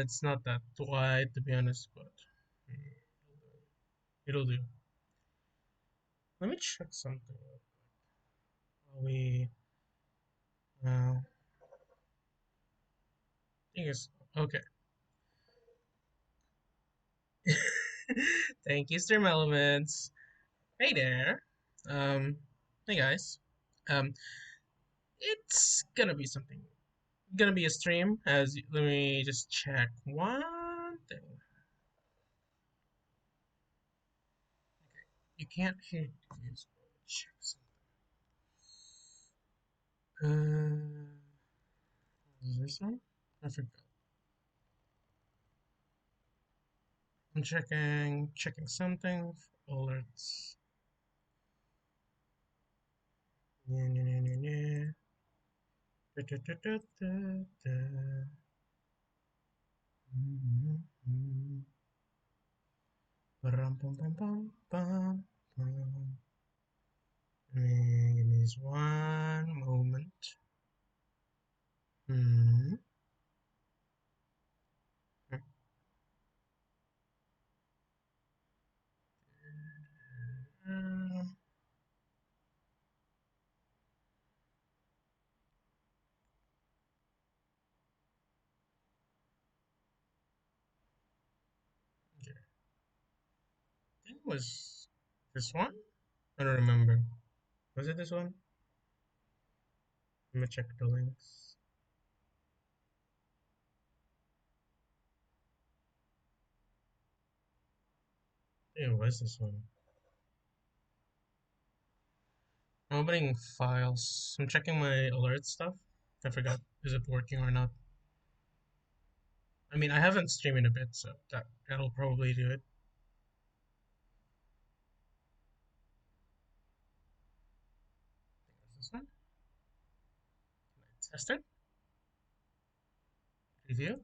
It's not that wide, to be honest, but mm, it'll do. Let me check something. We think it's okay. Thank you, Stream Elements. Hey there. Um, hey guys. Um, it's gonna be something. Gonna be a stream. Let me just check one thing. You can't hear this. Check something. Is this one? I forgot. I'm checking something. Alerts. Yeah, yeah, yeah, yeah, yeah. Da, da, da, da, da, da. Mhm. Pam, pam, pam, pam, pam, pam. Give me just one moment. Hmm. Okay. I think it was this one. I don't remember. Was it this one? Let me check the links. I think it was this one. I'm opening files. I'm checking my alert stuff. I forgot. Is it working or not? I mean, I haven't streamed in a bit, so that'll probably do it. This one. Test it. Review.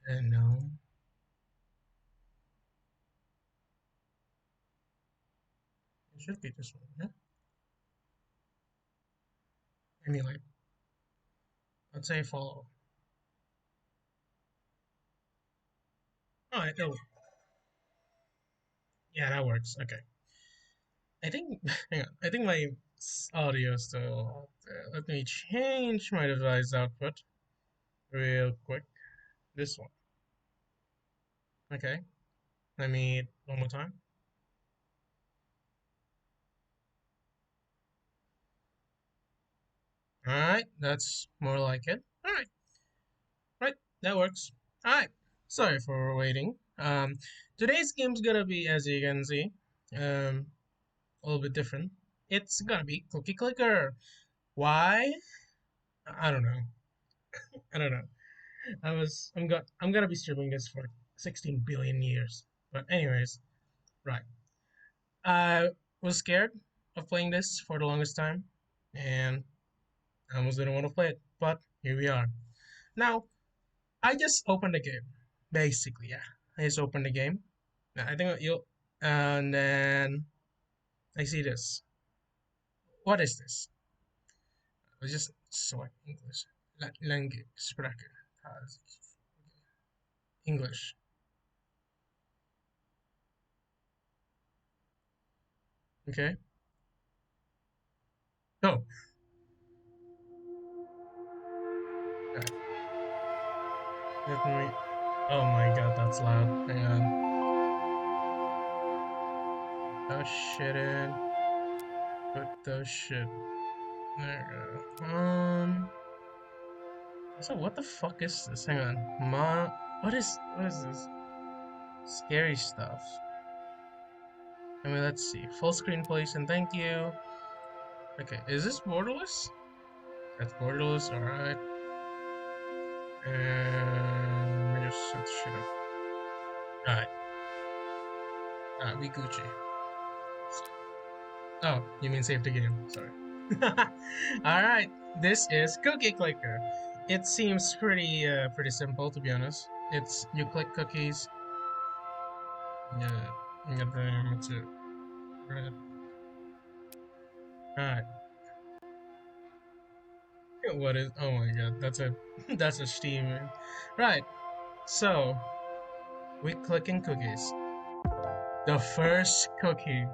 And no. It should be this one. Yeah. Emulate. Let's say follow. Oh, yeah, that works. Okay. I think. Hang on. I think my audio is still out there. Let me change my device output real quick. This one. Okay. Let me one more time. All right. That's more like it. All right. Right, that works. Alright, sorry for waiting. Today's game's gonna be, as you can see, a little bit different. It's gonna be Cookie Clicker. Why? I don't know. I don't know. I'm gonna be streaming this for 16 billion years. But anyways, right. I was scared of playing this for the longest time, and I almost didn't want to play it. But here we are. Now, I just opened the game. Basically, yeah. I just opened the game. I think you and then I see this. What is this? I just saw English. Language Sprache. English. Okay. Oh. Right. Let me. Oh my god, that's loud. Hang on. Oh shit in. Put the shit. There we go. So what the fuck is this? Hang on. What is this? Scary stuff. I mean, let's see. Full screen, please, and thank you. Okay, is this borderless? That's borderless, alright. And let me just set shit up. Alright, we Gucci. Oh, you mean save the game, sorry. Alright, this is Cookie Clicker. It seems pretty simple, to be honest. It's, you click cookies. Yeah, you get them to red. Alright, What is? Oh my god, that's a that's a steam. Right. So we clicking cookies. The first cookie.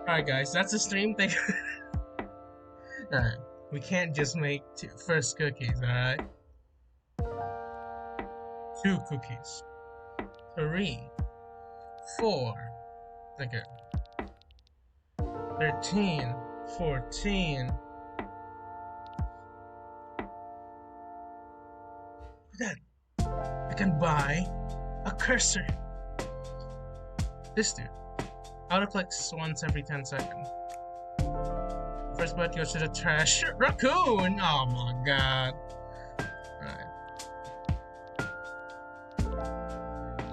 Alright guys, that's the stream thing. Alright. We can't just make first cookies, alright? 2 cookies. 3. 4. Okay. 13. 14. Look at that. I can buy a cursor. This dude. Auto-clicks once every 10 seconds. First blood goes to the trash. Raccoon! Oh my god. Alright.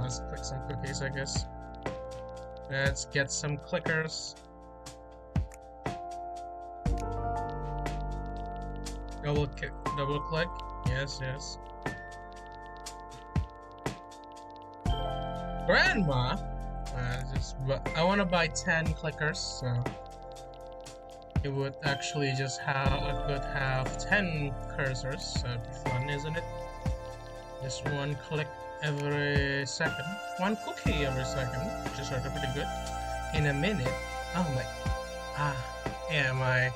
Let's click some cookies, I guess. Let's get some clickers. Double click. Yes, yes. Grandma! I want to buy 10 clickers, so it would actually just have, I could have 10 cursors, so it'd be fun, isn't it? Just 1 click every second, 1 cookie every second, which is sort of pretty good. In a minute, oh my, yeah, my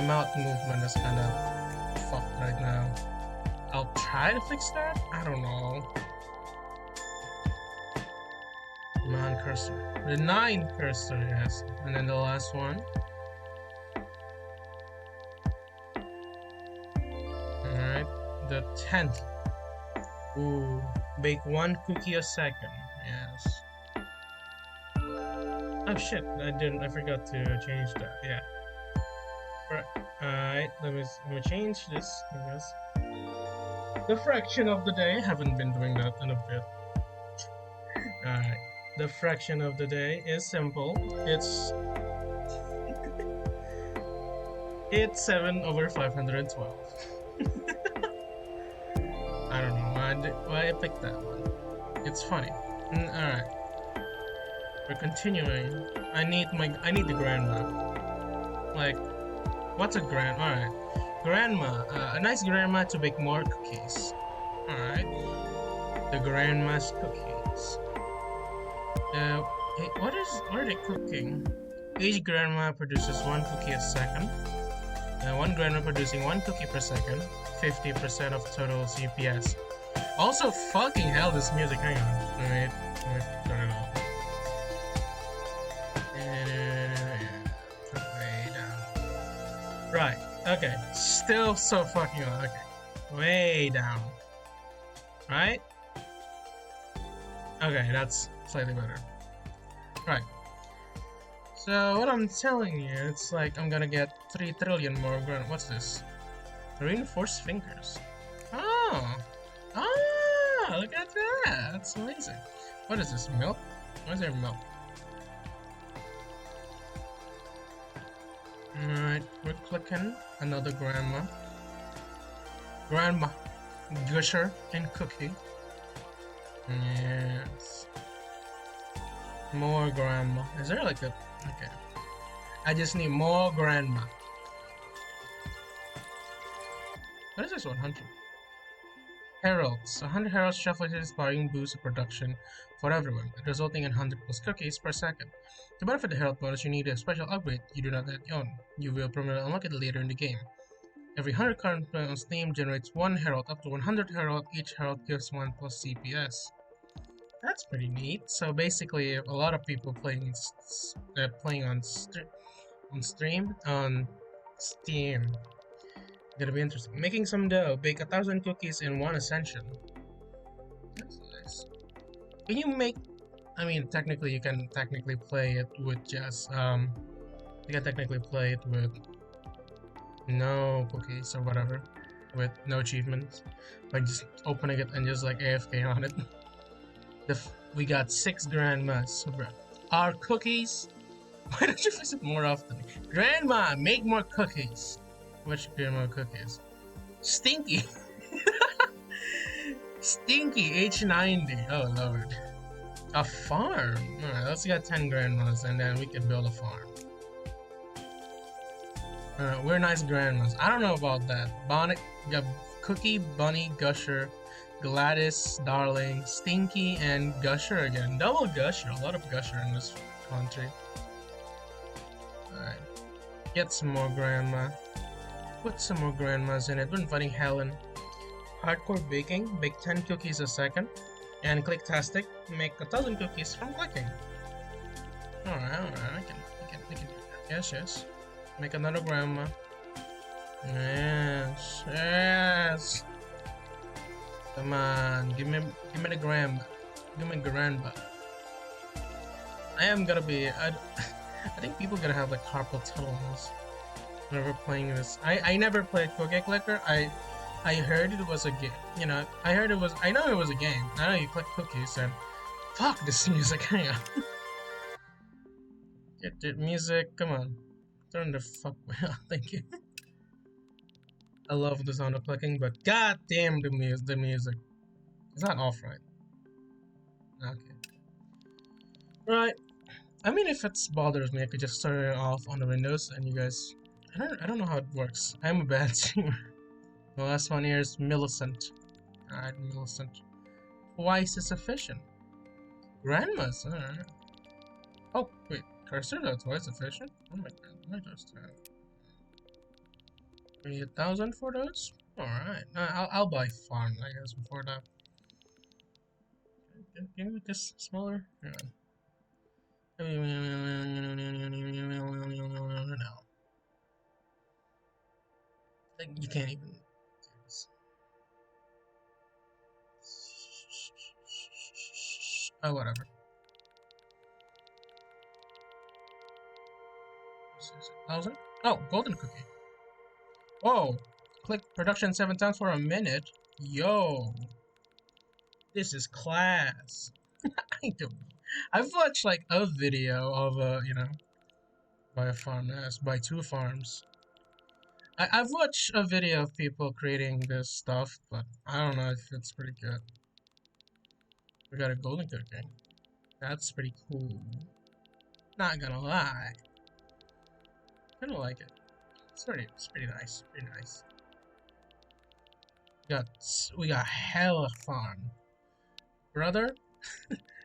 mouth movement is kind of fucked right now. I'll try to fix that, I don't know. Non-cursor. The 9 cursor, yes. And then the last one. Alright. The 10th. Ooh. Bake 1 cookie a second. Yes. Oh shit. I forgot to change that. Yeah. Right. Alright. Let me change this, I guess. The fraction of the day. Haven't been doing that in a bit. Alright. The fraction of the day is simple. It's 7/512. I don't know why I picked that one. It's funny. Alright. We're continuing. I need the grandma. Like, what's a grandma? Alright. Grandma. A nice grandma to bake more cookies. Alright. The grandma's cookies. What are they cooking? Each grandma produces 1 cookie a second. 1 grandma producing 1 cookie per second. 50% of total CPS. Also, fucking hell, this music. Hang on. Let me turn it off. Turn it way down. Right. Okay. Still so fucking loud. Okay. Way down. Right? Okay, that's slightly better. Right. So what I'm telling you, it's like I'm gonna get 3 trillion more grand. What's this? Reinforced fingers. Oh! Ah! Look at that! That's amazing. What is this? Milk? Why is there milk? Alright, we're clicking another grandma. Grandma. Gusher and cookie. Yes. More grandma. Is there like a... Okay. I just need more grandma. What is this 100? Heralds. 100 heralds shuffle his inspiring boost of production for everyone, resulting in 100 plus cookies per second. To benefit the herald bonus, you need a special upgrade you do not yet own. You will permanently unlock it later in the game. Every 100 current play on Steam generates 1 herald. Up to 100 herald, each herald gives 1 plus CPS. That's pretty neat. So basically, a lot of people playing on Steam. Gonna be interesting. Making some dough. Bake 1,000 cookies in 1 ascension. That's nice. Can you make? I mean, technically, you can technically play it with just you can technically play it with no cookies or whatever, with no achievements, by just opening it and just like AFK on it. We got 6 grandmas. Our cookies. Why don't you visit more often? Grandma, make more cookies. Which grandma cookies? Stinky. Stinky H90. Oh lord. A farm? Alright, let's get 10 grandmas and then we can build a farm. We're nice grandmas. I don't know about that. Bonnet, we got Cookie, Bunny, Gusher, Gladys, Darling, Stinky, and Gusher again. Double Gusher. A lot of Gusher in this country. Alright. Get some more grandma. Put some more grandmas in it. We're inviting Helen. Hardcore baking. Bake 10 cookies a second. And Clicktastic. Make 1,000 cookies from clicking. Alright. I can do that. Yes. Make another grandma. Yes. Come on, give me the grandma. Give me grandma. I am gonna be. I think people gonna have like carpal tunnels whenever playing this. I never played Cookie Clicker. I heard it was a game. You know, I know it was a game. I know you click cookies and fuck this music. Hang on. Get the music. Come on. Turn the fuck on. Thank you. I love the sound of clicking, but god damn the music. It's not off, right? Okay. Right. I mean, if it bothers me, I could just turn it off on the windows and you guys... I don't know how it works. I'm a bad streamer. The last one here is Millicent. Alright, Millicent. Twice is sufficient. Grandma's, alright. Oh, wait. Cursor, that's twice sufficient? Oh my god, I just have... 1,000 for those? Alright. I'll buy farm, I guess, before that. Can you make this smaller? Yeah. No. Like, you can't even do this. Oh, whatever. 1,000? Oh, golden cookie. Whoa! Click production 7 times for a minute. Yo! This is class. I don't know. I've watched like a video of by a farm, yes, by 2 farms. I've watched a video of people creating this stuff, but I don't know if it's pretty good. We got a golden cookie. That's pretty cool. Not gonna lie. I don't like it. It's pretty nice. Pretty nice. We got hella farm. Brother?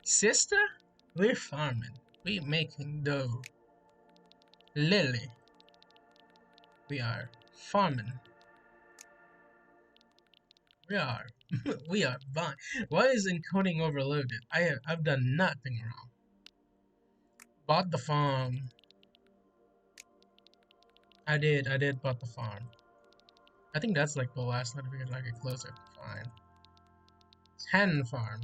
Sister? We're farming. We making dough. Lily. We are farming. We are buying. Why is encoding overloaded? I've done nothing wrong. Bought the farm. I did bought the farm. I think that's like the last notification. I could close it. Fine. 10 farm.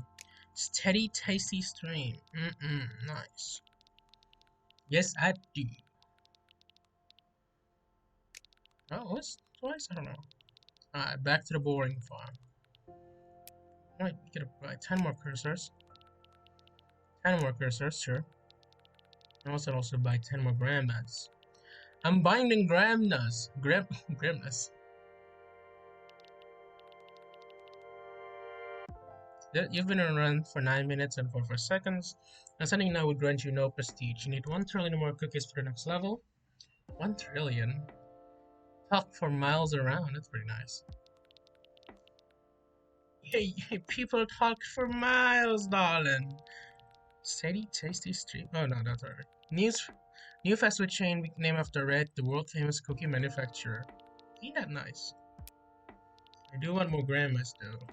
Steady, tasty stream. Nice. Yes, I do. Oh, what's twice? I don't know. Alright, back to the boring farm. Alright, get a 10 more cursors. 10 more cursors, sure. And also buy 10 more grandmas. I'm binding grandmas. Grandmas. You've been on run for 9 minutes and 44 seconds. And sending now would grant you no prestige. You need 1 trillion more cookies for the next level. 1 trillion? Talk for miles around. That's pretty nice. Hey, people talk for miles, darling. Steady, tasty stream. Oh no, that's alright. New fast food chain named after Red, the world famous cookie manufacturer. Ain't that nice? I do want more grandmas though.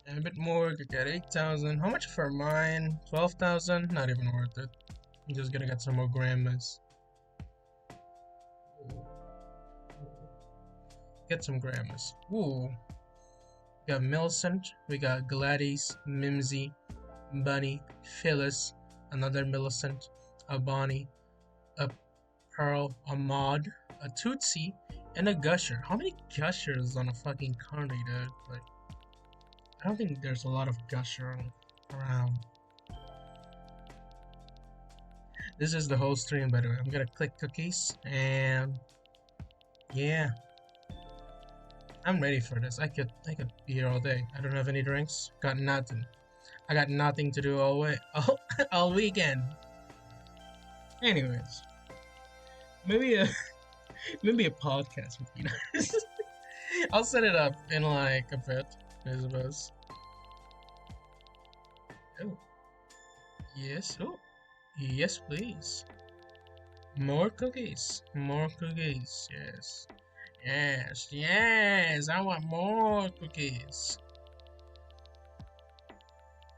And a bit more to get 8,000. How much for mine? 12,000? Not even worth it. I'm just gonna get some more grandmas. Get some grandmas. Ooh. We got Millicent, we got Gladys, Mimsy, Bunny, Phyllis, another Millicent, a Bonnie, a Pearl, a Maud, a Tootsie, and a Gusher. How many Gushers on a fucking country, dude? Like, I don't think there's a lot of Gusher around. This is the whole stream, by the way. I'm gonna click cookies, and yeah. I'm ready for this. I could be here all day. I don't have any drinks. Got nothing. I got nothing to do all way all weekend. Anyways, maybe a maybe a podcast would be nice. I'll set it up in like a bit, I suppose. Oh, yes. Oh, yes, please. More cookies. More cookies. Yes. Yes. Yes. I want more cookies.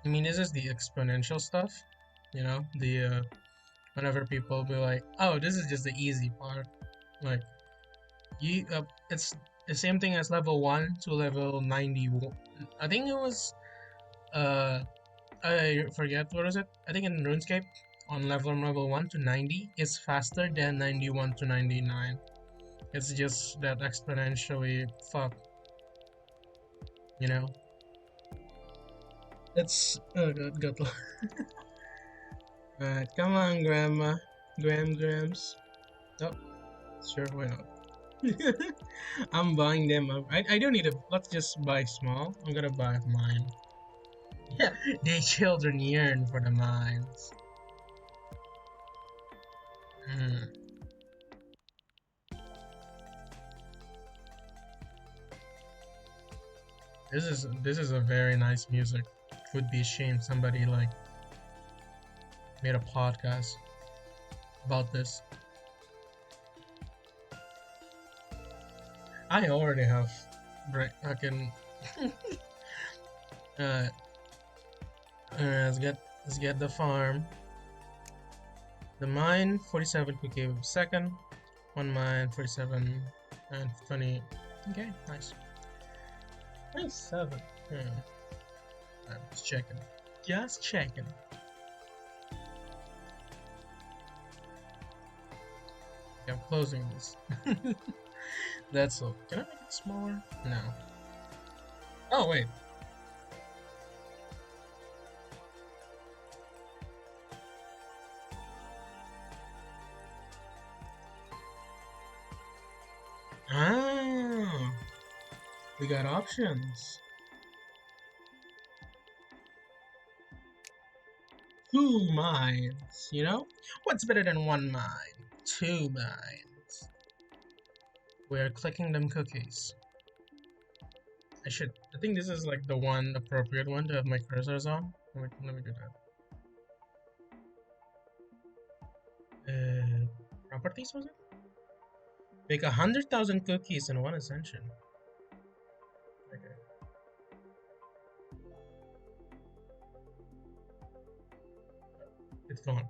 I mean, this is the exponential stuff. You know, the whenever people be like, "Oh, this is just the easy part." Like, it's the same thing as level 1 to level 91. I think it was uh I forget what was it. I think in RuneScape on level 1 to 90 is faster than 91 to 99. It's just that exponentially fuck, you know. It's good luck. Alright, come on, Grandma, Grams. Oh, sure, why not? I'm buying them up. I don't need to. Let's just buy small. I'm gonna buy mine. Yeah, the children yearn for the mines. Mm. This is a very nice music. Would be a shame somebody like made a podcast about this. I already have. Right, I can. uh, let's get the farm. The mine 47 quick give second. One mine 47 and 20. Okay, nice. 27. I'm just checking. Just checking. Okay, I'm closing this. That's all. Can I make it smaller? No. Oh wait. Ah, we got options. Two mines, you know? What's better than one mine? Two mines. We're clicking them cookies. I think this is like the one appropriate one to have my cursors on. Let me do that. Properties was it? Make 100,000 cookies in one ascension. Okay. It's gone.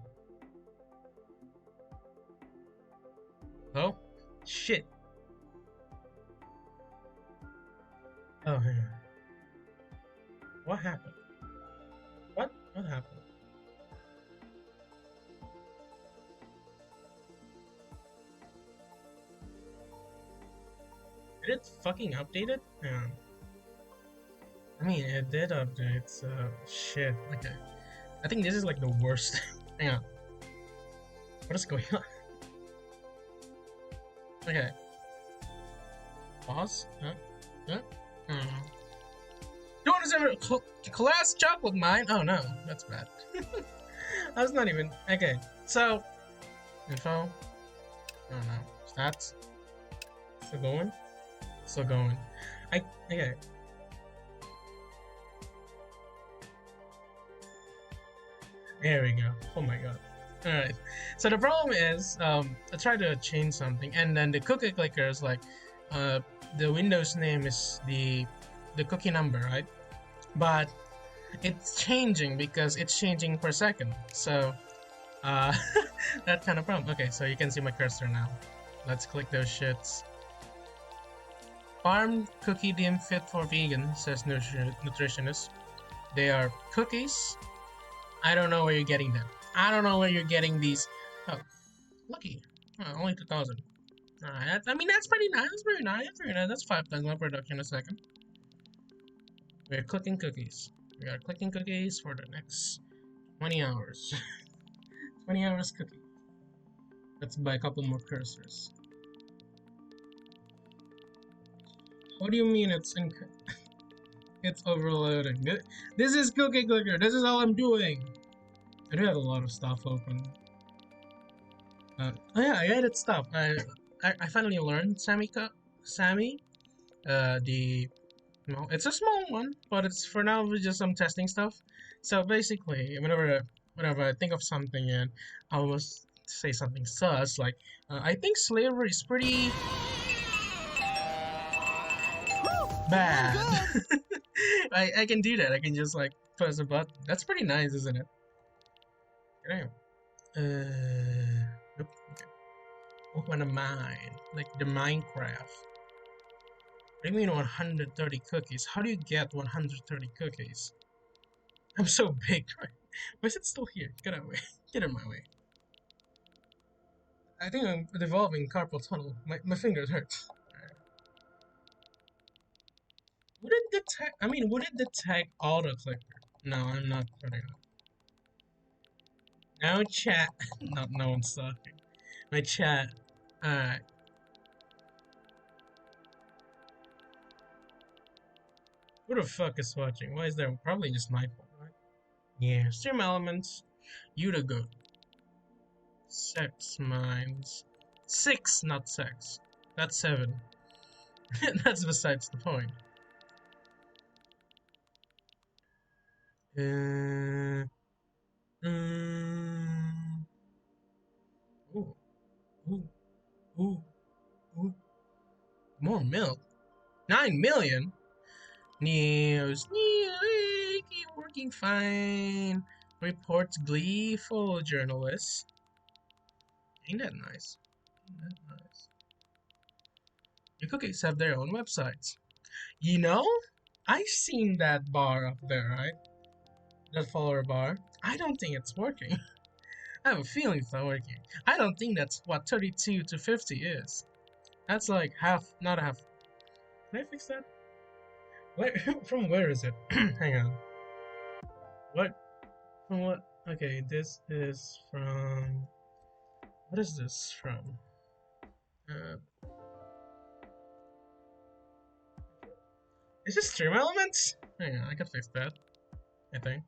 Oh, shit. Oh, yeah. What happened? What happened? Did it fucking update it? Yeah. I mean, it did update, so shit. Okay. I think this is like the worst. Hang on. What is going on? Okay. Pause? Huh? Huh? Hmm. You want to say class chocolate mine? Oh no, that's bad. I was not even. Okay, so. Info. Oh no. Stats. Still going? Still going. Okay. There we go. Oh my god. Alright. So the problem is, I tried to change something, and then the cookie clicker is like, the Windows name is the cookie number, right? But it's changing because it's changing per second. So, uh, that kind of problem. Okay, so you can see my cursor now. Let's click those shits. Farm cookie deemed fit for vegan, says nutritionist. They are cookies. I don't know where you're getting them. I don't know where you're getting these. Oh, lucky. Oh, only 2,000. Alright, I mean, that's pretty nice. That's pretty nice. That's pretty nice. That's 5 times my production a second. We're clicking cookies. We are clicking cookies for the next 20 hours. 20 hours cooking. Let's buy a couple more cursors. What do you mean it's in... It's overloading. This is Cookie Clicker. This is all I'm doing. I do have a lot of stuff open. Oh yeah, I added stuff. I finally learned Sammy. The no, it's a small one, but it's for now just some testing stuff. So basically, whenever I think of something and I almost say something sus, like I think slavery is pretty bad. I can do that. I can just like press a button. That's pretty nice, isn't it? Damn. Nope. Okay. Open a mine, like the Minecraft. What do you mean 130 cookies? How do you get 130 cookies? I'm so big, right? Why is it still here? Get away. Get in my way. I think I'm developing carpal tunnel. My fingers hurt. Would it detect? I mean, would it detect auto clicker? No, I'm not putting it. No chat. Not no one's talking. My chat. Alright. Who the fuck is watching? Why is there probably just my fault, right? Yeah. Stream elements. You the good. Sex mines. 6, not sex. That's 7. That's besides the point. Ooh, ooh, ooh, ooh. More milk. 9 million? News. Keep working fine. Reports gleeful journalists. Ain't that nice? Ain't that nice? Your cookies have their own websites. You know, I've seen that bar up there, right? That follower bar. I don't think it's working. I have a feeling it's not working. I don't think that's what 32 to 50 is. That's like half, not half. Can I fix that? Where, from where is it? Hang on. What? From what? Okay, this is from. What is this from? Uh, is this Stream Elements? Hang on, I can fix that. I think.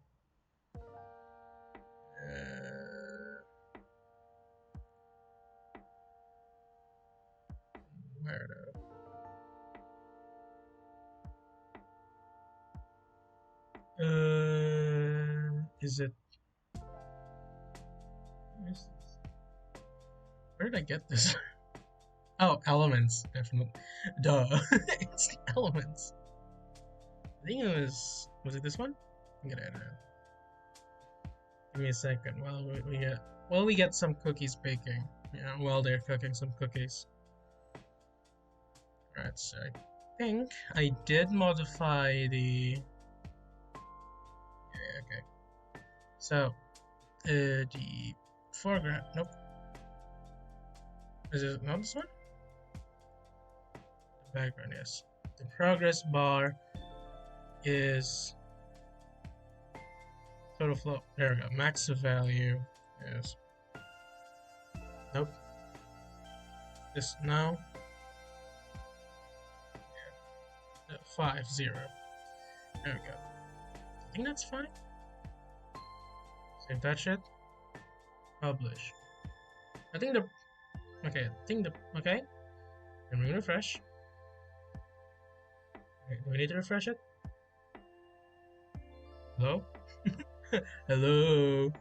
Where though? Is it? Where did I get this? Oh, Elements, definitely. Duh. It's the Elements. I think it was it this one? I'm gonna edit it. Give me a second while we get some cookies baking. Yeah, while they're cooking some cookies. Right, so I think I did modify the. Yeah, okay. So, the foreground. Nope. Is it not this one? The background, yes. The progress bar is total flow. There we go. Max value is. Nope. This now. 5 0. There we go. I think that's fine. Save that shit. Publish. I think the. Okay. I think the. Okay. Let me refresh. Okay, do we need to refresh it? Hello? Hello?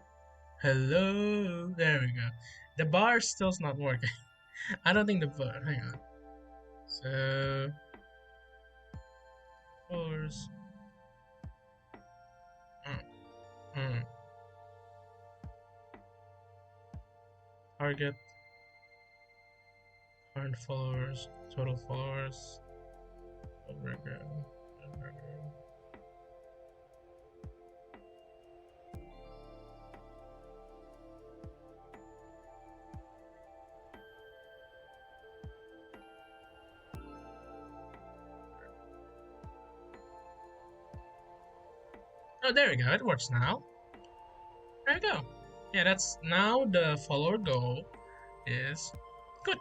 Hello? There we go. The bar still's not working. I don't think the bar. Hang on. So. Followers. Target. Current followers. Total followers. Overground. Oh, there we go. It works now. There we go. Yeah, that's now the follower goal is good.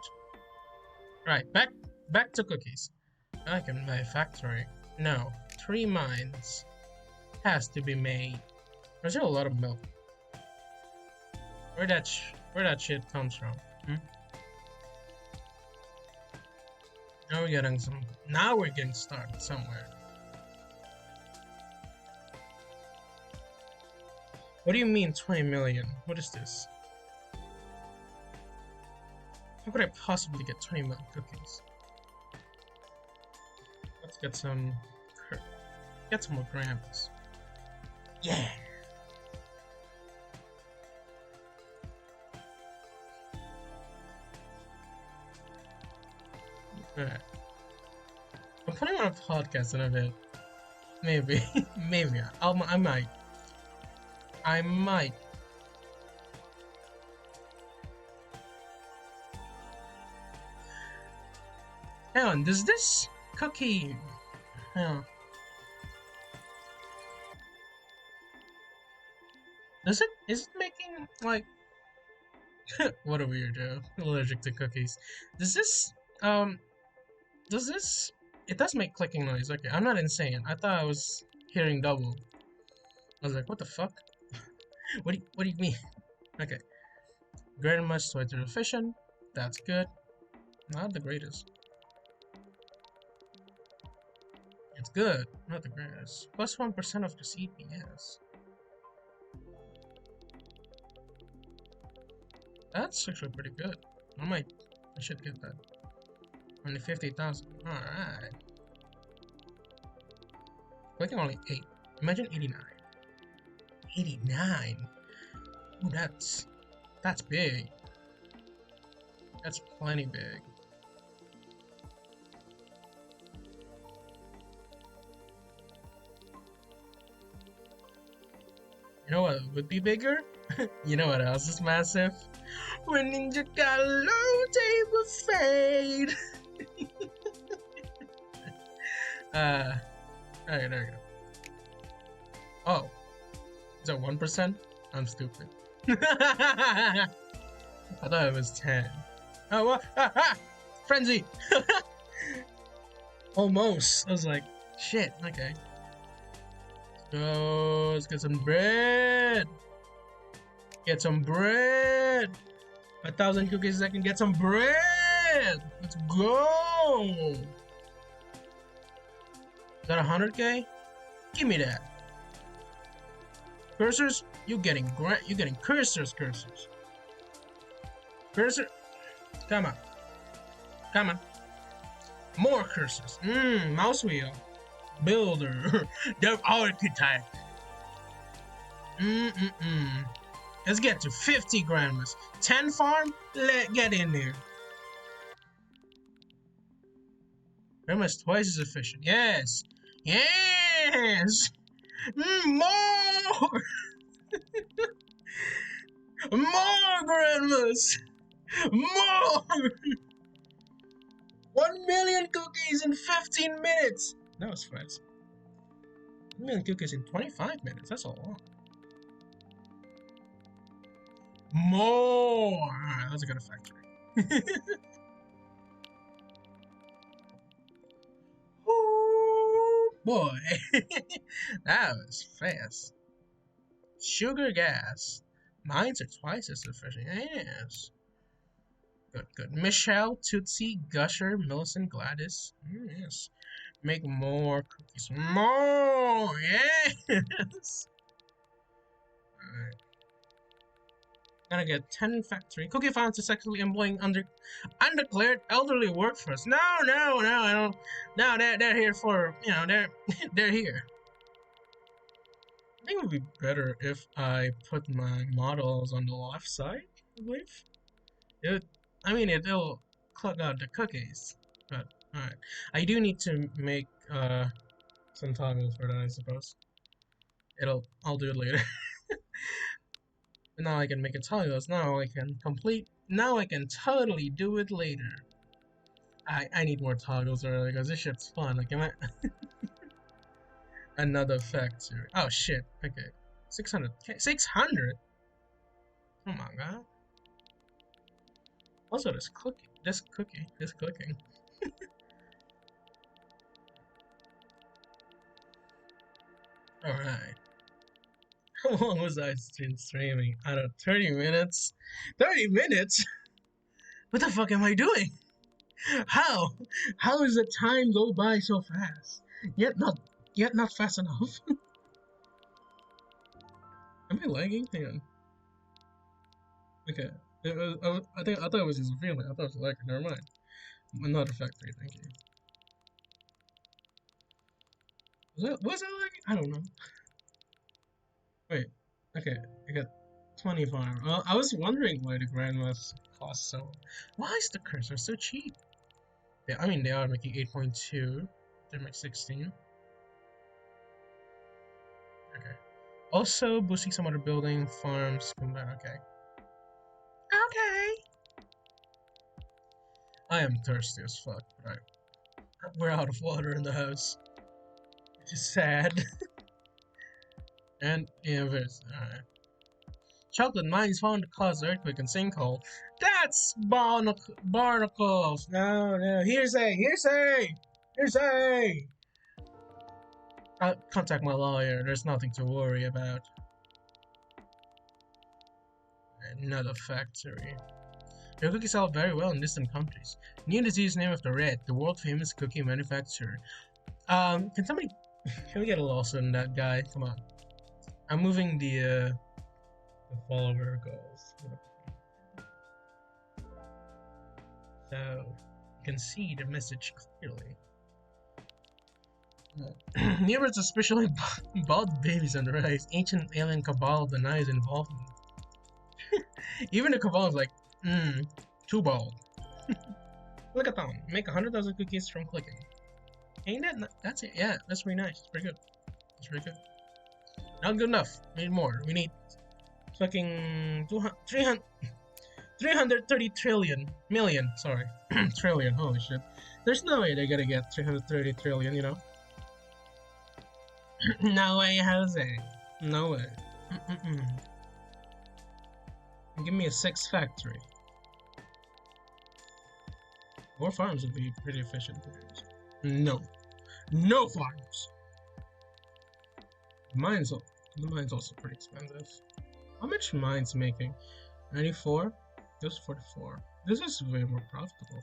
Right, back to cookies. I can buy a factory. No, 3 mines has to be made. There's still a lot of milk. Where that shit comes from? Hmm? Now we're getting some. Now we're getting started somewhere. What do you mean 20 million? What is this? How could I possibly get 20 million cookies? Let's get some more grams. Yeah. Alright. I'm putting on a podcast in a bit. Maybe. Maybe. I might. I might. Hang on, does this cookie... Hang on. Is it making, like... What a weirdo. Allergic to cookies. Does this, it does make clicking noise. Okay, I'm not insane. I thought I was hearing double. I was like, what the fuck? What do you mean? Okay. Greater much twice the efficient. That's good. Not the greatest. It's good, not the greatest. Plus 1% of the CPS. That's actually pretty good. I should get that. Only 50,000. Alright. Clicking only 8. Imagine 89. 89? Ooh, that's big. That's plenty big. You know what would be bigger? You know what else is massive? When Ninja got low table fade. Alright, there we go. Oh. Is that 1%? I'm stupid. I thought it was 10. Oh, what? Ah! Frenzy! Almost. I was like, shit, okay. So, let's get some bread. Get some bread. 1,000 cookies a second. Get some bread. Let's go. Is that 100k? Give me that. Cursors? You getting cursors. Cursor. Come on. Come on. More cursors. Mouse wheel. Builder. The architect. Let's get to 50 grandmas. 10 farm? Let's get in there. Grandma's twice as efficient. Yes. Yes. More. More grandmas. More. 1 million cookies in 15 minutes. That was fast. 1 million cookies in 25 minutes. That's a lot. More. Alright, let's go to factory. Oh boy. That was fast. Sugar gas. Mines are twice as efficient. Yes. Good. Michelle, Tootsie, Gusher, Millicent, Gladys. Yes. Make more cookies. More! Yes! Alright. Gonna get 10 factory. Cookie farms are sexually employing undeclared elderly workforce. No, I don't. No, they're here for, they're here. I think it would be better if I put my models on the left side, I believe. It'll click out the cookies. But, alright. I do need to make, some toggles for that, I suppose. I'll do it later. Now I can make a toggles. Now I can totally do it later. I need more toggles earlier because this shit's fun. Like, am I... Another factory. Oh shit. Okay. 600. 600? Oh my god. Also, this cooking. Alright. How long was I streaming? I don't know, 30 minutes? 30 minutes? What the fuck am I doing? How? How does the time go by so fast? Yet not fast enough. Am I lagging? Hang on. Okay. I thought it was just a feeling. I thought it was lagging. Never mind. Another factory, thank you. Was that lagging? I don't know. Wait. Okay. I got 25. Well, I was wondering why the grandmas cost so. Why is the cursor so cheap? Yeah, I mean they are making 8.2. They make 16. Okay. Also boosting some other building farms. Combine. Okay. Okay. I am thirsty as fuck. Right. We're out of water in the house. Which is sad. And yeah, alright. Chocolate mines found to cause earthquake and sinkhole. That's barnacles. No, hearsay. I'll contact my lawyer. There's nothing to worry about. Another factory. Their cookies sell very well in distant countries. New disease named after Red, the world famous cookie manufacturer. Can we get a loss on that guy? Come on. I'm moving the follower goals. So you can see the message clearly. Neighbors especially bald babies on the rise. Ancient alien cabal denies involvement. Even the cabal is like, too bald. Look at that one. Make 100,000 cookies from clicking. Ain't that? That's it. Yeah, that's pretty nice. It's pretty good. It's pretty good. Not good enough. We need more. We need fucking 330 trillion million. Sorry, trillion. Holy shit. There's no way they're gonna get 330 trillion. You know. No way, Jose. No way. Give me a 6 factory. More farms would be pretty efficient. No. No farms! The mine's also pretty expensive. How much mine's making? 94? This is 44. This is way more profitable.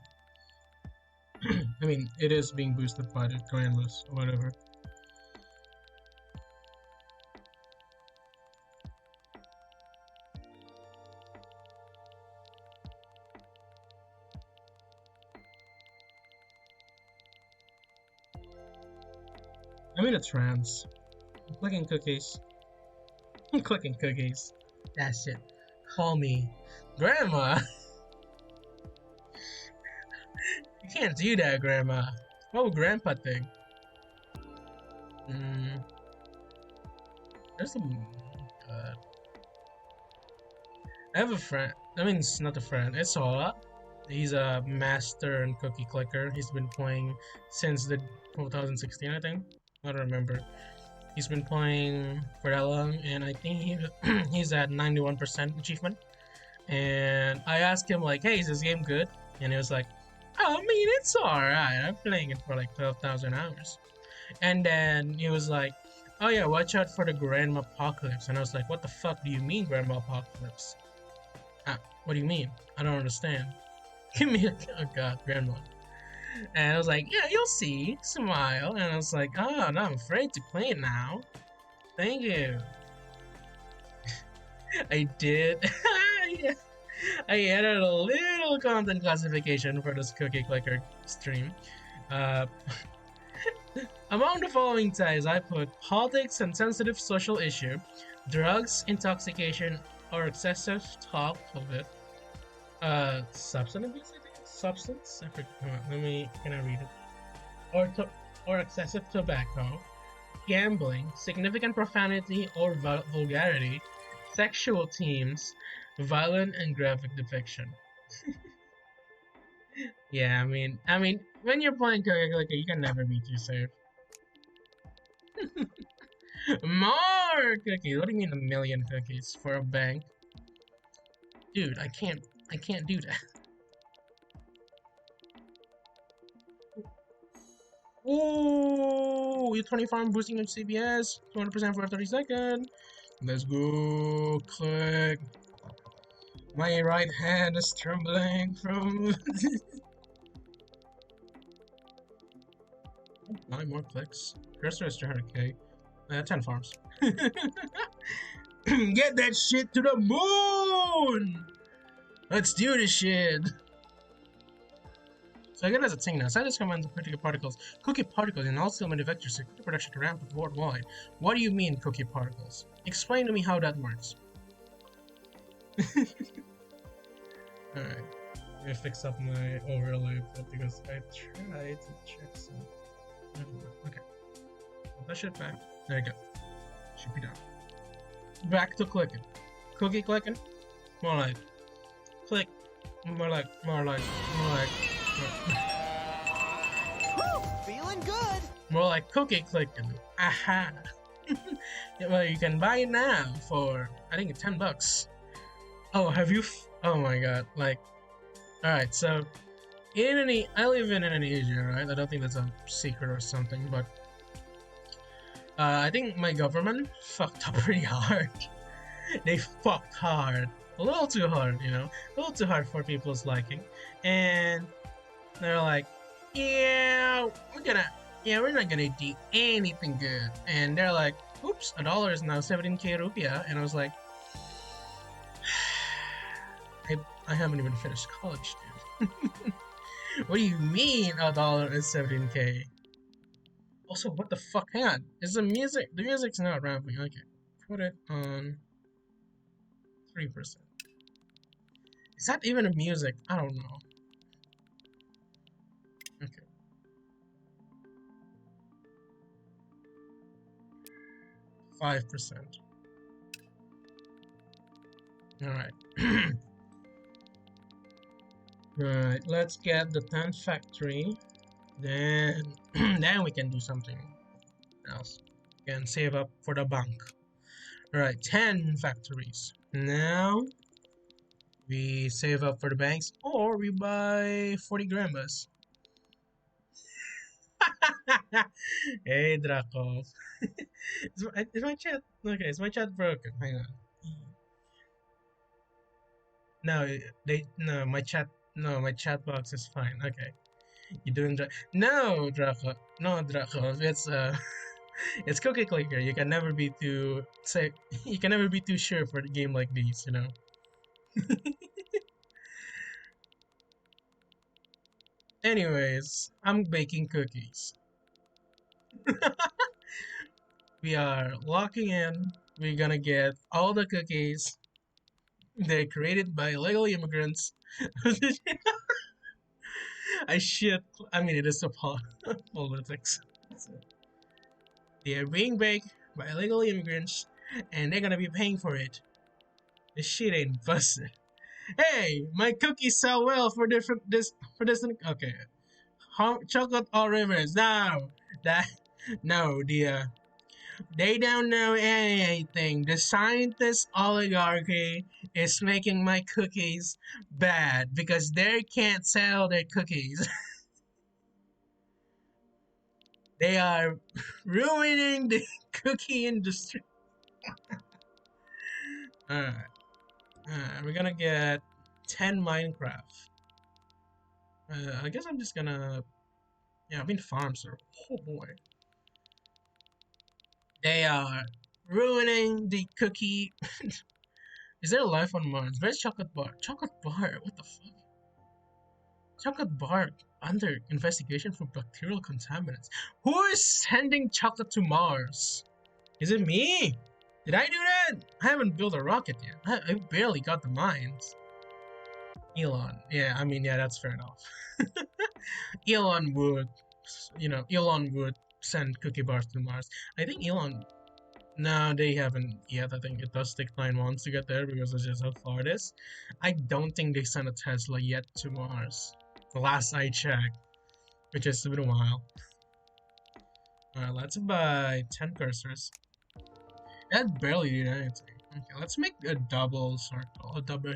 I mean, it is being boosted by the grandmas or whatever. I'm in a trance. I'm clicking cookies. I'm clicking cookies. That's it. Call me Grandma. You can't do that, Grandma. What would Grandpa think? There's some. I have a friend. I mean, it's not a friend. It's Sola. He's a master and cookie clicker. He's been playing since the 2016, I think. I don't remember. He's been playing for that long, and I think he's at 91% achievement. And I asked him like, "Hey, is this game good?" And he was like, "Oh, I mean, it's alright. I'm playing it for like 12,000 hours." And then he was like, "Oh yeah, watch out for the Grandma Apocalypse." And I was like, "What the fuck do you mean, Grandma Apocalypse? What do you mean? I don't understand." Give me oh god, Grandma. And I was like, "Yeah, you'll see." Smile. And I was like, "Oh, no, I'm afraid to play it now. Thank you." I did. Yeah. I added a little content classification for this cookie clicker stream. Among the following tags, I put politics and sensitive social issue, drugs, intoxication, or excessive talk of it. Substance abuse, I think? Substance? I forget. Can I read it? Or excessive tobacco, gambling, significant profanity or vulgarity, sexual themes, violent and graphic depiction. Yeah, I mean, when you're playing Cookie Clicker, you can never be too safe. More cookies. What do you mean a million cookies for a bank? Dude, I can't do that. Ooh, go! U20 farm boosting of CBS. 200% for 30 seconds. Let's go. Click. My right hand is trembling from 9 more clicks. Cursor is 300k. 10 farms. Get that shit to the moon! Let's do this shit! So I get as a thing now. Scientists command the cookie particles, and also manufactures cookie production to ramp up worldwide. What do you mean, cookie particles? Explain to me how that works. Alright. I'm gonna fix up my overlay because I tried to check some. Okay. Put that shit back. There you go. Should be done. Back to clicking. Cookie clicking? More like click. More like. Feeling good. More like cookie clicking. Aha. Well, you can buy it now for I think it's $10. Oh, have you? Oh my god! Like, all right. So, I live in Indonesia, right? I don't think that's a secret or something, but I think my government fucked up pretty hard. They fucked hard, a little too hard, you know, a little too hard for people's liking, and they're like, yeah, we're not gonna do anything good, and they're like, oops, a dollar is now 17k rupiah, and I was like, I haven't even finished college, dude. What do you mean a dollar is 17k? Also, what the fuck? Hang on. Is the music's not ramping. Okay. Put it on 3%. Is that even a music? I don't know. Okay. $5%. Alright. Right, let's get the 10th factory. Then then we can do something else. We can save up for the bank. Alright, 10 factories. Now we save up for the banks or we buy 40 grambas. Hey Draco. Is my chat okay, is my chat broken? Hang on. No, my chat box is fine. Okay. You doing no Draco. No Draco. It's it's cookie clicker. You can never be too sure for a game like these, you know. Anyways, I'm baking cookies. We are locking in. We're gonna get all the cookies. They're created by illegal immigrants. I mean, it is a politics. They are being baked by illegal immigrants, and they're gonna be paying for it. This shit ain't busted. Hey, my cookies sell well for this. Okay, chocolate all rivers. No, they don't know anything. The scientist oligarchy is making my cookies bad because they can't sell their cookies. They are ruining the cookie industry. Alright. We're gonna get 10 Minecraft. I guess I'm just gonna... Yeah, I mean farms are... Oh boy. They are ruining the cookie. Is there life on Mars? Where's chocolate bar? Chocolate bar? What the fuck? Chocolate bar under investigation for bacterial contaminants. Who is sending chocolate to Mars? Is it me? Did I do that? I haven't built a rocket yet. I barely got the mines. Elon. Yeah, I mean, yeah, that's fair enough. Elon would, Elon would send cookie bars to Mars. I think Elon... No, they haven't yet. I think it does take 9 months to get there because that's just how far it is. I don't think they sent a Tesla yet to Mars. The last I checked, which has been a while. Alright, let's buy 10 cursors. That barely did anything. Okay, let's make a double circle. A double...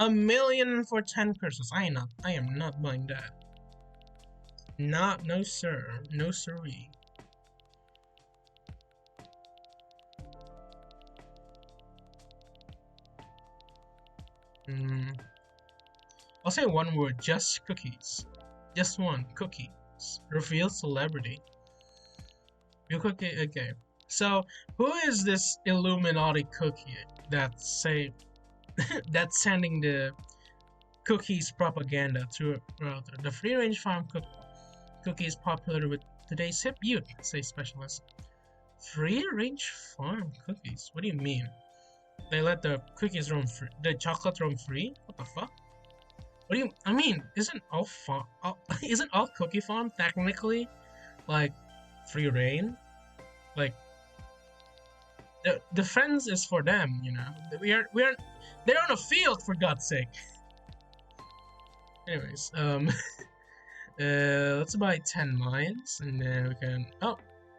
$1 million for 10 cursors. I am not buying that. No sir. No siree. Mm, I'll say one word, just cookies. Just one, cookies. Reveal celebrity. Real cookie, okay. So, who is this Illuminati cookie that's sending the cookies propaganda throughout the free-range farm cookie is popular with today's hip youth, say specialists. Free-range farm cookies? What do you mean? They let the cookies roam free, the chocolate roam free? What the fuck? What do you? I mean, isn't all cookie farm technically like free reign? Like the friends is for them, you know. We are they're on a field for God's sake. Anyways, let's buy 10 mines and then we can. Oh,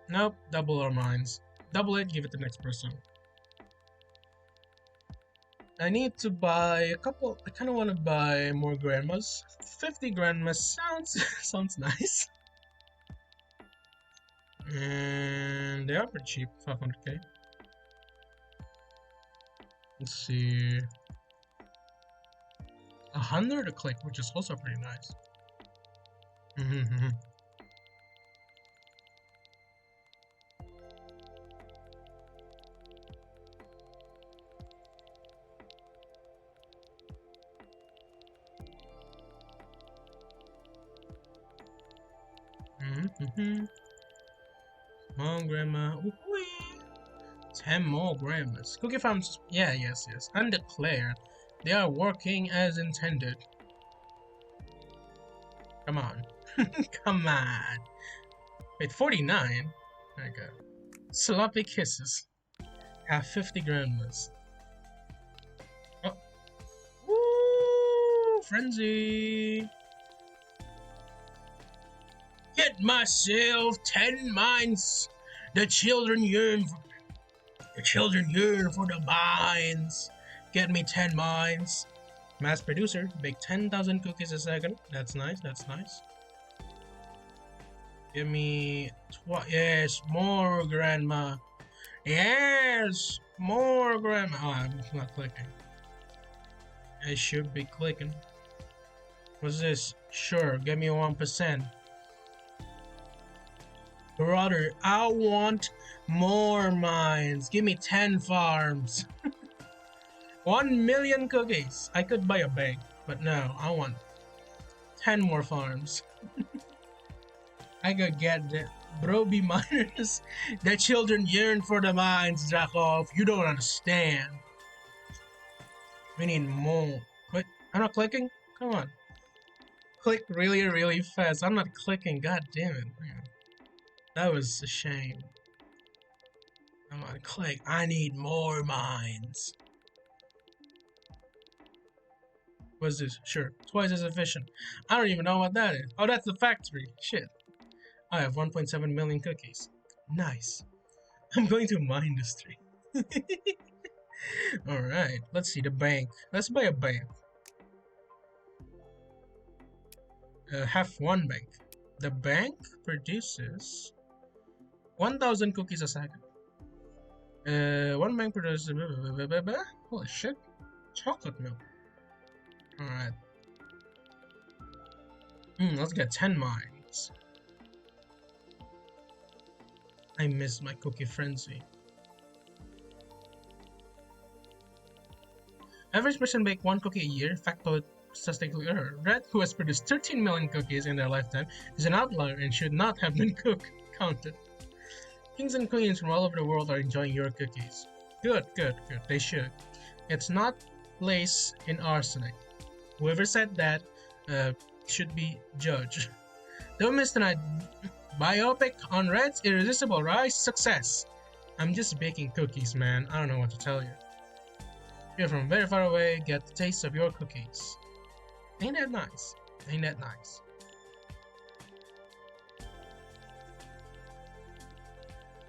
nope, double our mines. Double it, give it to the next person. I need to buy a couple. I kind of want to buy more grandmas. 50 grandmas sounds nice. And they are pretty cheap, 500k. Let's see. 100 a click, which is also pretty nice. Come on, grandma. Ooh-wee. 10 more grandmas. Cookie farms. Yeah, yes. Undeclared. They are working as intended. Come on. Come on. Wait, 49? Okay. Sloppy kisses. Have 50 grandmas. Oh. Woo! Frenzy! Get myself 10 mines! The children yearn for the mines! Get me 10 mines! Mass producer, bake 10,000 cookies a second. That's nice. Give me yes, more grandma. Yes, more grandma. Oh, I'm not clicking. I should be clicking. What's this? Sure, give me 1%. Brother, I want more mines. Give me 10 farms. 1 million cookies. I could buy a bank, but no, I want 10 more farms. I could get the Broby miners. The children yearn for the mines, Zakov. You don't understand. We need more. Click. I'm not clicking? Come on. Click really, really fast. I'm not clicking. God damn it. That was a shame. Come on, click. I need more mines. What's this? Sure. Twice as efficient. I don't even know what that is. Oh, that's the factory. Shit. I have 1.7 million cookies. Nice. I'm going to mine industry. Alright, let's see the bank. Let's buy a bank. Have one bank. The bank produces 1,000 cookies a second. One bank produces... Holy shit. Chocolate milk. Alright. Let's get 10 mines. I miss my cookie frenzy. Average person bake 1 cookie a year. Factoid statistically error. Red, who has produced 13 million cookies in their lifetime, is an outlier and should not have been counted. Kings and queens from all over the world are enjoying your cookies. Good. They should. It's not lace in arsenic. Whoever said that should be judged. Don't miss tonight. Biopic on Red's irresistible rise success. I'm just baking cookies, man. I don't know what to tell you. You're from very far away, get the taste of your cookies. Ain't that nice?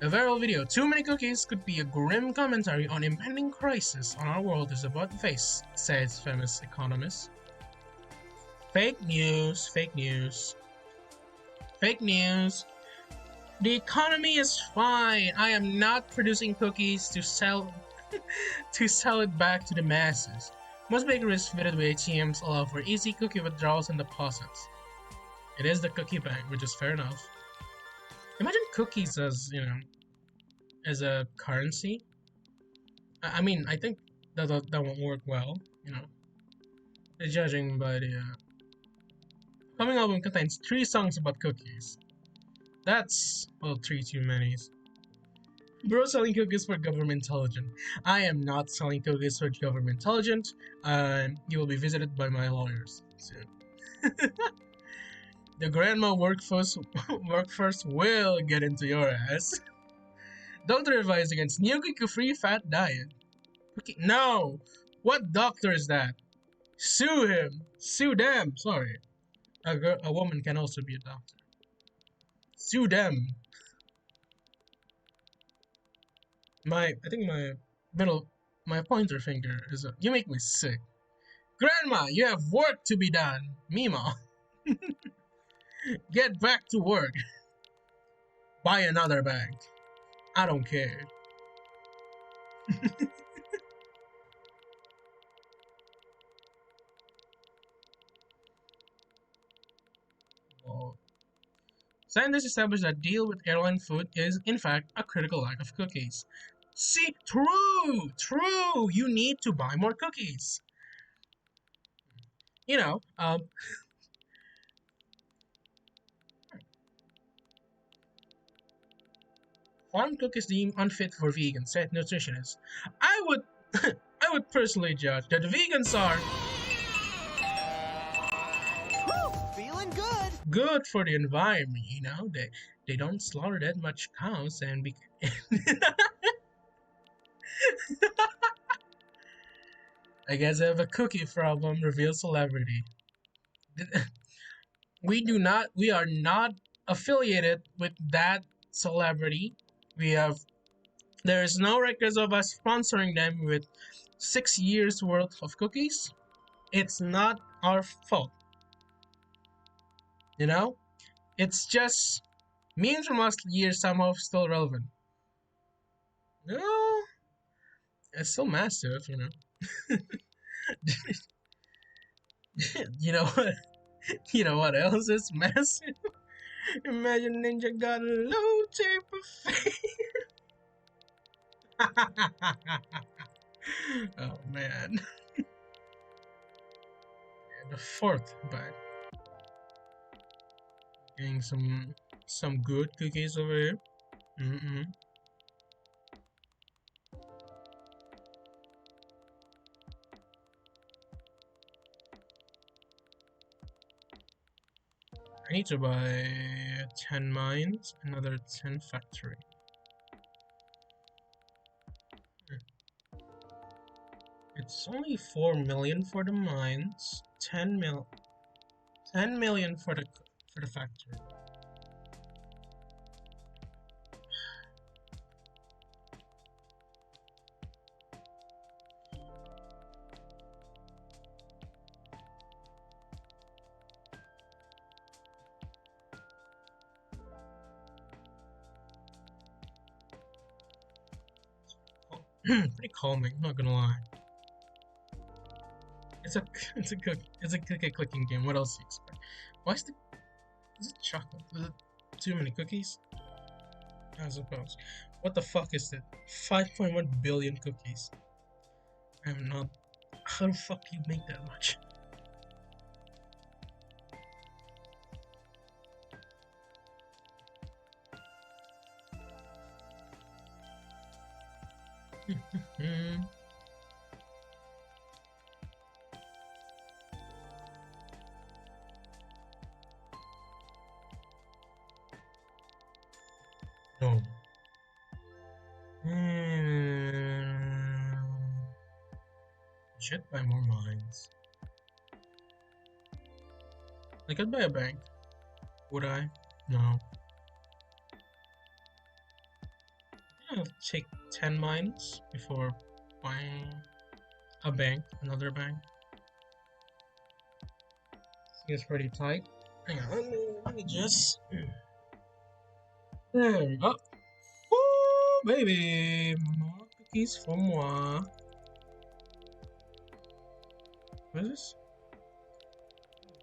A viral video, too many cookies, could be a grim commentary on impending crisis on our world is about to face, says famous economist. Fake news. The economy is fine. I am not producing cookies to sell it back to the masses. Most bakeries fitted with ATMs allow for easy cookie withdrawals and deposits. It is the cookie bank, which is fair enough. Imagine cookies as, as a currency. I mean, I think that won't work well, judging by the coming album contains 3 songs about cookies. That's, well, 3 too many. Bro selling cookies for government intelligence. I am not selling cookies for government intelligence. You will be visited by my lawyers soon. The grandma workforce will get into your ass. Doctor advice against new cookie-free fat diet. No! What doctor is that? Sue him! Sue them! Sorry. A woman can also be a doctor. Sue them! I think my pointer finger is you make me sick. Grandma, you have work to be done. Mima, get back to work. Buy another bag. I don't care. Oh. Scientists established that deal with airline food is, in fact, a critical lack of cookies. See, true. You need to buy more cookies. You know, farm cookies deemed unfit for vegans, said nutritionists. I would, I would personally judge that vegans are Woo, feeling good. good for the environment. They don't slaughter that much cows and I guess I have a cookie problem. Reveal celebrity. We are not affiliated with that celebrity. There's no records of us sponsoring them with 6 years worth of cookies. It's not our fault. It's just memes from last year somehow still relevant. No, it's still massive. You know what? You know what else is massive? Imagine Ninja got a low tape of Oh man. The fourth bag. Getting some good cookies over here. I need to buy 10 mines, another 10 factory. It's only 4 million for the mines, 10 million for the factory. Pretty calming, not gonna lie. It's a cookie clicking game. What else do you expect? Is it chocolate? Is it too many cookies? I suppose. What the fuck is it? 5.1 billion cookies. I'm not. How the fuck do you make that much? No. Should buy more mines. I could buy a bank. Would I? No. I'll take 10 mines before buying a bank, another bank. It's pretty tight. Hang on, let me just. There we go. Woo, baby! More cookies for moi. What is this?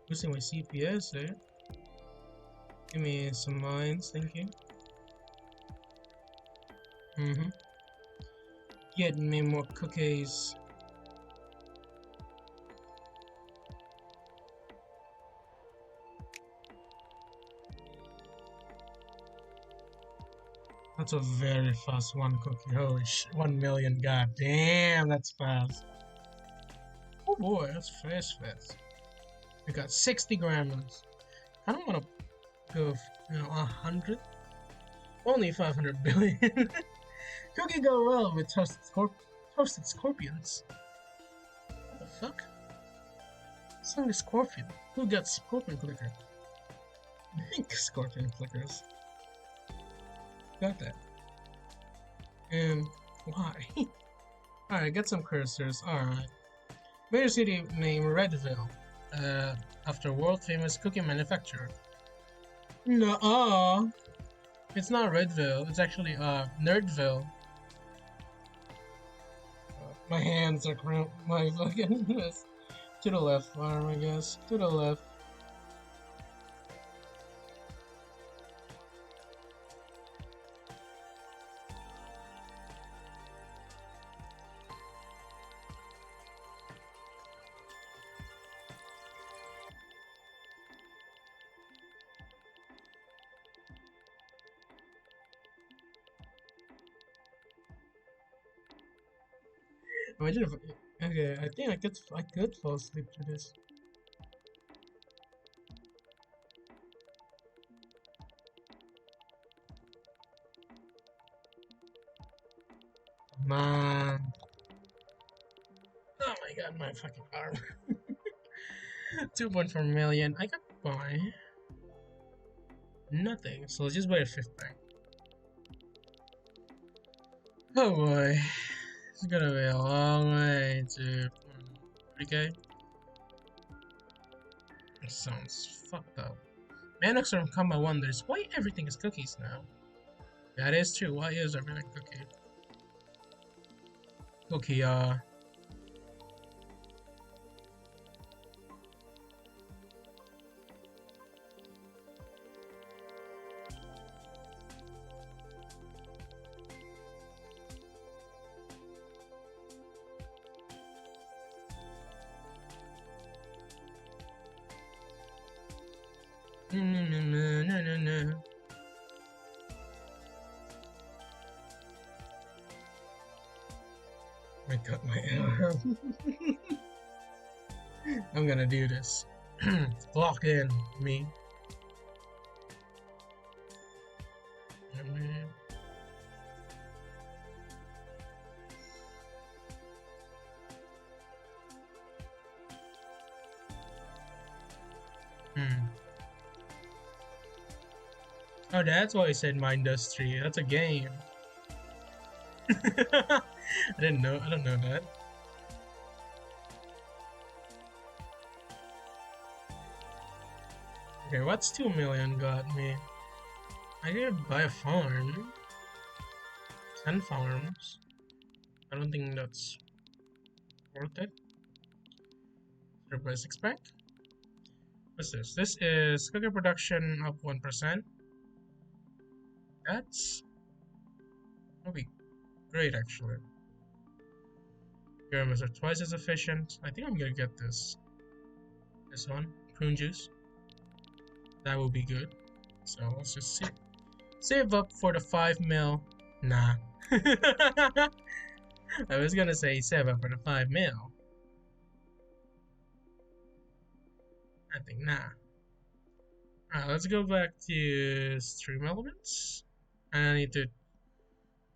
Boosting my CPS, eh? Give me some mines, thank you. Get me more cookies. That's a very fast one cookie. Holy shit. 1 million. God damn, that's fast. Oh boy, that's fast. We got 60 grams. I don't want to go, 100. Only 500 billion. Cookie go well with toasted scorpions. What the fuck? Song is scorpion. Who got scorpion clicker? I think scorpion clickers. Got that. And why? Alright, get some cursors. Alright. Major city name Redville. After world famous cookie manufacturer. Nuh-uh. It's not Redville, it's actually Nerdville. My hands are cramped. My fucking to the left arm, I guess. To the left. Imagine if okay, I think I could fall asleep to this. Man. Oh my god, my fucking arm. 2.4 million. I could buy nothing, so let's just buy a fifth bank. Oh boy. It's gonna be a long way to 3k. That sounds fucked up. Manox from Combat wonders why everything is cookies now. That is true. Why is everything cookie? Cookie, no. I cut my arm. I'm gonna do this. Lock in me. Oh, that's why I said my industry. That's a game. I didn't know. I don't know that. Okay, what's 2 million got me? I could buy a farm. 10 farms. I don't think that's worth it. 0.6 bank. What's this? This is cookie production up 1%. That'll be great actually. Pyramids are twice as efficient. I think I'm gonna get this. This one, prune juice. That will be good. So let's just save up for the 5 mil. Nah. I was gonna say save up for the 5 mil. I think nah. Alright, let's go back to stream elements. And I need to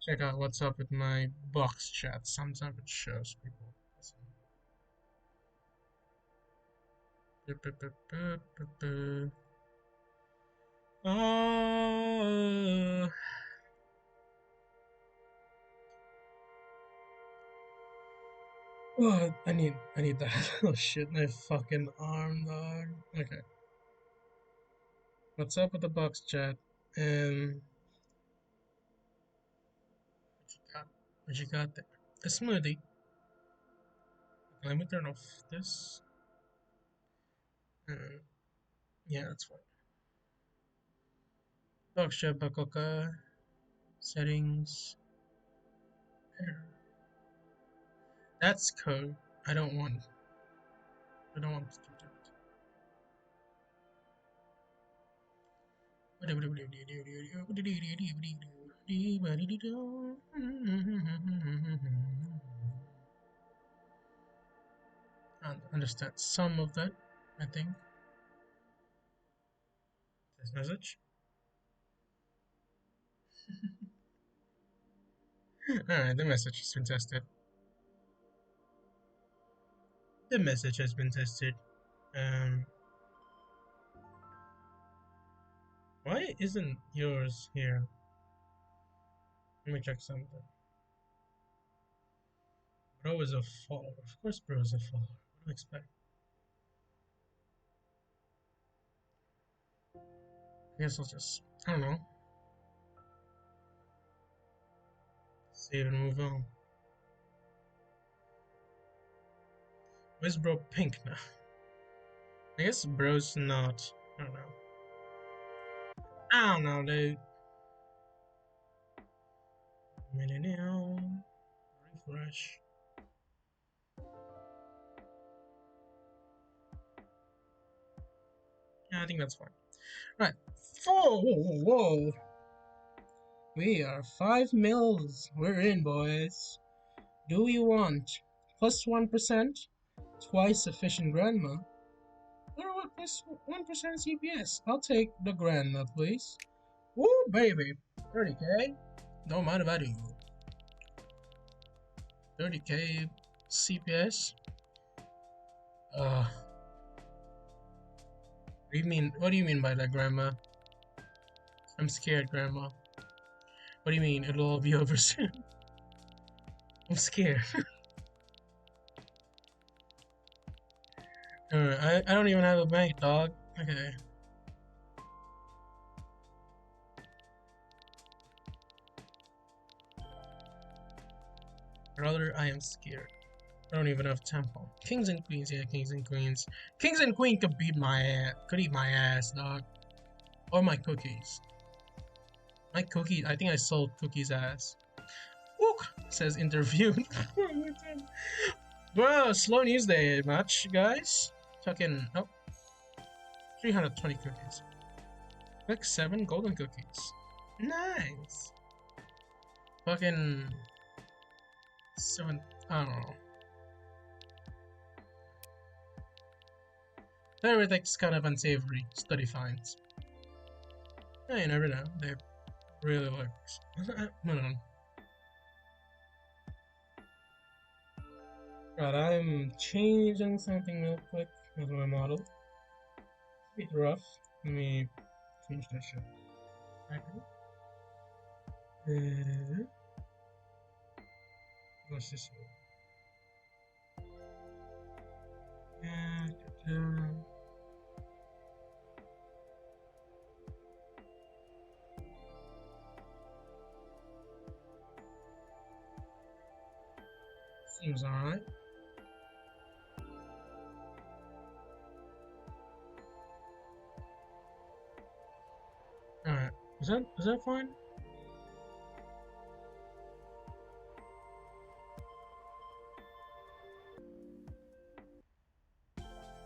check out what's up with my box chat. Sometimes it shows people. Oh, I need that. Oh shit, my fucking arm, dog. Okay. What's up with the box chat? What you got there? A smoothie. Let me turn off this. Uh, yeah, that's fine. Dogsha Bakoka settings. Error. That's code. I don't want. I don't want to do that. I understand some of that, I think. This message. Alright, the message has been tested. The message has been tested. Why isn't yours here? Let me check something. Bro is a follower. Of course, bro is a follower. What do you expect? I guess I'll just, I don't know, save and move on. Where's bro pink now? I guess bro's not. I don't know. I don't know, dude. Refresh. Yeah, I think that's fine. Right. Whoa. We are 5 mils. We're in, boys. Do we want plus 1%? Twice efficient grandma? Or what? Plus 1% CPS? I'll take the grandma, please. Woo, baby. 30k. Don't mind if I do. 30k CPS. What do you mean? What do you mean by that, grandma? I'm scared, grandma. What do you mean? It'll all be over soon. I'm scared. I don't even have a bank, dog. Okay. Brother, I am scared. I don't even have temple. Kings and queens, yeah, kings and queens. Kings and queen could beat my ass. Could eat my ass, dog. Or my cookies. My cookies. I think I sold cookies' ass. Wook says interviewed. Bro, slow news day much, guys. Fucking 320 cookies. Like 7 golden cookies. Nice. Fucking 7. I don't know. Everything's kind of unsavory. Study finds. Yeah, you never know. They really works. No. Right, I'm changing something real quick with my model. It's a bit rough. Let me change that shit. What's this one? Seems alright. Alright. Is that fine?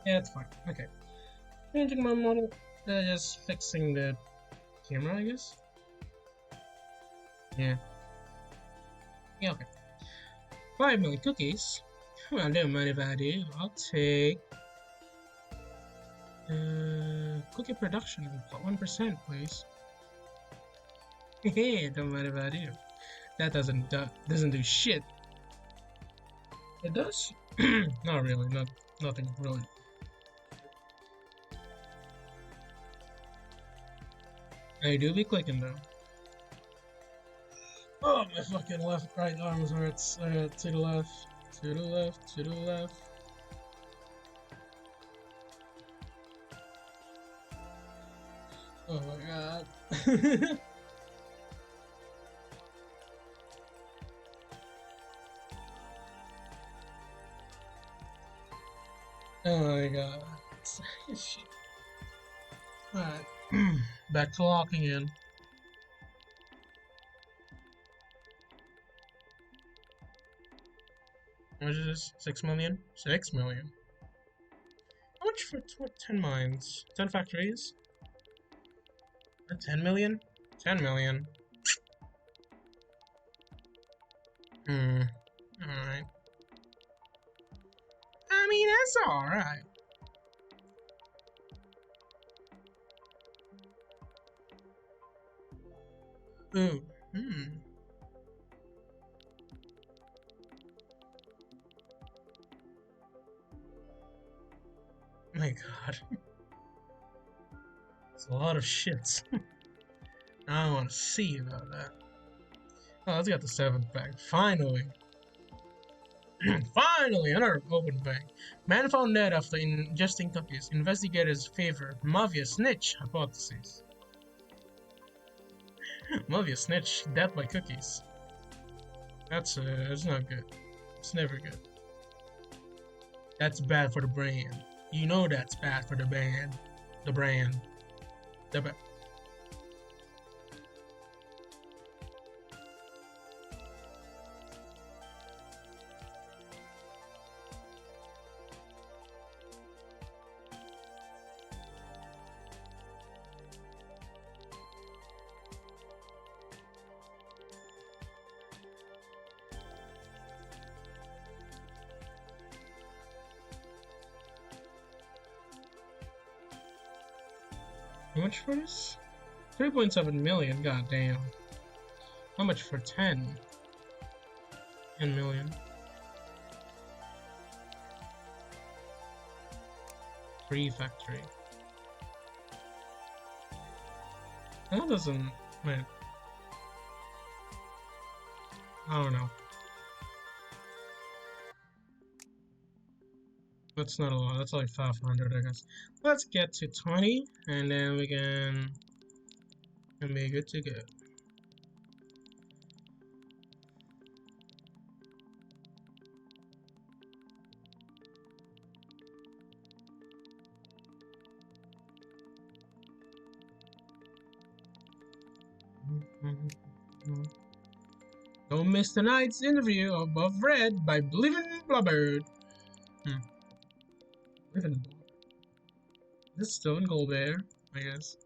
Yeah, it's fine. Okay. Changing my model. Just fixing the camera, I guess. Yeah. Yeah, okay. 5 million cookies. Well, don't mind if I do. I'll take cookie production 1%, please. Hey, don't mind if I do. That doesn't do shit. It does? Not really. Nothing really. I do be clicking though. Oh, my fucking right arms hurts. To the left, to the left, to the left. Oh my god. Oh my god. Shit. Alright. Back to locking in. What is this? 6 million? 6 million. How much for 10 mines? 10 factories? 10 million? 10 million. Hmm. Alright. I mean, that's alright. Ooh. Hmm. My god. It's a lot of shits. I want to see about that. Oh, let's get the 7th pack. Finally. Finally, another open bank. Man found dead after ingesting cookies. Investigators favor Mafia snitch hypothesis. Mafia snitch, death by cookies. That's not good. It's never good. That's bad for the brand. You know that's bad for the band. The brand. The ba How much for this? 3.7 million, goddamn. How much for 10? 10 million. Free factory. That doesn't. Wait. I don't know. That's not a lot. That's like 500, I guess. Let's get to 20, and then we can be good to go. Don't miss tonight's interview Above Red by Bliven Blubbird. Bliven Blubbird. This is still in Golbear, I guess.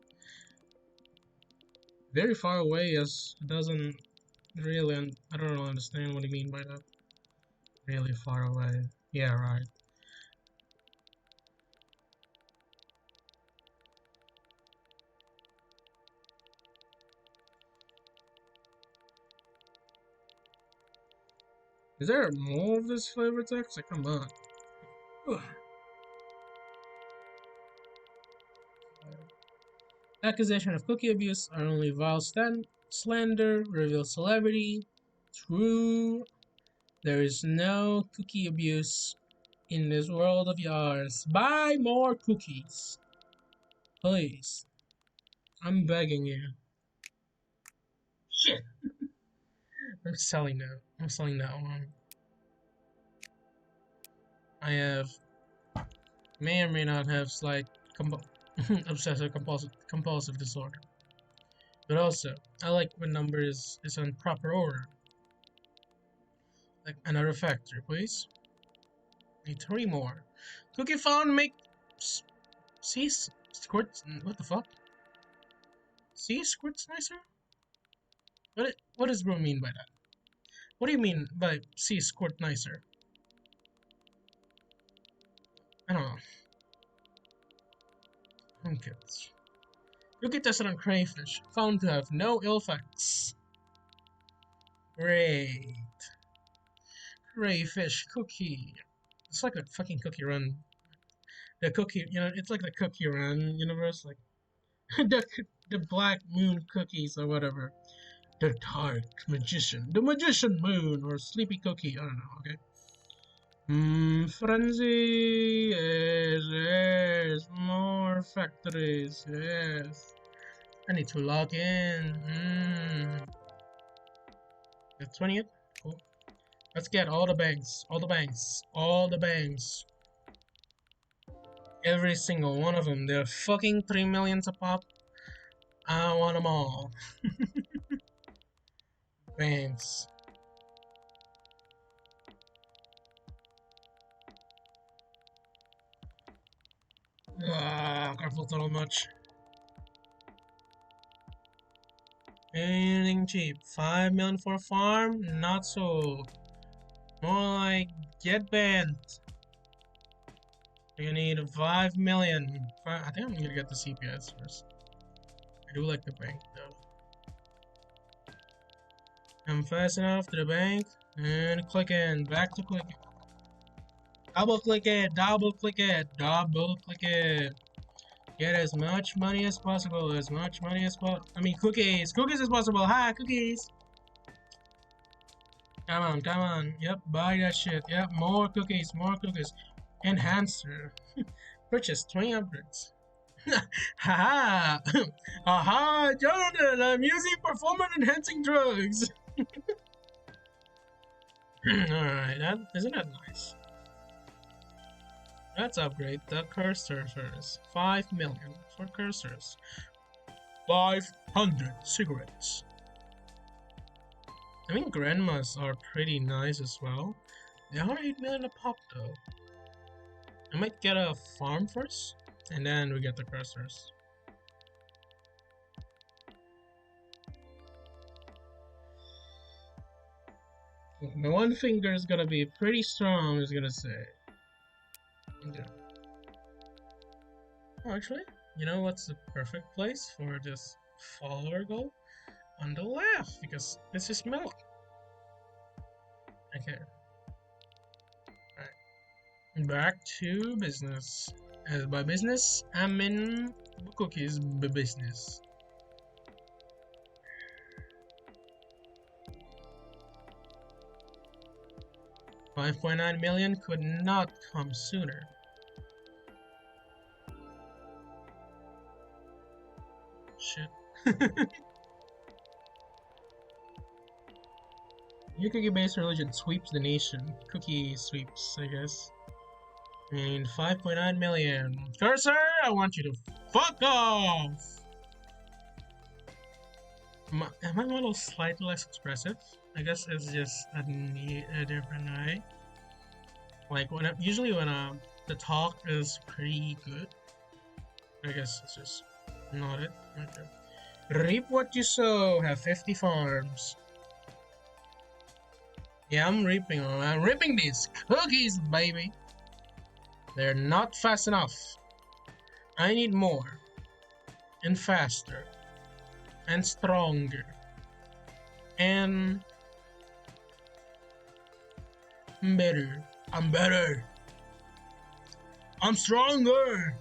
Very far away, as it doesn't really. I don't really understand what you mean by that. Really far away. Yeah, right. Is there more of this flavor text? Like, come on. Ugh. Accusation of cookie abuse are only vile slander, reveal celebrity. True. There is no cookie abuse in this world of yours. Buy more cookies. Please. I'm begging you. Shit. I'm selling now. I'm selling that one. I have may or may not have slight obsessive compulsive disorder. But also, I like when numbers is in proper order. Like another factory, please. Need 3 more. Cookie found make see squirt. What the fuck? See squirts nicer? What does bro mean by that? What do you mean by see squirt nicer? I don't know. Okay. Cookie tested on crayfish, found to have no ill effects. Great. Crayfish cookie. It's like a fucking cookie run. The cookie, it's like the cookie run universe, like the Black Moon cookies or whatever. The Dark Magician, the Magician Moon, or Sleepy Cookie. I don't know. Okay. Frenzy. Yes, yes. More factories. Yes. I need to log in. The 20th. Cool. Let's get all the banks. All the banks. All the banks. Every single one of them. They're fucking 3 million a pop. I want them all. Thanks. Careful total much. Anything cheap. 5 million for a farm? Not so. More like get banned. You need 5 million. I think I'm gonna get the CPS first. I do like the bank though. I'm fast enough to the bank and click in. Back to click. Double click it. Double click it. Double click it. Get as much money as possible. As much money as possible. I mean cookies. Cookies as possible. Hi, cookies. Come on, come on. Yep, buy that shit. Yep, more cookies. More cookies. Enhancer. Purchase 20 upgrades. Haha! Aha! Jonathan, I'm using performance enhancing drugs! Alright, isn't that nice? Let's upgrade the cursor first. 5 million for cursors. 500 cigarettes. I mean, grandmas are pretty nice as well. They are 8 million a pop though. I might get a farm first, and then we get the cursors. My one finger is gonna be pretty strong, I was gonna say. Yeah. Oh, actually, you know what's the perfect place for this follower goal? On the left, because this is milk. Okay. Alright. Back to business. As by business, I mean cookies business. $5.9 million could not come sooner. Shit. New cookie-based religion sweeps the nation. Cookie sweeps, I guess. And 5.9 million. Cursor, I want you to fuck off! Am I a little slightly less expressive? I guess it's just a different way. Like usually when the talk is pretty good. I guess it's just not it. Okay. Reap what you sow. Have 50 farms. Yeah, I'm reaping these cookies, baby. They're not fast enough. I need more. And faster. And stronger. And better. I'm better. I'm stronger.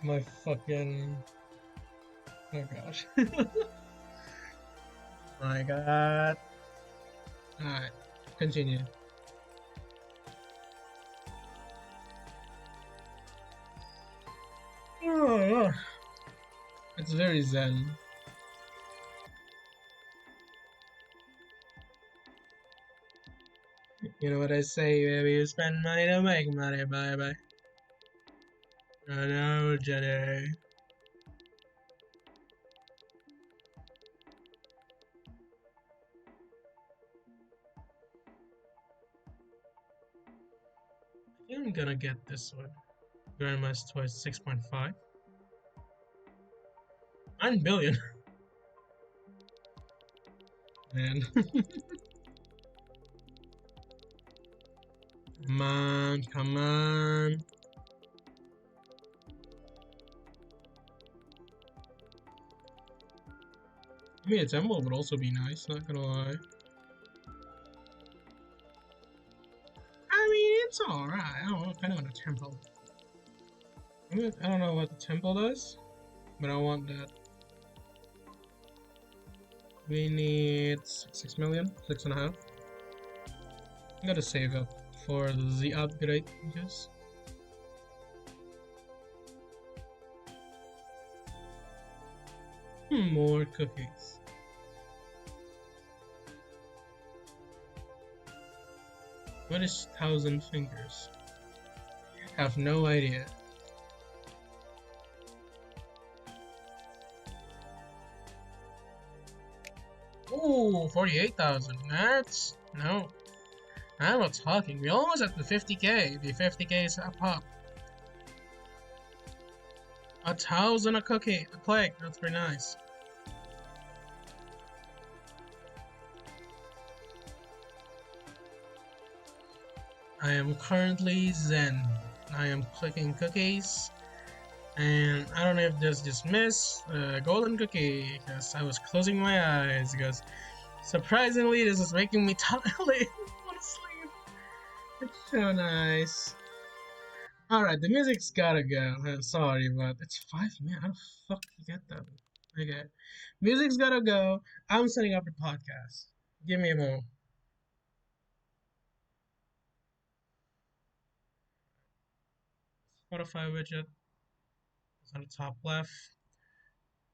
My fucking... Oh gosh. My god. Alright, continue. Oh, it's very zen. You know what I say, baby? You spend money to make money, bye. I know, Jenny. I think I'm gonna get this one. Grandma's twice 6.5. 9 billion. Man. Come on, come on. I mean, a temple would also be nice, not gonna lie. I mean, it's alright. I don't know, kind of want a temple. I don't know what the temple does, but I want that. We need 6 million, 6.5. I gotta save up for the upgrade, I guess. More cookies. What is 1,000 fingers? Have no idea. Ooh, 48,000. That's no. I'm not talking. We're almost at the 50k. The 50k is a pop. 1,000 a cookie, a click. That's pretty nice. I am currently Zen. I am clicking cookies, and I don't know if this just missed golden cookie because I was closing my eyes because surprisingly this is making me tired. Want to sleep. It's so nice. Alright, the music's gotta go. I'm sorry, but it's 5 minutes. How the fuck you get that? Okay. Music's gotta go. I'm setting up the podcast. Give me a moment. Spotify widget is on the top left.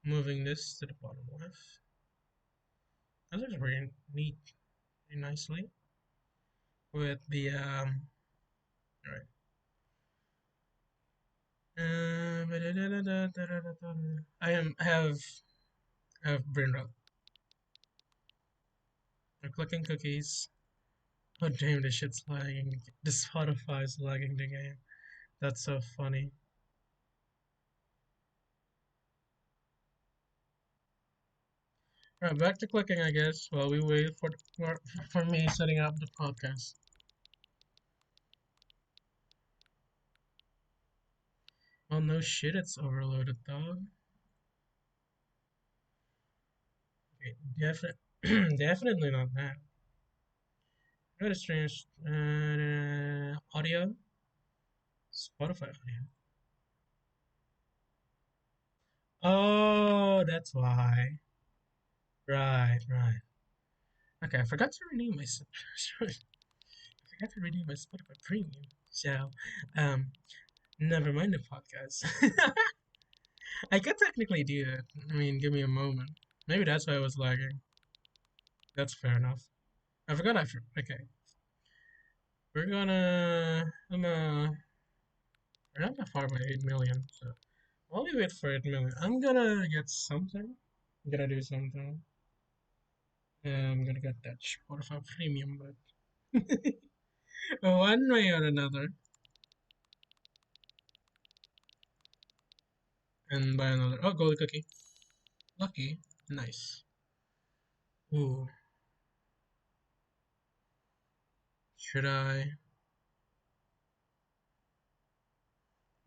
Moving this to the bottom left. That looks pretty neat, pretty nicely. With the alright. I have brain rot. I'm clicking cookies. Oh damn, this shit's lagging. The Spotify is lagging the game. That's so funny. Alright, back to clicking, I guess, while we wait for me setting up the podcast. Oh no shit, it's overloaded, dog. Okay, definitely not that. Very strange. Audio, Spotify audio. Oh, that's why. Right, right. Okay, I forgot to renew my I forgot to renew my Spotify Premium. So, um, never mind the podcast. I could technically do it. I mean, give me a moment. Maybe that's why I was lagging. That's fair enough. I forgot. Okay. We're gonna. We're not that far by 8 million. So while we wait for 8 million, I'm gonna get something. I'm gonna do something. I'm gonna get that Spotify Premium, but one way or another, and buy another. Oh, gold cookie. Lucky. Nice. Ooh. Should I?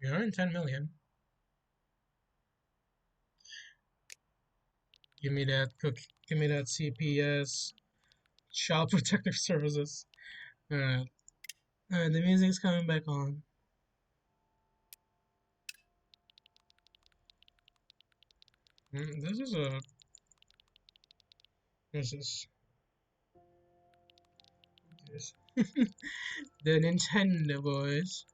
We are in 10 million. Give me that cookie. Give me that CPS. Child Protective Services. Alright. Alright, the music's coming back on. This is a. This is. This. The Nintendo boys.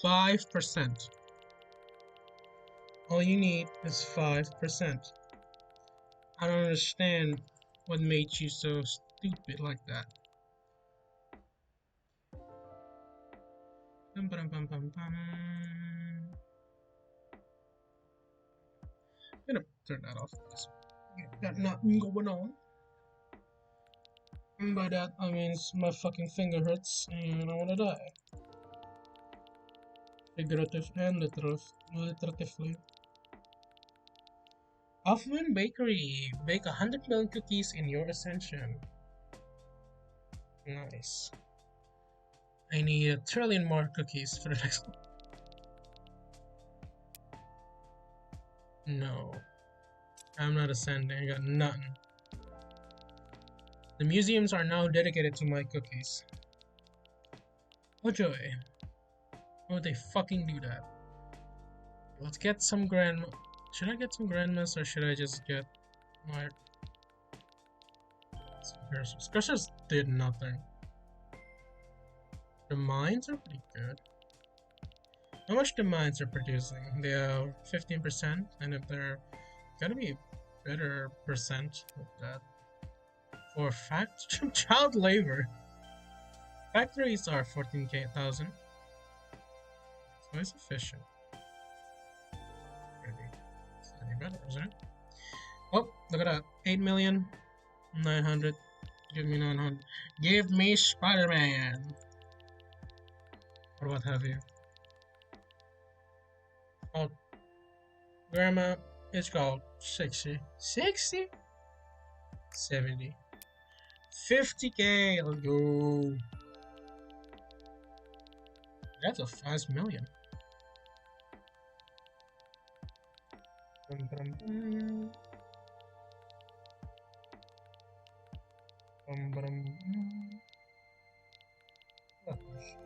5%. All you need is 5%. I don't understand what made you so stupid like that. Bum, bum, bum, bum, bum. I'm gonna turn that off. Got nothing going on. And by that, I mean my fucking finger hurts and I wanna die. Figurative and literatively. Hoffman Bakery. Bake 100 million cookies in your ascension. Nice. I need 1 trillion more cookies for the next one. No. I'm not ascending. I got nothing. The museums are now dedicated to my cookies. Oh joy. Why would they fucking do that? Let's get some grand. Should I get some grandmas or should I just get my Squares? Squares did nothing. The mines are pretty good. How much the mines are producing? They are 15%, and if they're gotta be better percent with that. For fact, child labor. Factories are 14,000. So it's efficient. Maybe slightly better, isn't it? Oh, look at that. 8,900,000. Give me 900. Give me Spider-Man. Or what have you. Oh, Grandma, it's called 60. 60? 70. 50K. Let's go. That's a 5 million. Dum, dum, dum. Dum, dum, dum. What the shit?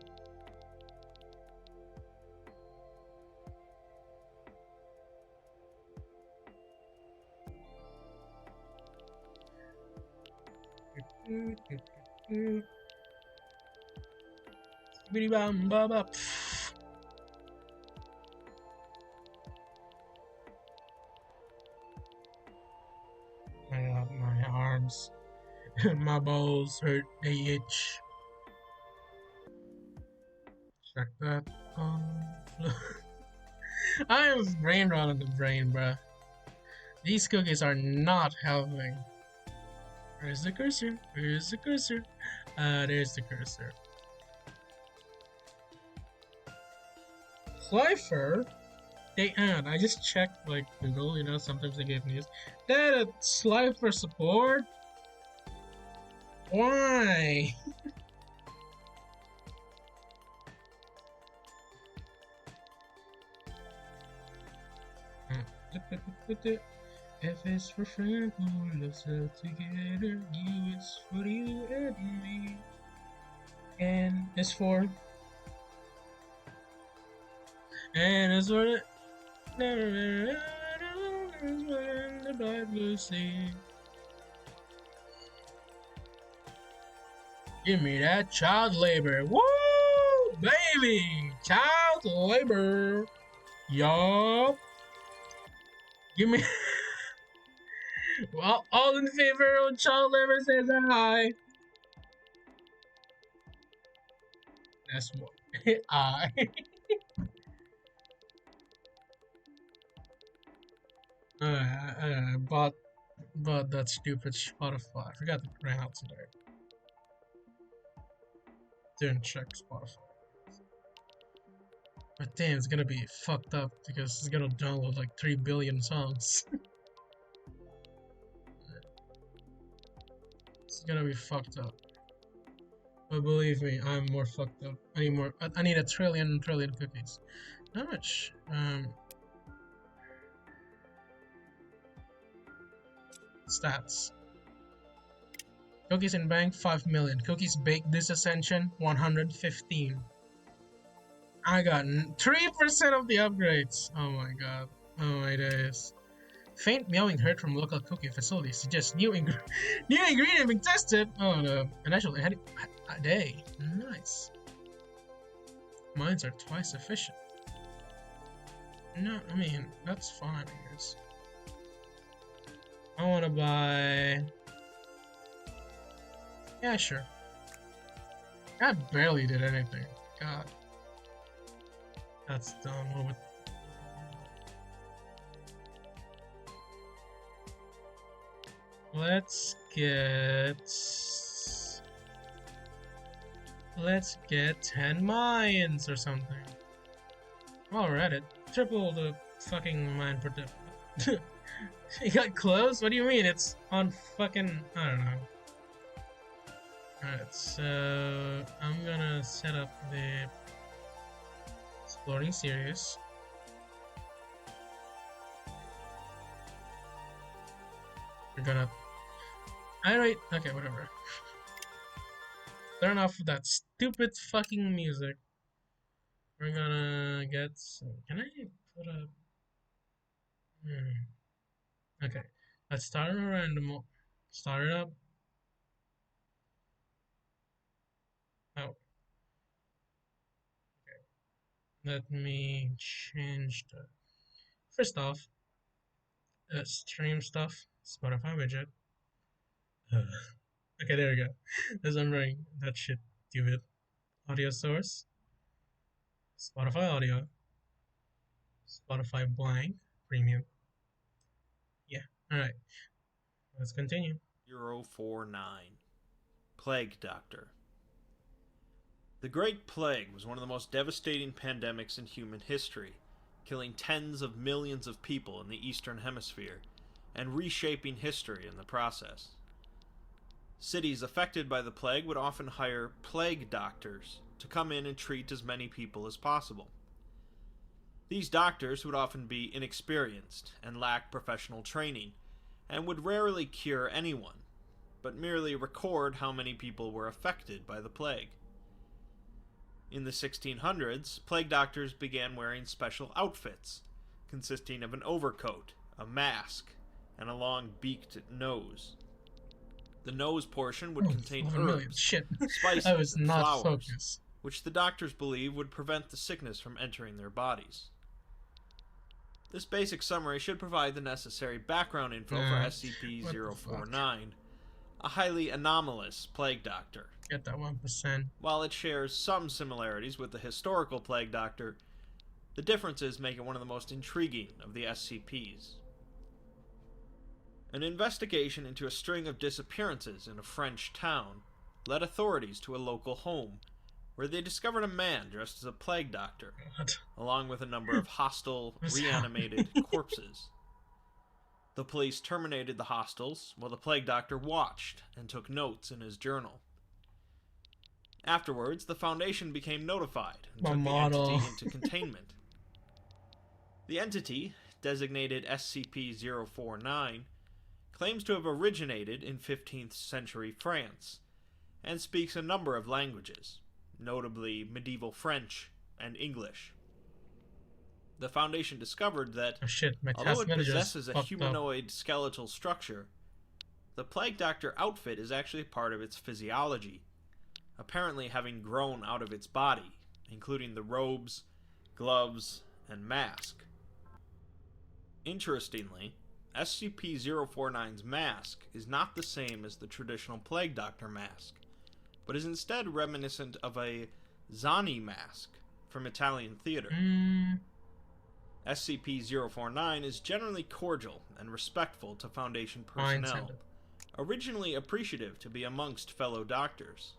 Bidi bam ba ba. My arms, my balls hurt. They itch. Check that. I have brain rot on the brain, bruh. These cookies are not helping. Where's the cursor? Where's the cursor? There's the cursor. Slifer? They add. I just checked like Google, sometimes they give news. That a Slifer support? Why? F is for friend who loves us together. U is for you and me. N is for. And is for the. The bright blue sea. Give me that child labor. Woo! Baby! Child labor. Yup. Give me. Well, all in favor of child labor says aye. That's more. Aye. I bought that stupid Spotify. I forgot to ran out today. Didn't check Spotify. But damn, it's gonna be fucked up because it's gonna download like 3 billion songs. It's gonna be fucked up. But believe me, I'm more fucked up. I need more. I need a trillion cookies. How much? Stats. Cookies in bank 5 million. Cookies baked this ascension 115. I got 3% of the upgrades. Oh my god. Oh my days. Faint meowing heard from local cookie facilities suggests new ingredient being tested. Oh no. And actually had a day. Nice. Mines are twice efficient. No, I mean, that's fine, I guess. I wanna buy. Yeah, sure. I barely did anything. God. That's dumb. What would... Let's get 10 mines or something. While we're at it, triple the fucking mine per dip. You got close? What do you mean? It's on fucking... I don't know. Alright, so I'm gonna set up the exploring series. We're gonna... Alright, okay, whatever. Turn off that stupid fucking music. We're gonna get some... Can I put a... Okay, let's start a random... Start it up. Oh. Okay. Let me change the... First off, stream stuff. Spotify widget. Okay, there we go. There's remembering that shit. Give it audio source. Spotify audio. Spotify blank. premium. Yeah. All right. Let's continue. 049. Plague Doctor. The Great Plague was one of the most devastating pandemics in human history, killing tens of millions of people in the Eastern Hemisphere and reshaping history in the process. Cities affected by the plague would often hire plague doctors to come in and treat as many people as possible. These doctors would often be inexperienced and lack professional training, and would rarely cure anyone, but merely record how many people were affected by the plague. In the 1600s, plague doctors began wearing special outfits, consisting of an overcoat, a mask, and a long beaked nose. The nose portion would contain herbs, Shit. spices, I was and not flowers, focused. which the doctors believe would prevent the sickness from entering their bodies. This basic summary should provide the necessary background info for SCP-049, a highly anomalous plague doctor. Get that 1%. While it shares some similarities with the historical plague doctor, the differences make it one of the most intriguing of the SCPs. An investigation into a string of disappearances in a French town led authorities to a local home, where they discovered a man dressed as a plague doctor, along with a number of hostile, reanimated corpses. The police terminated the hostiles, while the plague doctor watched and took notes in his journal. Afterwards, the Foundation became notified and took the entity into containment. The entity, designated SCP-049, claims to have originated in 15th century France, and speaks a number of languages, notably medieval French and English. The Foundation discovered that, although it possesses a humanoid skeletal structure, the Plague Doctor outfit is actually part of its physiology, apparently having grown out of its body, including the robes, gloves, and mask. Interestingly, SCP-049's mask is not the same as the traditional Plague Doctor mask, but is instead reminiscent of a Zani mask from Italian theater. SCP-049 is generally cordial and respectful to Foundation personnel, originally appreciative to be amongst fellow doctors.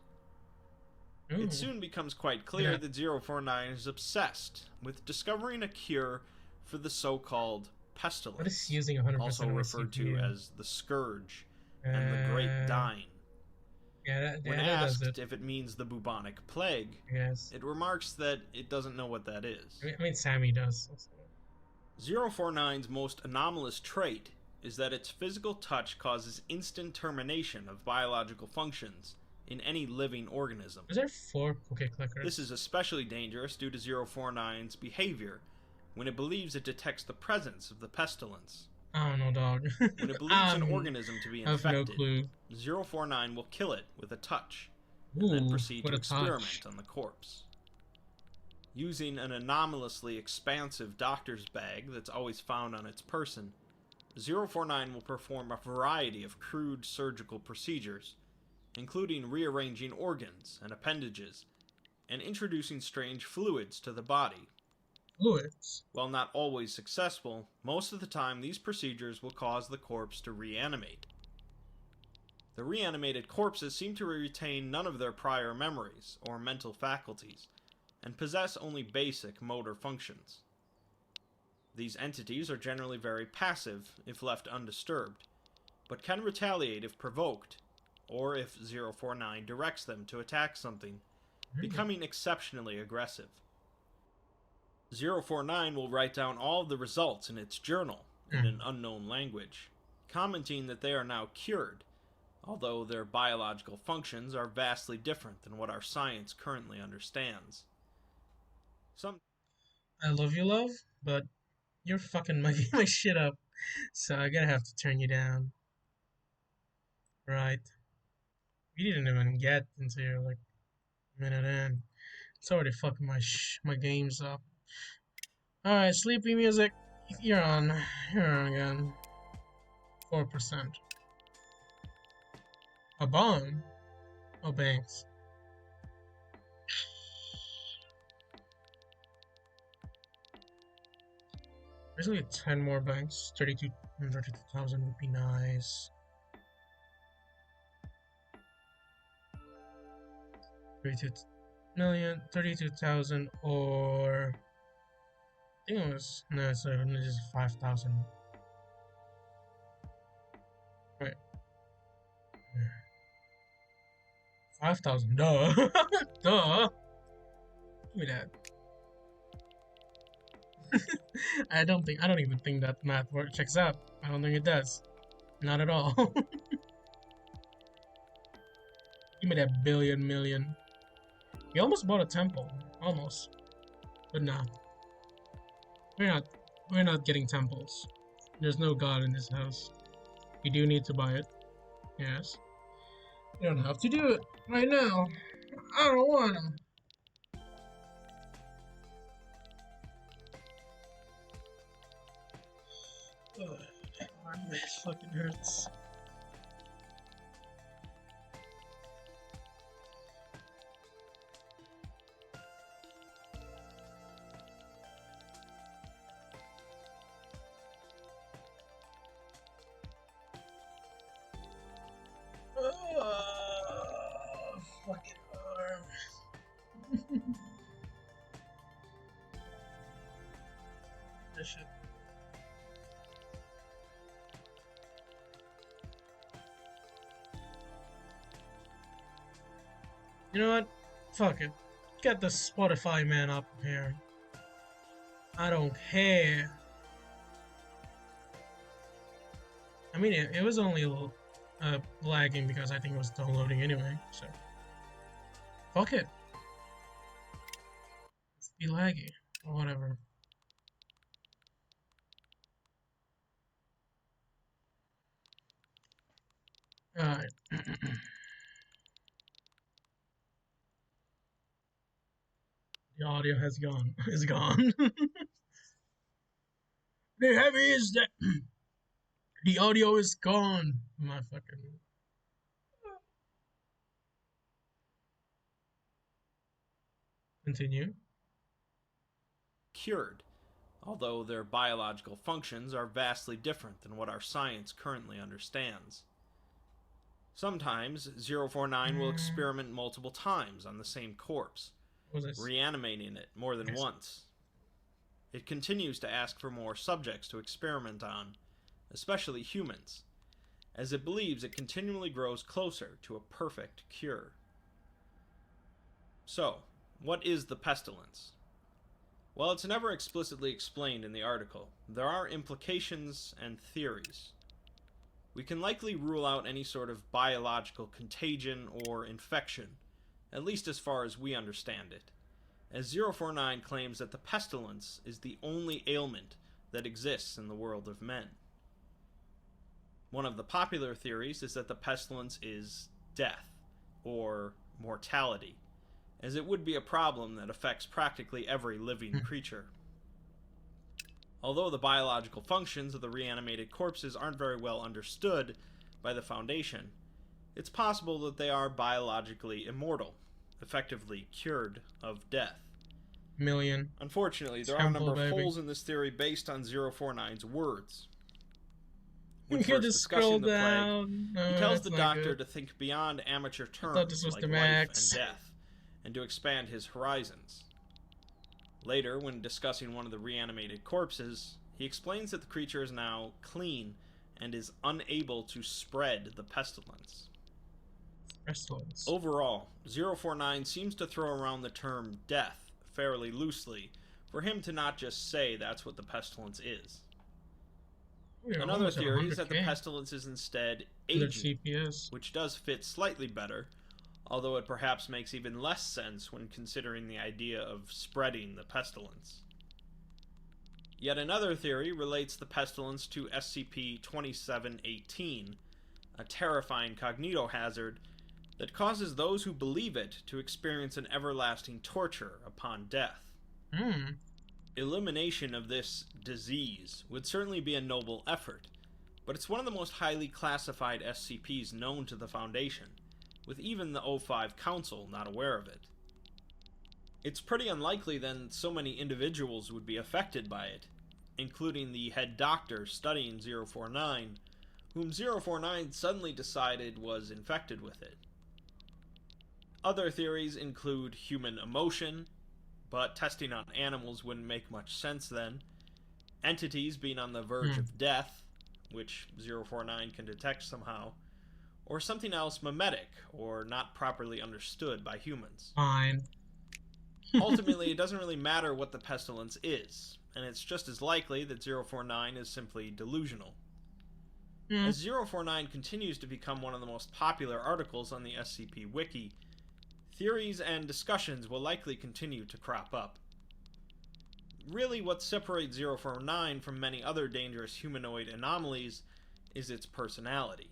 It soon becomes quite clear that 049 is obsessed with discovering a cure for the so-called pestilence, also referred to as the Scourge and the Great Dying. When asked if it means the bubonic plague, it remarks that it doesn't know what that is. I mean, Sammy does. 049's most anomalous trait is that its physical touch causes instant termination of biological functions in any living organism. Is there 4 cookie clickers? This is especially dangerous due to 049's behavior when it believes it detects the presence of the pestilence. Oh no, dog. When it believes an organism to be infected, no clue. 049 will kill it with a touch, Ooh, and then proceed to experiment on the corpse. Using an anomalously expansive doctor's bag that's always found on its person, 049 will perform a variety of crude surgical procedures, including rearranging organs and appendages, and introducing strange fluids to the body. While not always successful, most of the time these procedures will cause the corpse to reanimate. The reanimated corpses seem to retain none of their prior memories or mental faculties, and possess only basic motor functions. These entities are generally very passive if left undisturbed, but can retaliate if provoked, or if 049 directs them to attack something, becoming exceptionally aggressive. 049 will write down all of the results in its journal in an unknown language, commenting that they are now cured, although their biological functions are vastly different than what our science currently understands. I love you, love, but you're fucking my shit up, so I gotta have to turn you down. Right. We didn't even get into your, like, minute in. It's already fucking my games up. Alright, sleepy music. You're on. You're on again. 4%. A bomb? Oh, Banks. Basically 10 more banks. 32,000 would be nice. 32 million, 32,000, or I think it was no, it's just 5,000. Right, 5,000. Duh, duh. Give me that. I don't even think that math work checks out. I don't think it does. Not at all. Give me that billion million. We almost bought a temple. Almost. But nah. We're not getting temples. There's no god in this house. We do need to buy it. Yes. You don't have to do it right now. I don't wanna. Ugh, my neck fucking hurts. Fucking arm. This shit. You know what? Fuck it. Get the Spotify man up here. I don't care. I mean, it was only a little lagging because I think it was downloading anyway, so. Fuck it. Let's be laggy, or whatever. Alright. The audio has gone. Is gone. The heavy is that. The audio is gone. My fucking. Continue. Cured, although their biological functions are vastly different than what our science currently understands. Sometimes 049 will experiment multiple times on the same corpse, reanimating it more than once. It continues to ask for more subjects to experiment on, especially humans, as it believes it continually grows closer to a perfect cure. So, what is the pestilence? While it's never explicitly explained in the article, there are implications and theories. We can likely rule out any sort of biological contagion or infection, at least as far as we understand it, as 049 claims that the pestilence is the only ailment that exists in the world of men. One of the popular theories is that the pestilence is death, or mortality, as it would be a problem that affects practically every living creature. Although the biological functions of the reanimated corpses aren't very well understood by the Foundation, it's possible that they are biologically immortal, effectively cured of death. Million. Unfortunately, there are a number of holes in this theory based on 049's words. When first discussing the plague, he tells the doctor to think beyond amateur terms like life and death, and to expand his horizons. Later, when discussing one of the reanimated corpses, he explains that the creature is now clean and is unable to spread the pestilence. Overall, 049 seems to throw around the term death fairly loosely for him to not just say that's what the pestilence is. Another theory is that the pestilence is instead aging, which does fit slightly better, although it perhaps makes even less sense when considering the idea of spreading the pestilence. Yet another theory relates the pestilence to SCP-2718, a terrifying cognitohazard that causes those who believe it to experience an everlasting torture upon death. Elimination of this disease would certainly be a noble effort, but it's one of the most highly classified SCPs known to the Foundation, with even the O5 Council not aware of it. It's pretty unlikely then so many individuals would be affected by it, including the head doctor studying 049, whom 049 suddenly decided was infected with it. Other theories include human emotion, but testing on animals wouldn't make much sense then, entities being on the verge of death, which 049 can detect somehow, or something else mimetic or not properly understood by humans. Fine. Ultimately, it doesn't really matter what the pestilence is, and it's just as likely that 049 is simply delusional. As 049 continues to become one of the most popular articles on the SCP Wiki, theories and discussions will likely continue to crop up. Really, what separates 049 from many other dangerous humanoid anomalies is its personality.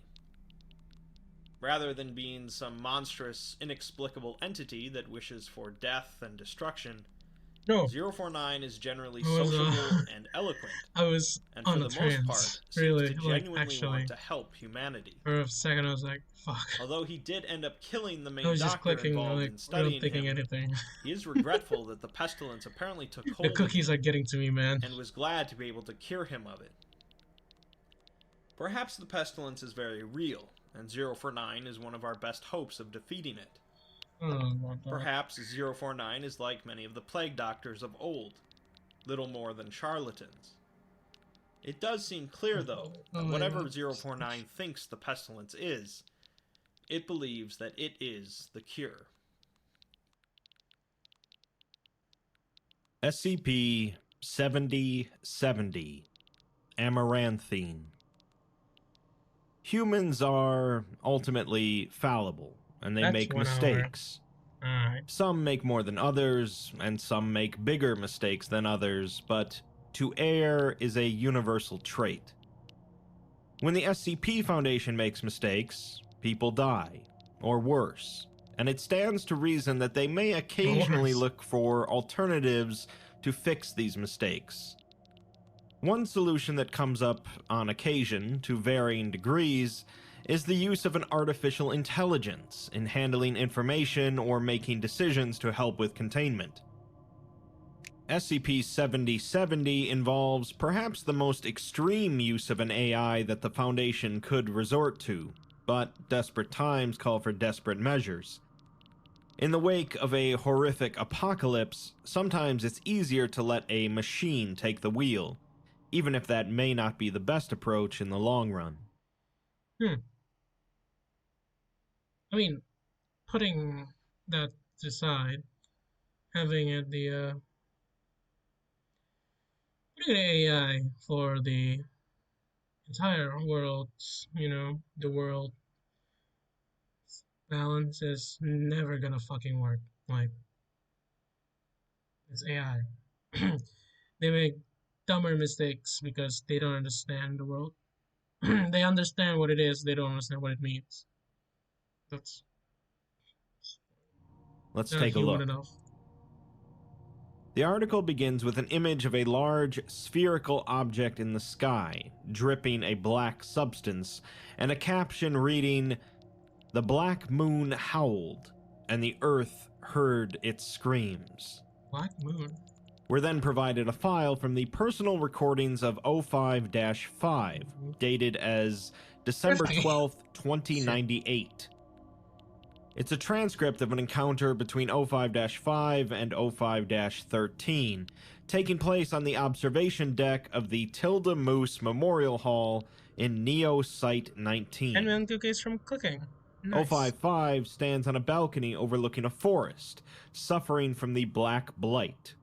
Rather than being some monstrous, inexplicable entity that wishes for death and destruction, No, 049 is generally I was, sociable and eloquent, I was and on for the the trance. most part, Really, seems to like, genuinely actually. want to help humanity. For a second, I was like, fuck. Although he did end up killing the I main was just doctor clicking, involved like, in real studying thinking him, anything. he is regretful that the pestilence apparently took hold The cookies of are him, getting to me, man. and was glad to be able to cure him of it. Perhaps the pestilence is very real, and 049 is one of our best hopes of defeating it. Oh my god. Perhaps 049 is like many of the plague doctors of old, little more than charlatans. It does seem clear, though, that whatever 049 thinks the pestilence is, it believes that it is the cure. SCP-7070 Amaranthine. Humans are ultimately fallible, and they That's make 1 hour. mistakes. Alright. Some make more than others, and some make bigger mistakes than others, but to err is a universal trait. When the SCP Foundation makes mistakes, people die, or worse, and it stands to reason that they may occasionally Worse. look for alternatives to fix these mistakes. One solution that comes up on occasion, to varying degrees, is the use of an artificial intelligence in handling information or making decisions to help with containment. SCP-7070 involves perhaps the most extreme use of an AI that the Foundation could resort to, but desperate times call for desperate measures. In the wake of a horrific apocalypse, sometimes it's easier to let a machine take the wheel, even if that may not be the best approach in the long run. I mean, putting that aside, having it putting an AI for the entire world's, the world balance is never gonna fucking work. Like, it's AI. They make dumber mistakes because they don't understand the world. They understand what it is, they don't understand what it means. That's Let's not take a human look. enough. The article begins with an image of a large spherical object in the sky, dripping a black substance, and a caption reading, "The black moon howled, and the earth heard its screams." Black Moon. We're then provided a file from the personal recordings of 05-5, dated as December 50. 12th, 2098. It's a transcript of an encounter between 05-5 and 05-13, taking place on the observation deck of the Tilda Moose Memorial Hall in Neo Site 19. 10 million cookies from cooking. Nice. 055 stands on a balcony overlooking a forest, suffering from the Black Blight.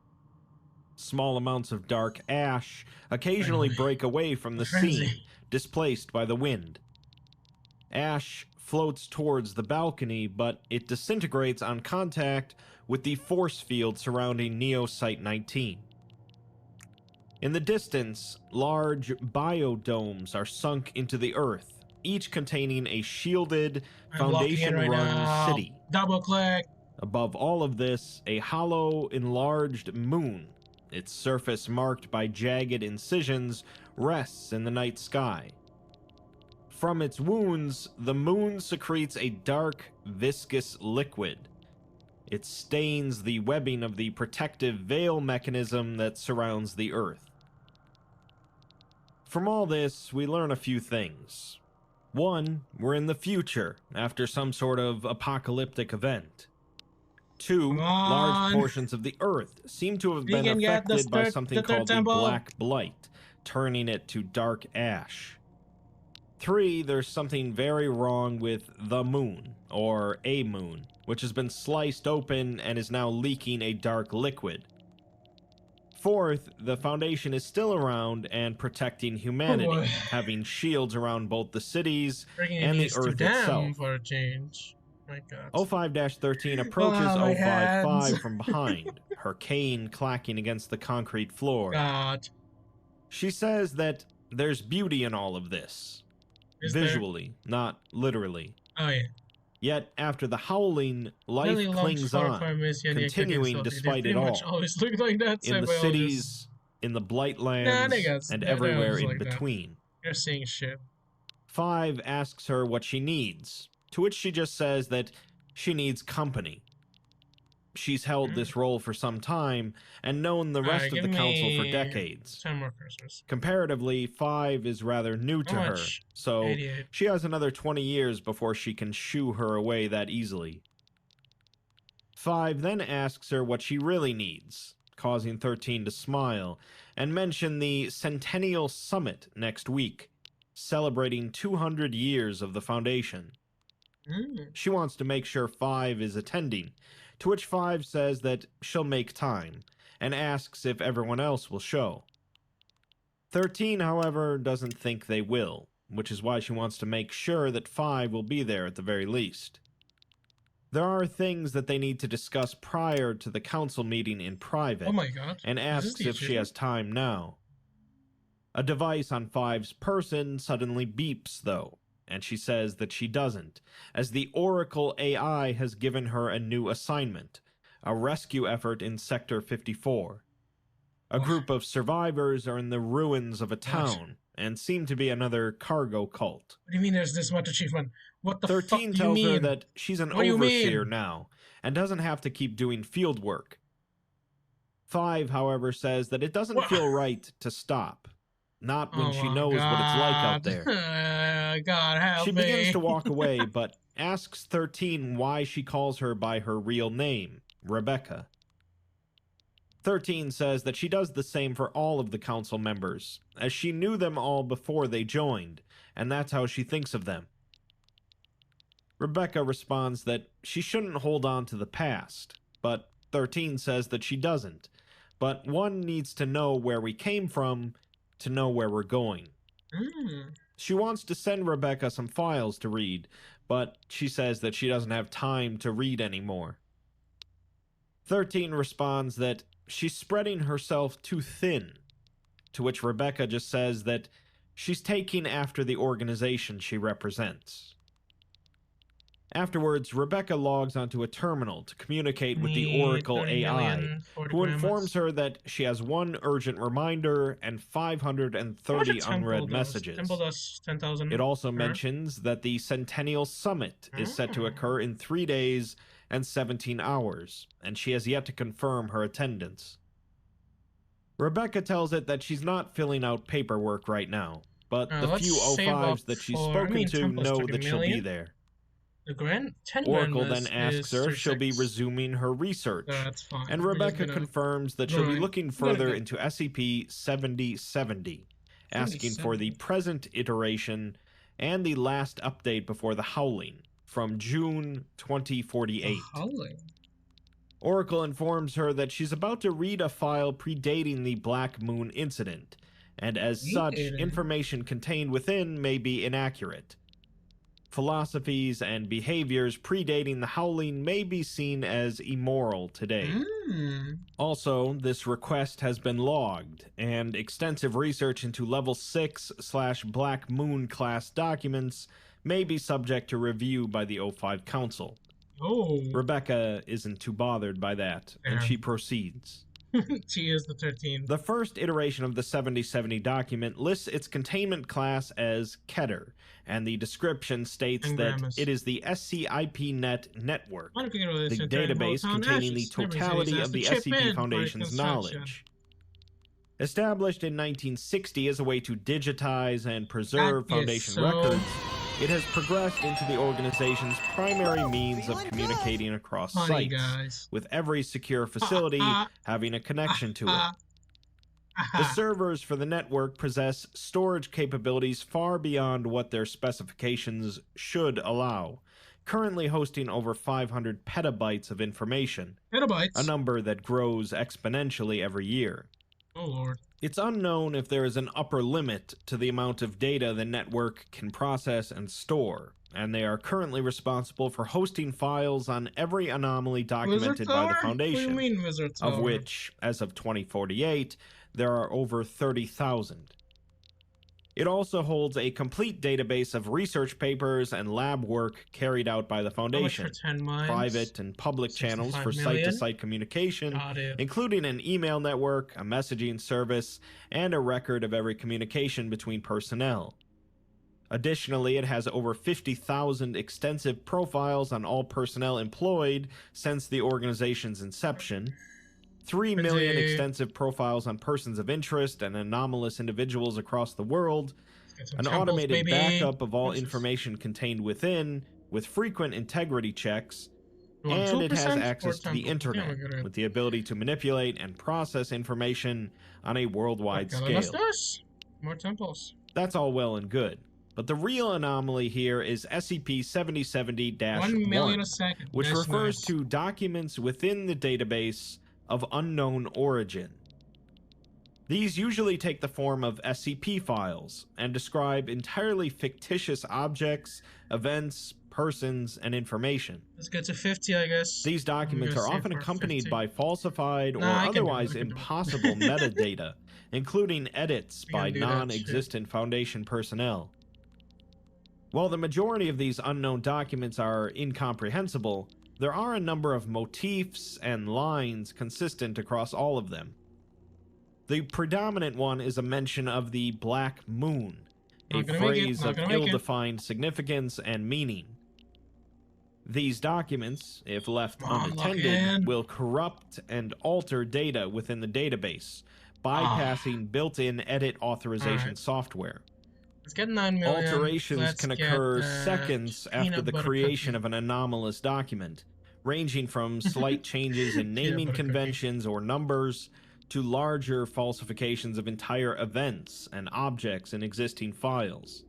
Small amounts of dark ash occasionally break away from the Frenzy. scene, displaced by the wind. Ash floats towards the balcony, but it disintegrates on contact with the force field surrounding Neo Site 19. In the distance, large biodomes are sunk into the earth, each containing a shielded, I'm blocking it right Foundation-run now. city. Double click. Above all of this, a hollow, enlarged moon, its surface marked by jagged incisions, rests in the night sky. From its wounds, the moon secretes a dark, viscous liquid. It stains the webbing of the protective veil mechanism that surrounds the Earth. From all this, we learn a few things. One, we're in the future, after some sort of apocalyptic event. Two, Come on. large portions of the Earth seem to have We been can get affected by the something third called the temple. Black Blight, turning it to dark ash. Three, there's something very wrong with the moon, or a moon, which has been sliced open and is now leaking a dark liquid. Fourth, the Foundation is still around and protecting humanity, boy. having shields around both the cities Bringing and the these to Earth them itself. for a change. My God. 05-13 approaches Oh, my 055 hands. from behind, her cane clacking against the concrete floor. God. She says that there's beauty in all of this. Is there? Visually, not literally. Oh yeah. Yet, after the howling, life Really loved clings Far on, Cry Messiah continuing cooking despite stuff. They it pretty much all. always look like that. in the Sci-fi always- cities, in the Blightlands, niggas, and they're everywhere always in like that. between. You're seeing shit. 5 asks her what she needs, to which she just says that she needs company. She's held this role for some time and known the rest of the council for decades. 10 more Christmas. Comparatively, 5 is rather new to How her, much? so 88. she has another 20 years before she can shoo her away that easily. 5 then asks her what she really needs, causing 13 to smile, and mention the Centennial Summit next week, celebrating 200 years of the Foundation. She wants to make sure 5 is attending, to which 5 says that she'll make time, and asks if everyone else will show. 13, however, doesn't think they will, which is why she wants to make sure that 5 will be there at the very least. There are things that they need to discuss prior to the council meeting in private, Oh my God. and Is asks this the if she achievement? has time now. A device on 5's person suddenly beeps, though, and she says that she doesn't, as the Oracle AI has given her a new assignment, a rescue effort in Sector 54. A group of survivors are in the ruins of a town, and seem to be another cargo cult. What do you mean there's this much achievement? What the fuck 13 do you tells mean? her that she's an What do you overseer mean? now, and doesn't have to keep doing field work. 5, however, says that it doesn't What? feel right to stop. Not when Oh she my knows what it's like out God. there. God help She me. begins to walk away, but asks 13 why she calls her by her real name, Rebecca. 13 says that she does the same for all of the council members, as she knew them all before they joined, and that's how she thinks of them. Rebecca responds that she shouldn't hold on to the past, but 13 says that she doesn't, but one needs to know where we came from to know where we're going. She wants to send Rebecca some files to read, but she says that she doesn't have time to read anymore. 13 responds that she's spreading herself too thin, to which Rebecca just says that she's taking after the organization she represents. Afterwards, Rebecca logs onto a terminal to communicate with the Oracle AI, who informs her that she has one urgent reminder and 530 unread messages. Temple does 10,000. It also mentions that the Centennial Summit is set to occur in 3 days and 17 hours, and she has yet to confirm her attendance. Rebecca tells it that she's not filling out paperwork right now, but the let's few save up 05s that she's for- spoken to Temple's know 30 that she'll be million. there. The grand 10 Oracle grand then is asks her if she'll be 36. resuming her research, That's fine. and We're just Rebecca gonna- confirms that she'll be Right. looking We're gonna further go- into SCP-7070, asking for the 7070. present iteration and the last update before the Howling, from June 2048. Howling. Oracle informs her that she's about to read a file predating the Black Moon incident, and as such, Predating? information contained within may be inaccurate. Philosophies and behaviors predating the Howling may be seen as immoral today. Also, this request has been logged, and extensive research into Level 6/Black Moon class documents may be subject to review by the O5 Council. Oh. Rebecca isn't too bothered by that, and Yeah. she proceeds. She is the 13. The first iteration of the 7070 document lists its containment class as Keter, and the description states And that Gramus. it is the SCIP-Net network, Why don't you get rid of the this entire database whole town containing the ashes? Everybody totality has of to the chip in SCP for Foundation's construction. knowledge. Established in 1960 as a way to digitize and preserve That is Foundation so records, it has progressed into the organization's primary means of Feeling communicating across funny, sites, guys. with every secure facility having a connection to it. The servers for the network possess storage capabilities far beyond what their specifications should allow, currently hosting over 500 petabytes of information, a Petabytes. number that grows exponentially every year. Oh lord. It's unknown if there is an upper limit to the amount of data the network can process and store, and they are currently responsible for hosting files on every anomaly Wizard documented by Tower? the What do you Foundation, mean Wizard Tower? of which, as of 2048, there are over 30,000. It also holds a complete database of research papers and lab work carried out by the How much for Foundation, 10 mines? private and public channels 65 for million? site-to-site communication, Got it. including an email network, a messaging service, and a record of every communication between personnel. Additionally, it has over 50,000 extensive profiles on all personnel employed since the organization's inception, 3 million Crazy. extensive profiles on persons of interest and anomalous individuals across the world, Get some an temples, automated baby. backup of all What's this? information contained within, with frequent integrity checks, You want and it has 2% or access to the temples? internet, Yeah, we're gonna- with the ability to manipulate and process information on a worldwide Okay, scale. let's do this. More temples. That's all well and good, but the real anomaly here is SCP-7070-1, 1 million a second. which That's refers nice. to documents within the database of unknown origin. These usually take the form of SCP files and describe entirely fictitious objects, events, persons, and information. Let's get to 50, I guess. These documents gonna are save often for accompanied 50. by falsified or Nah, I can do it, otherwise I can do it. impossible metadata, including edits You by can do that shit. non-existent Foundation personnel. While the majority of these unknown documents are incomprehensible, there are a number of motifs and lines consistent across all of them. The predominant one is a mention of the Black Moon, a Not gonna make it, phrase not of gonna make it. ill-defined significance and meaning. These documents, if left Come on, unattended, lock in. will corrupt and alter data within the database, bypassing built-in edit authorization Alright. software. Let's get 9 million. Alterations Let's can get occur that seconds after peanut the butter creation cookie. of an anomalous document, ranging from slight changes in Peanut naming butter cookie. conventions or numbers to larger falsifications of entire events and objects in existing files.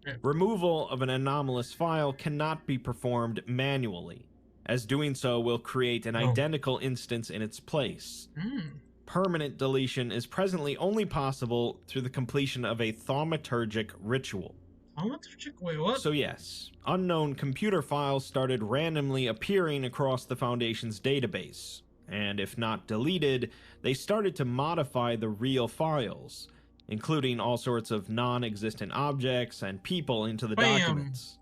Yeah. Removal of an anomalous file cannot be performed manually, as doing so will create an Oh. identical instance in its place. Hmm. Permanent deletion is presently only possible through the completion of a thaumaturgic ritual. Thaumaturgic? Wait, what? So yes, unknown computer files started randomly appearing across the Foundation's database, and if not deleted, they started to modify the real files, including all sorts of non-existent objects and people into the Bam. documents.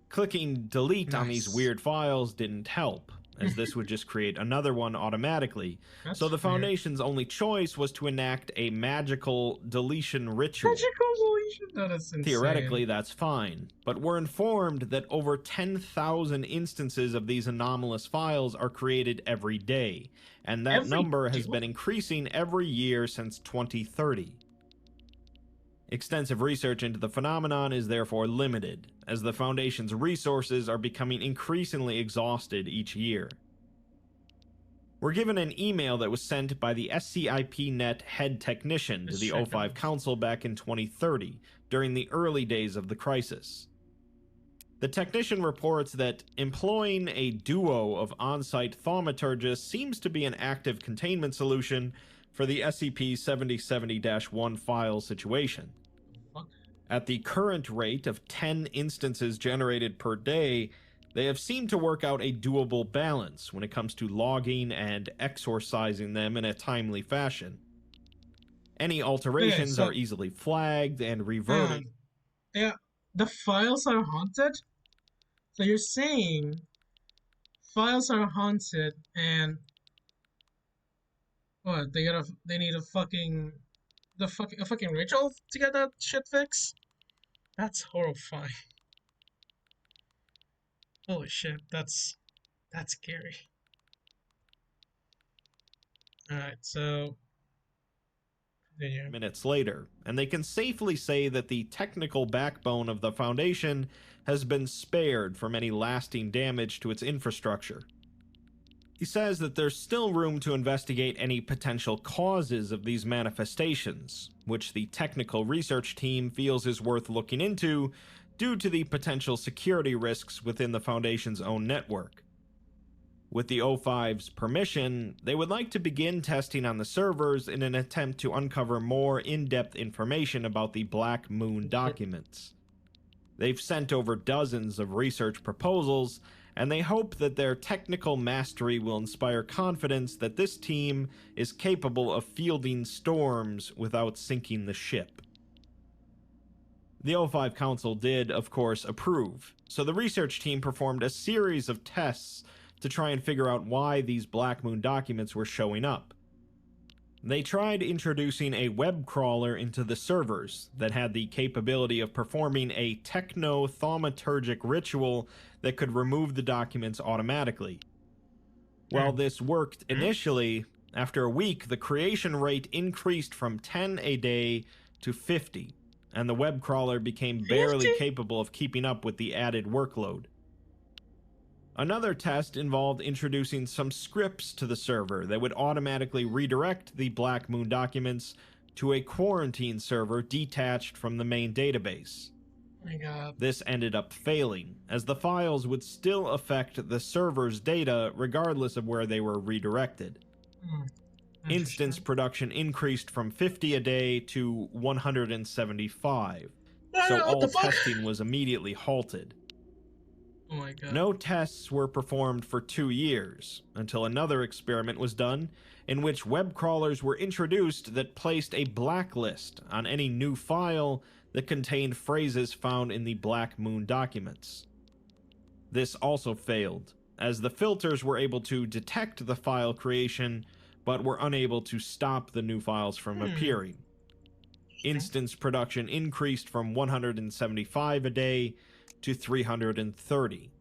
Clicking delete on these Nice. weird files didn't help, as this would just create another one automatically, That's so the weird. Foundation's only choice was to enact a magical deletion ritual. Magical deletion? That is insane. Theoretically, that's fine, but we're informed that over 10,000 instances of these anomalous files are created every day, and that Every number has day? been increasing every year since 2030. Extensive research into the phenomenon is therefore limited, as the Foundation's resources are becoming increasingly exhausted each year. We're given an email that was sent by the SCIP-Net head technician to Let's the check O5 out. Council back in 2030, during the early days of the crisis. The technician reports that employing a duo of on-site thaumaturgists seems to be an active containment solution for the SCP-7070-1 file situation. Fuck. At the current rate of 10 instances generated per day, they have seemed to work out a doable balance when it comes to logging and exorcising them in a timely fashion. Any alterations so- are easily flagged and reverted. Yeah, the files are haunted? So you're saying files are haunted and what, they need a fucking a fucking ritual to get that shit fixed? That's horrifying. Holy shit, that's scary. Alright, so Yeah. minutes later, and they can safely say that the technical backbone of the Foundation has been spared from any lasting damage to its infrastructure. He says that there's still room to investigate any potential causes of these manifestations, which the technical research team feels is worth looking into due to the potential security risks within the Foundation's own network. With the O5's permission, they would like to begin testing on the servers in an attempt to uncover more in-depth information about the Black Moon documents. They've sent over dozens of research proposals, and they hope that their technical mastery will inspire confidence that this team is capable of fielding storms without sinking the ship. The O5 Council did, of course, approve, so the research team performed a series of tests to try and figure out why these Black Moon documents were showing up. They tried introducing a web crawler into the servers that had the capability of performing a techno-thaumaturgic ritual that could remove the documents automatically. While this worked initially, after a week the creation rate increased from 10 a day to 50, and the web crawler became barely capable of keeping up with the added workload. Another test involved introducing some scripts to the server that would automatically redirect the Black Moon documents to a quarantine server detached from the main database. Oh my god. This ended up failing, as the files would still affect the server's data regardless of where they were redirected. Instance production increased from 50 a day to 175, so all testing was immediately halted. Oh my god. No tests were performed for 2 years, until another experiment was done, in which web crawlers were introduced that placed a blacklist on any new file that contained phrases found in the Black Moon documents. This also failed, as the filters were able to detect the file creation, but were unable to stop the new files from appearing. Instance production increased from 175 a day to 330.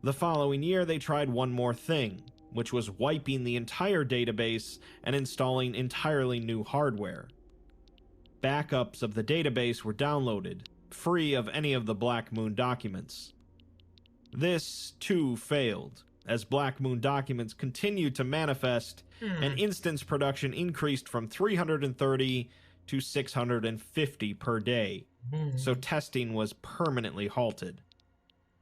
The following year, they tried one more thing, which was wiping the entire database and installing entirely new hardware. Backups of the database were downloaded, free of any of the Black Moon documents. This, too, failed, as Black Moon documents continued to manifest, and instance production increased from 330 to 650 per day, so testing was permanently halted.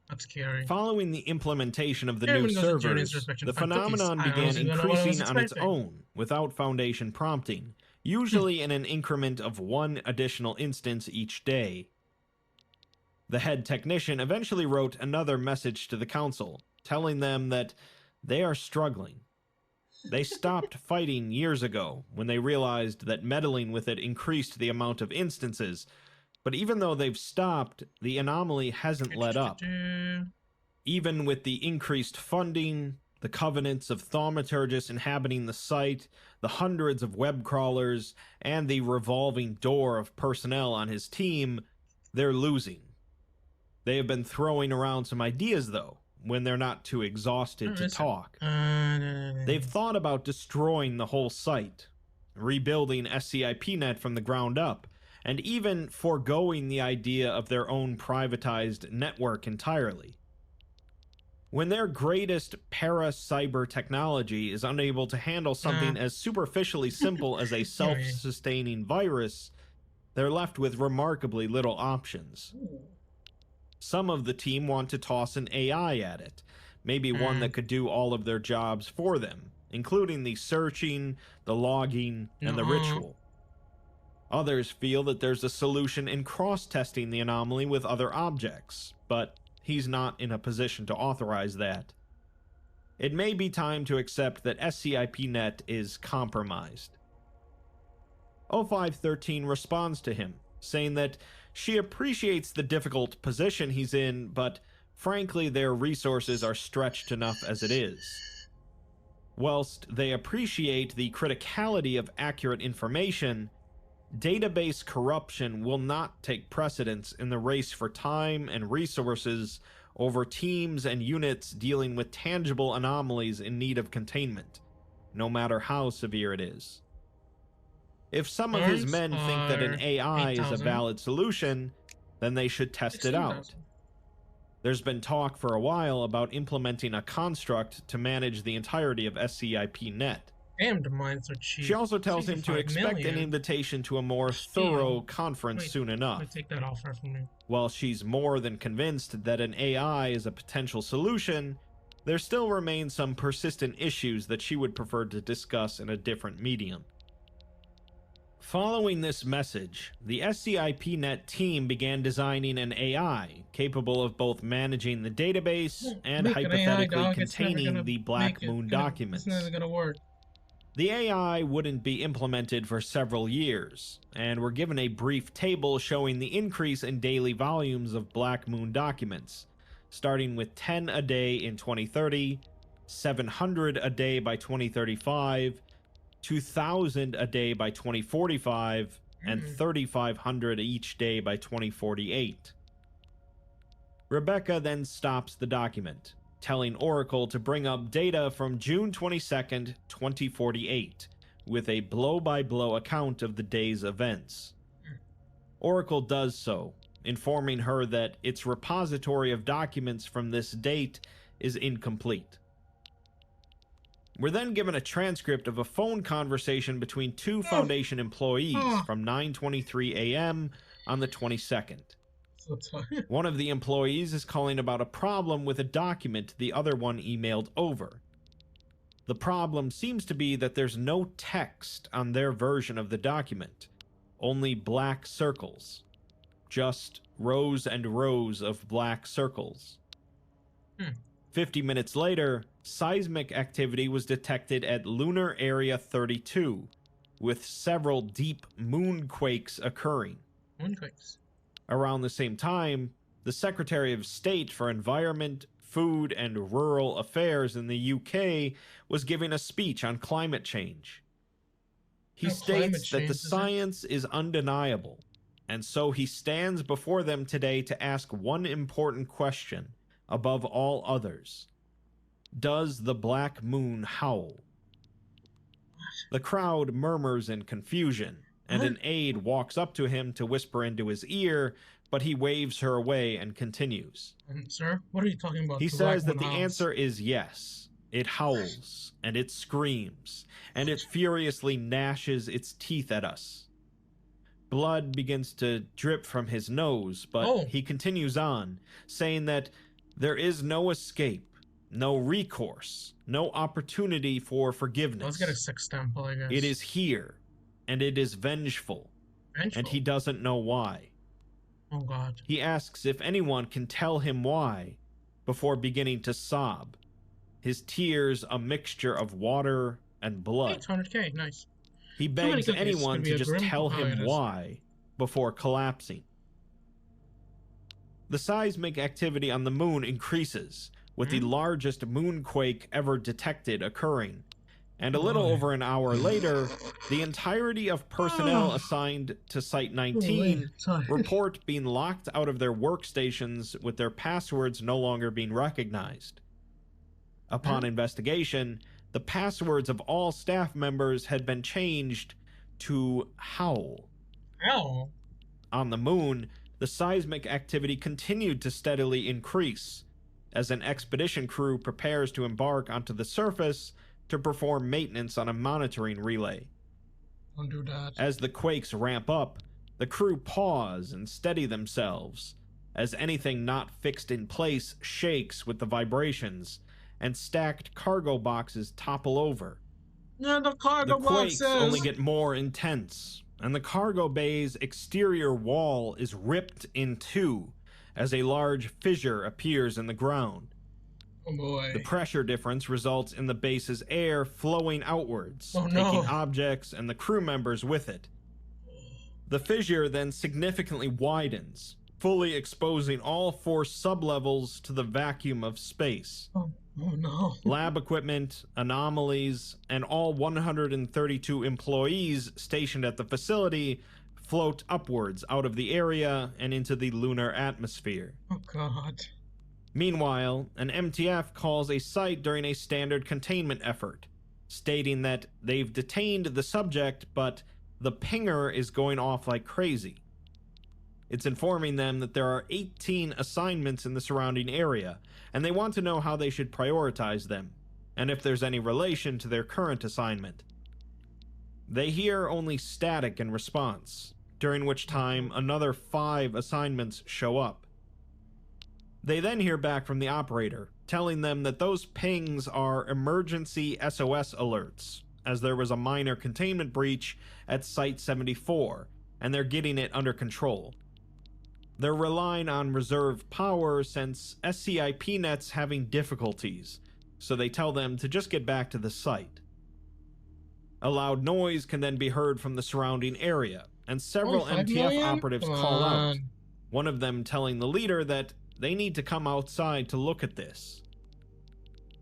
That's scary. Following the implementation of the Everyone new goes to Journey's servers, Resurrection the to find phenomenon cookies. I began honestly don't know what I was increasing on its expecting. own, without Foundation prompting, usually in an increment of one additional instance each day. The head technician eventually wrote another message to the Council, telling them that they are struggling. They stopped fighting years ago when they realized that meddling with it increased the amount of instances, but even though they've stopped, the anomaly hasn't let up. Even with the increased funding, the covenants of thaumaturgists inhabiting the site, the hundreds of web crawlers, and the revolving door of personnel on his team, they're losing. They have been throwing around some ideas, though, when they're not too exhausted to talk. They've thought about destroying the whole site, rebuilding SCIPnet from the ground up, and even foregoing the idea of their own privatized network entirely. When their greatest para-cyber technology is unable to handle something as superficially simple as a self-sustaining virus, they're left with remarkably little options. Some of the team want to toss an AI at it, maybe one that could do all of their jobs for them, including the searching, the logging, and the ritual. Others feel that there's a solution in cross-testing the anomaly with other objects, but he's not in a position to authorize that. It may be time to accept that SCIPnet is compromised. O513 responds to him, saying that she appreciates the difficult position he's in, but frankly their resources are stretched enough as it is. Whilst they appreciate the criticality of accurate information, database corruption will not take precedence in the race for time and resources over teams and units dealing with tangible anomalies in need of containment, no matter how severe it is. If some of his Arms men think that an are AI is a 8,000. valid solution, then they should test it out. 16,000. There's been talk for a while about implementing a construct to manage the entirety of SCIP net. Damn, the mines are cheap. She also tells him to 65 expect an million. invitation to a more Steel. thorough conference Wait, soon enough. Let me take that offer from me. While she's more than convinced that an AI is a potential solution, there still remain some persistent issues that she would prefer to discuss in a different medium. Following this message, the SCIPNet team began designing an AI capable of both managing the database and Make an AI, hypothetically dog. It's never containing gonna the Black make it. Moon documents. It's never gonna work. The AI wouldn't be implemented for several years, and were given a brief table showing the increase in daily volumes of Black Moon documents, starting with 10 a day in 2030, 700 a day by 2035, 2,000 a day by 2045, and 3,500 each day by 2048. Rebecca then stops the document, telling Oracle to bring up data from June 22nd, 2048, with a blow-by-blow account of the day's events. Oracle does so, informing her that its repository of documents from this date is incomplete. We're then given a transcript of a phone conversation between two Foundation employees from 9:23 a.m. on the 22nd. So tired. One of the employees is calling about a problem with a document the other one emailed over. The problem seems to be that there's no text on their version of the document, only black circles. Just rows and rows of black circles. 50 minutes later, seismic activity was detected at Lunar Area 32, with several deep moonquakes occurring. Moonquakes. Around the same time, the Secretary of State for Environment, Food and Rural Affairs in the UK was giving a speech on climate change. He No, climate states that change, the is it? science is undeniable, and so he stands before them today to ask one important question above all others. Does the Black Moon howl? The crowd murmurs in confusion, and an aide walks up to him to whisper into his ear, but he waves her away and continues. Sir, what are you talking about? He The says Black that the Moon howls. answer is yes. It howls, and it screams, and it furiously gnashes its teeth at us. Blood begins to drip from his nose, but he continues on, saying that there is no escape, no recourse, no opportunity for forgiveness. Let's get a sextemple, I guess. It is here, and it is vengeful, Vengeful. and he doesn't know why. Oh god. He asks if anyone can tell him why, before beginning to sob, his tears a mixture of water and blood. 800k, nice. He many begs cookies. anyone Could be to a just grim tell him protagonist. why, before collapsing. The seismic activity on the moon increases, with the largest moonquake ever detected occurring, and a little over an hour later, the entirety of personnel assigned to Site 19 report being locked out of their workstations with their passwords no longer being recognized. Upon investigation, the passwords of all staff members had been changed to Howl. Ow. On the moon, the seismic activity continued to steadily increase, as an expedition crew prepares to embark onto the surface to perform maintenance on a monitoring relay. Don't do that. As the quakes ramp up, the crew pause and steady themselves, as anything not fixed in place shakes with the vibrations, and stacked cargo boxes topple over. Yeah, the cargo The quakes boxes. only get more intense, and the cargo bay's exterior wall is ripped in two as a large fissure appears in the ground. Oh boy. The pressure difference results in the base's air flowing outwards, Oh, no. taking objects and the crew members with it. The fissure then significantly widens, fully exposing all 4 sublevels to the vacuum of space. Oh no. Lab equipment, anomalies, and all 132 employees stationed at the facility float upwards out of the area and into the lunar atmosphere. Oh god. Meanwhile, an MTF calls a site during a standard containment effort, stating that they've detained the subject, but the pinger is going off like crazy. It's informing them that there are 18 assignments in the surrounding area, and they want to know how they should prioritize them, and if there's any relation to their current assignment. They hear only static in response, during which time another 5 assignments show up. They then hear back from the operator, telling them that those pings are emergency SOS alerts, as there was a minor containment breach at Site 74, and they're getting it under control. They're relying on reserve power since SCIP-Net's having difficulties, so they tell them to just get back to the site. A loud noise can then be heard from the surrounding area, and several 5 MTF million? operatives Come call out, on. one of them telling the leader that they need to come outside to look at this.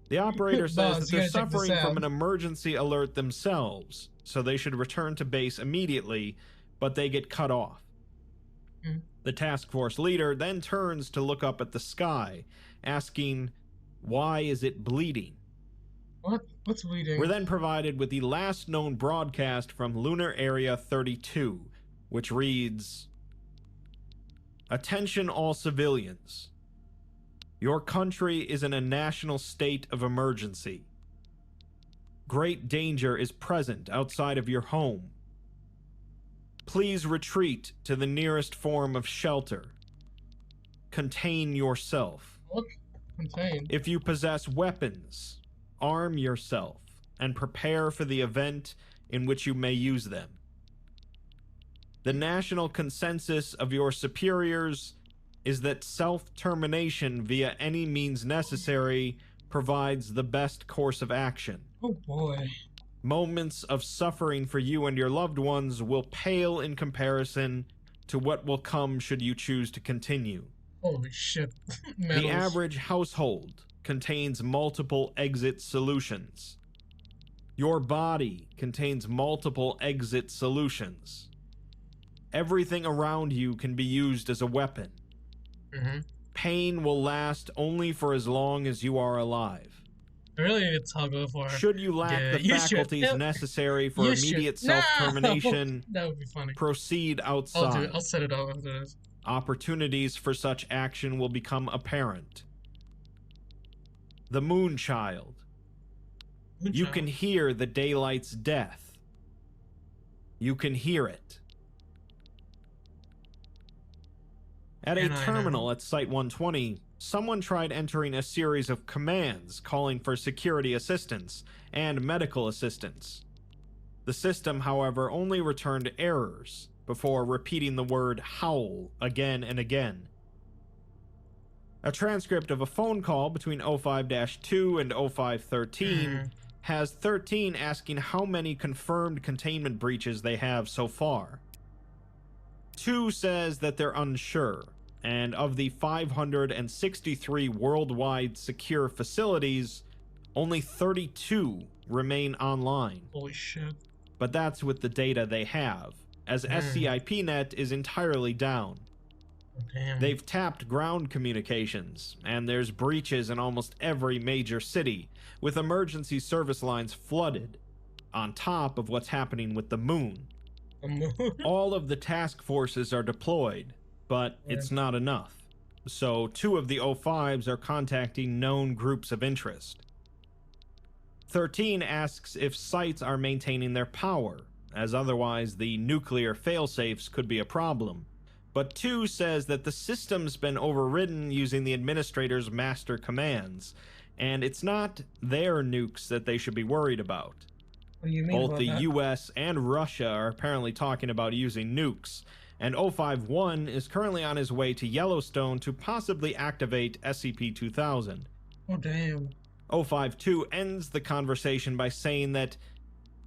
The operator says Boss, that you they're gotta check this suffering from out. an emergency alert themselves, so they should return to base immediately, but they get cut off. Hmm. The task force leader then turns to look up at the sky, asking, "Why is it bleeding?" What? What's bleeding? We're then provided with the last known broadcast from Lunar Area 32, which reads, "Attention all civilians. Your country is in a national state of emergency. Great danger is present outside of your home. Please retreat to the nearest form of shelter. Contain yourself. What? Contained. If you possess weapons, arm yourself and prepare for the event in which you may use them. The national consensus of your superiors is that self-termination via any means necessary provides the best course of action. Oh boy. Moments of suffering for you and your loved ones will pale in comparison to what will come should you choose to continue. Holy shit. The Medals. average household contains multiple exit solutions. Your body contains multiple exit solutions. Everything around you can be used as a weapon. Mm-hmm. Pain will last only for as long as you are alive. I really need to toggle for. Should you lack Yeah, the you should. faculties Yep. necessary for You should. immediate No! self-termination, That would be funny. proceed I'll do outside. it. I'll set it up after this. Opportunities for such action will become apparent. The Moonchild. You can hear the daylight's death. You can hear it. At a And I terminal know. at Site 120, someone tried entering a series of commands calling for security assistance and medical assistance. The system, however, only returned errors before repeating the word howl again and again. A transcript of a phone call between 05-2 and 0513 has 13 asking how many confirmed containment breaches they have so far. 2 says that they're unsure, and of the 563 worldwide secure facilities, only 32 remain online. Holy shit. But that's with the data they have, as SCIP-Net is entirely down. Damn. They've tapped ground communications, and there's breaches in almost every major city, with emergency service lines flooded, on top of what's happening with the moon. All of the task forces are deployed, but it's not enough. So 2 of the O5s are contacting known groups of interest. 13 asks if sites are maintaining their power, as otherwise the nuclear failsafes could be a problem. But 2 says that the system's been overridden using the administrator's master commands, and it's not their nukes that they should be worried about. What do you mean Both about the that? US and Russia are apparently talking about using nukes, and 051 is currently on his way to Yellowstone to possibly activate SCP-2000. Oh damn. 052 ends the conversation by saying that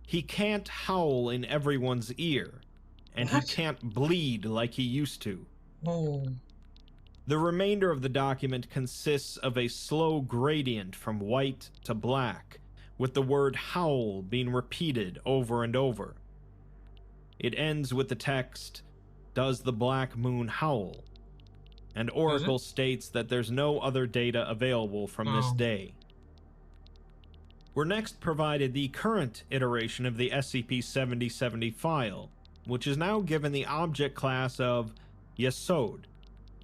he can't howl in everyone's ear, and What? he can't bleed like he used to. Oh. The remainder of the document consists of a slow gradient from white to black, with the word howl being repeated over and over. It ends with the text, "Does the Black Moon howl?" And Oracle states that there's no other data available from this Oh. day. We're next provided the current iteration of the SCP-7070 file, which is now given the object class of Yesod,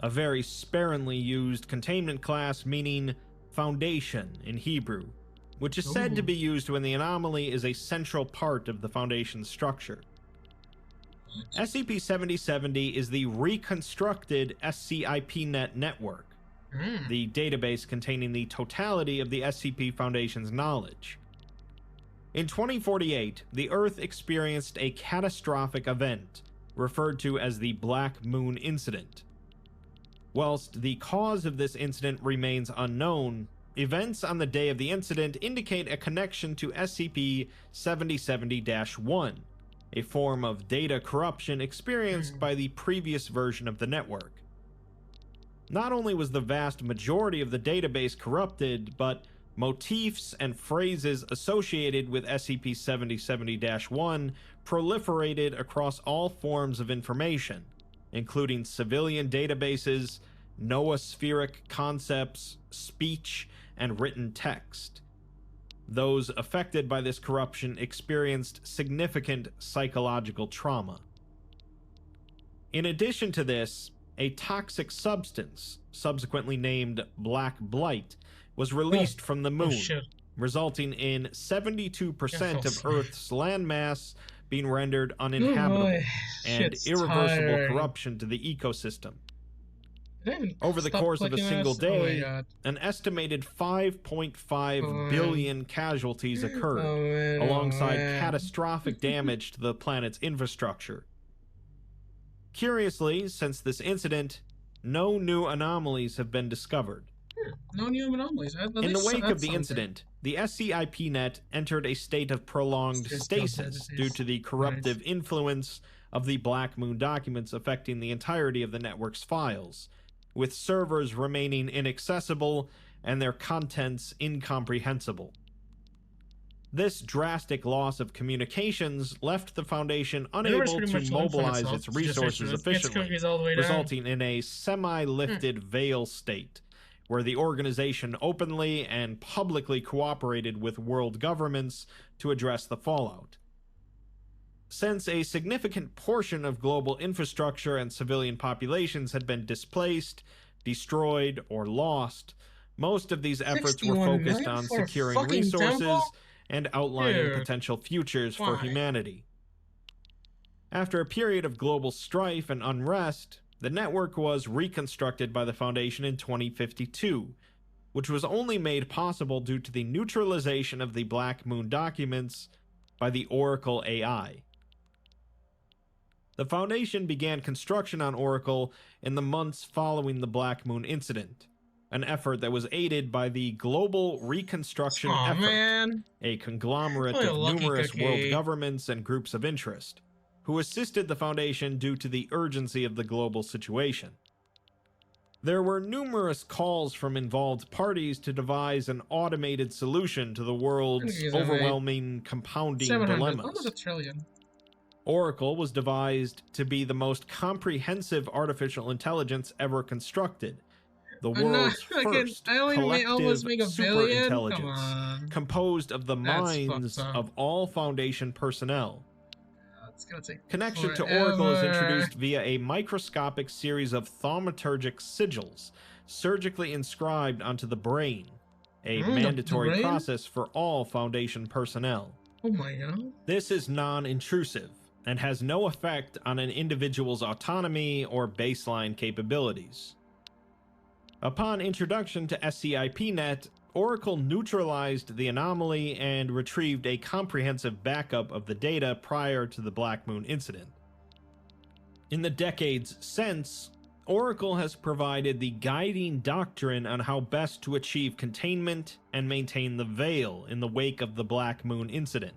a very sparingly used containment class meaning foundation in Hebrew, which is said to be used when the anomaly is a central part of the Foundation's structure. SCP-7070 is the reconstructed SCIPnet network, the database containing the totality of the SCP Foundation's knowledge. In 2048, the Earth experienced a catastrophic event, referred to as the Black Moon Incident. Whilst the cause of this incident remains unknown, events on the day of the incident indicate a connection to SCP-7070-1, a form of data corruption experienced by the previous version of the network. Not only was the vast majority of the database corrupted, but motifs and phrases associated with SCP-7070-1 proliferated across all forms of information, including civilian databases, noospheric concepts, speech, and written text. Those affected by this corruption experienced significant psychological trauma. In addition to this, a toxic substance, subsequently named Black Blight, was released from the moon, resulting in 72% of Earth's landmass being rendered uninhabitable and irreversible corruption to the ecosystem. Over the course of a single day, an estimated 5.5 billion casualties occurred, alongside catastrophic damage to the planet's infrastructure. Curiously, since this incident, no new anomalies have been discovered. No new anomalies. In the wake of the incident, the SCIPnet entered a state of prolonged stasis due to the corruptive influence of the Black Moon documents affecting the entirety of the network's files, with servers remaining inaccessible and their contents incomprehensible. This drastic loss of communications left the Foundation unable to mobilize its resources efficiently, resulting in a semi-lifted veil state, where the organization openly and publicly cooperated with world governments to address the fallout. Since a significant portion of global infrastructure and civilian populations had been displaced, destroyed, or lost, most of these efforts were focused on securing resources and outlining potential futures for humanity. After a period of global strife and unrest, the network was reconstructed by the Foundation in 2052, which was only made possible due to the neutralization of the Black Moon documents by the Oracle AI. The Foundation began construction on Oracle in the months following the Black Moon incident, an effort that was aided by the Global Reconstruction Effort, a conglomerate of numerous world governments and groups of interest, who assisted the Foundation due to the urgency of the global situation. There were numerous calls from involved parties to devise an automated solution to the world's overwhelming compounding dilemmas. Almost $1 trillion. Oracle was devised to be the most comprehensive artificial intelligence ever constructed, the world's first collective superintelligence, composed of the minds of all Foundation personnel. Connection to Oracle is introduced via a microscopic series of thaumaturgic sigils, surgically inscribed onto the brain, a mandatory process for all Foundation personnel. Oh my god. This is non-intrusive and has no effect on an individual's autonomy or baseline capabilities. Upon introduction to SCIPnet, Oracle neutralized the anomaly and retrieved a comprehensive backup of the data prior to the Black Moon incident. In the decades since, Oracle has provided the guiding doctrine on how best to achieve containment and maintain the veil in the wake of the Black Moon incident.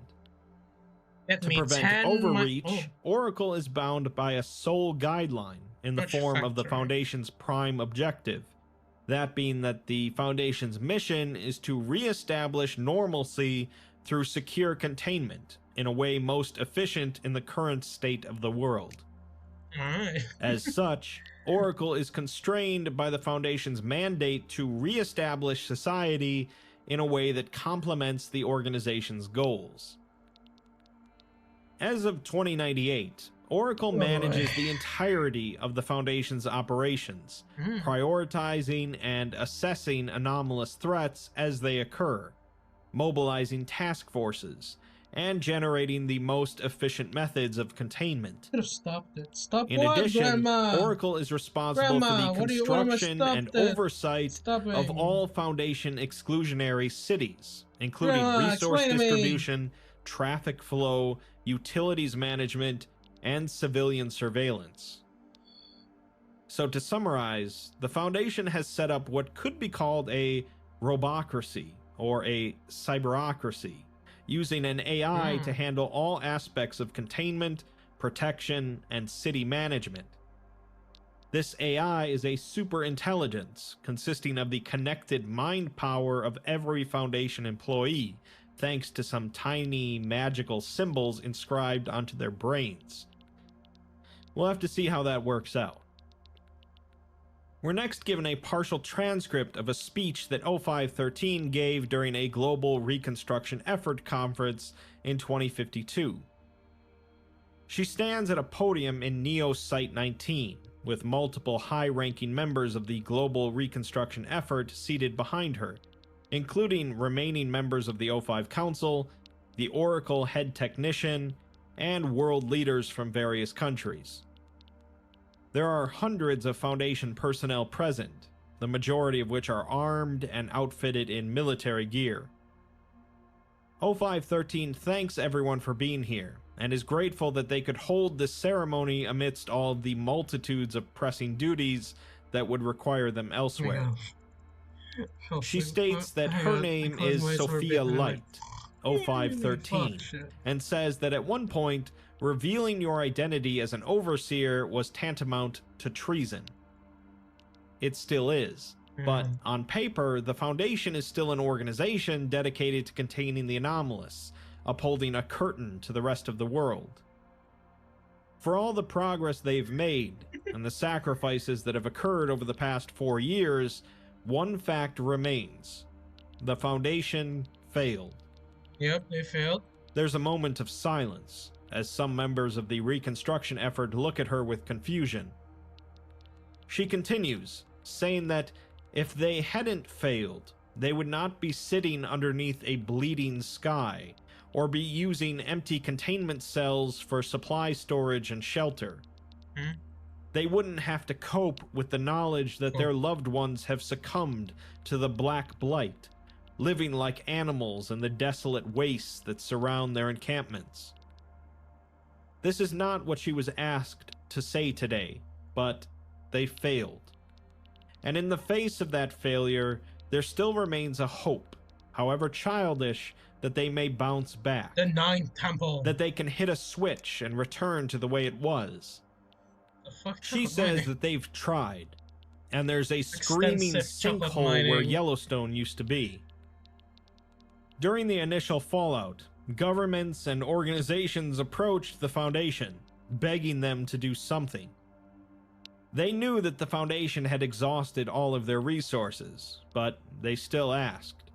To prevent overreach, Oracle is bound by a sole guideline in the form of the Foundation's prime objective, that being that the Foundation's mission is to re-establish normalcy through secure containment in a way most efficient in the current state of the world. As such, Oracle is constrained by the Foundation's mandate to re-establish society in a way that complements the organization's goals. As of 2098, Oracle boy. manages the entirety of the Foundation's operations, prioritizing and assessing anomalous threats as they occur, mobilizing task forces, and generating the most efficient methods of containment. Could have stopped it. Stop In what, addition, Grandma? Oracle is responsible Grandma, for what the do you want me to construction stop and it? oversight Stop of it. all Foundation exclusionary cities, including Grandma, resource explain to me. distribution, traffic flow, utilities management, and civilian surveillance. So to summarize, the Foundation has set up what could be called a robocracy or a cyberocracy, using an AI to handle all aspects of containment, protection, and city management. This AI is a superintelligence consisting of the connected mind power of every Foundation employee, thanks to some tiny magical symbols inscribed onto their brains. We'll have to see how that works out. We're next given a partial transcript of a speech that O513 gave during a Global Reconstruction Effort conference in 2052. She stands at a podium in Neo Site 19, with multiple high-ranking members of the Global Reconstruction Effort seated behind her, including remaining members of the O5 Council, the Oracle head technician, and world leaders from various countries. There are hundreds of Foundation personnel present, the majority of which are armed and outfitted in military gear. O513 thanks everyone for being here, and is grateful that they could hold this ceremony amidst all the multitudes of pressing duties that would require them elsewhere. She states that her name is Sophia Light, O513, and says that at one point, revealing your identity as an overseer was tantamount to treason. It still is, but on paper, the Foundation is still an organization dedicated to containing the anomalous, upholding a curtain to the rest of the world. For all the progress they've made, and the sacrifices that have occurred over the past 4 years, one fact remains. The Foundation failed. Yep, they failed. There's a moment of silence, as some members of the reconstruction effort look at her with confusion. She continues, saying that if they hadn't failed, they would not be sitting underneath a bleeding sky, or be using empty containment cells for supply storage and shelter. They wouldn't have to cope with the knowledge that their loved ones have succumbed to the Black Blight, living like animals in the desolate wastes that surround their encampments. This is not what she was asked to say today, but they failed. And in the face of that failure, there still remains a hope, however childish, that they may bounce back. The Ninth Temple. That they can hit a switch and return to the way it was. The fuck She says that they've tried, and there's a screaming Extensive chocolate sinkhole where mining. Yellowstone used to be. During the initial fallout, governments and organizations approached the Foundation, begging them to do something. They knew that the Foundation had exhausted all of their resources, but they still asked.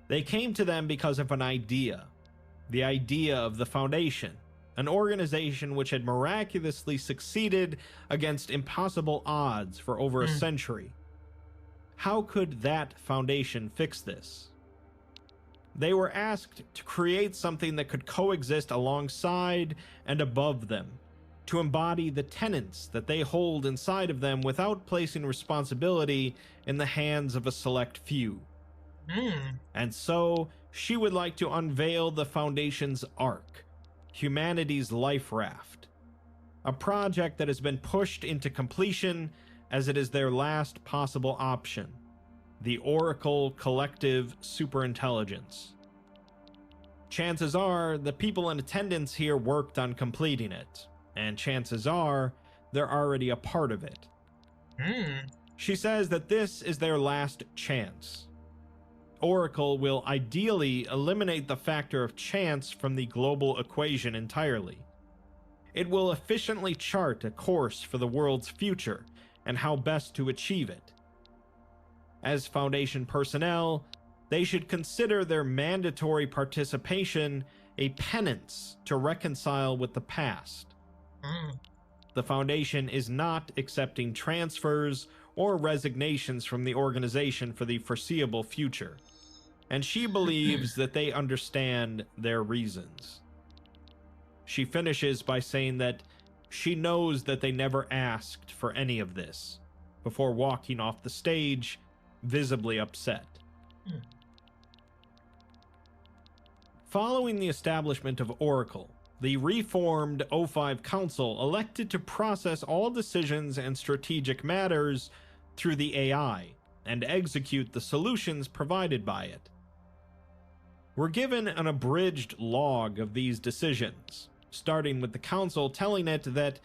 They came to them because of an idea. The idea of the Foundation, an organization which had miraculously succeeded against impossible odds for over a century. How could that Foundation fix this? They were asked to create something that could coexist alongside and above them, to embody the tenets that they hold inside of them without placing responsibility in the hands of a select few. And so, she would like to unveil the Foundation's Ark, humanity's life raft, a project that has been pushed into completion as it is their last possible option, the Oracle Collective Superintelligence. Chances are the people in attendance here worked on completing it, and chances are they're already a part of it. She says that this is their last chance. Oracle will ideally eliminate the factor of chance from the global equation entirely. It will efficiently chart a course for the world's future and how best to achieve it. As Foundation personnel, they should consider their mandatory participation a penance to reconcile with the past, Mm. The Foundation is not accepting transfers or resignations from the organization for the foreseeable future, and she believes that they understand their reasons. She finishes by saying that she knows that they never asked for any of this, before walking off the stage, visibly upset. Hmm. Following the establishment of Oracle, the reformed O5 Council elected to process all decisions and strategic matters through the AI and execute the solutions provided by it. We're given an abridged log of these decisions, starting with the Council telling it that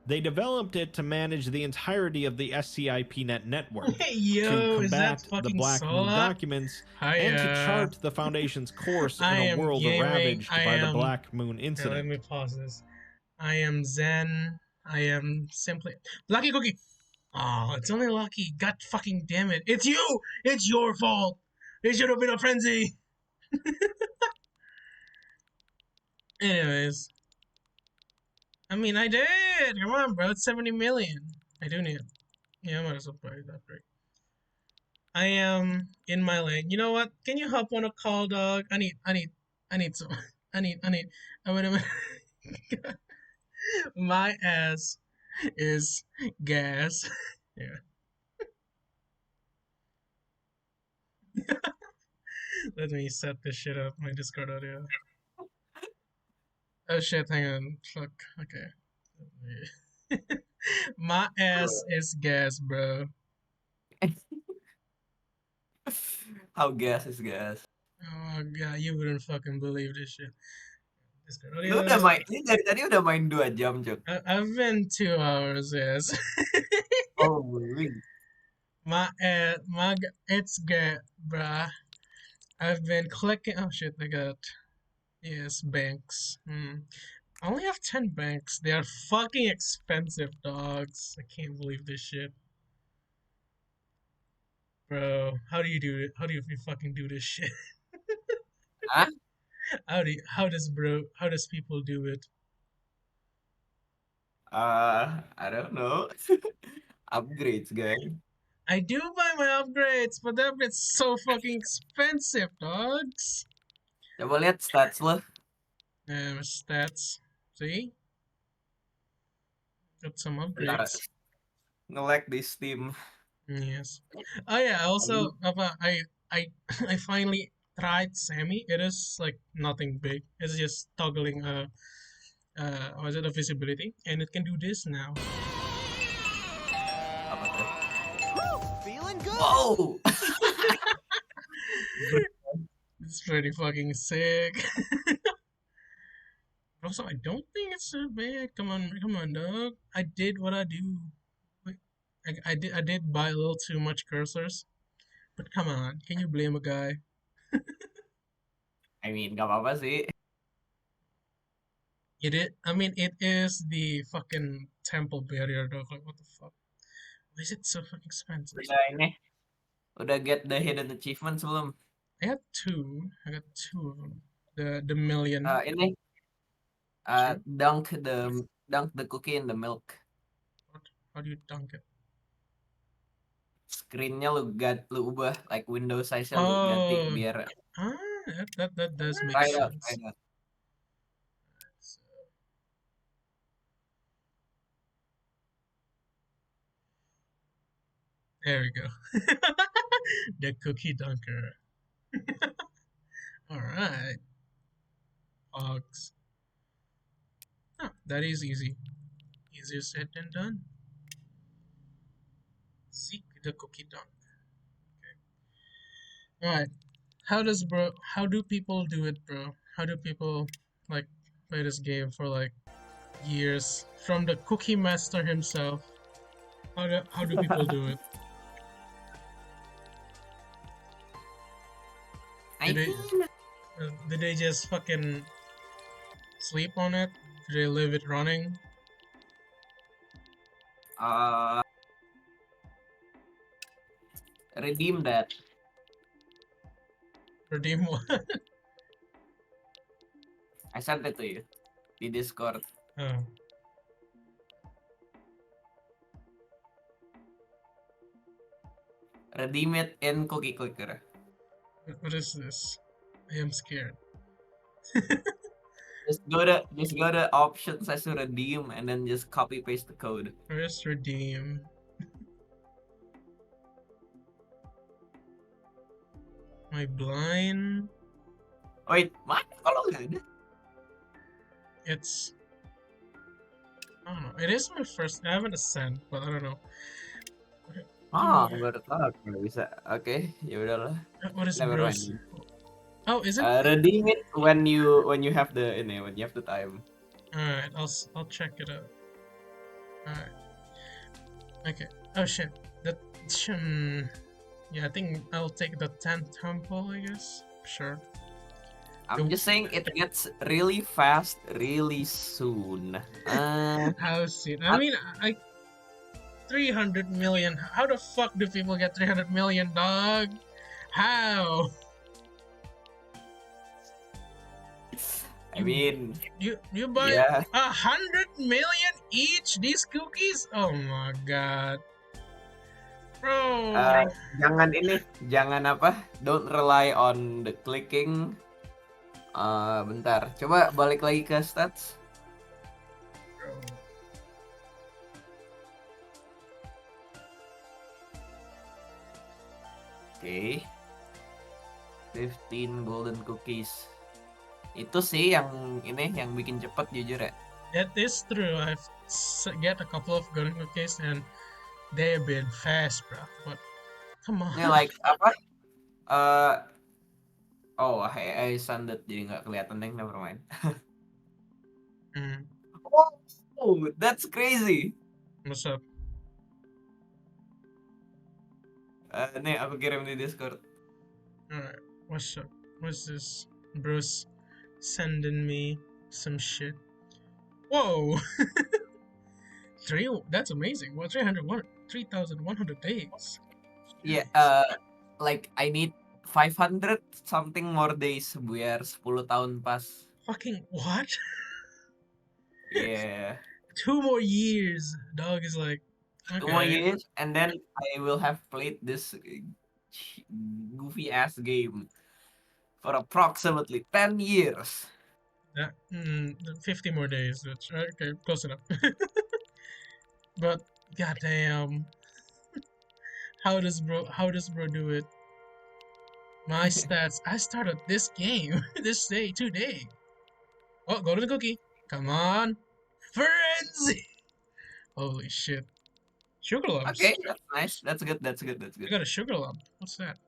they developed it to manage the entirety of the SCIPnet network, to Yo, is that combat the fucking Black Moon Solak? documents, Hi, and to chart the Foundation's course I in a am world gaming. ravaged I by the am. Black Moon Here, let incident. me pause this. I am Zen. I am simply Lucky Cookie. Oh, it's only Lucky. God fucking damn it! It's you. It's your fault. It should have been a frenzy. Anyways, I mean, I did. Come on, bro. It's 70 million. I do need. Yeah, I might as well play that break. I am in my lane. You know what? Can you hop on a call, dog? I need some. Wait a minute. My ass is gas. Yeah. Let me set this shit up. My Discord audio. Oh shit, hang on. Fuck. Okay. My ass is gas, bro. How gas is gas? Oh my god, you wouldn't fucking believe this shit. Discord Lu udah audio. main, ini dari tadi udah main 2 jam, Cok. I've been 2 hours, yes. Oh, really? It's good, bruh. I've been clicking. Oh shit, I got. Yes, banks. I only have 10 banks. They are fucking expensive, dogs. I can't believe this shit. Bro, how do you do it? How do you fucking do this shit? Hah? How does people do it? I don't know. Upgrades, guys. I do buy my upgrades, but the upgrades so fucking expensive, dogs. Coba lihat stats lo. Stats. See? Got some Bentar, upgrades. nge-lag di Steam. Yes. Oh yeah, also I I finally tried Sammy. It is like nothing big. It's just toggling was it a visibility? And it can do this now. Apa tuh? Woo! Feeling good. Wow! It's pretty fucking sick. Also, I don't think it's so bad. Come on, dog. I did what I do. Wait, I did buy a little too much cursors. But come on, can you blame a guy? I mean, gak apa-apa sih. I mean, it is the fucking temple barrier, dog. Like, what the fuck? Why is it so fucking expensive? Udah get the hidden achievements belum? I got two of them. The million. Ini dunk the cookie in the milk. What? How do you dunk it? Screennya lu ubah, like window size-nya lu ganti Oh, biar that does make try it out. sense. So, there we go. The cookie dunker. All right. Hogs. Oh, that is easy. Easier said than done. Seek the cookie dunk. Okay. Alright. How do people do it, bro? How do people like play this game for like years? From the cookie master himself. How do people do it? Did they just fucking sleep on it? Did they leave it running? Redeem that. Redeem what? I sent it to you di Discord. Oh. redeem it in Cookie Clicker. What is this? I am scared. Just go to options as to redeem and then just copy paste the code. Where's redeem? Am I blind? Wait, mana kalau nggak ada? It's. I don't know. It is my first. I haven't sent, but I don't know. Ah, baru tahu nggak bisa. Oke, ya udahlah. What is Never bros? mind. Oh, is it? Redeem it when you have the time. Alright, I'll check it out. Alright. Okay. Oh shit. That. Yeah, I think I'll take the 10th temple, I guess. Sure. I'm just saying it gets really fast, really soon. How soon? I mean, 300 million. How the fuck do people get 300 million, dog? How? I mean, You buy yeah. 100 million each these cookies? Oh my god. Bro. Jangan apa? Don't rely on the clicking. Bentar, coba balik lagi ke stats. Bro. Oke. 15 golden cookies. Itu sih yang bikin cepet jujur ya. That is true. I've get a couple of golden cookies and they've been fast, bro. But come on. Ini like apa? Oh, I sanded jadi nggak kelihatan deh, never mind. Oh, that's crazy. What's up? Nih aku kirim di Discord. Alright, what's up? What's this? Bruce sending me some shit. Whoa! That's amazing. Well, 3,100 days. Yeah, like I need 500 something more days biar 10 tahun pas. Fucking what? Yeah. 2 more years. Dog is like, okay. 2 more years and then I will have played this goofy ass game for approximately 10 years. That 50 more days. That's okay, close enough. But goddamn, how does bro do it? My stats. I started this game today. Oh, go to the cookie. Come on, frenzy! Holy shit! Sugar lumps. Okay, that's nice. That's good. I got a sugar lump. What's that?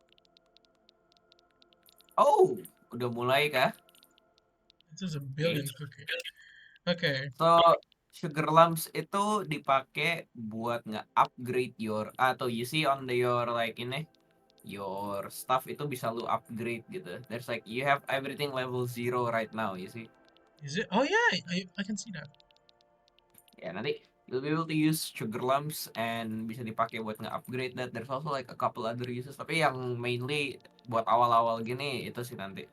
Oh, udah mulai kah? This is a billion cookie. Okay. So, sugar lumps itu dipakai buat nge-upgrade atau you see on your like ini your stuff itu bisa lu upgrade gitu. There's like you have everything level 0 right now, you see. Is it? Oh yeah, I can see that. Ya nanti you'll be able to use sugar lumps and bisa dipakai buat nge-upgrade that. There's also like a couple other uses, tapi yang mainly buat awal-awal gini itu sih nanti.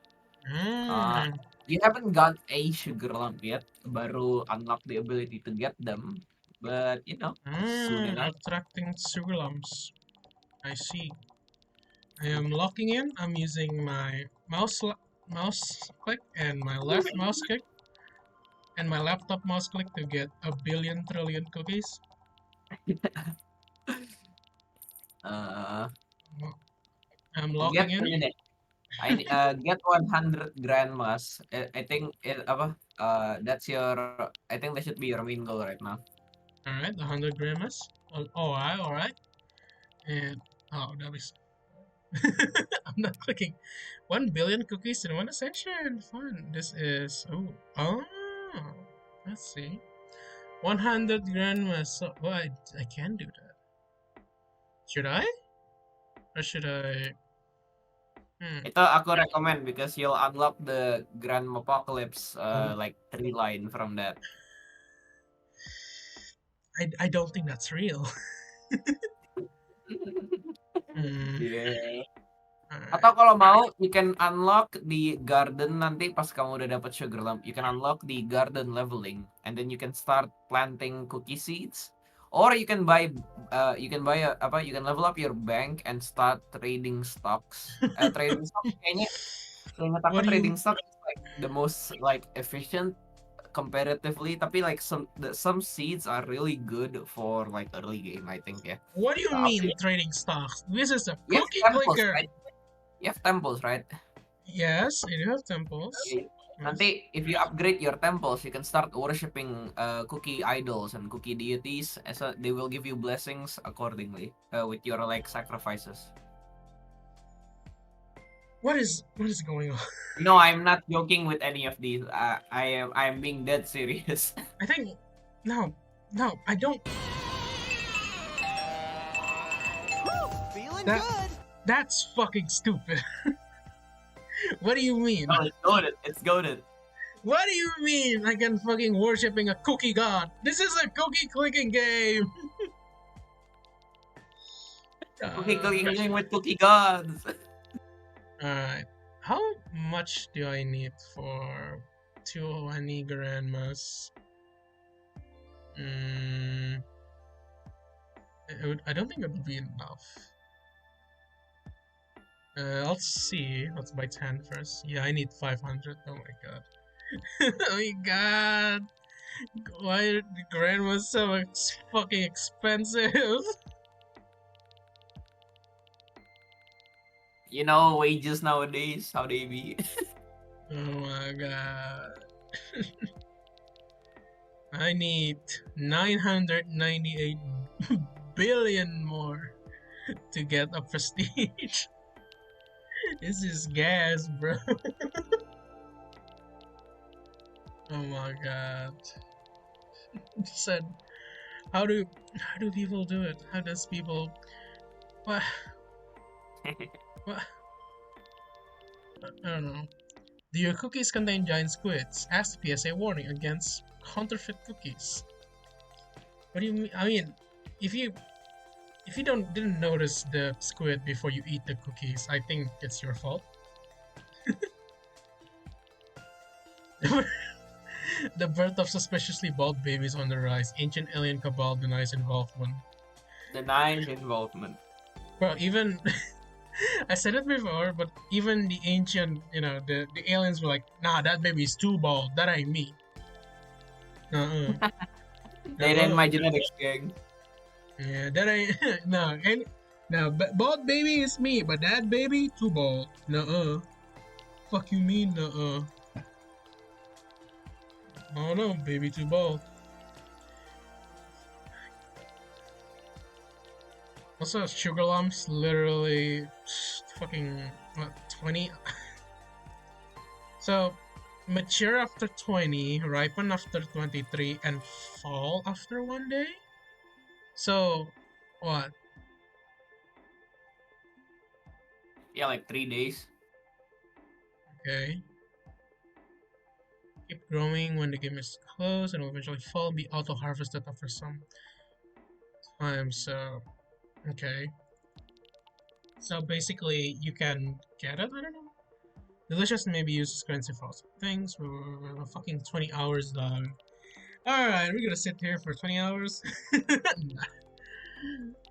You haven't got a sugar lump yet, baru unlock the ability to get them, but you know, soon enough. Attracting sugar lumps. I see. I am locking in. I'm using my mouse click and my left mouse click and my laptop mouse click to get a billion trillion cookies. I'm locking in. I get 100 grandmas. I think that's your. I think that should be your main goal right now. All right, 100 grandmas. All right. And that was. I'm not clicking. 1 billion cookies in one session. Fun. This is let's see. 100 grandmas. So, I can do that. Should I? Or should I? Itu aku recommend because you'll unlock the Grand Apocalypse like 3 line from that. I don't think that's real. Yeah. Atau kalau mau, you can unlock the garden nanti pas kamu udah dapat sugar lump. You can unlock the garden leveling, and then you can start planting cookie seeds. Or you can buy you can level up your bank and start trading stocks. Trading stocks kayaknya seingat aku What do you trading stocks is like the most like efficient comparatively, tapi like some seeds are really good for like early game, I think ya. What do you To mean upgrade. trading stocks? This is a You have cookie temples, clicker. right? You have temples, right? Yes, I do have temples. Okay. Yes. Nanti if you upgrade your temples, you can start worshipping cookie idols and cookie deities. They will give you blessings accordingly with your like sacrifices. What is going on? No, I'm not joking with any of these. I'm being dead serious. I think no, I don't. Woo, feeling That- good. That's fucking stupid. What do you mean? No, it's goaded. It's goaded. What do you mean I can fucking worshipping a cookie god? This is a cookie clicking game. Cookie clicking with cookie gods. Alright. How much do I need for 20 grandmas? I don't think it would be enough. Let's see. Let's buy 10 first. Yeah, I need 500. Oh my god. Oh my god. Why are the grandmas so fucking expensive? You know wages nowadays, how they be. Oh my god. I need 998 billion more to get a prestige. This is gas, bro. Oh my god. Said, how do people do it? How does people what? What? I don't know. Do your cookies contain giant squids? Ask the PSA warning against counterfeit cookies. What do you mean? I mean, if you didn't notice the squid before you eat the cookies, I think it's your fault. The birth of suspiciously bald babies on the rise. Ancient alien cabal denies involvement. Denies involvement. Bro, even I said it before, but even the ancient, the aliens were like, nah, that baby's too bald. That ain't me. They didn't my genetics, gang. Yeah, that ain't no. And now, bald baby is me, but that baby too bald. Fuck you mean Oh no, baby too bald. Also, sugar lumps literally fucking what 20. So mature after 20, ripen after 23, and fall after 1 day. So what? Yeah, like 3 days. Okay. Keep growing when the game is closed and will eventually fall. Be auto harvested after some time. So, okay. So basically, you can get it. I don't know. Delicious maybe uses currency for awesome things. We're fucking 20 hours, dog. Alright, we're gonna sit here for 20 hours. Nah.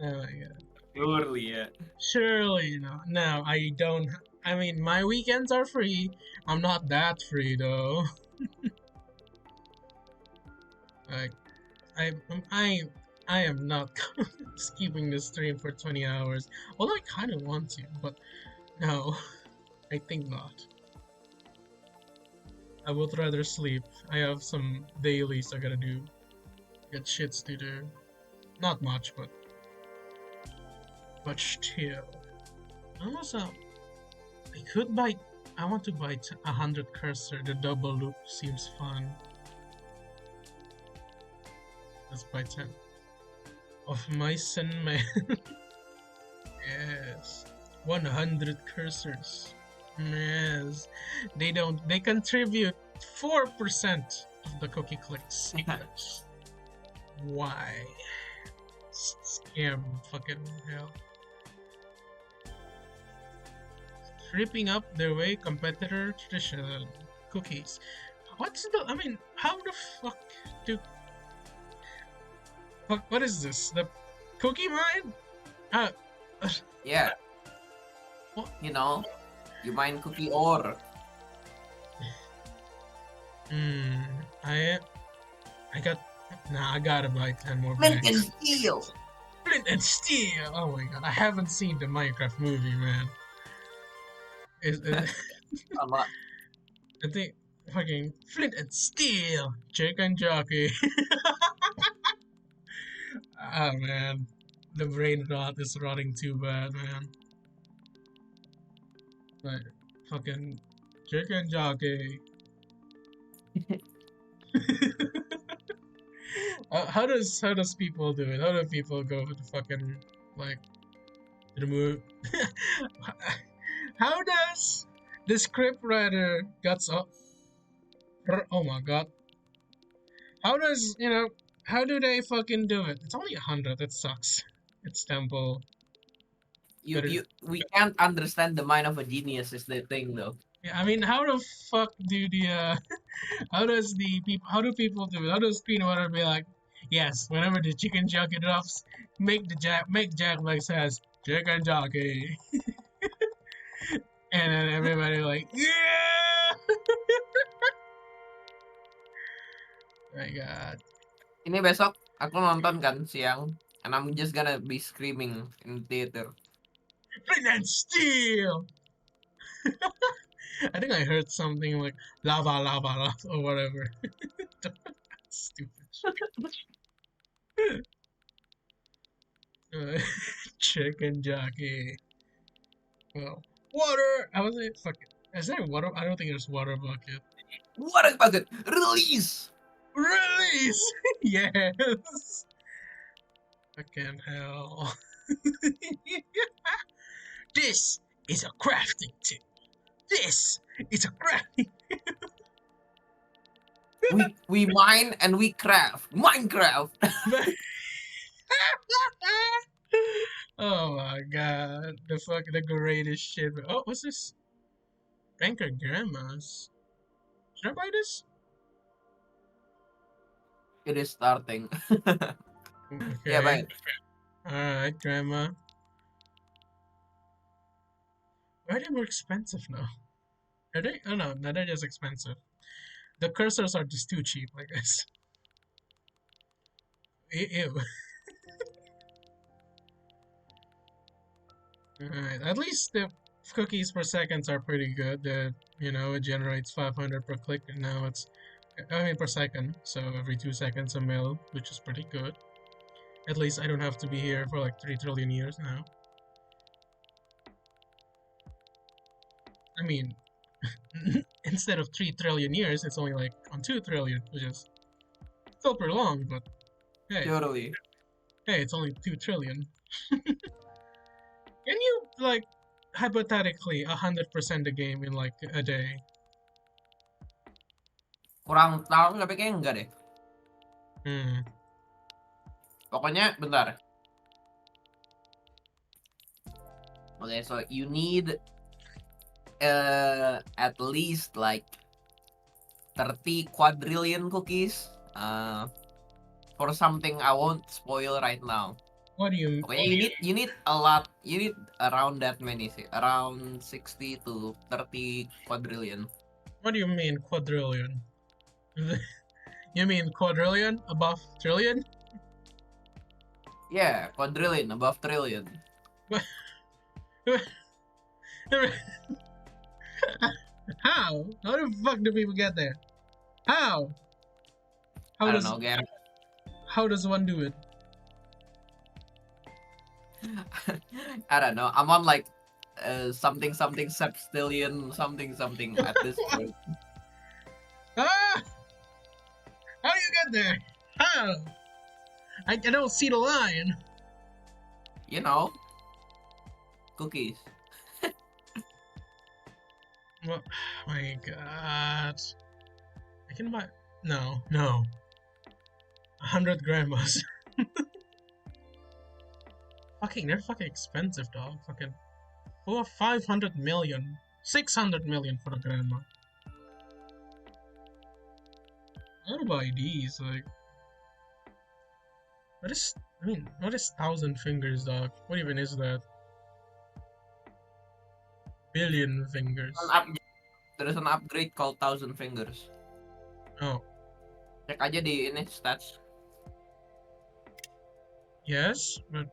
Oh my god. Surely, yeah. Surely, no, I don't. I mean, my weekends are free. I'm not that free though. Like, I am not skipping the stream for 20 hours. Although I kind of want to, but no, I think not. I would rather sleep. I have some dailies I gotta do. Got shits to do. Not much, but still. Also, I could buy. I want to buy 100 cursor. The double loop seems fun. Let's buy 10 of mice and men. Yes, 100 cursors. Yes, they contribute 4% of the cookie clicks. Why? Scam fucking hell. Ripping up their way competitor traditional cookies. What's the? I mean, how the fuck do? What is this? The cookie mine? Uh, Yeah, what? you know, you mine cookie ore. Hmm. I got. Nah, I gotta buy 10 more Flint and bags. steel. Flint and Steel. Oh my god, I haven't seen the Minecraft movie, man. Is Sama. I think fucking Flint and Steel, chicken jockey. Ah man, the brain rot is rotting too bad, man. Like fucking chicken jockey. How does people do it? How do people go to fucking like to the moon? How does the script writer got so? Oh my god! How does How do they fucking do it? It's only 100. It sucks. It's temple. Better. We can't understand the mind of a genius is the thing though. Yeah, I mean, how the fuck do the how do people do it? How does Peanut be like, yes, whenever the chicken jockey drops, make Jack Black says chicken jockey, and then everybody like, yeah. My God. Ini besok aku nonton kan siang, and I'm just gonna be screaming in theater. Flint and Steel. I think I heard something like lava, lava, lava, or whatever. Stupid. Uh, chicken jockey. Well, water. I was like, fuck. Is there water? I don't think there's water bucket. What a bucket! Release! Release. Yes. Fucking hell. This is a crafting tip. This is a crafting. We mine and we craft. Minecraft! Oh my god, the greatest shit. Oh, what's this? Banker Grandma's. Should I buy this? It is starting. Okay. Yeah, bye. Alright, Grandma. Why are they more expensive now? Are they? Oh no, no, they're just expensive. The cursors are just too cheap, I guess. Ew. Alright, at least the cookies per seconds are pretty good. It generates 500 per click, and now per second, so every 2 seconds a mil, which is pretty good. At least I don't have to be here for like 3 trillion years now. I mean, instead of 3 trillion years, it's only like on 2 trillion, which is still pretty long, but hey, Totally. hey, it's only 2 trillion. Can you, like, hypothetically 100% the game in like a day? Kurang tahu tapi kayaknya enggak deh. Hmm. Pokoknya bentar. Okay, so you need at least like 30 quadrillion cookies for something I won't spoil right now. What do you Pokoknya you need a lot. You need around that many sih. Around 60 to 30 quadrillion. What do you mean quadrillion? You mean quadrillion above trillion? Yeah, quadrillion above trillion. How? How the fuck do people get there? How? I don't know, Gary. How does one do it? I don't know. I'm on like something septillion something at this point. Ah! How do you get there? How? I don't see the line. You know, cookies. Oh my god. I can buy. No. 100 grandmas. They're fucking expensive, dog. Fucking. Oh, 500 million. 600 million for the grandma. I gotta buy these, like. What is, I mean, what is 1,000 fingers, dog? What even is that? Billion fingers. There is an upgrade called 1,000 fingers. Oh, Cek aja di ini stats. yes, but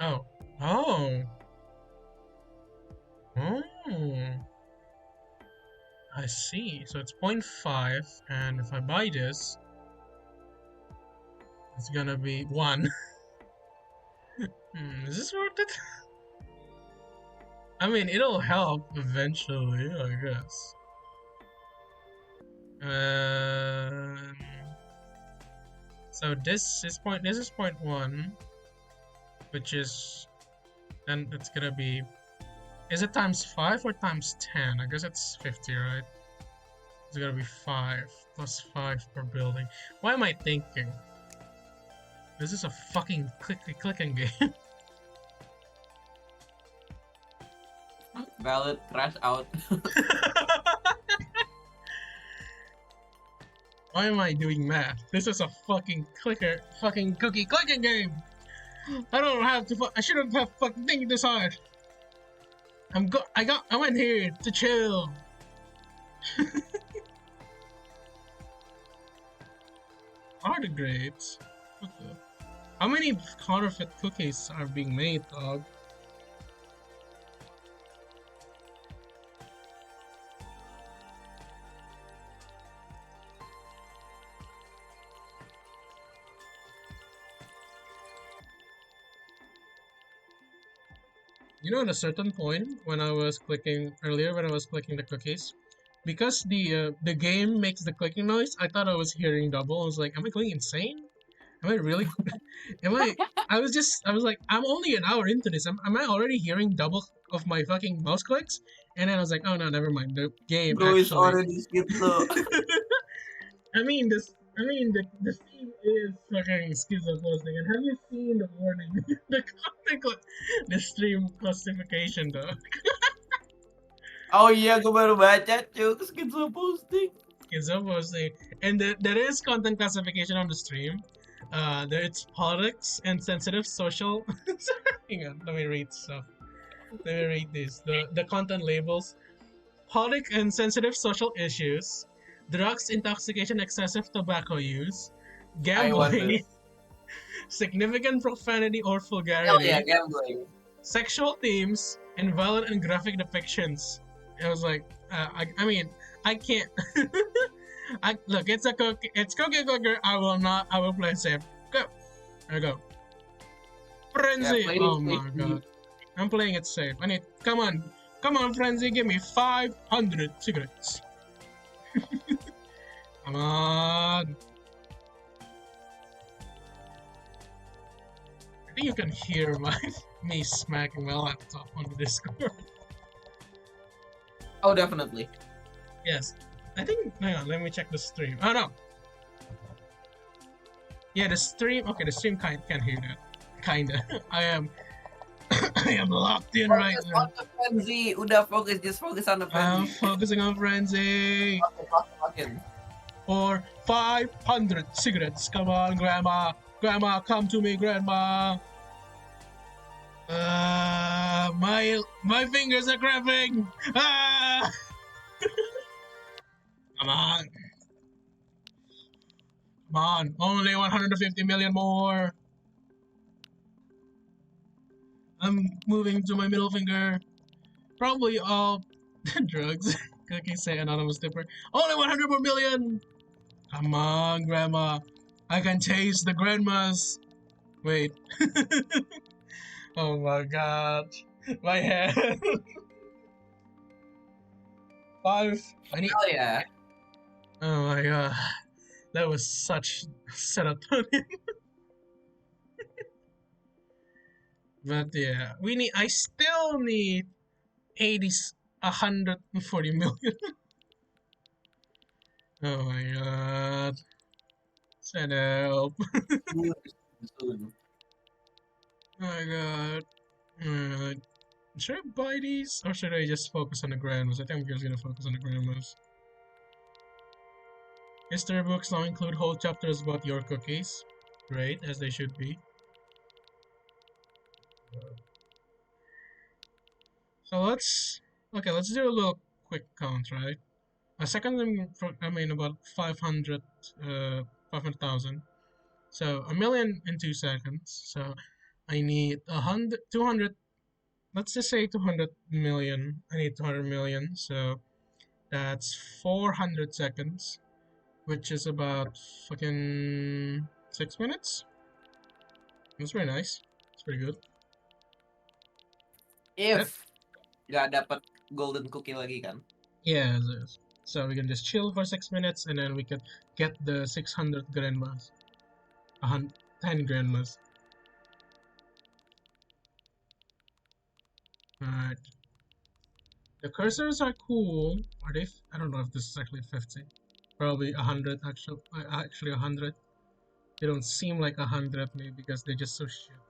oh, oh, oh. I see. So it's 0.5, and if I buy this, it's gonna be 1. Is this worth it? I mean, it'll help eventually, I guess. So this is 0.1, which is, then it's gonna be, is it times 5 or times 10? I guess it's 50, right? It's gonna be 5 plus 5 per building. Why am I thinking? This is a fucking clicking game. Valid crash out. Why am I doing math? This is a fucking cookie clicking game. I don't have to. I shouldn't have fucking thinking this hard. I went here to chill. Are the grapes? What the? How many counterfeit cookies are being made, dog? You know, at a certain point when I was clicking earlier, when I was clicking the cookies, because the game makes the clicking noise, I thought I was hearing double. I was like, am I going insane? Am I really? Am I? I was like, I'm only an hour into this. Am I already hearing double of my fucking mouse clicks? And then I was like, oh no, never mind. The game Bro is actually. already skipped though. I mean, the scene is fucking schizoposting. And have you seen the warning? The stream classification, though. Oh iya, gue baru baca cuk, schizo posting. Schizoposting. And there is content classification on the stream. There it's politics and sensitive social. Hang on, let me read stuff. Let me read this. The content labels: politics and sensitive social issues, drugs, intoxication, excessive tobacco use, gambling, significant profanity or Hell vulgarity, yeah, gambling. sexual themes, and violent and graphic depictions. I was like, I mean, I can't. Look, it's cookie clicker. I will play safe. Go. There we go. Frenzy. Yeah, Oh my god. I'm playing it safe. Come on, Frenzy, give me 500 cigarettes. Come on. I think you can hear me smacking my laptop on the Discord. Oh, definitely. Yes. I think, hang on, let me check the stream. Oh no. Yeah, the stream, okay, the stream can hear that. Kinda. I am locked in right Focus now. on the frenzy. Udah fokus, just focus on the I'm frenzy. focusing on Frenzy. Fucking. For 500 cigarettes. Come on, Grandma. Grandma, come to me, Grandma. My fingers are cramping. Ah! Come on. Come on. Only 150 million more. I'm moving to my middle finger. Probably all drugs. Cookies say anonymous tipper. Only 100 more million. Come on, Grandma. I can taste the grandmas. Wait. Oh my god. My head. 5. I need. Hell yeah. Oh my god. That was such serotonin. But yeah, I still need 140 million. Oh my god. Send help. Soon. Oh my god. Should I buy these? Or should I just focus on the grandmas? I think I'm just gonna focus on the grandmas. History books now include whole chapters about your cookies. great as they should be. So let's do a little quick count, right? A second, about 500, 500,000. So a million in 2 seconds. So I need 200. Let's just say 200 million. I need 200 million. So that's 400 seconds, which is about fucking 6 minutes. That's very nice. It's pretty good. If nggak dapat golden cookie lagi kan. Yeah, it is. So we can just chill for 6 minutes and then we can get the 600 grandmas. 10 grandmas. Alright. The cursors are cool. Are they? I don't know if this is actually 50. Probably 100 actually. Actually 100. They don't seem like 100 maybe because they're just so shit.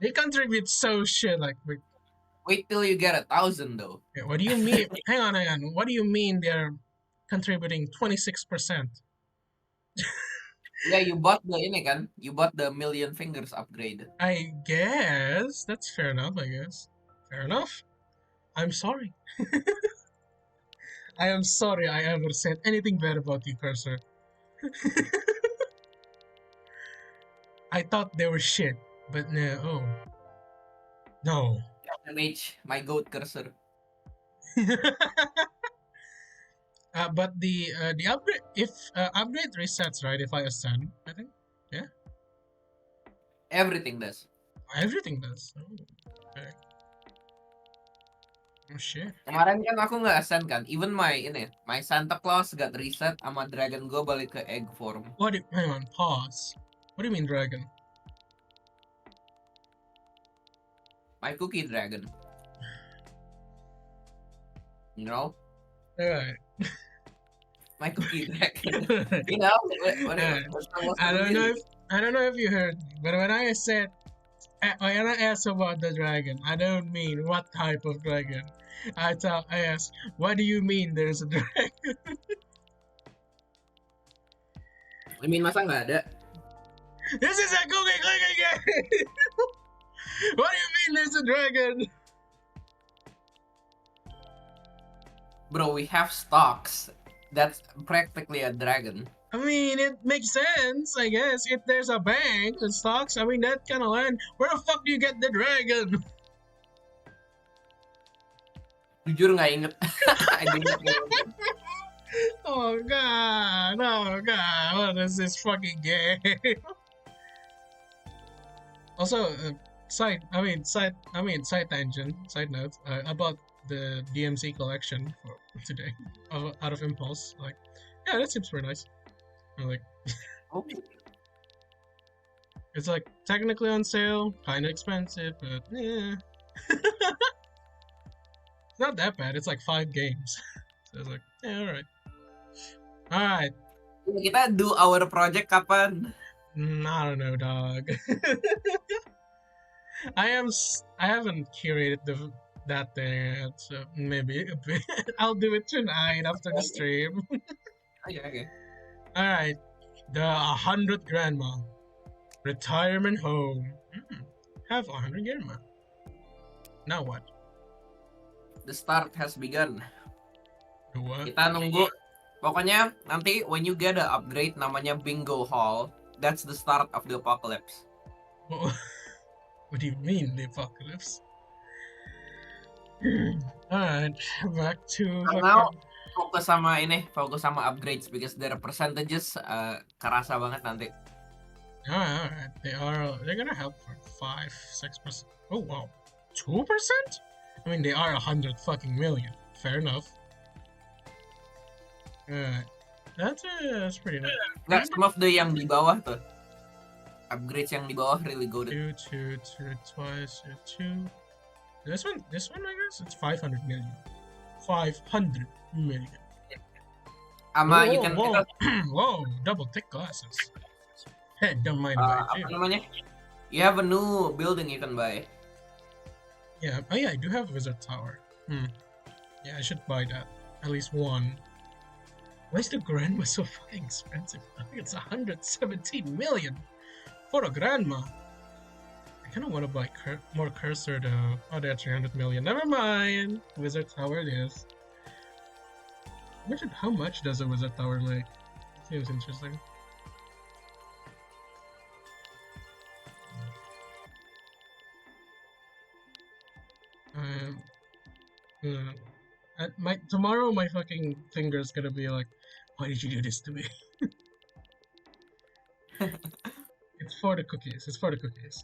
They contribute so shit like. Wait till you get 1,000 though. Yeah, what do you mean? hang on. What do you mean they're contributing 26%? Yeah, you bought the ini kan? You bought the million fingers upgrade. I guess that's fair enough. Fair enough. I'm sorry. I am sorry I ever said anything bad about you, Cursor. I thought they were shit, but no. Oh. No. Mage, my goat cursor. But the upgrade, if upgrade resets, right? If I ascend, I think Everything does. everything does. Oh, okay. Oh shit. Kemarin kan aku nggak ascend kan. Even my Santa Claus got reset sama dragon gue balik ke egg form. Hang on, pause. What do you mean, dragon? My cookie dragon. You know? Alright. My cookie dragon. You know? I don't know if you heard me, but when I asked about the dragon, I don't mean what type of dragon. I asked, what do you mean there's a dragon? I mean, masa nggak ada? This is a cookie clicking game! What do you mean there's a dragon? Bro, we have stocks. That's practically a dragon. I mean, it makes sense, I guess. If there's a bank and stocks, I mean, that kind of land. Where the fuck do you get the dragon? Jujur nggak inget. I didn't know. Oh god, what is this fucking game? Also, side note about the DMC collection for today, out of impulse. Like, yeah, that seems pretty nice. Like, Oh, it's like technically on sale, kind of expensive, but yeah. It's not that bad. It's like 5 games. So it's like, yeah, alright. kita do our project kapan? I don't know, dog. I haven't curated that thing yet, so maybe a bit. I'll do it tonight after the stream. Okay. Alright, the 100 grandma retirement home. Have 100 grandma. Now what? The start has begun. The what? Kita nunggu. Pokoknya nanti when you get an upgrade namanya Bingo Hall, that's the start of the apocalypse. What do you mean, the apocalypse? Alright, back to. So now fokus sama upgrades because their percentages kerasa banget nanti. Alright, they're gonna help for 5-6%. Oh wow, 2%? I mean, they are 100 fucking million. Fair enough. That's pretty nice. Nggak, some of the yang di bawah tuh. Upgrades yang di bawah really good. Two, twice, 2. This one, I guess it's 500 million. 500 million. Ama you can whoa, double thick glasses. Hey, don't mind apa my namanya? You have a new building you can buy. Yeah, oh yeah, I do have a wizard tower. Yeah, I should buy that. At least one Why is the grandma so fucking expensive? I think it's 117 million for a grandma. I kind of want to buy more cursor though. Oh, they're 300 million. Never mind. Wizard Tower it is. Imagine how much does a Wizard Tower make? Seems interesting. Tomorrow my fucking finger's gonna be like, why did you do this to me? It's for the cookies. It's for the cookies.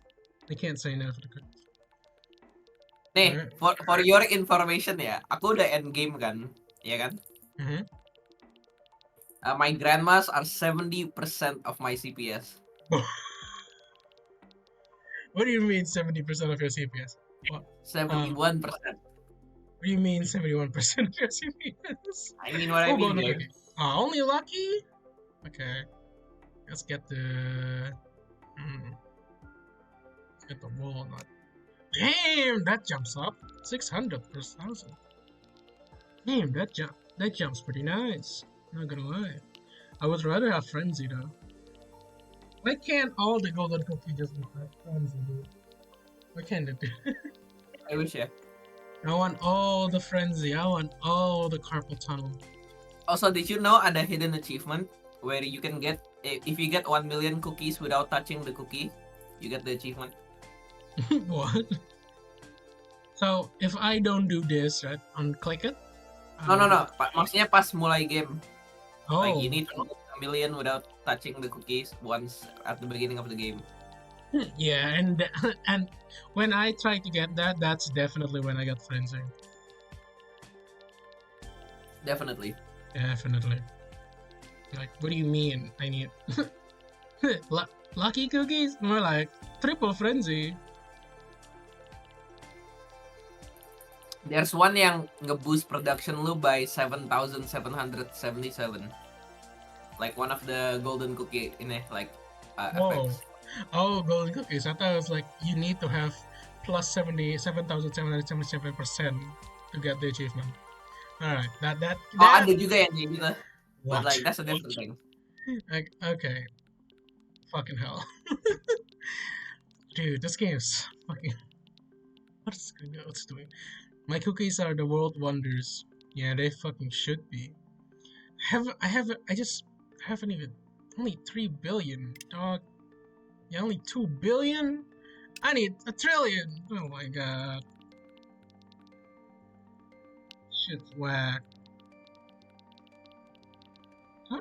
I can't say no for the cookies. Nih, for your information ya, aku udah end game kan, ya kan? Mhm. My grandmas are 70% of my CPS. What do you mean 70% of your CPS? What? 71%. What do you mean 71% of your CPS? I mean what I Oh, mean, bonus guys. cookie. Only lucky? Okay. Let's get the... Let's get the walnut. Damn, that jumps up 600 per thousand. Damn, that jumps pretty nice. Not gonna lie. I would rather have Frenzy though. Why can't all the golden cookie just be Frenzy, dude? Why can't it do? I wish ya. I want all the Frenzy. I want all the carpal tunnel. Also, did you know ada hidden achievement where you can get, if you get 1 million cookies without touching the cookie, you get the achievement. What? So if I don't do this, right, unclick it. No. Maksudnya pas mulai game. Oh. Like you need to get 1 million without touching the cookies once at the beginning of the game. Yeah, and when I try to get that, that's definitely when I get frenzy. Definitely. Definitely. Like, what do you mean? I need lucky cookies? More like triple frenzy. There's one yang nge-boost production lu by 7,777. Like one of the golden cookie ini, like Whoa. effects. Oh, golden cookies. I thought it was like you need to have plus 77,777% to get the achievement. Alright, that Oh, ada juga yang kayak gitu. what? But like that's a different thing. Like, okay. Fucking hell. Dude, this game is fucking... What's doing? My cookies are the world wonders. Yeah, they fucking should be. I just haven't even... Only 3 billion, dog. Yeah, only 2 billion? I need 1 trillion! Oh my god. Shit's whack. How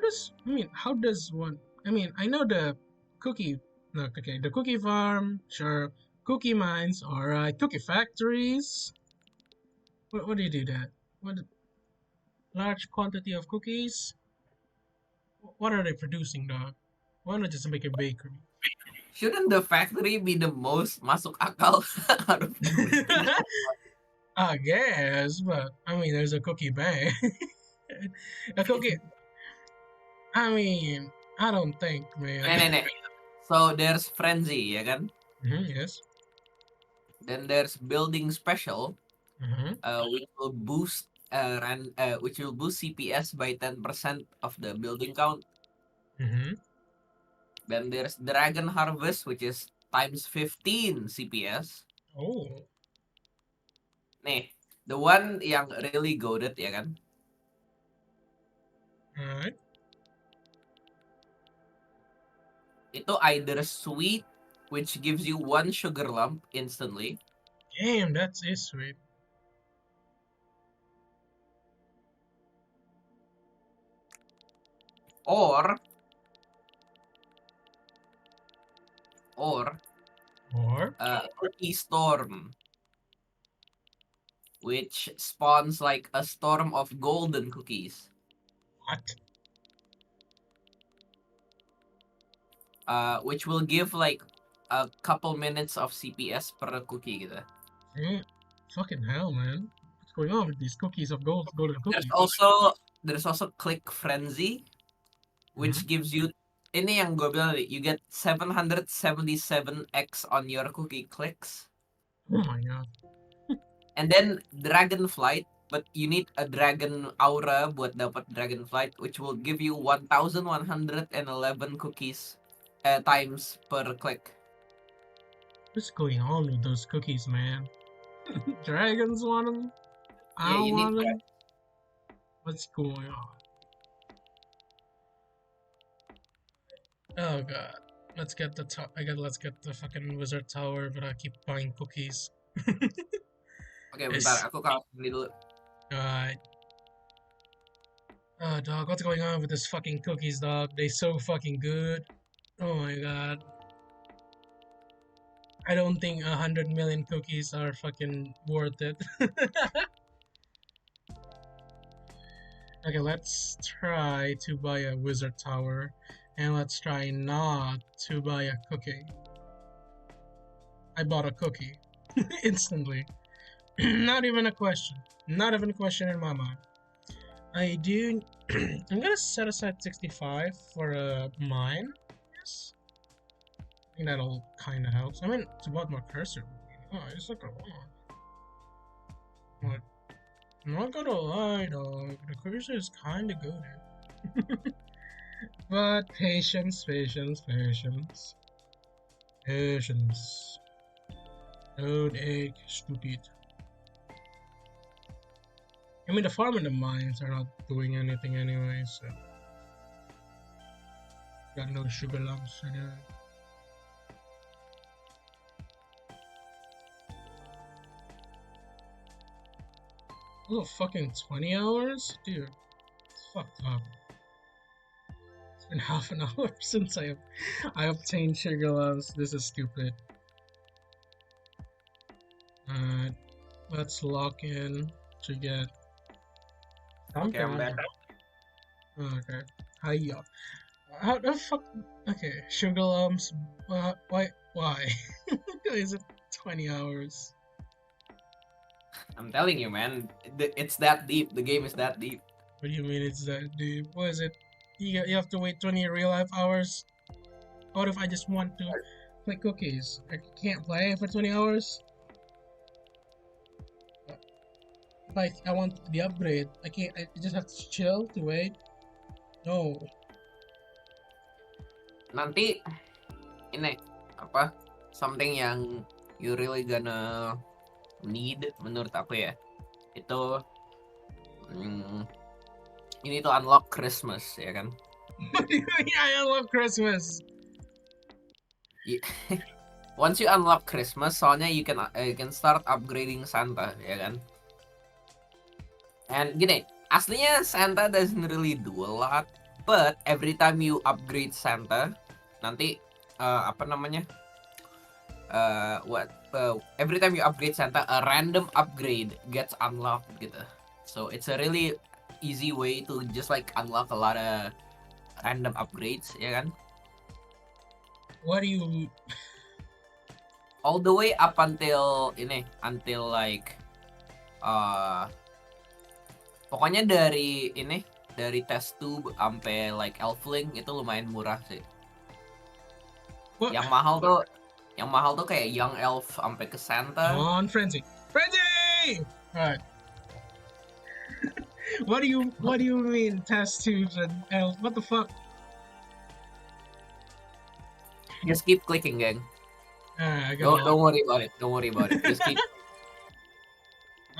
does one... I know the cookie... No, okay, the cookie farm, sure. Cookie mines, alright. Cookie factories. What do you do that? What? Large quantity of cookies? What are they producing, dog? Why not just make a bakery? Shouldn't the factory be the most masuk akal out of I guess, but there's a cookie bank. A cookie. I don't think, man. Nih. So there's frenzy, ya kan? Yes. Then there's building special, which will boost CPS by 10% of the building count. Then there's dragon harvest, which is times 15 CPS. Oh. Nih, the one yang really goated, ya kan? Alright. Itu either sweet, which gives you 1 sugar lump instantly. Damn, that's sweet. Or cookie storm, which spawns like a storm of golden cookies. What? Which will give like a couple minutes of CPS per cookie gitu. Fucking hell, man. What's going on with these cookies of golden cookies? There's also click frenzy, which gives you, ini yang gue bilang tadi, you get 777x on your cookie clicks. Oh my god. And then dragon flight, but you need a dragon aura buat dapat dragon flight, which will give you 1,111 cookies times per click. What's going on with those cookies, man? Dragons want them. I Yeah, don't you need want them. What's going on? Oh god. Let's get the let's get the fucking wizard tower, but I keep buying cookies. Oke, bentar, It's aku kalah sendiri dulu. alright. Oh dog, what's going on with this fucking cookies, dog? They so fucking good. Oh my god. I don't think 100 million cookies are fucking worth it. Okay, let's try to buy a wizard tower, and let's try not to buy a cookie. I bought a cookie instantly. Not even a question. Not even a question in my mind. I do. I'm gonna set aside 65 for a mine. Yes. I think that'll kind of help. I mean, it's about my cursor. Oh, it's like a lot. What? I'm not gonna lie, dog. The cursor is kind of good. But patience, patience, patience. Patience. Don't ache, stupid. I mean, the farm and the mines are not doing anything anyway, so. Got no sugar lumps anyway. Oh, fucking 20 hours? Dude, it's fucked up. It's been half an hour since I obtained sugar lumps. This is stupid. Let's lock in to get Okay, I'm back. Okay. Hiya. How the fuck? Okay, sugar lumps. Why? Why is it 20 hours? I'm telling you, man, it's that deep. The game is that deep. What do you mean it's that deep? What is it? You have to wait 20 real life hours? What if I just want to play cookies? I can't play for 20 hours? Like, I want the upgrade. I can't, I just have to chill to wait? No. Nanti ini apa? Something yang you really gonna need menurut aku ya. Itu you need to unlock Christmas, ya kan? What do you mean I love Christmas? Once you unlock Christmas, soalnya you can start upgrading Santa, ya kan? And gini, aslinya Santa doesn't really do a lot, but every time you upgrade Santa, nanti apa namanya? Every time you upgrade Santa, a random upgrade gets unlocked gitu. So it's a really easy way to just like unlock a lot of random upgrades, ya kan? What do you... All the way up until like pokoknya dari test tube sampai like Elfling itu lumayan murah sih. What? Yang mahal tuh kayak Young Elf sampai ke Santa. On Frenzy. Frenzy! Alright. What do you mean test tubes and elf? What the fuck? Just keep clicking, gang. I got Don't worry about it. Don't worry about it. Just keep.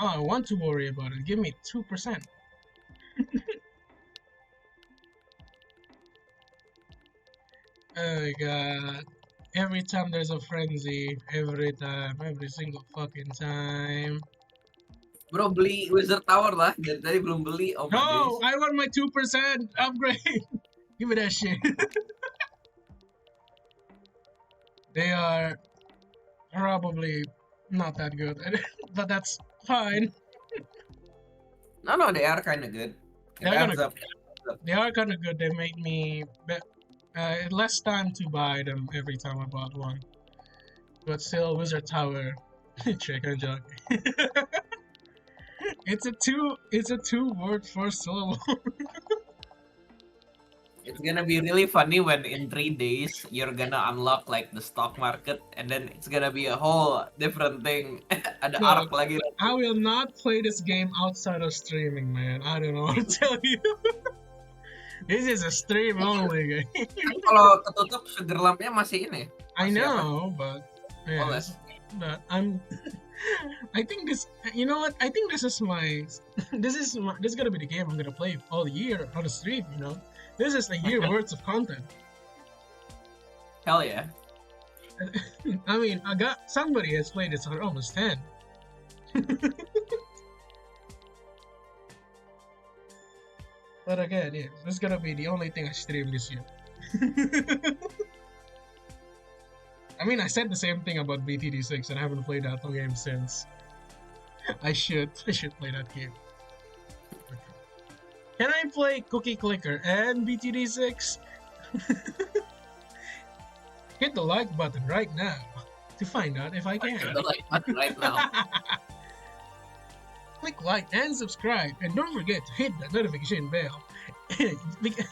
Oh, I want to worry about it. Give me 2%. Oh god. Every time there's a frenzy, every single fucking time. Bro, beli Wizard Tower lah. Dari tadi belum beli. Oh my No, days. I want my 2% upgrade. Give me that shit. They are probably not that good, but that's fine. No, they are kind of good. They're Hands kinda up. They are kind of good. They make me less time to buy them every time I bought one. But still, Wizard Tower, chicken junk. It's a two word first syllable. It's gonna be really funny when in 3 days you're gonna unlock like the stock market, and then it's gonna be a whole different thing. Ada Look, arc lagi. I will not play this game outside of streaming, man. I don't know what to tell you. This is a stream only game. Kan kalau ketutup sugar lumpnya masih ini. I Masih apa? know, but Oh, yes, but I'm. I think this. You know what? I think this is my. This is gonna be the game I'm gonna play all year on the stream. You know, this is a year worth of content. Hell yeah. I mean, I got somebody has played this for almost 10. But again, yeah, this is gonna be the only thing I stream this year. I mean, I said the same thing about BTD6 and I haven't played that game since. I should play that game. Okay. Can I play Cookie Clicker and BTD6? Hit the like button right now to find out if I can. The like button right now. Click like and subscribe, and don't forget to hit that notification bell. Because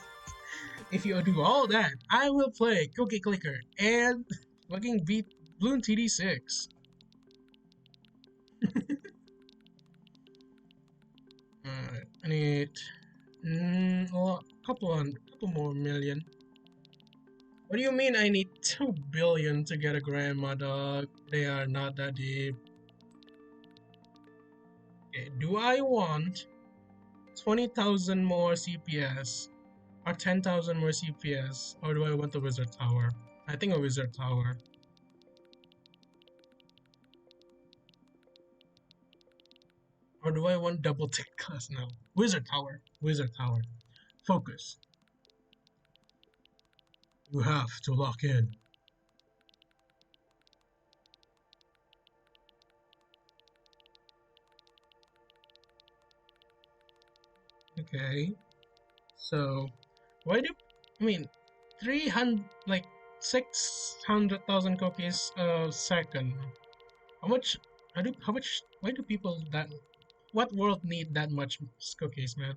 if you do all that, I will play Cookie Clicker and fucking beat Bloon TD6. I need a couple more million. What do you mean I need 2 billion to get a grandma, dog? They are not that deep. Okay, do I want 20,000 more CPS or 10,000 more CPS, or do I want the Wizard Tower? I think a Wizard Tower. Or do I want double tick class now? Wizard Tower. Wizard Tower. Focus. You have to lock in. Okay. So, why do I mean 300 like 600,000 cookies a second? How much? How much? Why do people that? What world need that much cookies, man?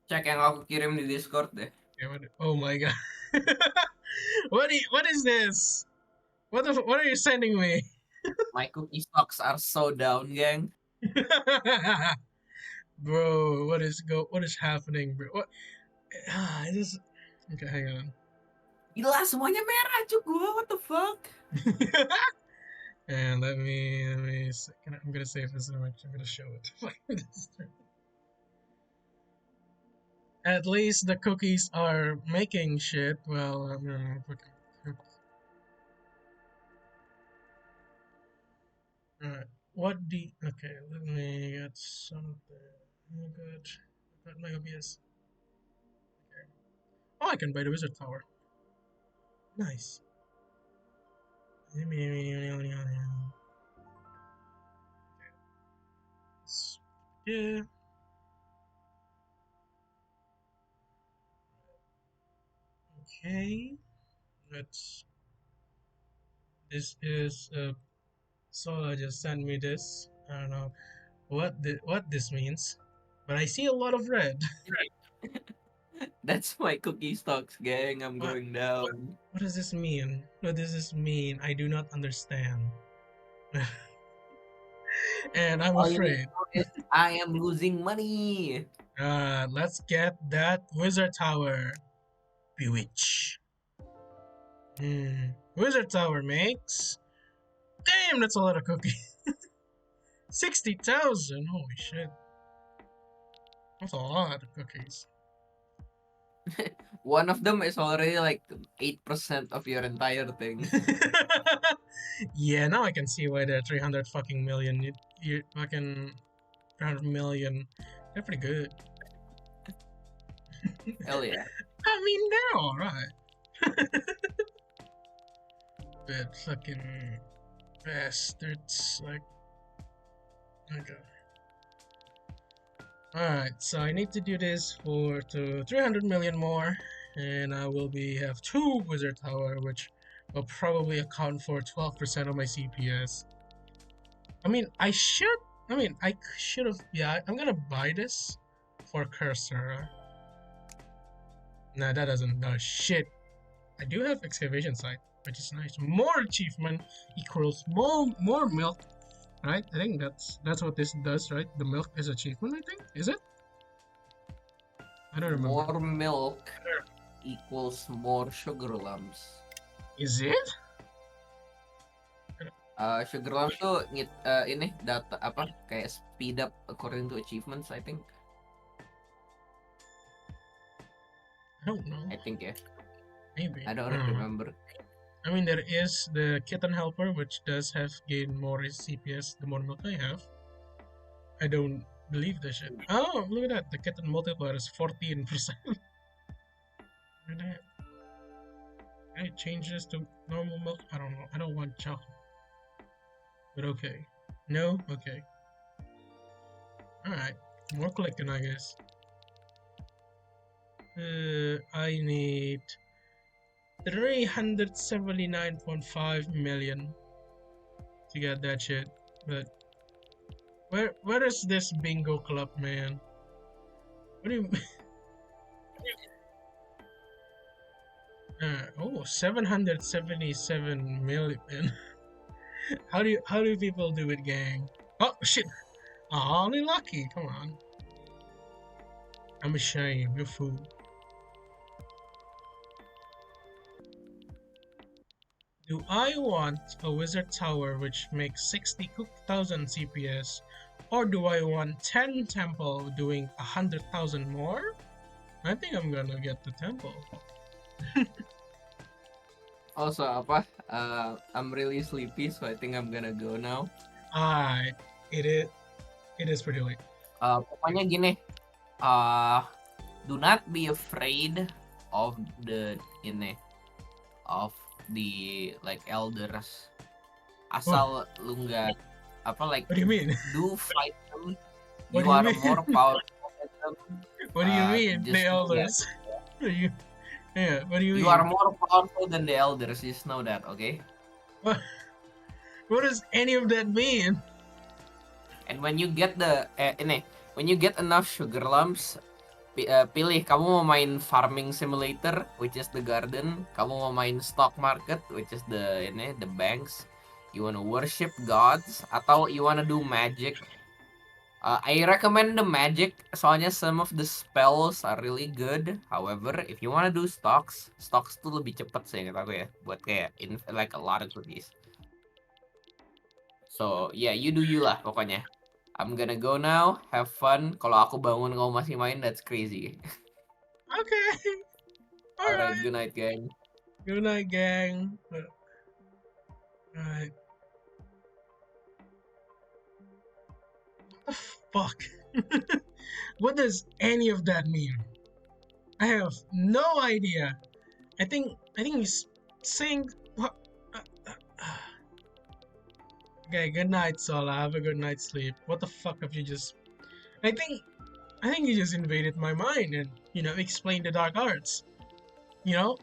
Cek yang aku kirim di Discord deh. Okay, oh my god! What is this? What are you sending me? My cookie stocks are so down, gang. Bro, what is happening, bro? What? This. Okay, hang on. Gila, semuanya merah cuk gua. What the fuck? And let me I'm gonna save this image. I'm gonna show it. At least the cookies are making shit. Well, I'm gonna Alright. Okay, let me get something. Oh good. Got my OBS. Okay. Oh, I can buy the Wizard Tower. Nice. Yeah. Okay. This is Sola just sent me this. I don't know what this means, but I see a lot of red. That's my cookie stocks, gang. I'm What? going down. What does this mean? What does this mean? I do not understand. And I'm All you afraid. know is I am losing money. Let's get that Wizard Tower. Bewitch. Wizard Tower makes. Damn, that's a lot of cookies. 60,000. Holy shit. That's a lot of cookies. One of them is already like 8% of your entire thing. Yeah, now I can see why they're 300 fucking million. You fucking 300 million. They're pretty good. Hell yeah. I mean, they're alright. But fucking bastards, like. Okay. Alright, so I need to do this to 300 million more, and I will have 2 Wizard Tower, which will probably account for 12% of my CPS. I should have, yeah, I'm gonna buy this for cursor. Nah, that doesn't do shit. I do have excavation site, which is nice. More achievement equals more milk, right? I think that's what this does, right? The milk is achievement, I think. Is it? I don't remember. More milk equals more sugar lumps. Is it? Sugar lumps tuh ini data apa kayak speed up according to achievements, I think. I don't know. I think ya. Maybe. I don't remember. I mean, there is the kitten helper, which does have gain more CPS the more milk I have. I don't believe this shit. Oh, look at that. The kitten multiplier is 14%. Look at that. Can I change this to normal milk? I don't know. I don't want chocolate. But okay. No? Okay. Alright. More clicking, I guess. I need 379.5 million to get that shit. But where is this bingo club, man? What do you oh, 777 million. How do people do it, gang? Oh shit! Oh, only lucky. Come on. I'm ashamed. You're fool. Do I want a wizard tower which makes 60,000 CPS, or do I want 10 temple doing 100,000 more? I think I'm gonna get the temple. Also I'm really sleepy, so I think I'm gonna go now. It is pretty late. Pokoknya gini, do not be afraid of the like elders. Asal lu nggak like What do you mean? do fight them. What You do you are mean? more powerful than them. What do you mean, just the know elders? Yeah, what do you mean? You are more powerful than the elders. Just know that, okay? What does any of that mean? And when you get when you get enough sugar lumps, pilih kamu mau main farming simulator, which is the garden, kamu mau main stock market, which is the banks, you wanna worship gods, atau you wanna do magic. I recommend the magic, soalnya some of the spells are really good. However, if you wanna do stocks tuh lebih cepet sih menurut aku ya, buat kayak like a lot of goodies. So yeah, you do you lah pokoknya. I'm gonna go now, have fun. Kalau aku bangun kamu masih main, that's crazy. Okay. Alright, Alright. good night, gang. Good night, gang. Alright. What the fuck? What does any of that mean? I have no idea. I think he's saying what. Okay, good night, Sola. Have a good night's sleep. What the fuck have you just? I think you just invaded my mind and explained the dark arts. I'm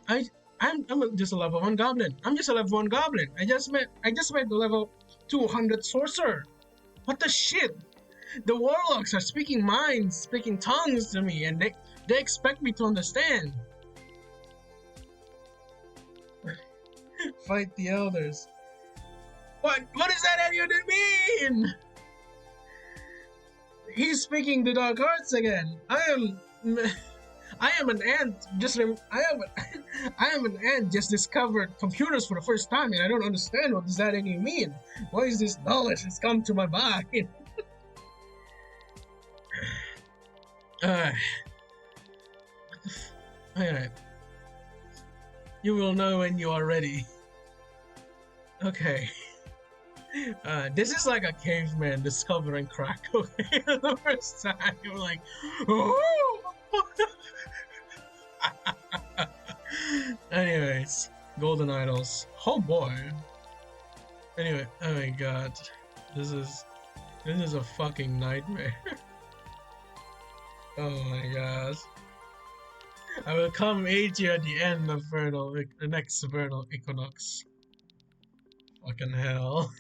just a level 1 goblin. I'm just a level 1 goblin. I just met the level 200 sorcerer. What the shit? The warlocks are speaking minds, speaking tongues to me, and they expect me to understand. Fight the elders. What does that any of that mean? He's speaking the dark arts again. I am an ant. I am an ant. Just discovered computers for the first time, and I don't understand what does that any mean. Why is this knowledge has come to my mind? Alright. You will know when you are ready. Okay. This is like a caveman discovering crack cocaine for the first time. You're like, oh! Anyways, golden idols. Oh boy. Anyway, oh my god, this is a fucking nightmare. Oh my god. I will come aid you at the end of the next vernal equinox. Fucking hell.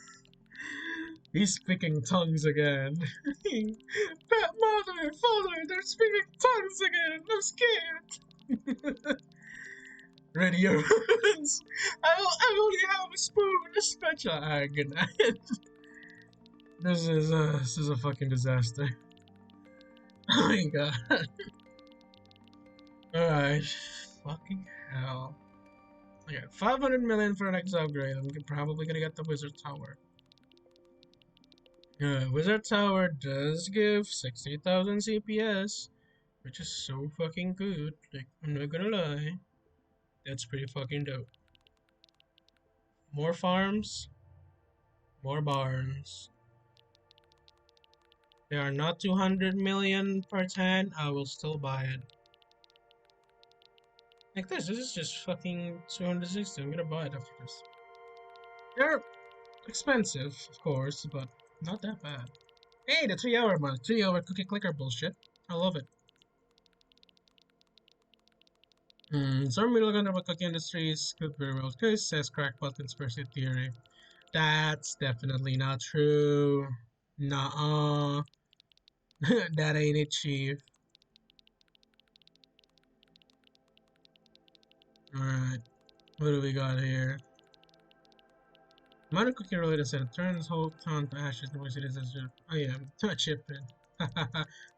He's speaking tongues again. Mother, father, they're speaking tongues again. I'm scared. Ready your weapons. I only have a spoon, a spatula. Alright, good night. This is a fucking disaster. Oh my god. Alright. Fucking hell. I got 500 million for an next upgrade. I'm probably gonna get the Wizard Tower. Wizard Tower does give 60,000 CPS, which is so fucking good. Like, I'm not gonna lie. That's pretty fucking dope. More farms, more barns. They are not 200 million per 10. I will still buy it. Like this is just fucking 260. I'm gonna buy it after this. They're expensive, of course, but not that bad. Hey, the 3-hour month, 3-hour cookie clicker bullshit. I love it. Some real gun about cookie industries could very well case, says crackpot conspiracy theory. That's definitely not true. Nuh-uh. That ain't it, chief. Alright. What do we got here? Modern cookie related said turns whole town to ashes the way it is as oh yeah, touch it then. Ha ha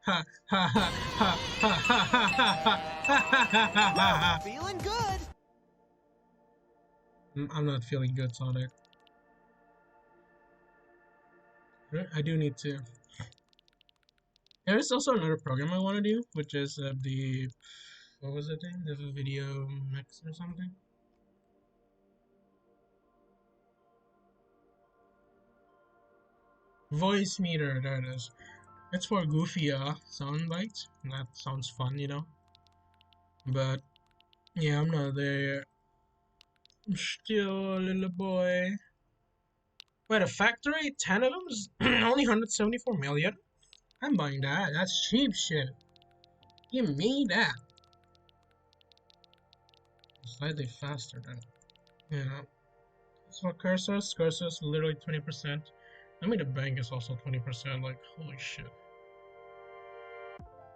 ha ha ha ha ha. Feeling good. I'm not feeling good, Sonic. I do need to. There's also another program I want to do, which is the what was it name? The video mix or something. Voice meter, there it is. It's for goofy sound bites. That sounds fun, you know. But yeah, I'm not there. I'm still a little boy. Wait, a factory? 10 of them is only 174 million? I'm buying that. That's cheap shit. Give me that. Slightly faster than, you know. As for cursors literally 20%. I mean, the bank is also 20%. Like, holy shit.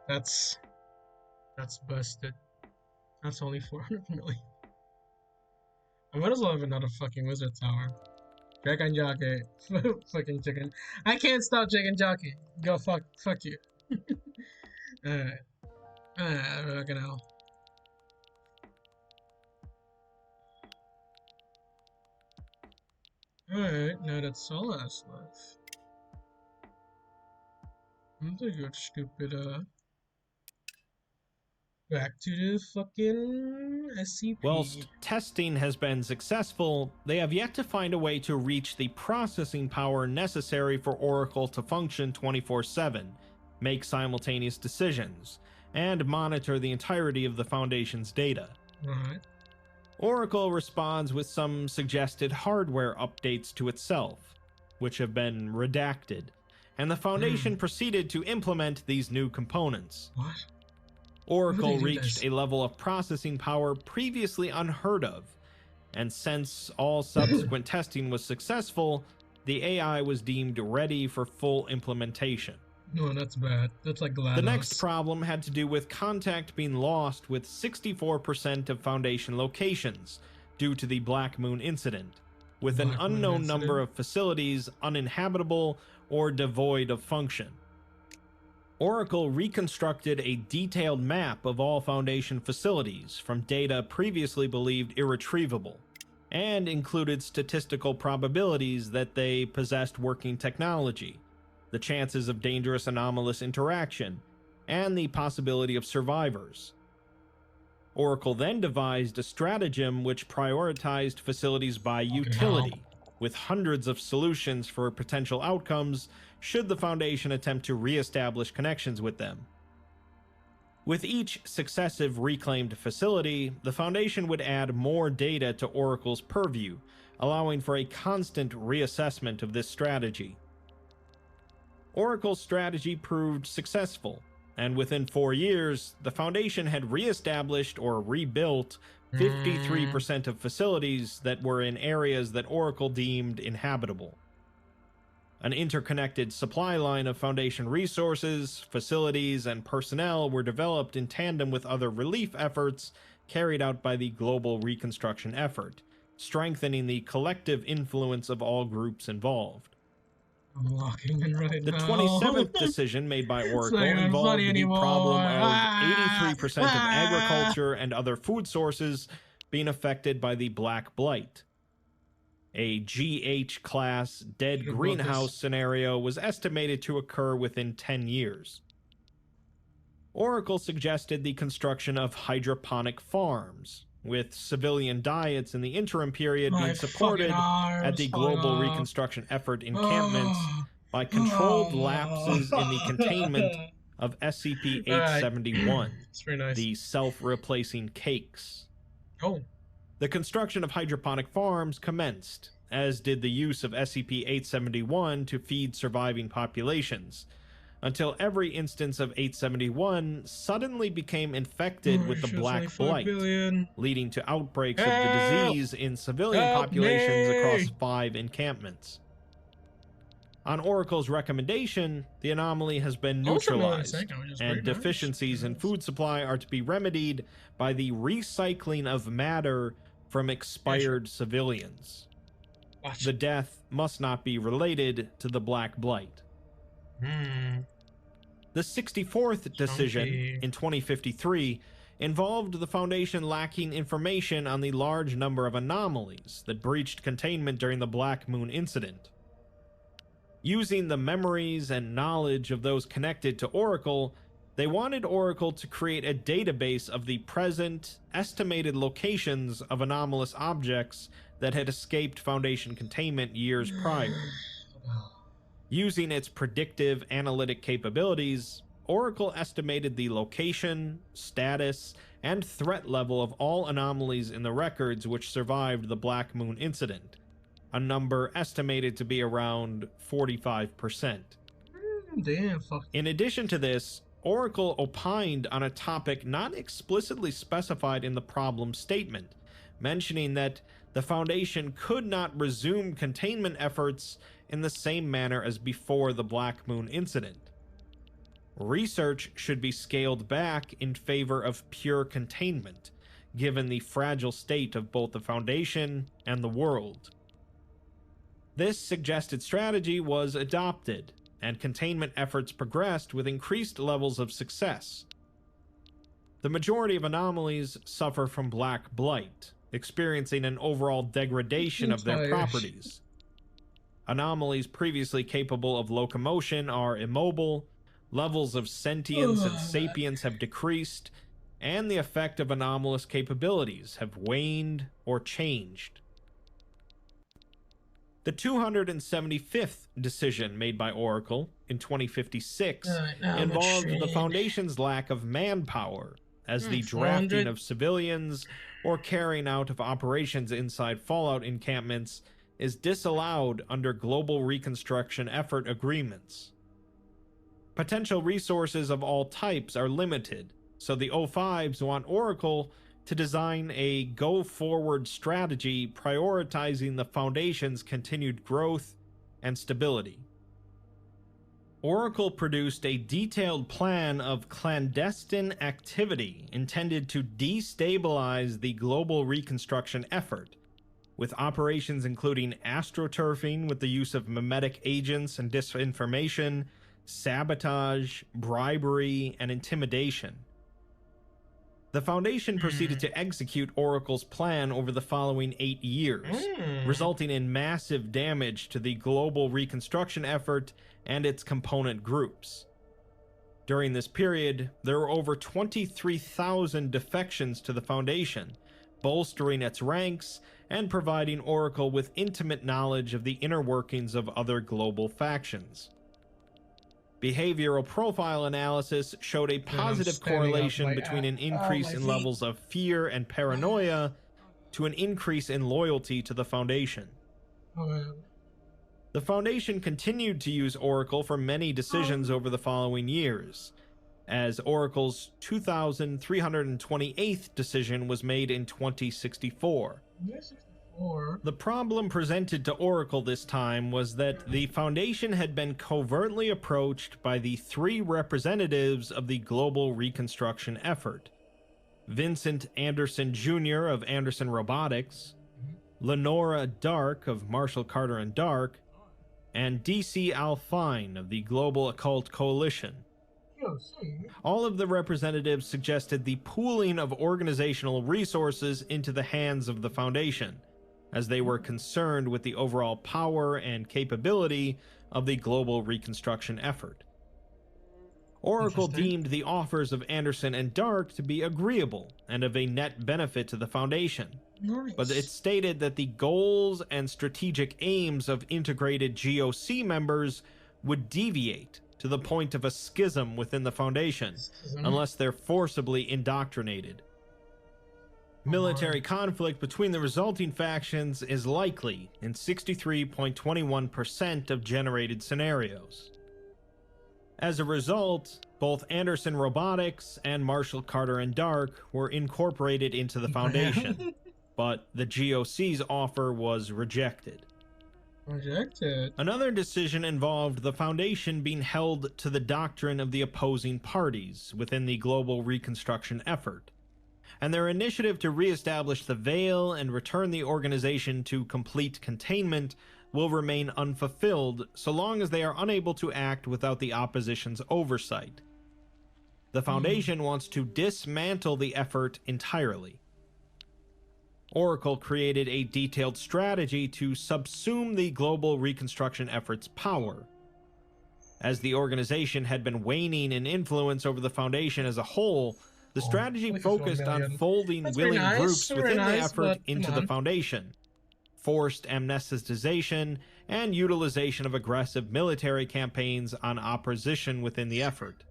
That's busted. That's only 400 million. I might as well have another fucking wizard tower. Chicken jockey. Fucking chicken. I can't stop chicken jockey. Go fuck you. Alright. Fucking hell. Alright, now that's all that's left. That's a good stupid back to the fucking SCP. Whilst testing has been successful, they have yet to find a way to reach the processing power necessary for Oracle to function 24/7, make simultaneous decisions, and monitor the entirety of the Foundation's data. Right. Oracle responds with some suggested hardware updates to itself, which have been redacted, and the Foundation proceeded to implement these new components. What? Oracle do reached this? a level of processing power previously unheard of, and since all subsequent testing was successful, the AI was deemed ready for full implementation. No, that's bad. That's like GLaDOS. The next problem had to do with contact being lost with 64% of Foundation locations due to the Black Moon incident, with an Black Moon unknown incident? number of facilities uninhabitable or devoid of function. Oracle reconstructed a detailed map of all Foundation facilities from data previously believed irretrievable, and included statistical probabilities that they possessed working technology, the chances of dangerous anomalous interaction, and the possibility of survivors. Oracle then devised a stratagem which prioritized facilities by utility, with hundreds of solutions for potential outcomes should the Foundation attempt to re-establish connections with them. With each successive reclaimed facility, the Foundation would add more data to Oracle's purview, allowing for a constant reassessment of this strategy. Oracle's strategy proved successful, and within 4 years, the Foundation had re-established or rebuilt 53% of facilities that were in areas that Oracle deemed inhabitable. An interconnected supply line of Foundation resources, facilities, and personnel were developed in tandem with other relief efforts carried out by the global reconstruction effort, strengthening the collective influence of all groups involved. I'm locking in right The now. 27th decision made by Oracle not even involved funny the anymore. problem of Ah! 83% of agriculture and other food sources being affected by the Black Blight. A GH-class dead Good greenhouse focus. scenario was estimated to occur within 10 years. Oracle suggested the construction of hydroponic farms, with civilian diets in the interim period My being supported fucking arms at the falling global off. reconstruction effort encampments by controlled lapses in the containment of SCP-871, It's very nice. the self-replacing cakes. Oh, The construction of hydroponic farms commenced, as did the use of SCP-871 to feed surviving populations, until every instance of 871 suddenly became infected with the Shows Black only 5 Blight, billion. leading to outbreaks of the Help! disease in civilian Help populations me! across 5 encampments. On Oracle's recommendation, the anomaly has been neutralized, and deficiencies in food supply are to be remedied by the recycling of matter from expired civilians. Watch. The death must not be related to the Black Blight. The 64th decision, Chunky. in 2053, involved the Foundation lacking information on the large number of anomalies that breached containment during the Black Moon incident. Using the memories and knowledge of those connected to Oracle, they wanted Oracle to create a database of the present, estimated locations of anomalous objects that had escaped Foundation containment years prior. Using its predictive analytic capabilities, Oracle estimated the location, status, and threat level of all anomalies in the records which survived the Black Moon incident, a number estimated to be around 45%. Damn, fuck. In addition to this, Oracle opined on a topic not explicitly specified in the problem statement, mentioning that the Foundation could not resume containment efforts in the same manner as before the Black Moon incident. Research should be scaled back in favor of pure containment, given the fragile state of both the Foundation and the world. This suggested strategy was adopted, and containment efforts progressed with increased levels of success. The majority of anomalies suffer from Black Blight, experiencing an overall degradation of their properties. Anomalies previously capable of locomotion are immobile, levels of sentience and sapience have decreased, and the effect of anomalous capabilities have waned or changed. The 275th decision made by Oracle in 2056 involved the Foundation's lack of manpower, as the drafting 400? of civilians or carrying out of operations inside Fallout encampments is disallowed under global reconstruction effort agreements. Potential resources of all types are limited, so the O5s want Oracle to design a go-forward strategy prioritizing the Foundation's continued growth and stability. Oracle produced a detailed plan of clandestine activity intended to destabilize the global reconstruction effort, with operations including astroturfing with the use of mimetic agents and disinformation, sabotage, bribery, and intimidation. The Foundation proceeded to execute Oracle's plan over the following 8 years, resulting in massive damage to the global reconstruction effort and its component groups. During this period, there were over 23,000 defections to the Foundation, bolstering its ranks and providing Oracle with intimate knowledge of the inner workings of other global factions. Behavioral profile analysis showed a positive correlation between an increase in levels of fear and paranoia to an increase in loyalty to the Foundation. The Foundation continued to use Oracle for many decisions over the following years, as Oracle's 2,328th decision was made in 2064. Or The problem presented to Oracle this time was that the Foundation had been covertly approached by the three representatives of the global reconstruction effort: Vincent Anderson Jr. of Anderson Robotics, Lenora Dark of Marshall Carter and Dark, and DC Alfine of the Global Occult Coalition. All of the representatives suggested the pooling of organizational resources into the hands of the Foundation, as they were concerned with the overall power and capability of the global reconstruction effort. Oracle Interesting. deemed the offers of Anderson and Dark to be agreeable and of a net benefit to the Foundation, nice. but it stated that the goals and strategic aims of integrated GOC members would deviate to the point of a schism within the Foundation, unless they're forcibly indoctrinated. Military conflict between the resulting factions is likely in 63.21% of generated scenarios. As a result, both Anderson Robotics and Marshall Carter and Dark were incorporated into the Foundation, but the GOC's offer was rejected. Rejected. Another decision involved the Foundation being held to the doctrine of the opposing parties within the global reconstruction effort, and their initiative to reestablish the Veil and return the organization to complete containment will remain unfulfilled so long as they are unable to act without the opposition's oversight. The Foundation wants to dismantle the effort entirely. Oracle created a detailed strategy to subsume the global reconstruction effort's power. As the organization had been waning in influence over the Foundation as a whole, the strategy look at 1 focused on million. folding That's very willing nice, groups very within the nice, effort but into come the on. Foundation, forced amnesticization, and utilization of aggressive military campaigns on opposition within the effort.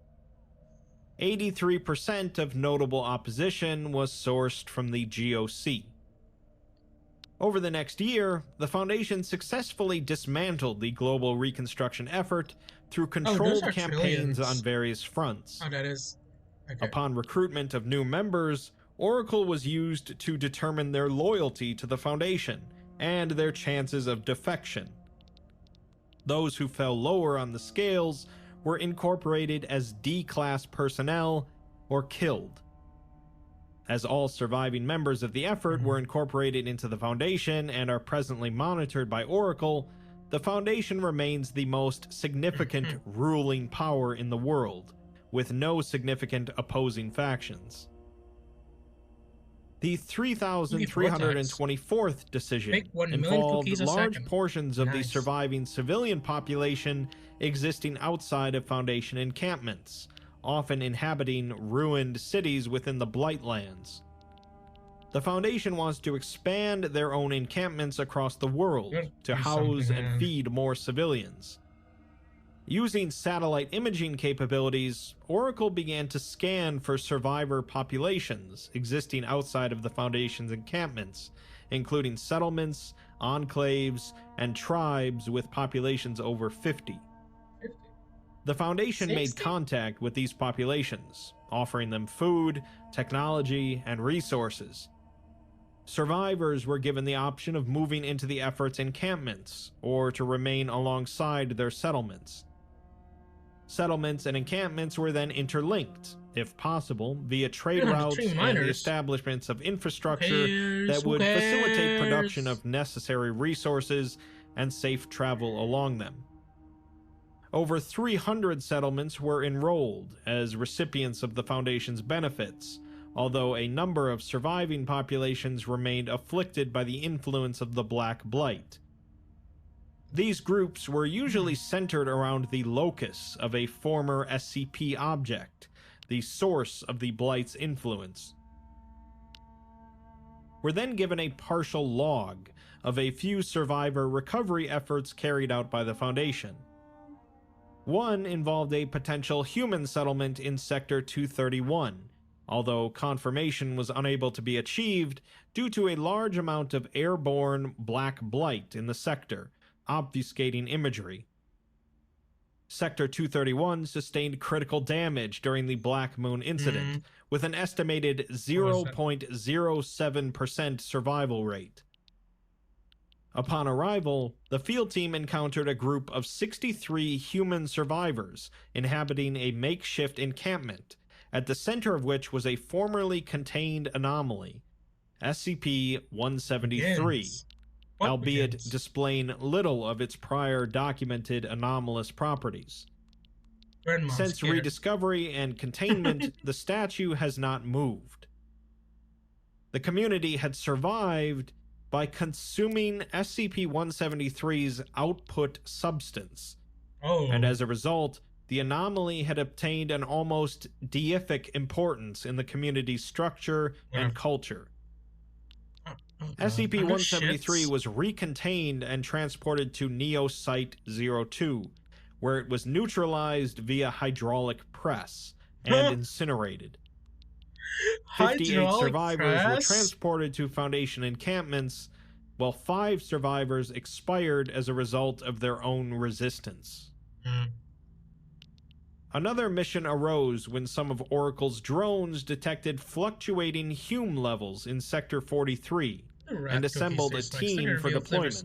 83% of notable opposition was sourced from the GOC. Over the next year, the Foundation successfully dismantled the global reconstruction effort through those controlled are campaigns trillions. on various fronts. Oh, that is. Okay. Upon recruitment of new members, Oracle was used to determine their loyalty to the Foundation and their chances of defection. Those who fell lower on the scales were incorporated as D-class personnel or killed. As all surviving members of the effort were incorporated into the Foundation and are presently monitored by Oracle, the Foundation remains the most significant ruling power in the world, with no significant opposing factions. The 3,324th decision Make 1 million involved cookies a large second. portions of the Nice. surviving civilian population existing outside of Foundation encampments, often inhabiting ruined cities within the Blightlands. The Foundation wants to expand their own encampments across the world Good. to Do house something, and man. feed more civilians. Using satellite imaging capabilities, Oracle began to scan for survivor populations existing outside of the Foundation's encampments, including settlements, enclaves, and tribes with populations over 50. The Foundation made 60? contact with these populations, offering them food, technology, and resources. Survivors were given the option of moving into the effort's encampments, or to remain alongside their settlements. Settlements and encampments were then interlinked, if possible, via trade Yeah, the routes three and the miners. establishments of infrastructure Cares, that would who facilitate production cares? of necessary resources and safe travel along them. Over 300 settlements were enrolled as recipients of the Foundation's benefits, although a number of surviving populations remained afflicted by the influence of the Black Blight. These groups were usually centered around the locus of a former SCP object, the source of the Blight's influence. Were then given a partial log of a few survivor recovery efforts carried out by the Foundation. One involved a potential human settlement in Sector 231, although confirmation was unable to be achieved due to a large amount of airborne Black Blight in the sector, obfuscating imagery. Sector 231 sustained critical damage during the Black Moon incident, with an estimated 0.07% survival rate. Upon arrival, the field team encountered a group of 63 human survivors inhabiting a makeshift encampment, at the center of which was a formerly contained anomaly, SCP-173, Begins. What albeit begins? displaying little of its prior documented anomalous properties. Grandma's Since scared. rediscovery and containment, the statue has not moved. The community had survived by consuming SCP-173's output substance, Oh. and as a result, the anomaly had obtained an almost deific importance in the community's structure and culture. Oh, SCP-173 shits. was recontained and transported to Neo Site-02, where it was neutralized via hydraulic press and incinerated. 58 Hydraulic survivors were press? transported to Foundation encampments, while 5 survivors expired as a result of their own resistance. Hmm. Another mission arose when some of Oracle's drones detected fluctuating Hume levels in Sector 43 Rat and assembled a cookies taste like team sugar for real flavors.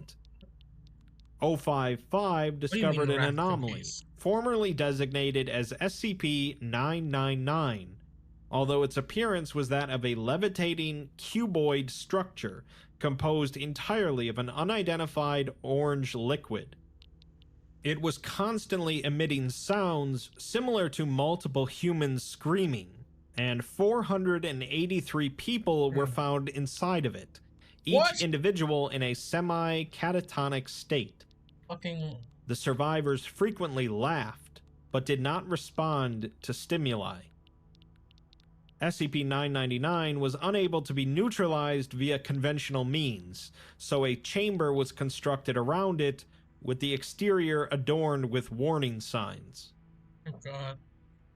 deployment. 055 discovered an rat anomaly, cookies? formerly designated as SCP-999, although its appearance was that of a levitating cuboid structure composed entirely of an unidentified orange liquid. It was constantly emitting sounds similar to multiple humans screaming, and 483 people were found inside of it, each What? individual in a semi-catatonic state. Fucking. The survivors frequently laughed, but did not respond to stimuli. SCP-999 was unable to be neutralized via conventional means, so a chamber was constructed around it, with the exterior adorned with warning signs. Oh god.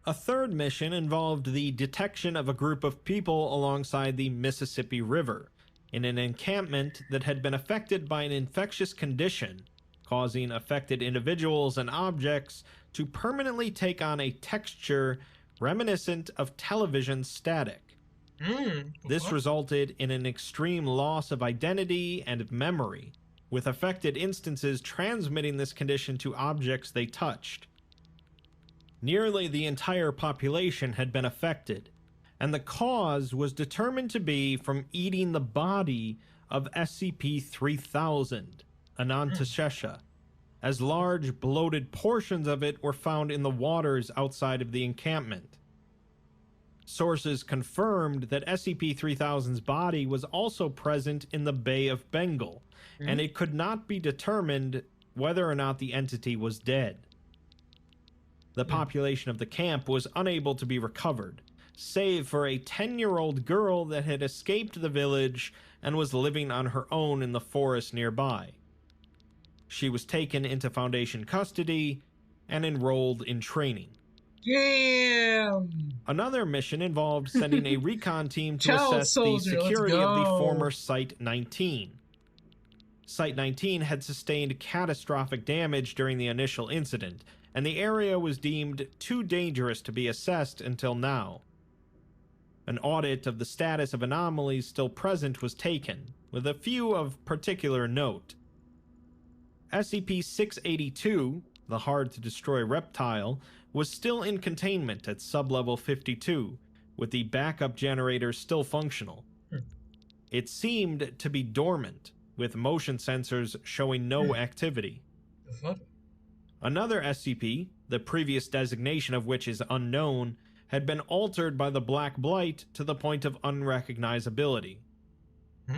A third mission involved the detection of a group of people alongside the Mississippi River, in an encampment that had been affected by an infectious condition, causing affected individuals and objects to permanently take on a texture reminiscent of television static. This What? resulted in an extreme loss of identity and memory, with affected instances transmitting this condition to objects they touched. Nearly the entire population had been affected, and the cause was determined to be from eating the body of SCP-3000, Anantashesha, as large bloated portions of it were found in the waters outside of the encampment. Sources confirmed that SCP-3000's body was also present in the Bay of Bengal, and it could not be determined whether or not the entity was dead. The population of the camp was unable to be recovered, save for a 10-year-old girl that had escaped the village and was living on her own in the forest nearby. She was taken into Foundation custody and enrolled in training. Damn! Another mission involved sending a recon team to Child assess soldier, the let's security of the go. former Site-19. Site-19 had sustained catastrophic damage during the initial incident, and the area was deemed too dangerous to be assessed until now. An audit of the status of anomalies still present was taken, with a few of particular note. SCP-682, the hard-to-destroy reptile, was still in containment at sublevel 52, with the backup generator still functional. It seemed to be dormant, with motion sensors showing no activity. The fuck? Another SCP, the previous designation of which is unknown, had been altered by the Black Blight to the point of unrecognizability.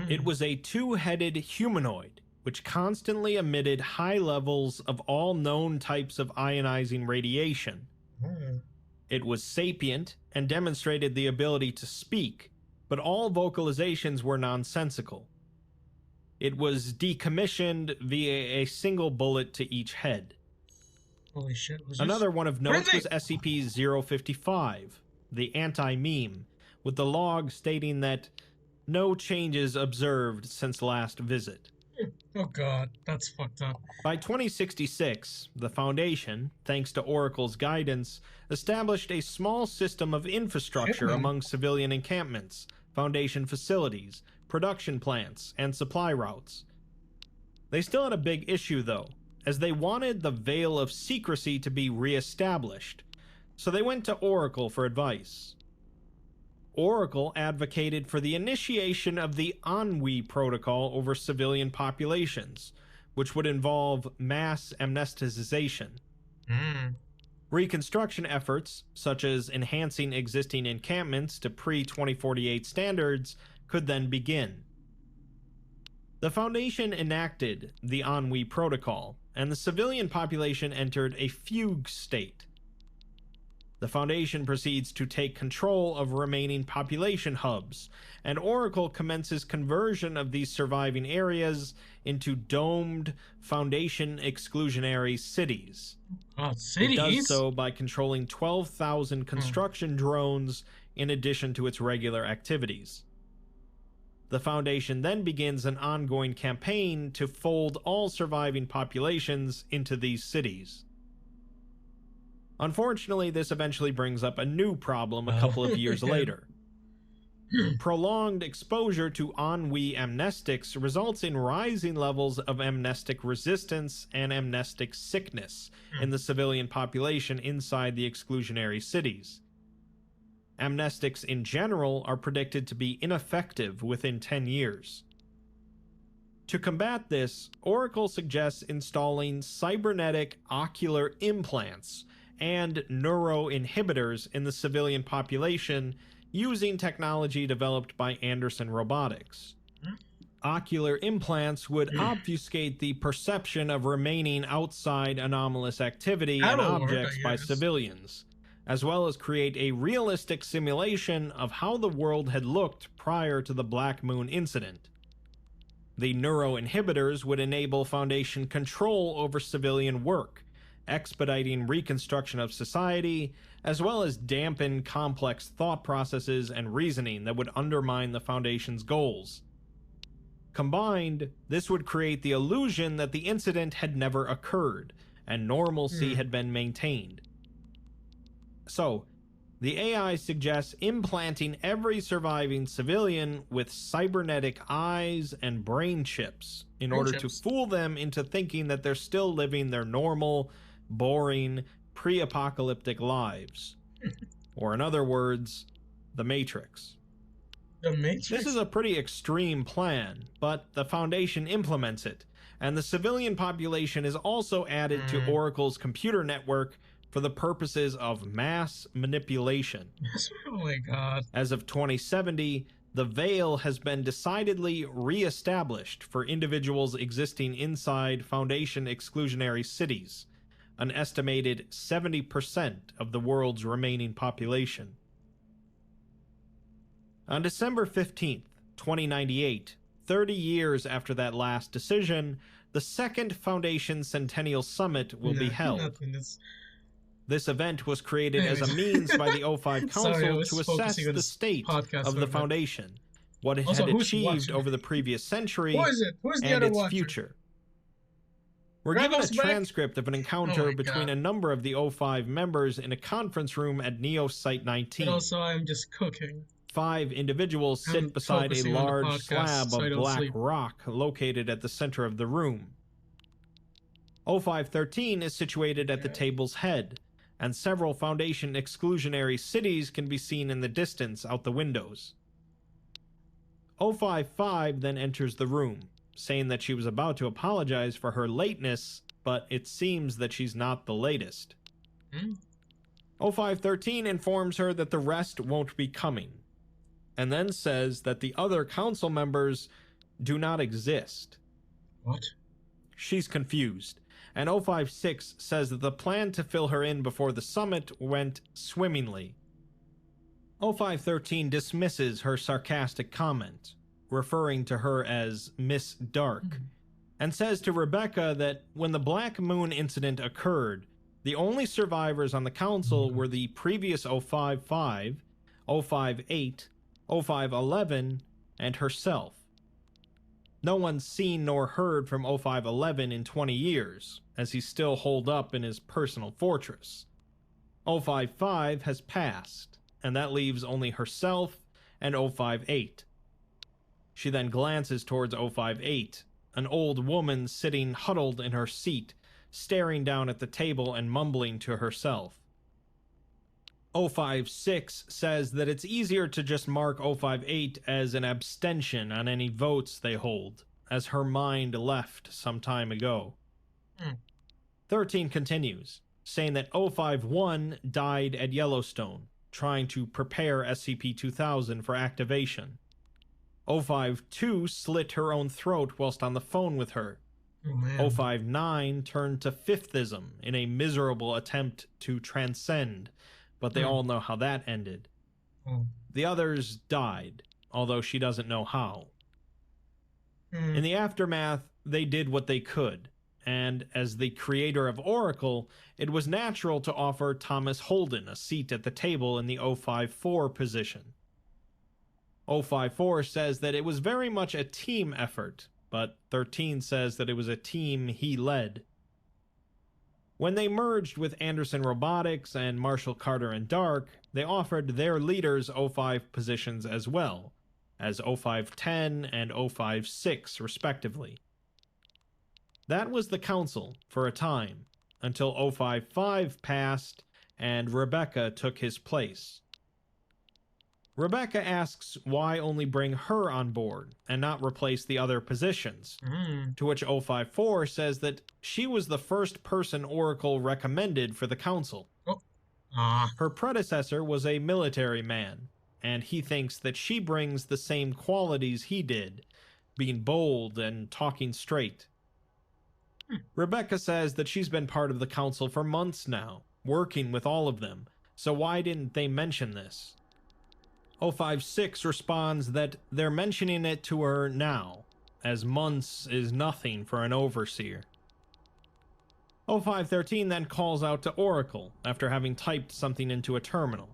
It was a two-headed humanoid, which constantly emitted high levels of all known types of ionizing radiation. It was sapient and demonstrated the ability to speak, but all vocalizations were nonsensical. It was decommissioned via a single bullet to each head. Holy shit. Was Another one of note was Crazy! SCP-055, the anti-meme, with the log stating that no changes observed since last visit. Oh god, that's fucked up. By 2066, the Foundation, thanks to Oracle's guidance, established a small system of infrastructure Shit. among civilian encampments, Foundation facilities, production plants, and supply routes. They still had a big issue, though, as they wanted the veil of secrecy to be re-established, so they went to Oracle for advice. Oracle advocated for the initiation of the Ennui Protocol over civilian populations, which would involve mass amnesticization. Reconstruction efforts, such as enhancing existing encampments to pre-2048 standards, could then begin. The Foundation enacted the Ennui Protocol, and the civilian population entered a fugue state. The Foundation proceeds to take control of remaining population hubs, and Oracle commences conversion of these surviving areas into domed Foundation exclusionary cities. Cities? It does so by controlling 12,000 construction drones in addition to its regular activities. The Foundation then begins an ongoing campaign to fold all surviving populations into these cities. Unfortunately, this eventually brings up a new problem a couple of years later. Prolonged exposure to ennui amnestics results in rising levels of amnestic resistance and amnestic sickness in the civilian population inside the exclusionary cities. Amnestics in general are predicted to be ineffective within 10 years. To combat this, Oracle suggests installing cybernetic ocular implants and neuroinhibitors in the civilian population using technology developed by Anderson Robotics. Ocular implants would obfuscate the perception of remaining outside anomalous activity and objects by civilians, as well as create a realistic simulation of how the world had looked prior to the Black Moon incident. The neuroinhibitors would enable Foundation control over civilian work, expediting reconstruction of society, as well as dampen complex thought processes and reasoning that would undermine the Foundation's goals. Combined, this would create the illusion that the incident had never occurred, and normalcy had been maintained. So, the AI suggests implanting every surviving civilian with cybernetic eyes and brain chips in order to fool them into thinking that they're still living their normal, boring, pre-apocalyptic lives. Or in other words, the Matrix. The Matrix? This is a pretty extreme plan, but the Foundation implements it, and the civilian population is also added to Oracle's computer network for the purposes of mass manipulation. Oh my god. As of 2070, the veil has been decidedly re-established for individuals existing inside Foundation exclusionary cities, an estimated 70% of the world's remaining population. On December 15th, 2098, 30 years after that last decision, the second Foundation Centennial Summit will be held. This event was created as a means by the O5 Council to assess the state of the Foundation, what it had achieved over the previous century, and its future. We're given a transcript of an encounter between a number of the O5 members in a conference room at Neo Site 19. And also, I'm just cooking. 5 individuals sit beside a large slab of black rock located at the center of the room. O513 is situated at the table's head, and several Foundation exclusionary cities can be seen in the distance out the windows. O55 then enters the room, saying that she was about to apologize for her lateness, but it seems that she's not the latest. O513 informs her that the rest won't be coming, and then says that the other council members do not exist. What? She's confused, and O56 says that the plan to fill her in before the summit went swimmingly. O513 dismisses her sarcastic comment, referring to her as Miss Dark, and says to Rebecca that when the Black Moon incident occurred, the only survivors on the council were the previous O55, O58, O511, and herself. No one's seen nor heard from O511 in 20 years, as he's still holed up in his personal fortress. O55 has passed, and that leaves only herself and O58. She then glances towards O58, an old woman sitting huddled in her seat, staring down at the table and mumbling to herself. 056 says that it's easier to just mark 058 as an abstention on any votes they hold, as her mind left some time ago. 13 continues, saying that 051 died at Yellowstone, trying to prepare SCP-2000 for activation. 052 slit her own throat whilst on the phone with her. Oh, man. 059 turned to fifthism in a miserable attempt to transcend, but they all know how that ended. The others died, although she doesn't know how. In the aftermath, they did what they could, and as the creator of Oracle, it was natural to offer Thomas Holden a seat at the table in the 054 position. 054 says that it was very much a team effort, but 13 says that it was a team he led. When they merged with Anderson Robotics and Marshall Carter and Dark, they offered their leaders 05 positions as well, as 0510 and 056 respectively. That was the council for a time, until 055 passed and Rebecca took his place. Rebecca asks why only bring her on board and not replace the other positions, to which 054 says that she was the first person Oracle recommended for the council. Her predecessor was a military man, and he thinks that she brings the same qualities he did, being bold and talking straight. Rebecca says that she's been part of the council for months now, working with all of them, so why didn't they mention this? 056 responds that they're mentioning it to her now, as months is nothing for an overseer. 0513 then calls out to Oracle after having typed something into a terminal.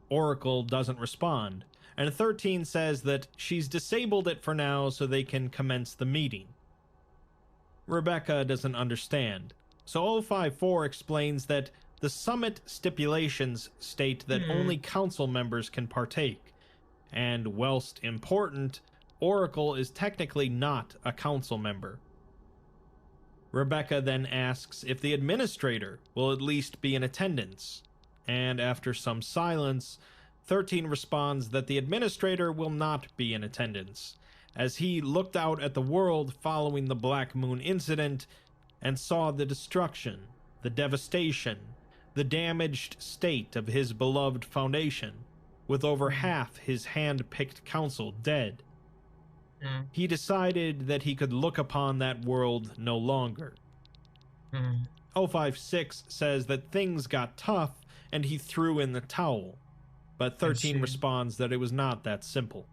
Oracle doesn't respond, and 13 says that she's disabled it for now so they can commence the meeting. Rebecca doesn't understand, so 054 explains that the summit stipulations state that only council members can partake, and whilst important, Oracle is technically not a council member. Rebecca then asks if the administrator will at least be in attendance, and after some silence, 13 responds that the administrator will not be in attendance, as he looked out at the world following the Black Moon incident and saw the destruction, the devastation, the damaged state of his beloved Foundation, with over half his hand-picked council dead. He decided that he could look upon that world no longer. 056 says that things got tough and he threw in the towel, but 13 responds that it was not that simple.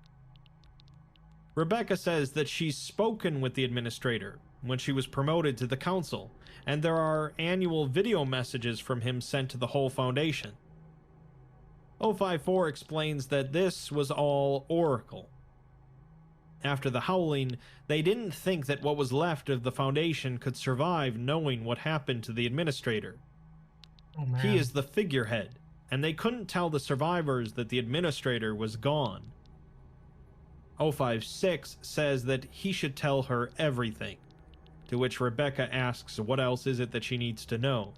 Rebecca says that she's spoken with the administrator when she was promoted to the council, and there are annual video messages from him sent to the whole Foundation. 054 explains that this was all Oracle. After the Howling, they didn't think that what was left of the Foundation could survive knowing what happened to the administrator. He is the figurehead, and they couldn't tell the survivors that the administrator was gone. 056 says that he should tell her everything, to which Rebecca asks what else is it that she needs to know.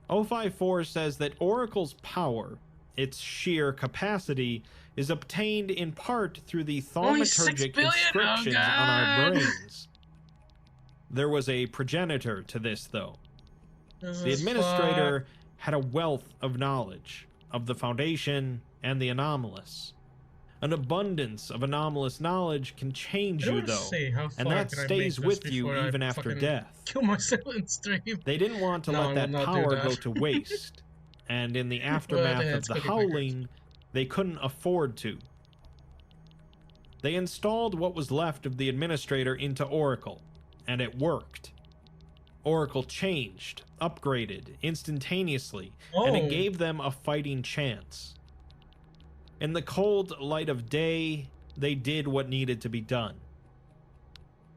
054 says that Oracle's power, its sheer capacity, is obtained in part through the thaumaturgic inscriptions on our brains. There was a progenitor to this, though. The administrator had a wealth of knowledge of the Foundation and the anomalous. An abundance of anomalous knowledge can change you, though, and that stays with you even after death. Kill myself in stream. They didn't want to let that power go to waste, and in the aftermath of the Howling, they couldn't afford to. They installed what was left of the administrator into Oracle, and it worked. Oracle changed, upgraded, instantaneously, and it gave them a fighting chance. In the cold light of day, they did what needed to be done.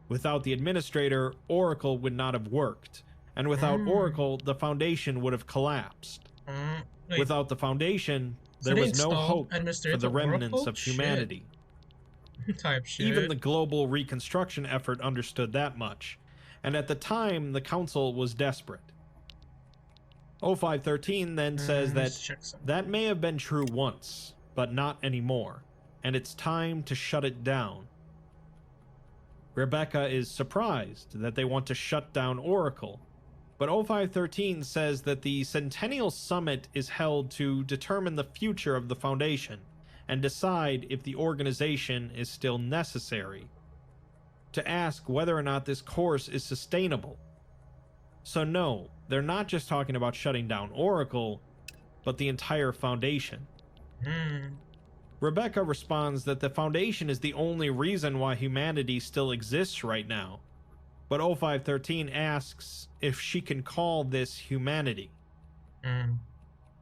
Without the administrator, Oracle would not have worked, and without Oracle, the Foundation would have collapsed. Without the Foundation, there was no hope for the remnants of humanity. Type shit. Even the global reconstruction effort understood that much, and at the time, the Council was desperate. 0513 then says let's that check some. that may have been true once, but not anymore, and it's time to shut it down. Rebecca is surprised that they want to shut down Oracle, but 0513 says that the Centennial Summit is held to determine the future of the Foundation and decide if the organization is still necessary, to ask whether or not this course is sustainable. So no, they're not just talking about shutting down Oracle, but the entire Foundation. Rebecca responds that the Foundation is the only reason why humanity still exists right now, but 0513 asks if she can call this humanity.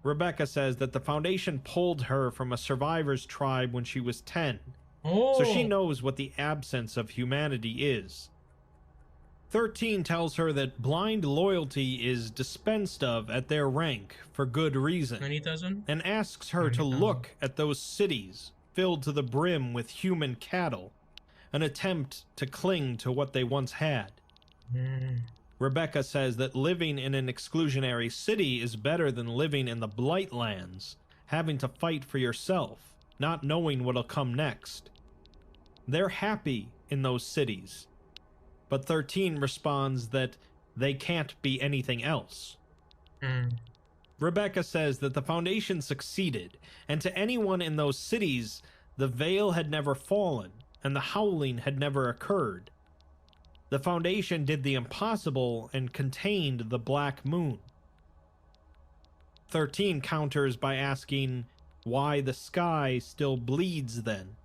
Rebecca says that the Foundation pulled her from a survivor's tribe when she was 10, so she knows what the absence of humanity is. 13 tells her that blind loyalty is dispensed of at their rank for good reason, 90,000? and asks her to 90,000. look at those cities filled to the brim with human cattle, an attempt to cling to what they once had. Rebecca says that living in an exclusionary city is better than living in the Blightlands, having to fight for yourself, not knowing what'll come next. They're happy in those cities, but 13 responds that they can't be anything else. Rebecca says that the Foundation succeeded, and to anyone in those cities, the veil had never fallen, and the howling had never occurred. The Foundation did the impossible and contained the Black Moon. 13 counters by asking why the sky still bleeds then.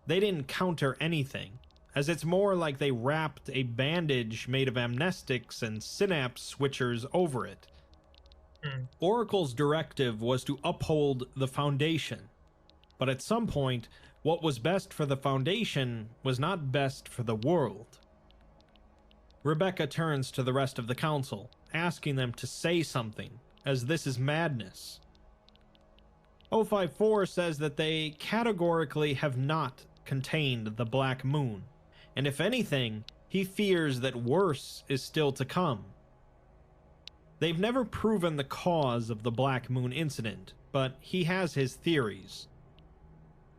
They didn't counter anything, as it's more like they wrapped a bandage made of amnestics and synapse switchers over it. Oracle's directive was to uphold the Foundation, but at some point, what was best for the Foundation was not best for the world. Rebecca turns to the rest of the Council, asking them to say something, as this is madness. 054 says that they categorically have not contained the Black Moon, and if anything, he fears that worse is still to come. They've never proven the cause of the Black Moon incident, but he has his theories.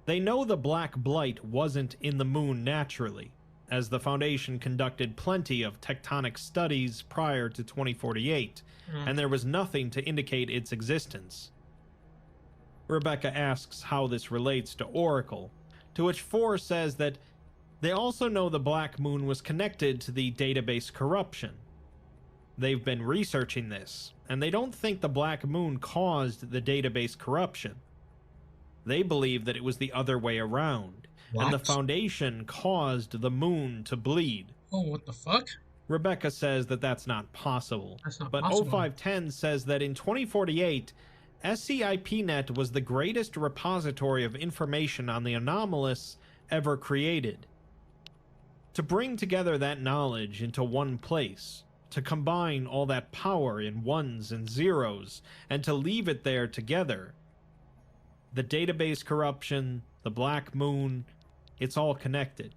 They know the Black Blight wasn't in the moon naturally, as the Foundation conducted plenty of tectonic studies prior to 2048, and there was nothing to indicate its existence. Rebecca asks how this relates to Oracle, to which 4 says that they also know the Black Moon was connected to the database corruption. They've been researching this, and they don't think the Black Moon caused the database corruption. They believe that it was the other way around, and the What? Foundation caused the moon to bleed. Oh, what the fuck? Rebecca says that that's not possible, That's not but possible. 0510 says that in 2048, SCIPNet was the greatest repository of information on the anomalous ever created. To bring together that knowledge into one place, to combine all that power in ones and zeros, and to leave it there together. The database corruption, the Black Moon, it's all connected.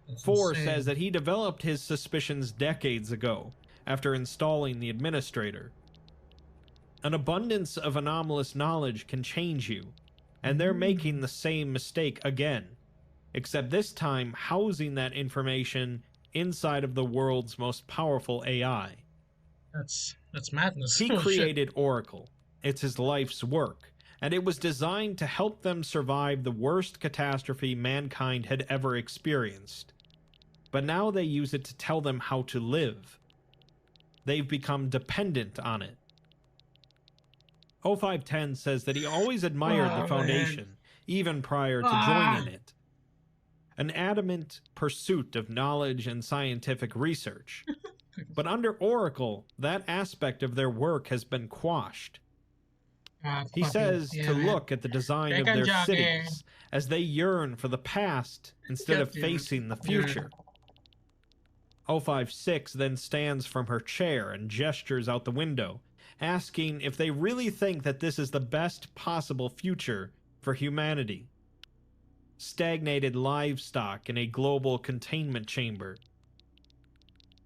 That's 4 insane. says that he developed his suspicions decades ago, after installing the administrator. An abundance of anomalous knowledge can change you, and they're making the same mistake again, except this time housing that information inside of the world's most powerful AI. That's madness. He Oh, shit. created Oracle. It's his life's work, and it was designed to help them survive the worst catastrophe mankind had ever experienced. But now they use it to tell them how to live. They've become dependent on it. 0510 says that he always admired Oh, the Foundation, even prior to joining it. An adamant pursuit of knowledge and scientific research. But under Oracle, that aspect of their work has been quashed. He Fuck says you. to Yeah, man. look at the design of Back on their job, yeah. cities as they yearn for the past instead of God damn it. facing the future. 056 then stands from her chair and gestures out the window, asking if they really think that this is the best possible future for humanity. stagnated livestock in a global containment chamber.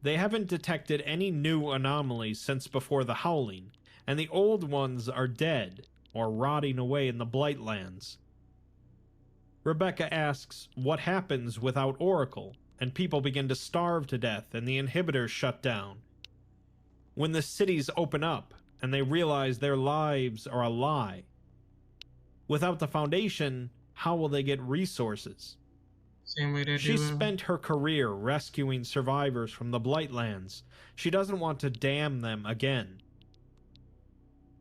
They haven't detected any new anomalies since before the Howling, and the old ones are dead or rotting away in the Blightlands. Rebecca asks what happens without Oracle, and people begin to starve to death and the inhibitors shut down. When the cities open up and they realize their lives are a lie. Without the Foundation, how will they get resources? Same way they She do. spent her career rescuing survivors from the Blightlands. She doesn't want to damn them again.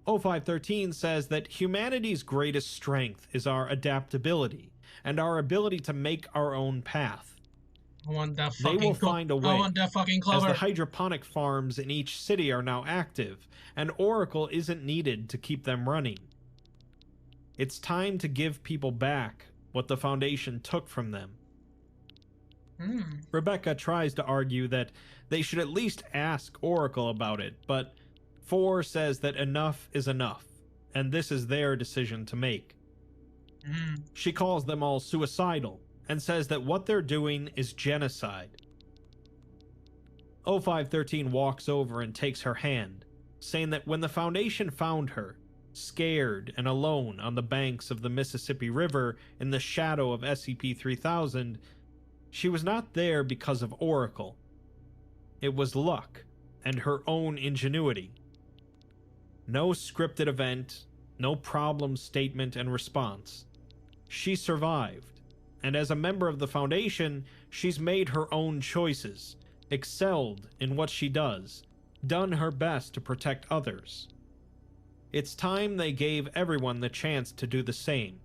0513 says that humanity's greatest strength is our adaptability and our ability to make our own path. I want that They fucking will find a way, I want that fucking as clover. the hydroponic farms in each city are now active, and Oracle isn't needed to keep them running. It's time to give people back what the Foundation took from them. Rebecca tries to argue that they should at least ask Oracle about it, but 4 says that enough is enough, and this is their decision to make. She calls them all suicidal, and says that what they're doing is genocide. 0513 walks over and takes her hand, saying that when the Foundation found her, scared and alone on the banks of the Mississippi River in the shadow of SCP-3000, she was not there because of Oracle. It was luck and her own ingenuity. No scripted event, no problem statement and response. She survived, and as a member of the Foundation, she's made her own choices, excelled in what she does, done her best to protect others. It's time they gave everyone the chance to do the same.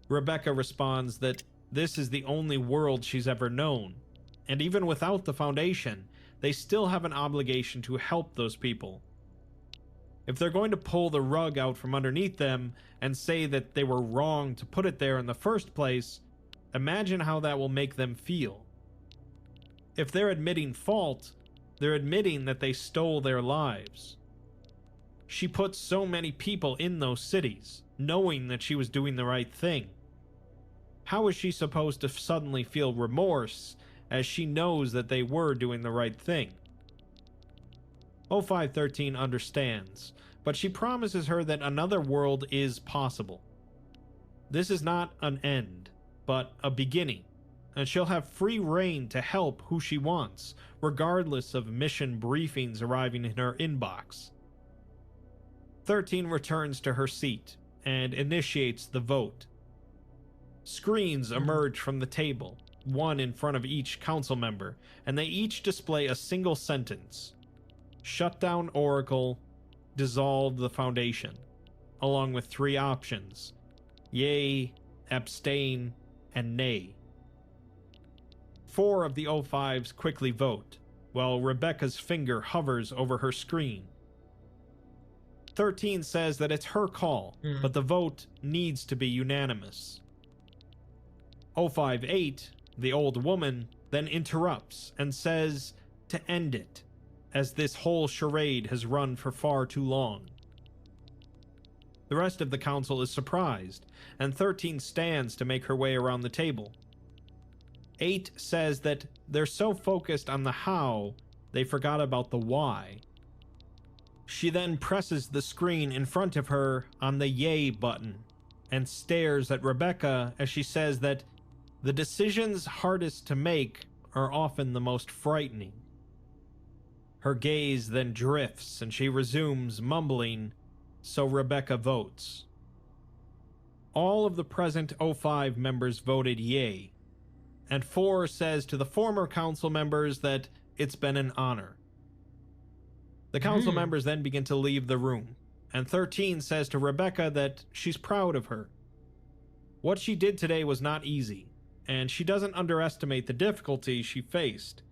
Rebecca responds that this is the only world she's ever known, and even without the Foundation, they still have an obligation to help those people. If they're going to pull the rug out from underneath them and say that they were wrong to put it there in the first place, imagine how that will make them feel. If they're admitting fault, they're admitting that they stole their lives. She put so many people in those cities, knowing that she was doing the right thing. How is she supposed to suddenly feel remorse as she knows that they were doing the right thing? 0513 understands, but she promises her that another world is possible. This is not an end, but a beginning, and she'll have free reign to help who she wants, regardless of mission briefings arriving in her inbox. 13 returns to her seat and initiates the vote. Screens emerge from the table, one in front of each council member, and they each display a single sentence. Shut down Oracle, dissolve the Foundation, along with 3 options: yay, abstain, and nay. 4 of the O5s quickly vote, while Rebecca's finger hovers over her screen. 13 says that it's her call, but the vote needs to be unanimous. 058, the old woman, then interrupts and says to end it, as this whole charade has run for far too long. The rest of the council is surprised, and 13 stands to make her way around the table. 8 says that they're so focused on the how, they forgot about the why. She then presses the screen in front of her on the yay button, and stares at Rebecca as she says that the decisions hardest to make are often the most frightening. Her gaze then drifts and she resumes mumbling, so Rebecca votes. All of the present O5 members voted yay, and 4 says to the former council members that it's been an honor. The council members then begin to leave the room, and 13 says to Rebecca that she's proud of her. What she did today was not easy, and she doesn't underestimate the difficulty she faced.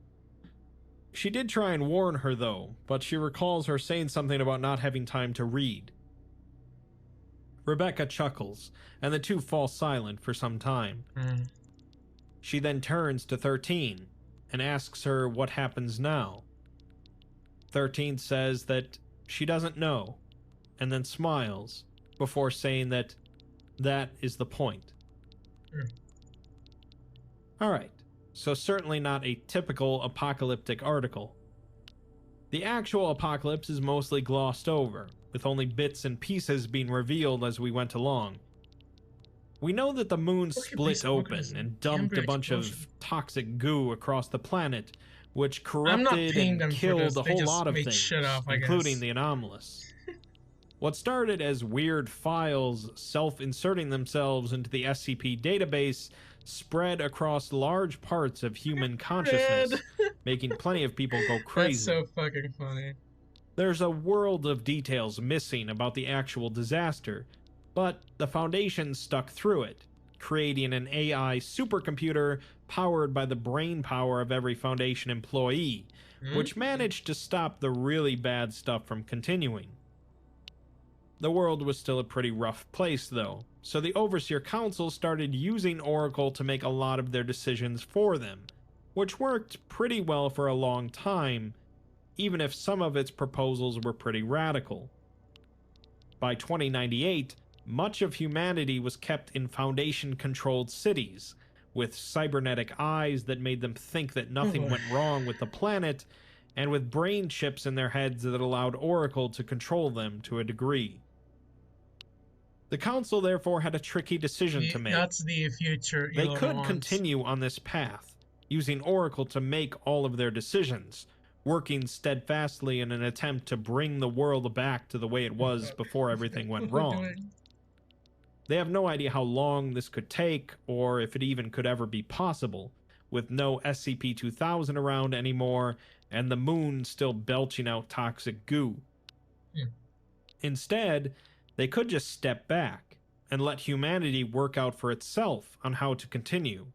She did try and warn her though, but she recalls her saying something about not having time to read. Rebecca chuckles, and the two fall silent for some time. She then turns to 13 and asks her what happens now. 13 says that she doesn't know, and then smiles before saying that is the point. Alright, so certainly not a typical apocalyptic article. The actual apocalypse is mostly glossed over, with only bits and pieces being revealed as we went along. We know that the moon Look at split these open organisms. and dumped a Amber bunch of explosion. toxic goo across the planet, which I'm not corrupted paying and them for killed this, a they whole just lot of made things, shit up, I including guess. the anomalous. What started as weird files self-inserting themselves into the SCP database spread across large parts of human consciousness, making plenty of people go crazy. That's so fucking funny. There's a world of details missing about the actual disaster, but the Foundation stuck through it, creating an AI supercomputer powered by the brain power of every Foundation employee, which managed to stop the really bad stuff from continuing. The world was still a pretty rough place, though, so the Overseer Council started using Oracle to make a lot of their decisions for them, which worked pretty well for a long time, even if some of its proposals were pretty radical. By 2098, much of humanity was kept in Foundation-controlled cities, with cybernetic eyes that made them think that nothing went wrong with the planet, and with brain chips in their heads that allowed Oracle to control them to a degree. The Council therefore had a tricky decision to make. That's the future They Elon could wants. continue on this path, using Oracle to make all of their decisions, working steadfastly in an attempt to bring the world back to the way it was before everything went What am I wrong. doing? They have no idea how long this could take, or if it even could ever be possible, with no SCP-2000 around anymore, and the moon still belching out toxic goo. Instead, they could just step back, and let humanity work out for itself on how to continue.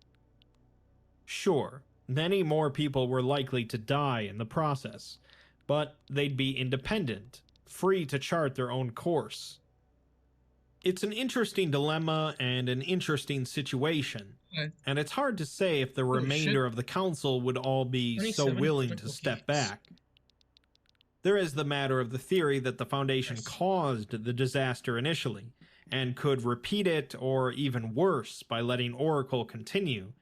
Sure, many more people were likely to die in the process, but they'd be independent, free to chart their own course. It's an interesting dilemma and an interesting situation, Right. and it's hard to say if the remainder of the council would all be so 27 willing to critical step hits. back. There is the matter of the theory that the Foundation Yes. caused the disaster initially, and could repeat it, or even worse, by letting Oracle continue.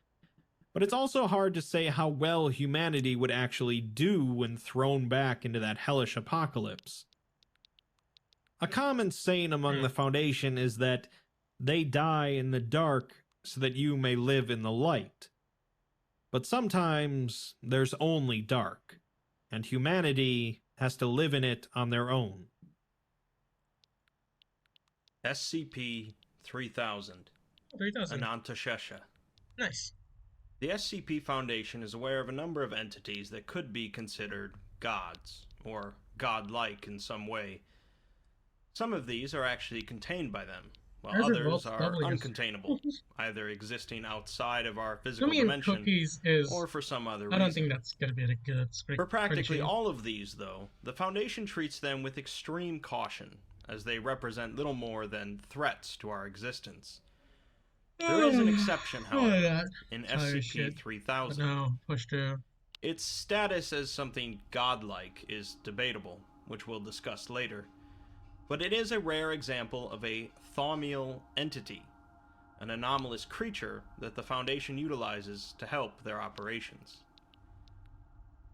But it's also hard to say how well humanity would actually do when thrown back into that hellish apocalypse. A common saying among the Foundation is that they die in the dark so that you may live in the light. But sometimes there's only dark, and humanity has to live in it on their own. SCP-3000, 3000. Anantashesha. Nice. The SCP Foundation is aware of a number of entities that could be considered gods, or godlike in some way. Some of these are actually contained by them, while Ours are others both are W's. uncontainable, either existing outside of our physical Gummy and dimension, cookies is. or for some other I reason. don't think that's gonna be a good. For practically all of these, though, the Foundation treats them with extreme caution, as they represent little more than threats to our existence. There is an exception, however, in SCP-3000. No, push through. Its status as something godlike is debatable, which we'll discuss later, but it is a rare example of a thaumiel entity, an anomalous creature that the Foundation utilizes to help their operations.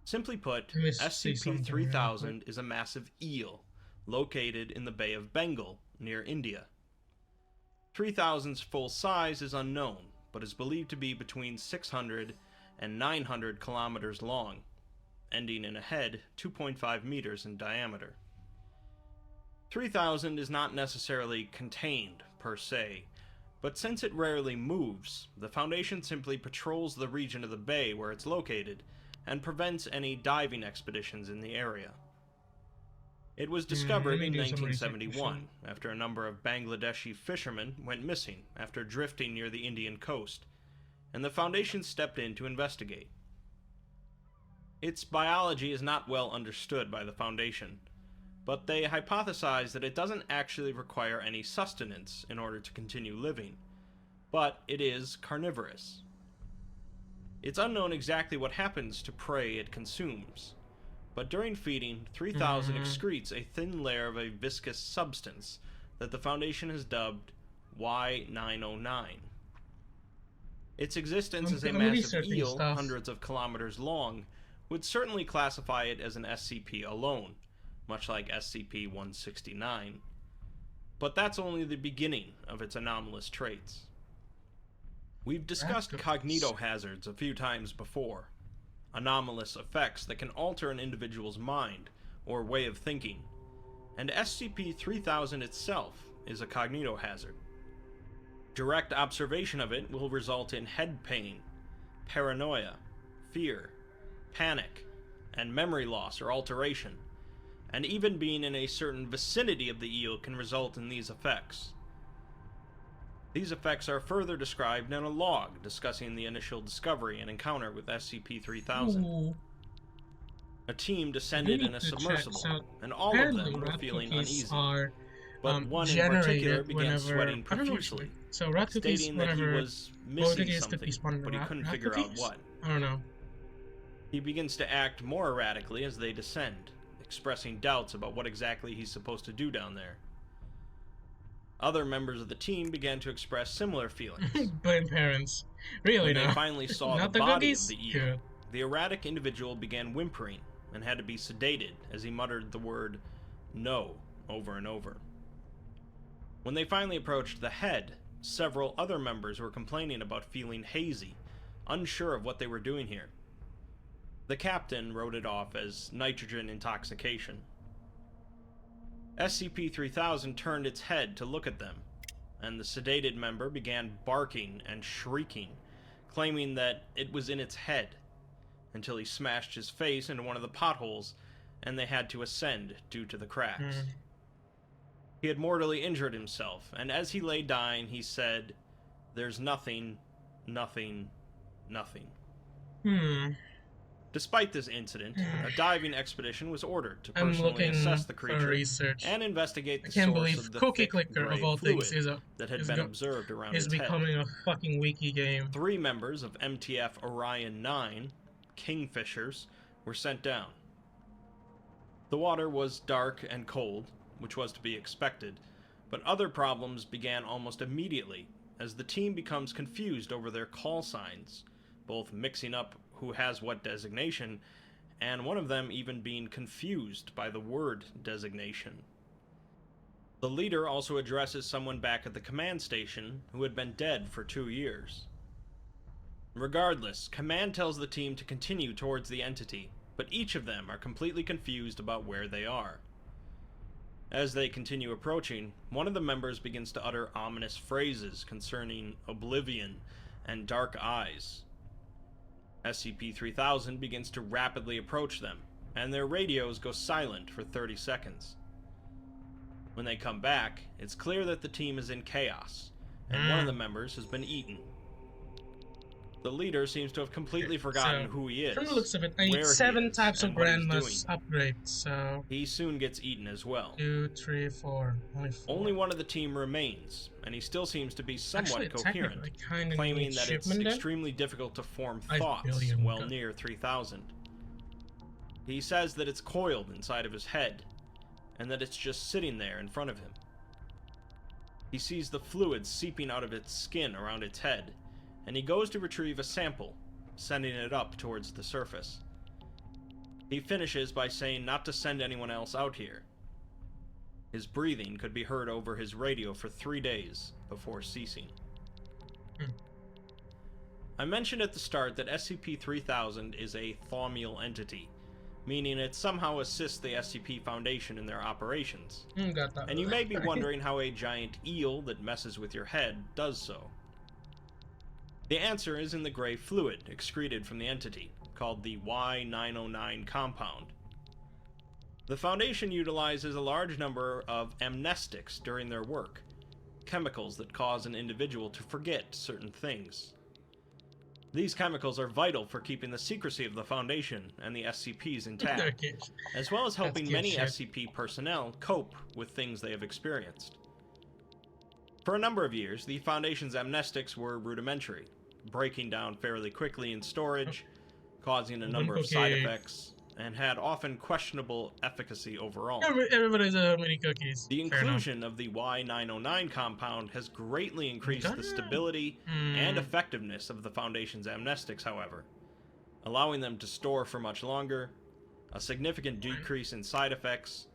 Simply put, Let me see something real SCP-3000 is a massive eel located in the Bay of Bengal, near India. 3000's full size is unknown, but is believed to be between 600 and 900 kilometers long, ending in a head 2.5 meters in diameter. 3000 is not necessarily contained, per se, but since it rarely moves, the Foundation simply patrols the region of the bay where it's located, and prevents any diving expeditions in the area. It was discovered let me in do some research. 1971, after a number of Bangladeshi fishermen went missing after drifting near the Indian coast, and the Foundation stepped in to investigate. Its biology is not well understood by the Foundation, but they hypothesize that it doesn't actually require any sustenance in order to continue living, but it is carnivorous. It's unknown exactly what happens to prey it consumes, but during feeding, 3000 excretes a thin layer of a viscous substance that the Foundation has dubbed Y909. Its existence as a I'm massive researching eel, stuff. hundreds of kilometers long, would certainly classify it as an SCP alone, much like SCP-169. But that's only the beginning of its anomalous traits. We've discussed Raptors. cognitohazards a few times before, anomalous effects that can alter an individual's mind or way of thinking, and SCP-3000 itself is a cognitohazard. Direct observation of it will result in head pain, paranoia, fear, panic, and memory loss or alteration, and even being in a certain vicinity of the eel can result in these effects. These effects are further described in a log discussing the initial discovery and encounter with SCP-3000. Ooh. A team We descended need in a to check. submersible, So and all of apparently, them were rat feeling cookies uneasy. are But one in generated particular began whenever sweating I don't know profusely, actually. So rat cookies stating that he whenever was missing cookies could something, be spawned but he rat- couldn't rat figure out cookies? what. I don't know. He begins to act more erratically as they descend, expressing doubts about what exactly he's supposed to do down there. Other members of the team began to express similar feelings. Blame parents. Really When now. they finally saw Not the body cookies? of the eel, Good. the erratic individual began whimpering and had to be sedated as he muttered the word "no" over and over. When they finally approached the head, several other members were complaining about feeling hazy, unsure of what they were doing here. The captain wrote it off as nitrogen intoxication. SCP-3000 turned its head to look at them, and the sedated member began barking and shrieking, claiming that it was in its head, until he smashed his face into one of the potholes and they had to ascend due to the cracks. He had mortally injured himself, and as he lay dying, he said, "There's nothing, nothing, nothing." Despite this incident, a diving expedition was ordered to I'm personally looking assess the for creature research. and investigate I the can't source believe of the Cookie thick Clicker gray of all fluid things is that had been observed around is its head. becoming a fucking wiki game. 3 members of MTF Orion 9, Kingfishers, were sent down. The water was dark and cold, which was to be expected, but other problems began almost immediately as the team becomes confused over their call signs, both mixing up who has what designation, and one of them even being confused by the word designation. The leader also addresses someone back at the command station who had been dead for 2 years. Regardless, command tells the team to continue towards the entity, but each of them are completely confused about where they are. As they continue approaching, one of the members begins to utter ominous phrases concerning oblivion and dark eyes. SCP-3000 begins to rapidly approach them, and their radios go silent for 30 seconds. When they come back, it's clear that the team is in chaos, and one of the members has been eaten. The leader seems to have completely forgotten So, who he is, From the looks of it, I where need he 7 is, types of and what he's grandmas doing. upgrades. So He soon gets eaten as well. 2, 3, 4. Only 4. Only one of the team remains, and he still seems to be somewhat Actually, coherent, technically, kind of claiming need that it's shipment then. extremely difficult to form 5 thoughts billion well gun. near 3000. He says that it's coiled inside of his head, and that it's just sitting there in front of him. He sees the fluid seeping out of its skin around its head, and he goes to retrieve a sample, sending it up towards the surface. He finishes by saying not to send anyone else out here. His breathing could be heard over his radio for 3 days before ceasing. I mentioned at the start that SCP-3000 is a thaumial entity, meaning it somehow assists the SCP Foundation in their operations. Got that. And you may be wondering how a giant eel that messes with your head does so. The answer is in the gray fluid excreted from the entity, called the Y909 compound. The Foundation utilizes a large number of amnestics during their work, chemicals that cause an individual to forget certain things. These chemicals are vital for keeping the secrecy of the Foundation and the SCPs intact, Okay. as well as helping cute many shit. SCP personnel cope with things they have experienced. For a number of years, the Foundation's amnestics were rudimentary, breaking down fairly quickly in storage, causing a number of side cookie. effects, and had often questionable efficacy overall. Everybody's a mini cookies. The Fair enough. inclusion of the Y909 compound has greatly increased the stability and effectiveness of the Foundation's amnestics, however, allowing them to store for much longer, a significant decrease in side effects,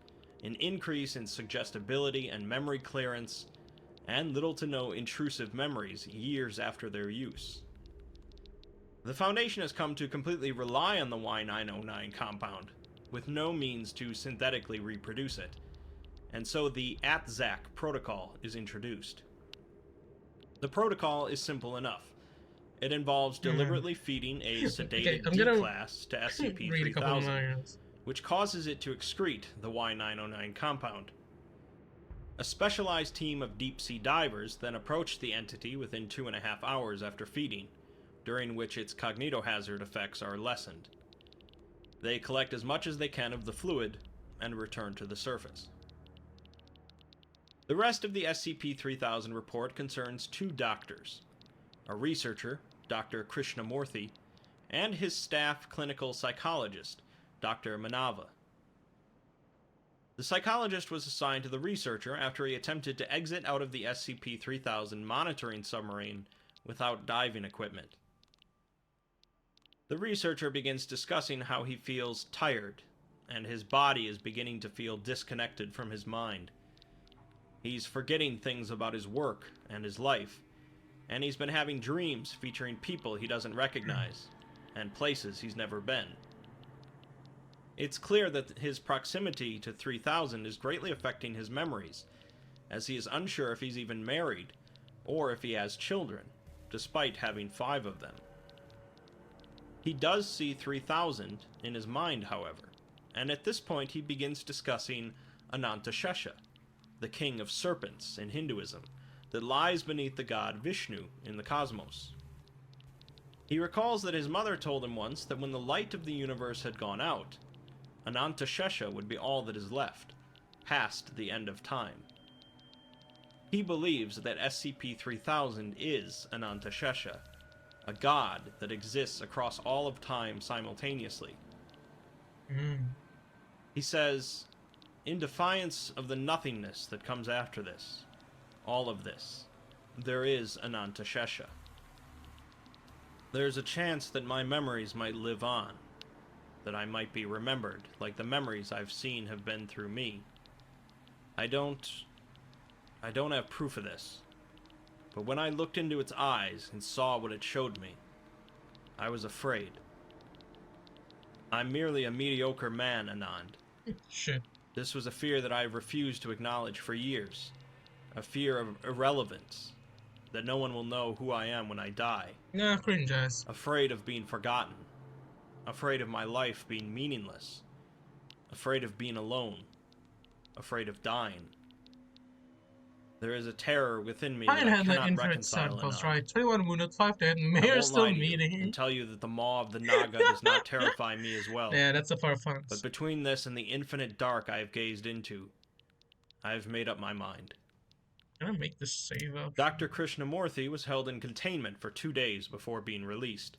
an increase in suggestibility and memory clearance, and little to no intrusive memories years after their use. The Foundation has come to completely rely on the Y909 compound, with no means to synthetically reproduce it, and so the ATZAC protocol is introduced. The protocol is simple enough. It involves deliberately feeding a sedated D-class to SCP-3000, which causes it to excrete the Y909 compound. A specialized team of deep-sea divers then approach the entity within 2.5 hours after feeding, during which its cognitohazard effects are lessened. They collect as much as they can of the fluid and return to the surface. The rest of the SCP-3000 report concerns 2 doctors, a researcher, Dr. Krishnamurthy, and his staff clinical psychologist, Dr. Manava. The psychologist was assigned to the researcher after he attempted to exit out of the SCP-3000 monitoring submarine without diving equipment. The researcher begins discussing how he feels tired, and his body is beginning to feel disconnected from his mind. He's forgetting things about his work and his life, and he's been having dreams featuring people he doesn't recognize, and places he's never been. It's clear that his proximity to 3000 is greatly affecting his memories, as he is unsure if he's even married, or if he has children, despite having 5 of them. He does see 3000 in his mind, however, and at this point he begins discussing Anantashesha, the king of serpents in Hinduism, that lies beneath the god Vishnu in the cosmos. He recalls that his mother told him once that when the light of the universe had gone out, Anantashesha would be all that is left, past the end of time. He believes that SCP-3000 is Anantashesha, a god that exists across all of time simultaneously. He says, in defiance of the nothingness that comes after this, all of this, there is Anantashesha. There's a chance that my memories might live on, that I might be remembered like the memories I've seen have been through me. I don't have proof of this, but when I looked into its eyes and saw what it showed me, I was afraid. I'm merely a mediocre man, Anand. Shit. This was a fear that I have refused to acknowledge for years. A fear of irrelevance, that no one will know who I am when I die. Nah, cringe ass. Afraid of being forgotten. Afraid of my life being meaningless. Afraid of being alone. Afraid of dying. There is a terror within me that Fine I had like cannot infinite reconcile samples, enough. right? 21 wounded, 5 dead, I mayor won't still lie to you meeting. and tell you that the maw of the Naga does not terrify me as well. Yeah, that's a far fun. But between this and the infinite dark I have gazed into, I have made up my mind. Can I make this save up? Dr. Krishnamurthy was held in containment for 2 days before being released.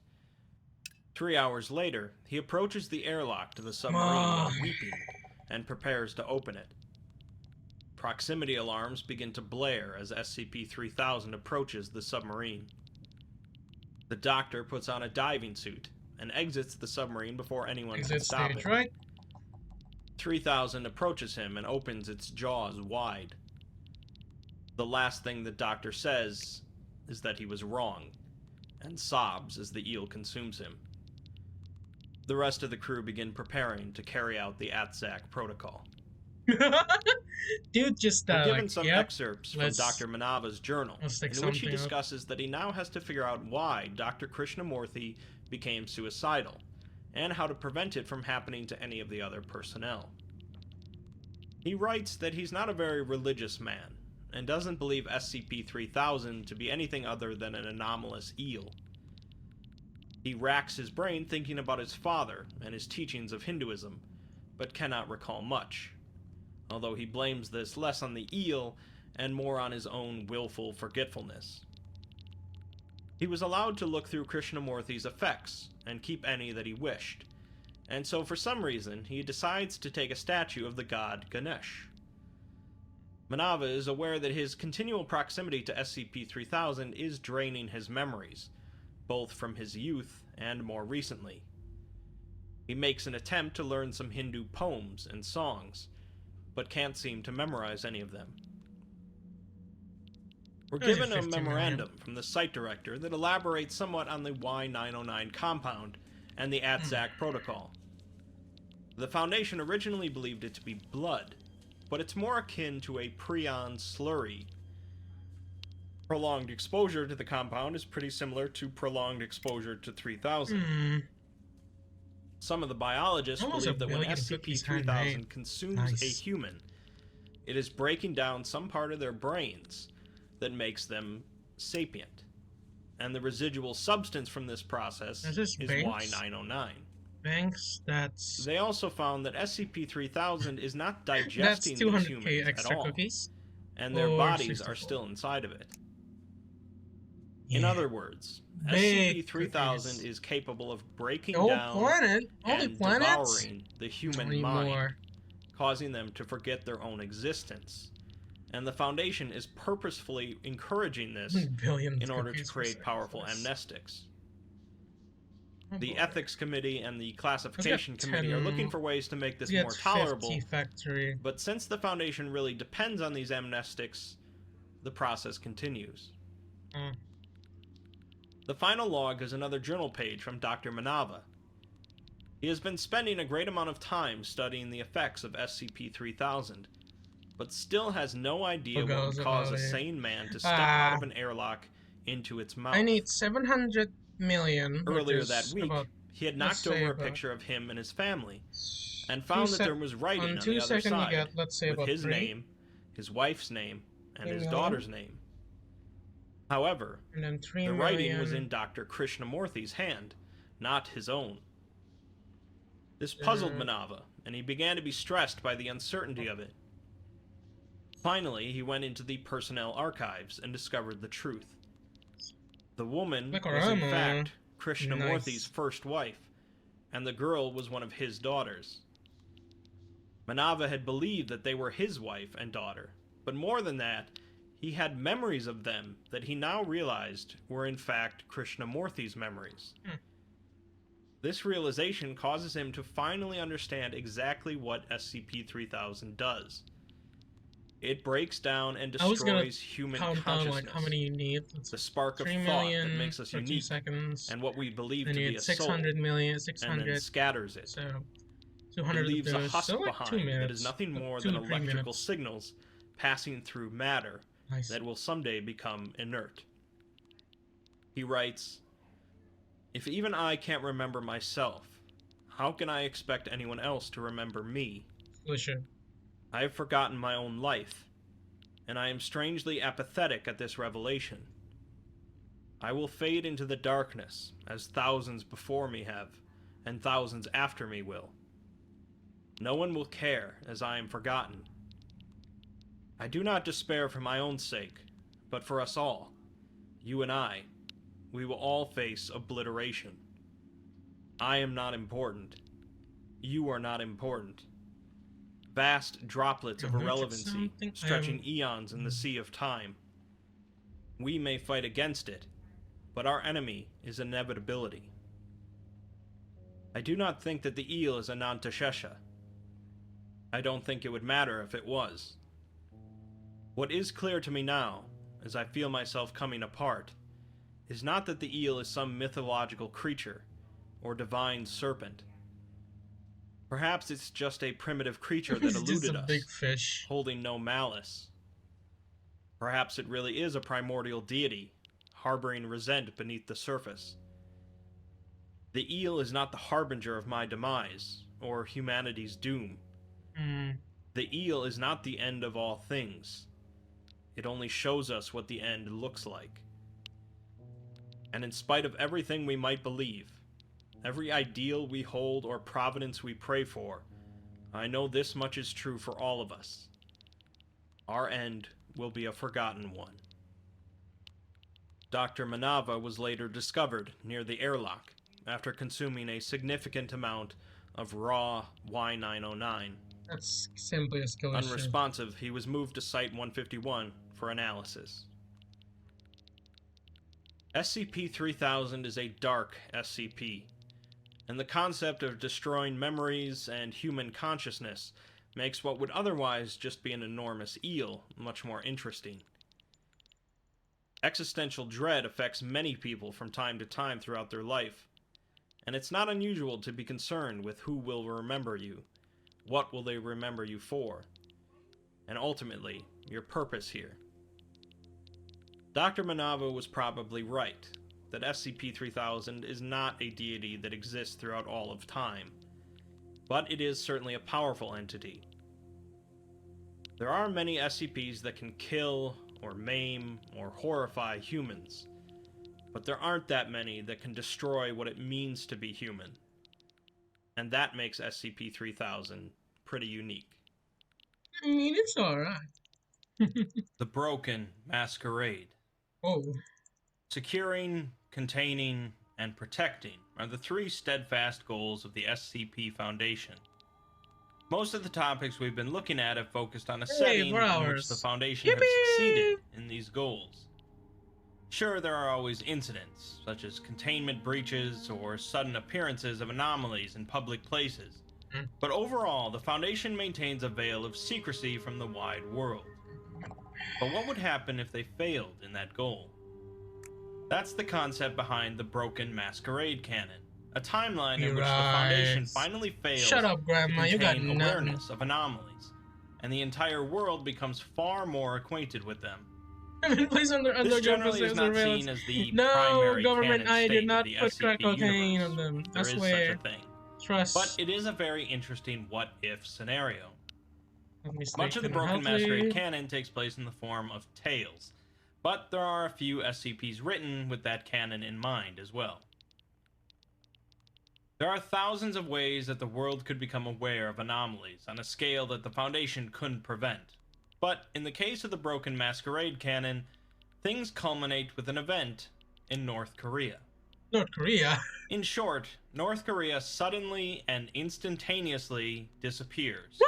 3 hours later, he approaches the airlock to the submarine while weeping and prepares to open it. Proximity alarms begin to blare as SCP-3000 approaches the submarine. The doctor puts on a diving suit and exits the submarine before anyone can Exit stop stage, him. right? 3000 approaches him and opens its jaws wide. The last thing the doctor says is that he was wrong, and sobs as the eel consumes him. The rest of the crew begin preparing to carry out the ATZAC protocol. Dude, just We're given like, some yep, excerpts from let's- Dr. Manava's journal, let's stick in which he something up. discusses that he now has to figure out why Dr. Krishnamurthy became suicidal, and how to prevent it from happening to any of the other personnel. He writes that he's not a very religious man, and doesn't believe SCP-3000 to be anything other than an anomalous eel. He racks his brain thinking about his father and his teachings of Hinduism, but cannot recall much, although he blames this less on the eel and more on his own willful forgetfulness. He was allowed to look through Krishnamurthy's effects and keep any that he wished, And so for some reason, he decides to take a statue of the god Ganesh. Manava is aware that his continual proximity to SCP-3000 is draining his memories, both from his youth and more recently. He makes an attempt to learn some Hindu poems and songs, but can't seem to memorize any of them. We're Those are given a 15 million. memorandum from the site director that elaborates somewhat on the Y-909 compound and the ATSAC protocol. The Foundation originally believed it to be blood, but it's more akin to a prion slurry. Prolonged exposure to the compound is pretty similar to prolonged exposure to 3000. Some of the biologists Almost believe a that when billion cookies SCP-3000 handmade. consumes Nice. a human, it is breaking down some part of their brains that makes them sapient. And the residual substance from this process Is this is Banks? Y-909. Banks, that's They also found that SCP-3000 is not that's digesting these 200k humans at extra all, cookies. and their or bodies are 64. still inside of it. In Yeah. other words, Big SCP-3000 cookies. is capable of breaking The whole down planet, only and planets. devouring the human Only mind, more. causing them to forget their own existence. And the Foundation is purposefully encouraging this Billions in order to cookies create for powerful sacrifice. amnestics. Oh The boy. Ethics Committee and the Classification Let's get Committee are 10 looking for ways to make this Let's get more tolerable, 50 factory. but since the Foundation really depends on these amnestics, the process continues. Mm. The final log is another journal page from Dr. Manava. He has been spending a great amount of time studying the effects of SCP-3000, but still has no idea what Forgot would cause a about it. sane man to step out Ah. of an airlock into its mouth. I need 700 million. which Earlier is that week, about he had let's knocked say over a about- picture of him and his family, and found that there was writing on on the 2 other seconds you side, get, let's say with about his 3. name, his wife's name, and 3 his million. daughter's name. However, And then 3 the million. writing was in Dr. Krishnamurthy's hand, not his own. This puzzled Manava, and he began to be stressed by the uncertainty of it. Finally, he went into the personnel archives and discovered the truth. The woman Look was in around, fact Krishnamurthy's Nice. first wife, and the girl was one of his daughters. Manava had believed that they were his wife and daughter, but more than that, he had memories of them that he now realized were in fact Krishnamurthy's memories. This realization causes him to finally understand exactly what SCP-3000 does. It breaks down and I was gonna destroys human count down consciousness, like how many you need. Let's the spark of 3 thought million that makes us for 2 unique, seconds. and what we believe Then to you be need a soul, 600 million, and then 600. scatters it. So It 200 leaves of a those. husk So like 2 behind minutes. that is nothing more 2 than to 3 electrical minutes. signals passing through matter Nice. that will someday become inert. He writes, "If even I can't remember myself, how can I expect anyone else to remember me? Delicious. I have forgotten my own life, and I am strangely apathetic at this revelation. I will fade into the darkness, as thousands before me have, and thousands after me will. No one will care, as I am forgotten. I do not despair for my own sake, but for us all, you and I, we will all face obliteration. I am not important. You are not important. Vast droplets of Look at irrelevancy something- stretching eons in the sea of time. We may fight against it, but our enemy is inevitability. I do not think that the eel is Anantashesha. I don't think it would matter if it was. What is clear to me now, as I feel myself coming apart, is not that the eel is some mythological creature, or divine serpent. Perhaps it's just a primitive creature that It's just eluded a us, big fish. holding no malice. Perhaps it really is a primordial deity, harboring resent beneath the surface. The eel is not the harbinger of my demise, or humanity's doom. Hmm. The eel is not the end of all things. It only shows us what the end looks like. And in spite of everything we might believe, every ideal we hold or providence we pray for, I know this much is true for all of us. Our end will be a forgotten one." Dr. Manava was later discovered near the airlock after consuming a significant amount of raw Y909. That's simply a skill issue. Unresponsive, he was moved to Site 151 for analysis. SCP-3000 is a dark SCP, and the concept of destroying memories and human consciousness makes what would otherwise just be an enormous eel much more interesting. Existential dread affects many people from time to time throughout their life, and it's not unusual to be concerned with who will remember you, what will they remember you for, and ultimately, your purpose here. Dr. Manavo was probably right, that SCP-3000 is not a deity that exists throughout all of time, but it is certainly a powerful entity. There are many SCPs that can kill, or maim, or horrify humans, but there aren't that many that can destroy what it means to be human. And that makes SCP-3000 pretty unique. I mean, it's alright. The Broken Masquerade. Oh. Securing, containing, and protecting are the three steadfast goals of the SCP Foundation. Most of the topics we've been looking at have focused on a setting in which the Foundation have succeeded in these goals. Sure, there are always incidents, such as containment breaches or sudden appearances of anomalies in public places, but overall, the Foundation maintains a veil of secrecy from the wide world. But what would happen if they failed in that goal? That's the concept behind the Broken Masquerade canon, a timeline in which the Foundation finally fails Shut up, Grandma. to You got contain nothing. awareness of anomalies, and the entire world becomes far more acquainted with them. Please undergo This generally is not surveillance. seen as the No, primary government, canon I state did not of the put crack SCP cocaine universe. on them. I There is swear. such a thing. Trust. But it is a very interesting what-if scenario. Much Much of the Broken Masquerade canon takes place in the form of tales, but there are a few SCPs written with that canon in mind as well. There are thousands of ways that the world could become aware of anomalies on a scale that the Foundation couldn't prevent. But in the case of the Broken Masquerade canon, things culminate with an event in North Korea. North Korea. In short, North Korea suddenly and instantaneously disappears,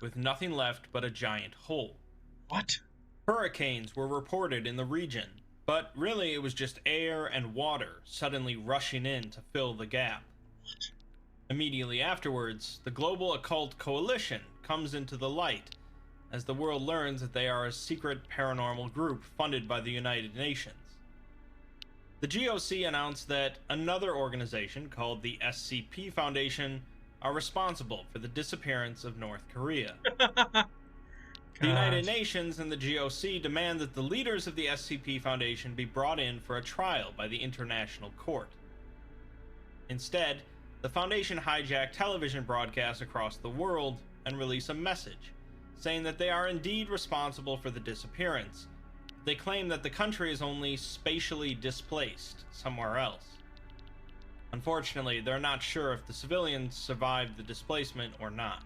with nothing left but a giant hole. What? Hurricanes were reported in the region, but really it was just air and water suddenly rushing in to fill the gap. Immediately afterwards, the Global Occult Coalition comes into the light, as the world learns that they are a secret paranormal group funded by the United Nations. The GOC announced that another organization called the SCP Foundation are responsible for the disappearance of North Korea. The United Nations and the GOC demand that the leaders of the SCP Foundation be brought in for a trial by the International Court. Instead, the Foundation hijacked television broadcasts across the world and release a message, saying that they are indeed responsible for the disappearance. They claim that the country is only spatially displaced somewhere else. Unfortunately, they're not sure if the civilians survived the displacement or not.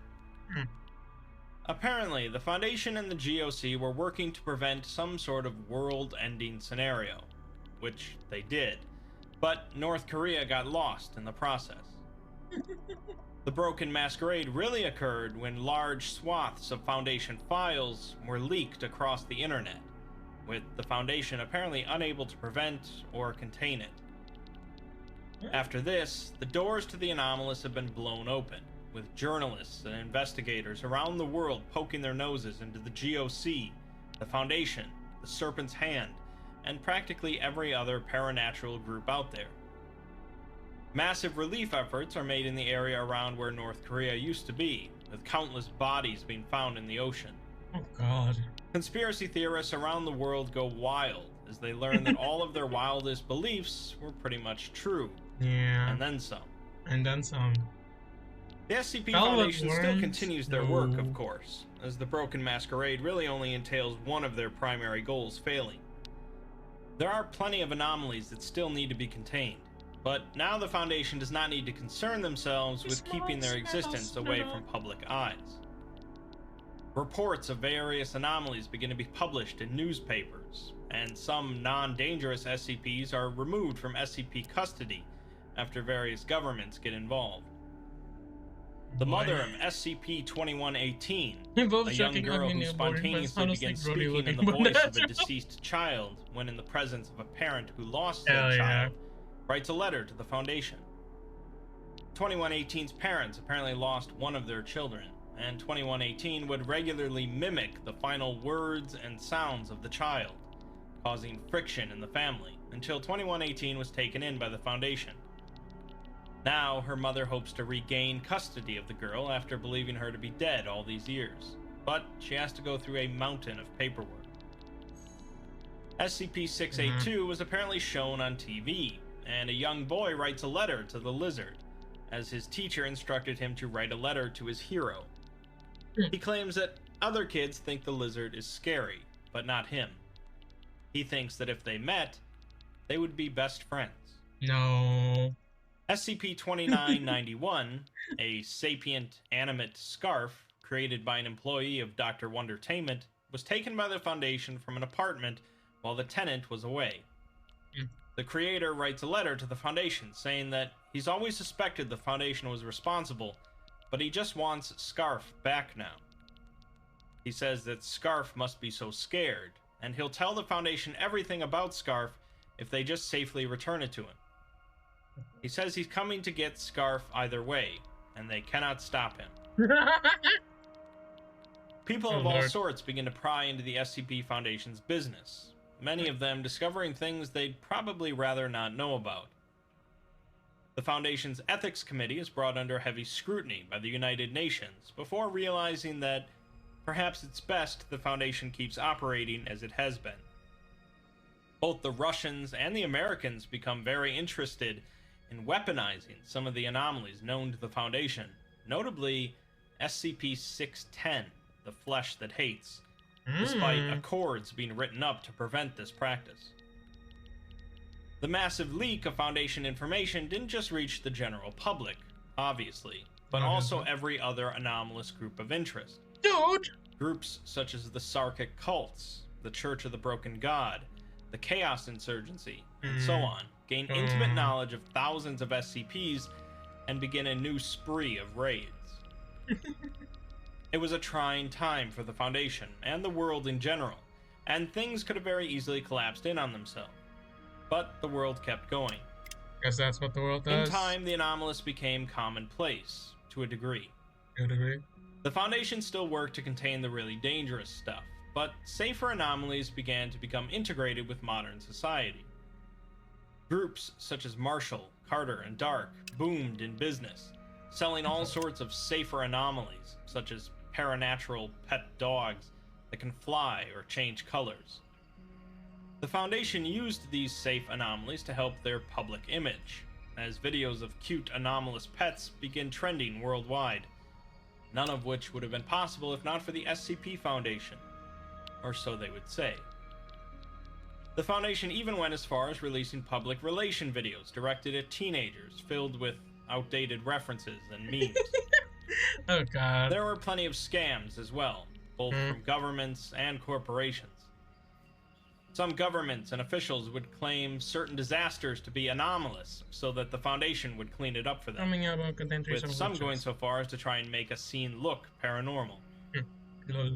Apparently, the Foundation and the GOC were working to prevent some sort of world-ending scenario, which they did, but North Korea got lost in the process. The Broken Masquerade really occurred when large swaths of Foundation files were leaked across the internet, with the Foundation apparently unable to prevent or contain it. After this, the doors to the anomalous have been blown open, with journalists and investigators around the world poking their noses into the GOC, the Foundation, the Serpent's Hand, and practically every other paranatural group out there. Massive relief efforts are made in the area around where North Korea used to be, with countless bodies being found in the ocean. Oh God. Conspiracy theorists around the world go wild as they learn that all of their wildest beliefs were pretty much true, Yeah. and then some. And then some. The SCP All at Foundation still once? continues their work, No. of course, as the Broken Masquerade really only entails one of their primary goals failing. There are plenty of anomalies that still need to be contained, but now the Foundation does not need to concern themselves with keeping their existence away from public eyes. Reports of various anomalies begin to be published in newspapers, and some non-dangerous SCPs are removed from SCP custody after various governments get involved. The Boy. mother of SCP-2118, Both a young joking, girl I mean, who boring, but spontaneously honestly, begins really speaking in the looking voice of a natural. deceased child when in the presence of a parent who lost Hell their yeah. child, writes a letter to the Foundation. 2118's parents apparently lost one of their children, and 2118 would regularly mimic the final words and sounds of the child, causing friction in the family, until 2118 was taken in by the Foundation. Now, her mother hopes to regain custody of the girl after believing her to be dead all these years, but she has to go through a mountain of paperwork. SCP-682 was apparently shown on TV, and a young boy writes a letter to the lizard, as his teacher instructed him to write a letter to his hero. He claims that other kids think the lizard is scary, but not him. He thinks that if they met, they would be best friends. No. SCP-2991, a sapient animate scarf created by an employee of Dr. Wondertainment, was taken by the Foundation from an apartment while the tenant was away. The creator writes a letter to the Foundation saying that he's always suspected the Foundation was responsible, but he just wants Scarf back now. He says that Scarf must be so scared, and he'll tell the Foundation everything about Scarf if they just safely return it to him. He says he's coming to get Scarf either way, and they cannot stop him. People of all sorts begin to pry into the SCP Foundation's business, many of them discovering things they'd probably rather not know about. The Foundation's Ethics Committee is brought under heavy scrutiny by the United Nations before realizing that perhaps it's best the Foundation keeps operating as it has been. Both the Russians and the Americans become very interested in weaponizing some of the anomalies known to the Foundation, notably SCP-610, the flesh that hates, despite accords being written up to prevent this practice. The massive leak of Foundation information didn't just reach the general public, obviously, but also every other anomalous group of interest. Dude! Groups such as the Sarkic cults, the Church of the Broken God, the Chaos Insurgency, and so on, gain intimate knowledge of thousands of SCPs and begin a new spree of raids. It was a trying time for the Foundation and the world in general, and things could have very easily collapsed in on themselves. But the world kept going. Guess that's what the world does. In time, the anomalous became commonplace, to a degree. To a degree. The Foundation still worked to contain the really dangerous stuff, but safer anomalies began to become integrated with modern society. Groups such as Marshall, Carter, and Dark boomed in business, selling all sorts of safer anomalies, such as paranatural pet dogs that can fly or change colors. The Foundation used these safe anomalies to help their public image, as videos of cute anomalous pets begin trending worldwide, none of which would have been possible if not for the SCP Foundation, or so they would say. The Foundation even went as far as releasing public relation videos directed at teenagers, filled with outdated references and memes. Oh god. There were plenty of scams as well, both from governments and corporations. Some governments and officials would claim certain disasters to be anomalous so that the Foundation would clean it up for them, Coming out on contenders with some going so far as to try and make a scene look paranormal. Lol.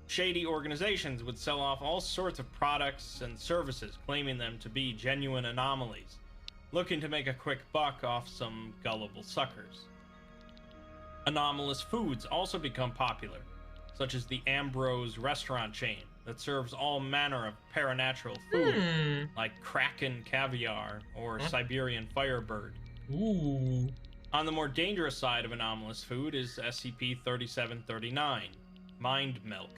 Shady organizations would sell off all sorts of products and services claiming them to be genuine anomalies, looking to make a quick buck off some gullible suckers. Anomalous foods also become popular, such as the Ambrose restaurant chain that serves all manner of paranatural food, like Kraken caviar or Siberian firebird. Ooh. On the more dangerous side of anomalous food is SCP-3739, Mind Milk,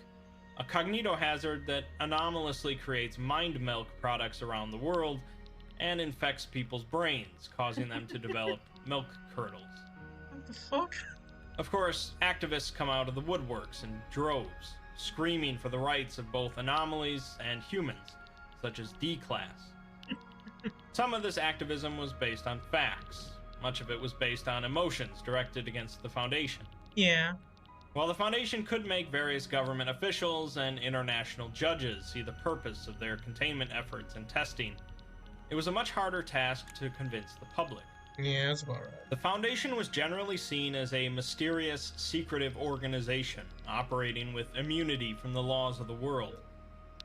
a cognitohazard that anomalously creates mind milk products around the world and infects people's brains, causing them to develop milk curdles. What the fuck? Of course, activists come out of the woodworks in droves, screaming for the rights of both anomalies and humans, such as D-Class. Some of this activism was based on facts. Much of it was based on emotions directed against the Foundation. Yeah. While the Foundation could make various government officials and international judges see the purpose of their containment efforts and testing, it was a much harder task to convince the public. Yeah, that's about right. The Foundation was generally seen as a mysterious, secretive organization operating with immunity from the laws of the world.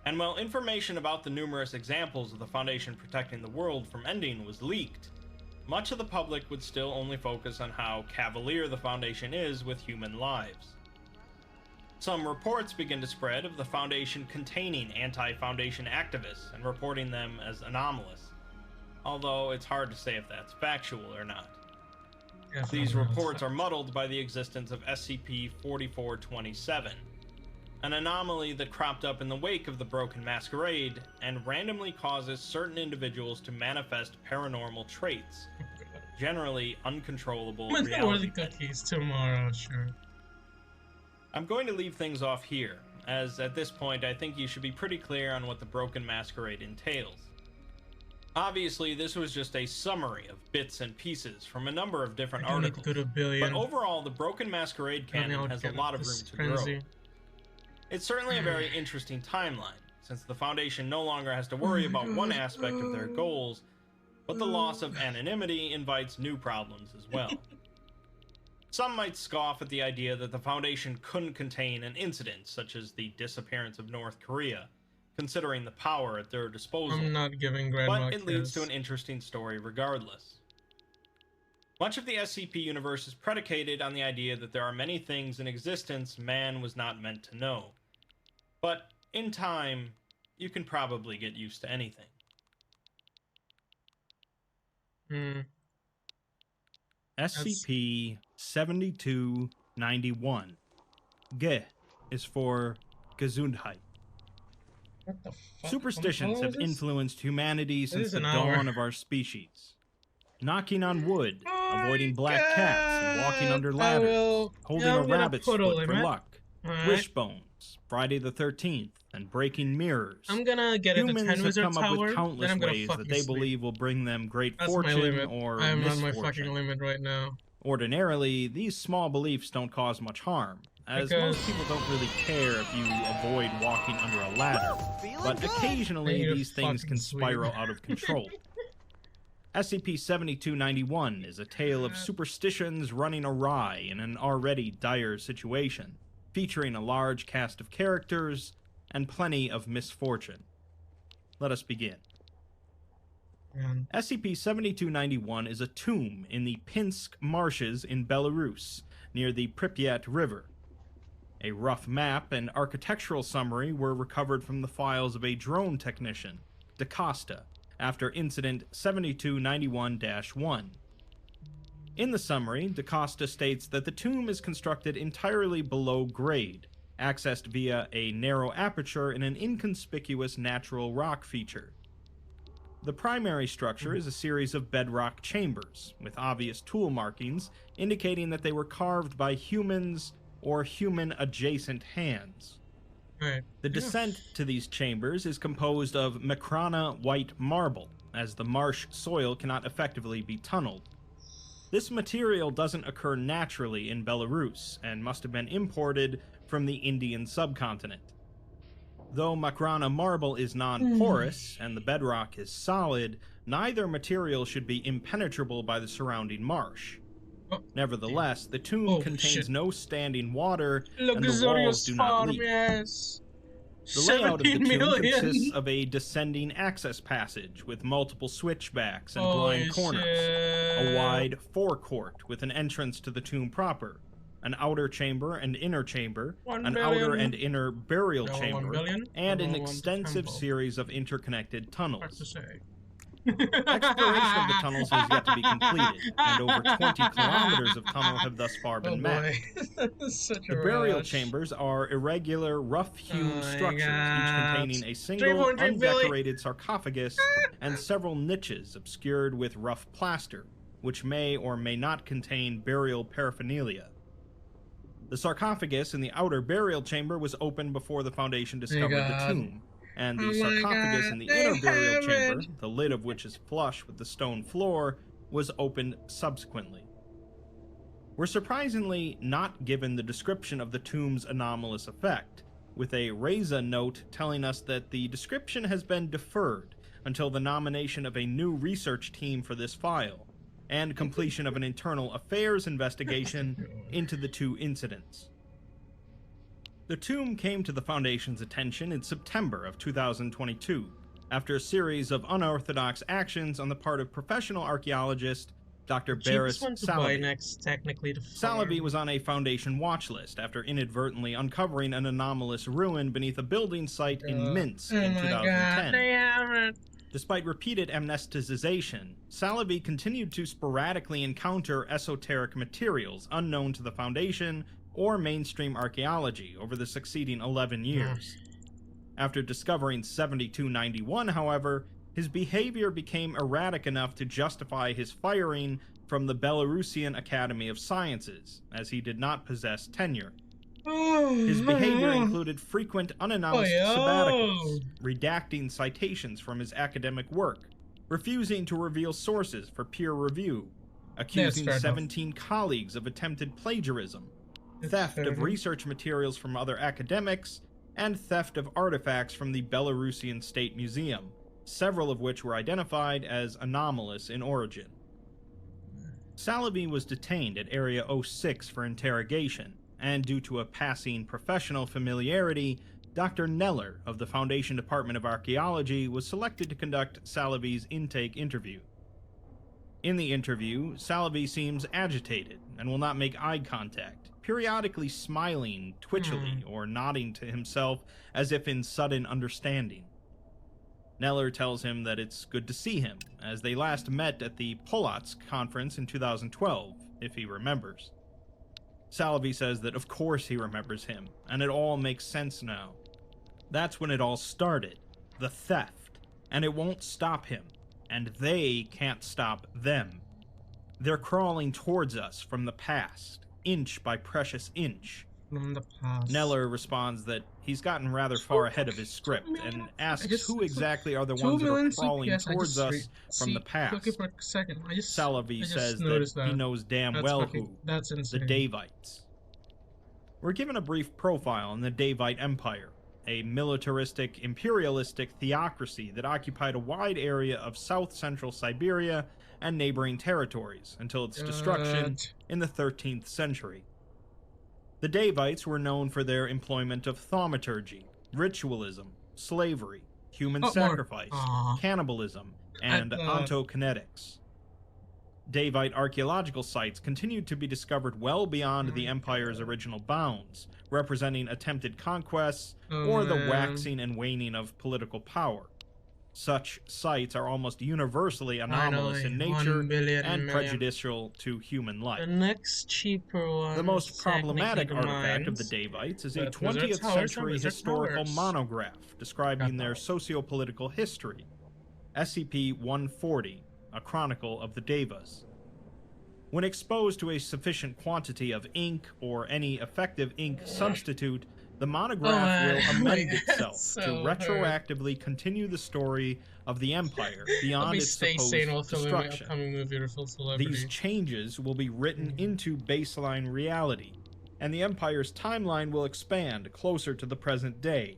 And while information about the numerous examples of the Foundation protecting the world from ending was leaked, much of the public would still only focus on how cavalier the Foundation is with human lives. Some reports begin to spread of the Foundation containing anti-Foundation activists and reporting them as anomalous, although it's hard to say if that's factual or not. Definitely These not. reports are muddled by the existence of SCP-4427, an anomaly that cropped up in the wake of the Broken Masquerade and randomly causes certain individuals to manifest paranormal traits, generally uncontrollable I'm gonna order reality. the cookies tomorrow, sure. I'm going to leave things off here, as at this point I think you should be pretty clear on what the Broken Masquerade entails. Obviously, this was just a summary of bits and pieces from a number of different I articles, go to a billion. but overall the Broken Masquerade canon has a lot of room to grow. It's certainly a very interesting timeline, since the Foundation no longer has to worry about one aspect of their goals, but the loss of anonymity invites new problems as well. Some might scoff at the idea that the Foundation couldn't contain an incident such as the disappearance of North Korea, considering the power at their disposal, I'm not giving grandma but it leads to kiss. an interesting story regardless. Much of the SCP universe is predicated on the idea that there are many things in existence man was not meant to know. But in time, you can probably get used to anything. Hmm. SCP-7291. Ge is for Gesundheit. What the fuck? Superstitions have influenced humanity since is the an hour. dawn of our species. Knocking on wood, Oh avoiding my black cats, and walking God. under I ladders, will- holding yeah, a I'm gonna rabbit's put a foot for limit. luck, Alright. wishbones, Friday the 13th, and breaking mirrors. I'm gonna get it to 10 Humans have Wizard come up Tower, with then countless I'm gonna ways fucking that they sleep. believe will bring them great That's my fortune limit. or I'm on my misfortune. fucking limit right now. Ordinarily, these small beliefs don't cause much harm, as Because- most people don't really care if you avoid walking under a ladder, Feeling but good. I occasionally need to these things fucking can sleep. spiral out of control. SCP-7291 is a tale of superstitions running awry in an already dire situation, featuring a large cast of characters and plenty of misfortune. Let us begin. Man. SCP-7291 is a tomb in the Pinsk marshes in Belarus, near the Pripyat River. A rough map and architectural summary were recovered from the files of a drone technician, DaCosta, after Incident 7291-1. In the summary, DaCosta states that the tomb is constructed entirely below grade, accessed via a narrow aperture in an inconspicuous natural rock feature. The primary structure is a series of bedrock chambers, with obvious tool markings indicating that they were carved by humans or human-adjacent hands. Right. The descent to these chambers is composed of Macrana white marble, as the marsh soil cannot effectively be tunneled. This material doesn't occur naturally in Belarus, and must have been imported from the Indian subcontinent. Though Macrana marble is non-porous and the bedrock is solid, neither material should be impenetrable by the surrounding marsh. Oh, Nevertheless, the tomb Holy contains shit. no standing water, and the walls Luxurious do not farm, leak. yes. The layout of the 17 tomb million. consists of a descending access passage with multiple switchbacks and Holy blind corners, shit. a wide forecourt with an entrance to the tomb proper, an outer chamber and inner chamber, 1 an outer billion. and inner burial No, 1 chamber, billion. and an No, 1 extensive temple. series of interconnected Hard to tunnels. say. Exploration of the tunnels has yet to be completed, and over 20 kilometers of tunnel have thus far been Oh mapped. boy. Such a The burial rush. chambers are irregular, rough-hewn Oh my structures, God. each containing a single, 3.3 billion. undecorated sarcophagus and several niches obscured with rough plaster, which may or may not contain burial paraphernalia. The sarcophagus in the outer burial chamber was opened before the Foundation discovered the God. tomb, and the Oh my sarcophagus God, in the they inner burial have chamber, it. the lid of which is flush with the stone floor, was opened subsequently. We're surprisingly not given the description of the tomb's anomalous effect, with a Reza note telling us that the description has been deferred until the nomination of a new research team for this file. and completion of an internal affairs investigation into the two incidents. The tomb came to the Foundation's attention in September of 2022, after a series of unorthodox actions on the part of professional archaeologist Dr. Barris Cheapest one to buy Salaby. next, technically, the Salaby farm. was on a Foundation watch list after inadvertently uncovering an anomalous ruin beneath a building site in Minsk Oh in my 2010. god, they haven't. Despite repeated amnesticization, Salaby continued to sporadically encounter esoteric materials unknown to the Foundation or mainstream archaeology over the succeeding 11 years. After discovering 7291, however, his behavior became erratic enough to justify his firing from the Belarusian Academy of Sciences, as he did not possess tenure. His behavior included frequent unannounced sabbaticals, redacting citations from his academic work, refusing to reveal sources for peer review, accusing fair enough. 17 colleagues of attempted plagiarism, That's theft fair of enough. research materials from other academics, and theft of artifacts from the Belarusian State Museum, several of which were identified as anomalous in origin. Salaby was detained at Area 06 for interrogation, and due to a passing professional familiarity, Dr. Neller of the Foundation Department of Archaeology was selected to conduct Salaby's intake interview. In the interview, Salaby seems agitated and will not make eye contact, periodically smiling twitchily or nodding to himself as if in sudden understanding. Neller tells him that it's good to see him, as they last met at the Polotsk conference in 2012, if he remembers. Salaby says that of course he remembers him, and it all makes sense now. That's when it all started, the theft, and it won't stop him, and they can't stop them. They're crawling towards us from the past, inch by precious inch. From the past. Neller responds that he's gotten rather far ahead of his script and asks who exactly are the 2 ones that are million crawling CPS, I towards just us from the past. Okay, for a second. I just Salaby says that noticed he knows damn That's well fucking- who. That's The insane. Davites. We're given a brief profile on the Davite Empire, a militaristic, imperialistic theocracy that occupied a wide area of south-central Siberia and neighboring territories until its destruction God. in the 13th century. The Davites were known for their employment of thaumaturgy, ritualism, slavery, human Oh, more. sacrifice, Aw. cannibalism, and ontokinetics. Davite archaeological sites continued to be discovered well beyond the Empire's original bounds, representing attempted conquests or the man. waxing and waning of political power. Such sites are almost universally anomalous in Finally, nature 1 billion and million. prejudicial to human life. The next cheaper one. The most is problematic technically the artifact of the mines. Davites is a But 20th Wizard Towers are century Wizard historical Towers. monograph describing Got their that. socio-political history, SCP-140, a chronicle of the Devas. When exposed to a sufficient quantity of ink or any effective ink substitute, the monograph Oh, will my amend God, itself so to hurt. retroactively continue the story of the Empire I'll beyond be its stay supposed sane while filming my destruction. upcoming movie, Beautiful Celebrity. These changes will be written into baseline reality, and the Empire's timeline will expand closer to the present day.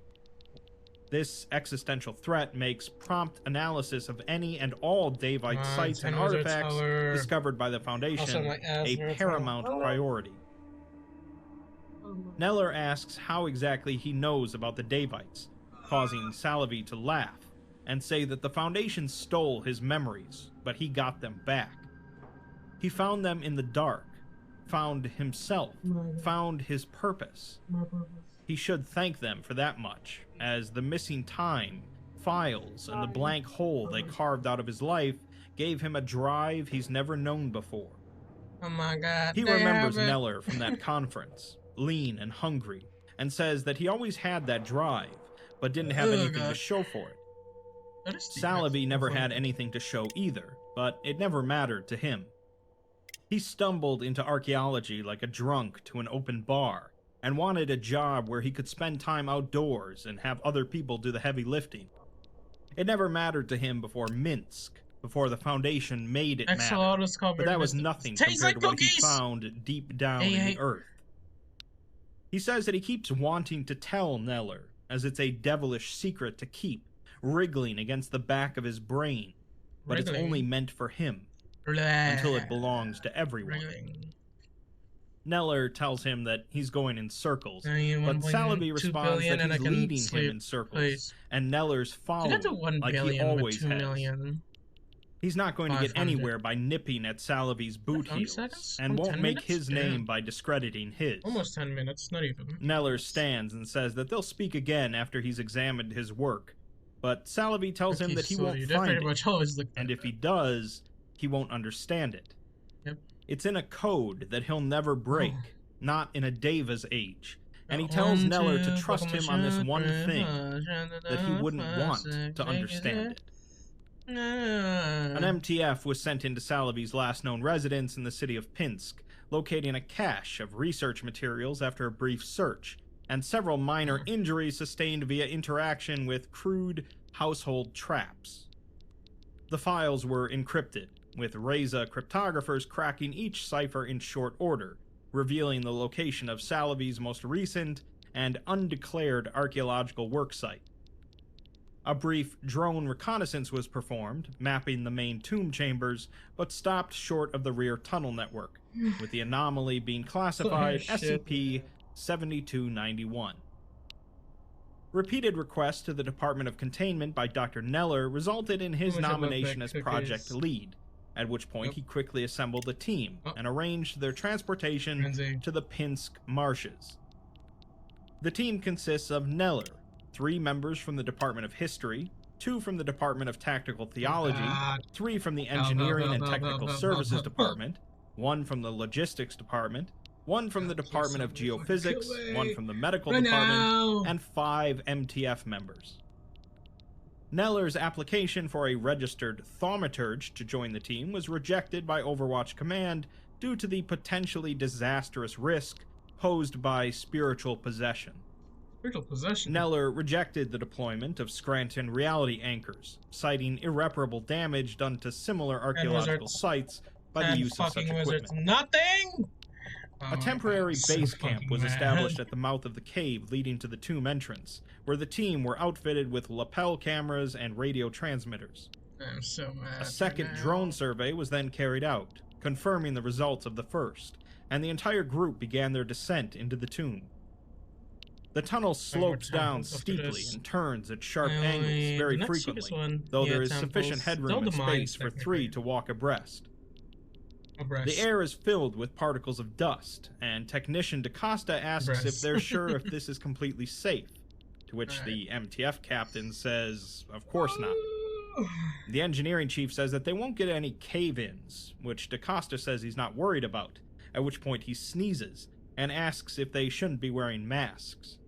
This existential threat makes prompt analysis of any and all Davite sites and 10 Wizard artifacts Tower. discovered by the Foundation Also, my ass a hurts. paramount Oh. priority. Neller asks how exactly he knows about the Davites, causing Salaby to laugh and say that the Foundation stole his memories, but he got them back. He found them in the dark, found himself, found his purpose. He should thank them for that much, as the missing time, files, and the blank hole they carved out of his life gave him a drive he's never known before. Oh my god. He they remembers have it. Neller from that conference, lean and hungry, and says that he always had that drive, but didn't have Oh, anything to God. show for it. That is the Salaby never excellent had one. anything to show either, but it never mattered to him. He stumbled into archaeology like a drunk to an open bar, and wanted a job where he could spend time outdoors and have other people do the heavy lifting. It never mattered to him before Minsk, before the Foundation made it matter. Axolotls covered But that was with- nothing Tastes compared like to what he cookies! found deep down Hey, in hey. the earth. He says that he keeps wanting to tell Neller, as it's a devilish secret to keep, wriggling against the back of his brain, but it's Wriggling? only meant for him. until it belongs to everyone. Reguling. Neller tells him that he's going in circles, I need but 1.2 Salaby responds billion that and I he's can leading sleep, him in circles, please. and Neller's So following that's a 1 like he billion with always 2 has. million. He's not going to get 500. anywhere by nipping at Salaby's boot 20 heels, seconds? and Oh, won't 10 make minutes? his Damn. name by discrediting his. Almost 10 minutes, not even. Neller stands and says that they'll speak again after he's examined his work, but Salaby tells him that he won't That's find pretty it, much always like and that. if he does, he won't understand it. Yep. It's in a code that he'll never break, Oh. not in a Dava's age, and he tells Neller to trust him on this one thing, that he wouldn't want to understand it. An MTF was sent into Salaby's last known residence in the city of Pinsk, locating a cache of research materials after a brief search, and several minor injuries sustained via interaction with crude household traps. The files were encrypted, with Reza cryptographers cracking each cipher in short order, revealing the location of Salaby's most recent and undeclared archaeological worksite. A brief drone reconnaissance was performed, mapping the main tomb chambers, but stopped short of the rear tunnel network, with the anomaly being classified Oh, shit. SCP-7291. Repeated requests to the Department of Containment by Dr. Neller resulted in his How much I love nomination that as cookies. project lead, at which point Yep. he quickly assembled a team Oh. and arranged their transportation Frenzy. to the Pinsk marshes. The team consists of Neller, 3 members from the Department of History, 2 from the Department of Tactical Theology, God. 3 from the Engineering and Technical Services Department, 1 from the Logistics Department, 1 from the Department of Geophysics, 1 from the Medical Right Department, now. and 5 MTF members. Neller's application for a registered thaumaturge to join the team was rejected by Overwatch Command due to the potentially disastrous risk posed by spiritual possession. Spiritual possession. Neller rejected the deployment of Scranton reality anchors, citing irreparable damage done to similar archaeological wizards. sites by the And use of such fucking wizards. equipment. Nothing! Oh A temporary my God, base so camp fucking was mad. established at the mouth of the cave leading to the tomb entrance, where the team were outfitted with lapel cameras and radio transmitters. I'm so mad. A second right now. drone survey was then carried out, confirming the results of the first, and the entire group began their descent into the tomb. The tunnel slopes down temples after steeply this. and turns at sharp I angles only- very the next cheapest frequently, one, though yeah, there is temples. sufficient headroom They'll and demise, space for 3 technically. to walk abreast. Abreast. The air is filled with particles of dust, and technician DaCosta asks if Breast. they're sure if this is completely safe, to which Alright. the MTF captain says, of course not. The engineering chief says that they won't get any cave-ins, which DaCosta says he's not worried about, at which point he sneezes, and asks if they shouldn't be wearing masks.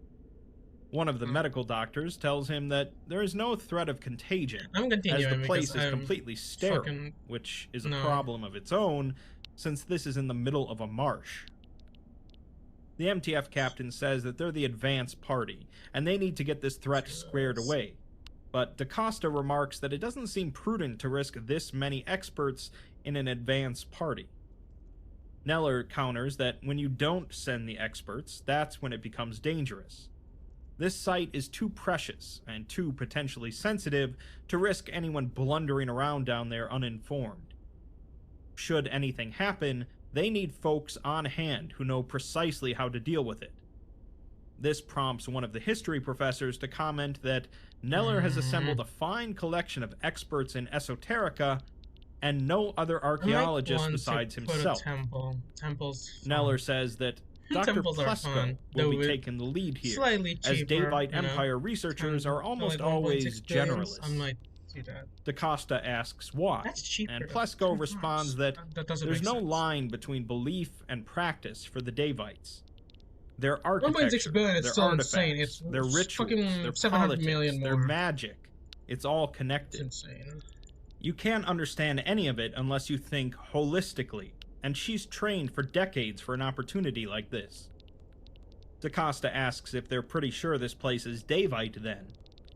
One of the medical doctors tells him that there is no threat of contagion, I'm as continuing the place because is I'm completely sterile, fucking- which is a no. problem of its own, since this is in the middle of a marsh. The MTF captain says that they're the advance party, and they need to get this threat squared away. But DaCosta remarks that it doesn't seem prudent to risk this many experts in an advance party. Neller counters that when you don't send the experts, that's when it becomes dangerous. This site is too precious and too potentially sensitive to risk anyone blundering around down there uninformed. Should anything happen, they need folks on hand who know precisely how to deal with it. This prompts one of the history professors to comment that Neller has assembled a fine collection of experts in esoterica and no other archaeologist besides himself. Temples. Neller says that Dr. Temples are Plesko fun, will though be it- taking the lead here, Slightly as cheaper. Davite you know, Empire researchers are almost like 1.6 always billion. generalists. I might do that. DaCosta asks why, That's cheaper. and though. Plesko 3 responds times. that doesn't there's make no sense. line between belief and practice for the Davites. Their 1.6 architecture, billion is their still artifacts, insane. It's their rituals, fucking their 700 politics, million their more. magic, it's all It's connected. insane. You can't understand any of it unless you think holistically, and she's trained for decades for an opportunity like this. DaCosta asks if they're pretty sure this place is Davite then,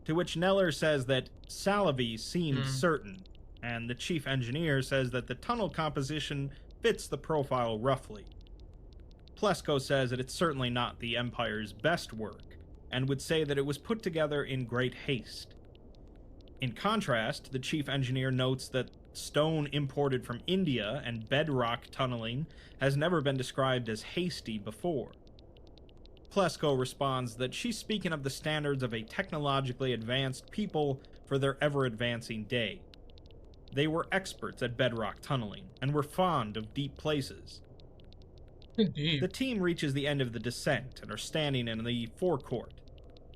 to which Neller says that Salavi seems certain, and the chief engineer says that the tunnel composition fits the profile roughly. Plesko says that it's certainly not the Empire's best work, and would say that it was put together in great haste. In contrast, the chief engineer notes that stone imported from India and bedrock tunneling has never been described as hasty before. Plesko responds that she's speaking of the standards of a technologically advanced people for their ever-advancing day. They were experts at bedrock tunneling and were fond of deep places. Indeed. The team reaches the end of the descent and are standing in the forecourt.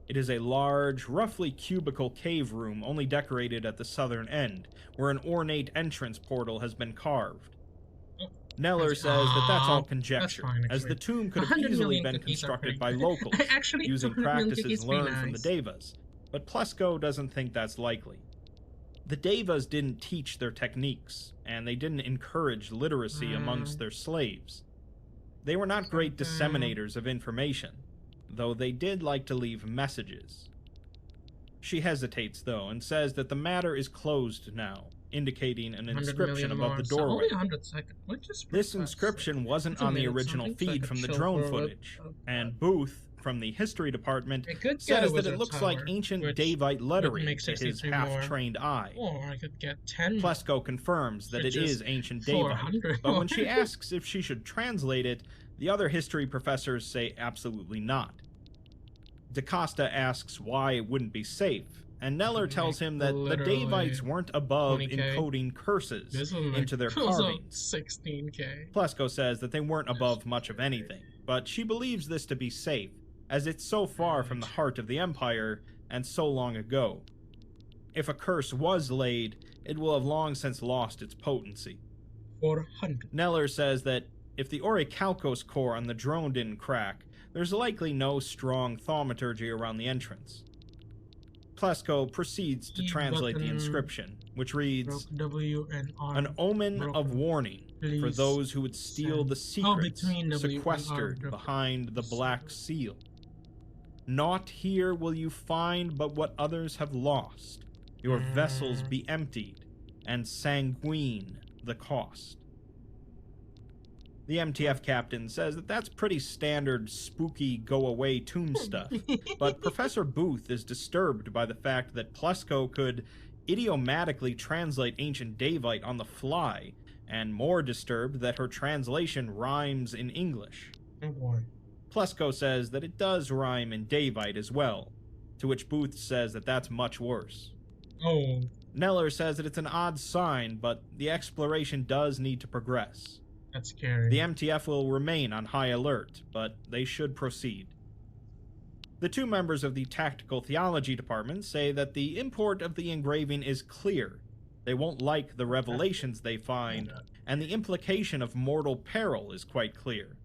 It is a large, roughly cubical cave room only decorated at the southern end, where an ornate entrance portal has been carved. Neller says that that's all conjecture, fine, as the actually. tomb could have 100 easily million been cookies are constructed pretty by good. locals, Actually, using 200 million practices cookies pretty learned from the nice. Devas, but Plesko doesn't think that's likely. The Devas didn't teach their techniques, and they didn't encourage literacy amongst their slaves. They were not great disseminators of information, though they did like to leave messages. She hesitates, though, and says that the matter is closed now, indicating an 100 inscription million above more, the so doorway. only 100 seconds, which is pretty This fast. inscription wasn't It's a on the minute original something, so I feed could from the chill drone for a bit. footage, and Booth, from the history department, I could get a says that it wizard looks tower, like ancient which Davite lettering make to his 63 more. half-trained eye. Or I could get 10 Plesko confirms that Which it is is ancient Davite, 400 but when more. she asks if she should translate it, the other history professors say absolutely not. DaCosta asks why it wouldn't be safe, and Neller tells him that the Literally Davites weren't above 20K. encoding curses This was into their also carvings. 16K. Plesko says that they weren't above much of anything, but she believes this to be safe, as it's so far from the heart of the Empire and so long ago. If a curse was laid, it will have long since lost its potency. 400. Neller says that if the Orichalcos core on the drone didn't crack, there's likely no strong thaumaturgy around the entrance. Plesko proceeds to E translate the button. inscription, which reads, Broke W and R. an omen of broken. warning for Please those who would steal send. the secrets between W and R sequestered broken. behind the Black Seal. Naught here will you find but what others have lost. Your vessels be emptied, and sanguine the cost. The MTF captain says that that's pretty standard spooky go-away tomb stuff, but Professor Booth is disturbed by the fact that Plesko could idiomatically translate ancient Davite on the fly, and more disturbed that her translation rhymes in English. Oh boy. Plesko says that it does rhyme in Davite as well, to which Booth says that that's much worse. Oh. Neller says that it's an odd sign, but the exploration does need to progress. That's scary. The MTF will remain on high alert, but they should proceed. The two members of the Tactical Theology Department say that the import of the engraving is clear. They won't like the revelations they find, and the implication of mortal peril is quite clear.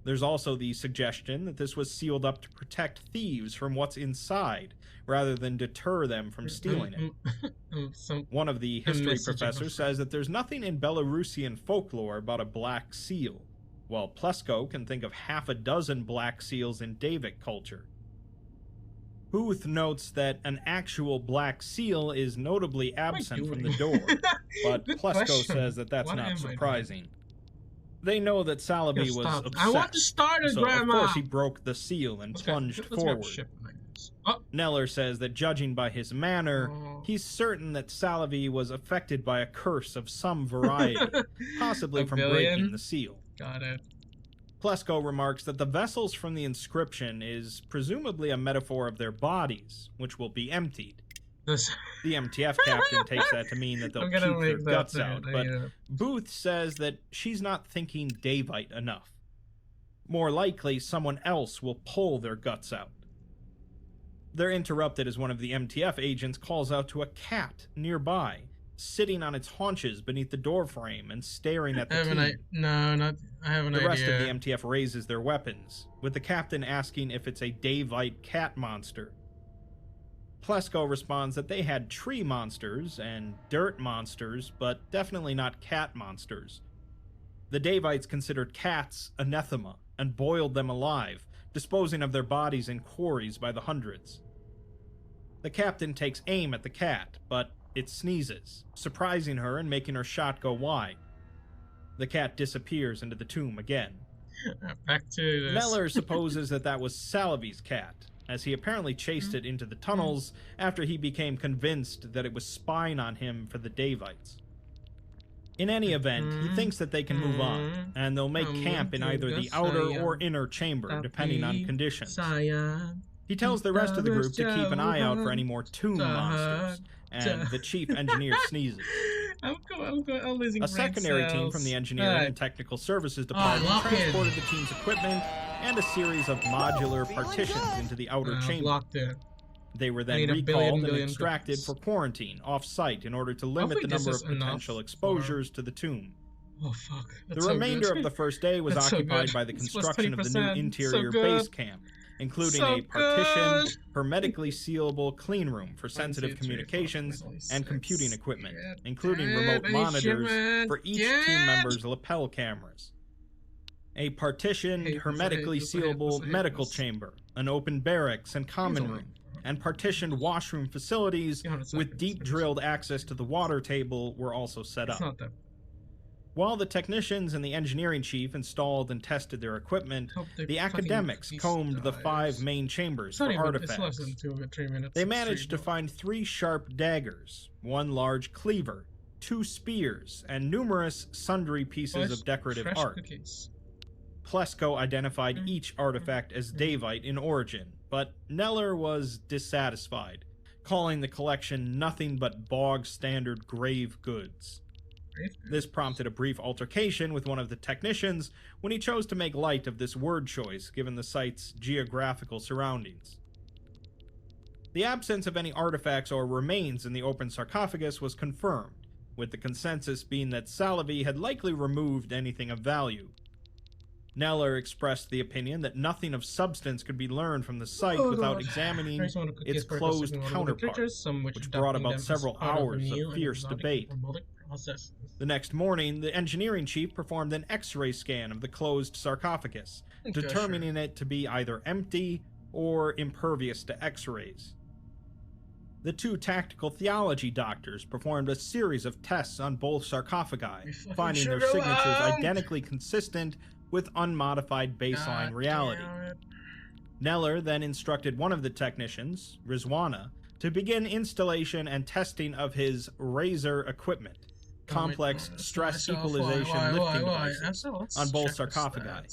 There's also the suggestion that this was sealed up to protect thieves from what's inside, rather than deter them from stealing it. One of the history message of professors a says that there's nothing in Belarusian folklore about a black seal, while Plesko can think of half a dozen black seals in Davic culture. Booth notes that an actual black seal is notably absent from the door, but Good Plesko question. says that that's What not am I doing? surprising. They know that Salaby Yo, was stop. obsessed, I want to start it, so Grandma! of course he broke the seal and Okay, plunged let's grab forward. ship like this. Oh, Neller says that judging by his manner, Oh. he's certain that Salavi was affected by a curse of some variety, possibly A from billion? breaking the seal. Got it. Plesko remarks that the vessels from the inscription is presumably a metaphor of their bodies, which will be emptied. This. The MTF captain takes that to mean that they'll I'm gonna puke their make that guts too, out, but yeah. Booth says that she's not thinking Davite enough. More likely, someone else will pull their guts out. They're interrupted as one of the MTF agents calls out to a cat nearby, sitting on its haunches beneath the doorframe and staring at I the have team. I have an The idea. rest of the MTF raises their weapons, with the captain asking if it's a Davite cat monster. Plesko responds that they had tree monsters and dirt monsters, but definitely not cat monsters. The Davites considered cats anathema and boiled them alive, disposing of their bodies in quarries by the hundreds. The captain takes aim at the cat, but it sneezes, surprising her and making her shot go wide. The cat disappears into the tomb again. Back to this. Neller supposes that was Salavi's cat, as he apparently chased it into the tunnels after he became convinced that it was spying on him for the Davites. In any event, he thinks that they can move on, and they'll make camp in either the outer or inner chamber, depending on conditions. He tells the rest of the group to keep an eye out for any more tomb monsters, and the chief engineer sneezes. I'm losing A brain secondary team cells. from the engineering Alright. and technical services department lock in. transported the team's equipment and a series of modular feeling partitions good. into the outer chamber. Locked in. They were I then need a recalled billion and extracted cookies. for quarantine off-site in order to limit Hopefully the this number is of enough potential for- exposures to the tomb. Oh fuck. The That's so remainder good. of the first day was That's so occupied good. by the It's plus construction of the new 20%. So interior good. base camp, including So a partitioned, good. hermetically sealable clean room for 1, sensitive 2, 3, 4, communications 5, 6, and computing equipment, God including damn remote it, monitors shipment. for each Get team it. member's lapel cameras. A partitioned, Hey, this is hermetically it, this is it, sealable this is it, medical this. chamber, an open barracks and common Easily. room, and partitioned washroom facilities Yeah, it's not with good, deep it's drilled access to the water table were also set It's up. not that. While the technicians and the engineering chief installed and tested their equipment, Hope they the fucking academics cookies combed the dies. 5 main chambers It's for not even. It's less artifacts. than 3 minutes. They of managed to stream. find 3 sharp daggers, 1 large cleaver, 2 spears, and numerous sundry pieces Boys, of decorative fresh art. cookies. Plesko identified each artifact as Davite in origin, but Neller was dissatisfied, calling the collection nothing but bog-standard grave goods. This prompted a brief altercation with one of the technicians when he chose to make light of this word choice given the site's geographical surroundings. The absence of any artifacts or remains in the open sarcophagus was confirmed, with the consensus being that Salavi had likely removed anything of value. Neller expressed the opinion that nothing of substance could be learned from the site Oh, without God. examining There's one of cookies its purpose closed signal counterpart, pictures, some which which brought ducking about them as several part of a hours of new and fierce exotic debate. robotic process. The next morning, the engineering chief performed an X-ray scan of the closed sarcophagus, Okay, determining it to be either empty or impervious to X-rays. The 2 tactical theology doctors performed a series of tests on both sarcophagi, We fucking finding their should go signatures out! identically consistent with unmodified baseline God reality. damn it. Neller then instructed one of the technicians, Rizwana, to begin installation and testing of his Razor equipment, complex stress equalization lifting devices, on both sarcophagi.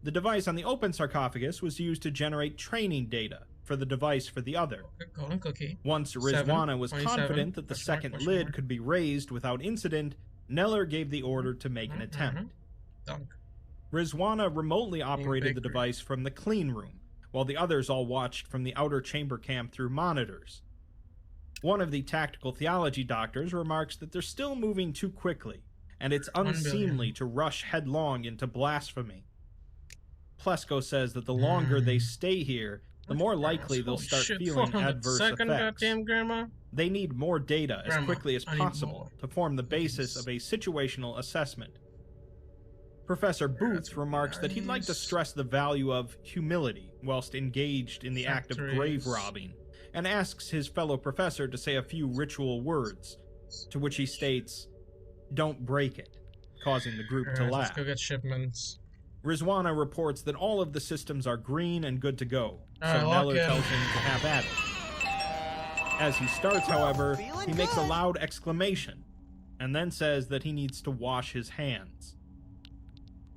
The device on the open sarcophagus was used to generate training data for the device for the other. Golden cookie. Once 7, Rizwana was 27, confident that the question mark, second question lid mark. could be raised without incident, Neller gave the order to make an attempt. Dunk. Rizwana remotely operated the bakery. device from the clean room, while the others all watched from the outer chamber camp through monitors. One of the tactical theology doctors remarks that they're still moving too quickly, and it's 1 unseemly billion. to rush headlong into blasphemy. Plesko says that the longer they stay here, the more likely they'll Holy start shit, feeling 400 adverse second, effects. goddamn grandma. They need more data as Grandma, quickly as I need possible more. to form the basis Please. of a situational assessment. Professor Booth That's remarks that he'd like to nice. stress the value of humility whilst engaged in the act of grave Factories. robbing, and asks his fellow professor to say a few ritual words, to which he states, "Don't break it," causing the group to Alright, let's laugh. go get shipments. Rizwana reports that all of the systems are green and good to go, so Alright, lock Neller in. tells him to have at it. As he starts, however, Feeling he makes a good. loud exclamation, and then says that he needs to wash his hands.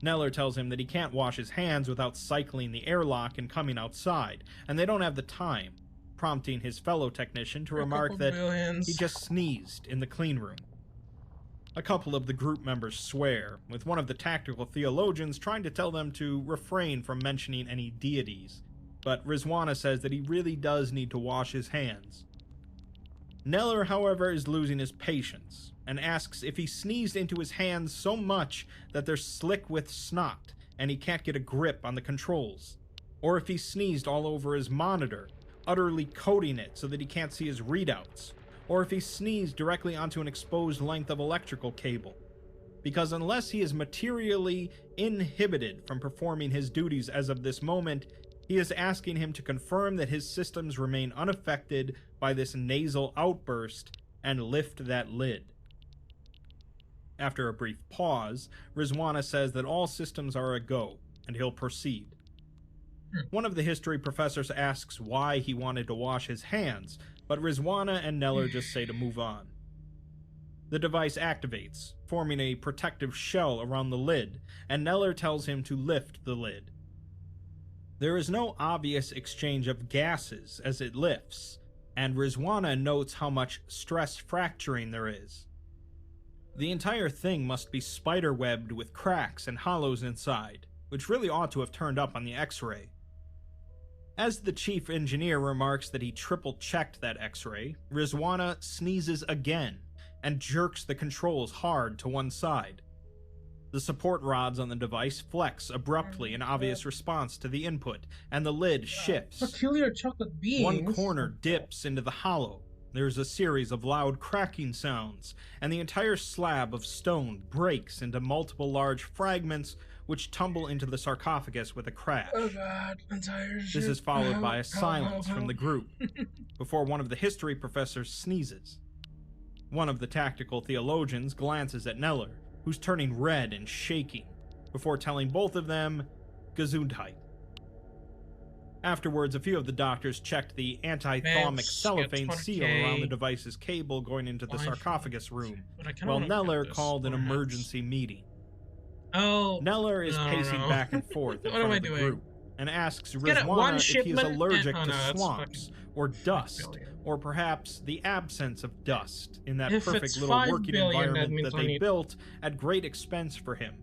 Neller tells him that he can't wash his hands without cycling the airlock and coming outside, and they don't have the time, prompting his fellow technician to remark Couple that billions. he just sneezed in the clean room. A couple of the group members swear, with one of the tactical theologians trying to tell them to refrain from mentioning any deities, but Rizwana says that he really does need to wash his hands. Neller, however, is losing his patience, and asks if he sneezed into his hands so much that they're slick with snot and he can't get a grip on the controls, or if he sneezed all over his monitor, utterly coating it so that he can't see his readouts, or if he sneezed directly onto an exposed length of electrical cable. Because unless he is materially inhibited from performing his duties as of this moment, he is asking him to confirm that his systems remain unaffected by this nasal outburst and lift that lid. After a brief pause, Rizwana says that all systems are a go, and he'll proceed. One of the history professors asks why he wanted to wash his hands, but Rizwana and Neller just say to move on. The device activates, forming a protective shell around the lid, and Neller tells him to lift the lid. There is no obvious exchange of gases as it lifts, and Rizwana notes how much stress fracturing there is. The entire thing must be spiderwebbed with cracks and hollows inside, which really ought to have turned up on the X-ray. As the chief engineer remarks that he triple-checked that X-ray, Rizwana sneezes again and jerks the controls hard to one side. The support rods on the device flex abruptly in obvious response to the input, and the lid shifts. Peculiar chocolate beings. One corner dips into the hollow. There's a series of loud cracking sounds, and the entire slab of stone breaks into multiple large fragments which tumble into the sarcophagus with a crash. Oh god, entire shit. This is followed by a silence help. from the group, before one of the history professors sneezes. One of the tactical theologians glances at Neller, who's turning red and shaking, before telling both of them, Gesundheit. Afterwards, a few of the doctors checked the antithomic cellophane seal around the device's cable going into the sarcophagus room, while Neller called an emergency meeting. Oh, Neller is pacing back and forth in What am front I of the doing? group, and asks Get it, one Rizwana if he is shipment allergic and- oh, to no, that's swamps, or dust, billion. or perhaps the absence of dust in that If perfect it's little 5 working billion, that environment means that I they need- built at great expense for him.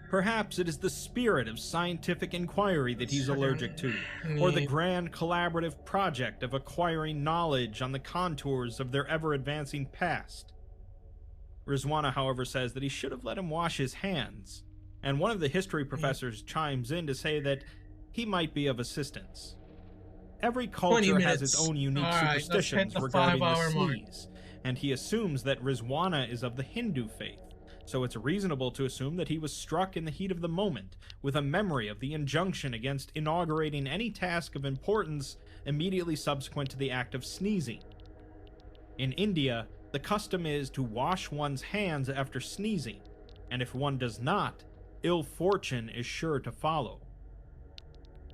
Perhaps it is the spirit of scientific inquiry that he's allergic to, or the grand collaborative project of acquiring knowledge on the contours of their ever-advancing past. Rizwana, however, says that he should have let him wash his hands, and one of the history professors chimes in to say that he might be of assistance. Every 20 culture has minutes. its own unique All right, let's hit superstitions the regarding 5-hour the mark. seas, and he assumes that Rizwana is of the Hindu faith. So it's reasonable to assume that he was struck in the heat of the moment with a memory of the injunction against inaugurating any task of importance immediately subsequent to the act of sneezing. In India, the custom is to wash one's hands after sneezing, and if one does not, ill fortune is sure to follow.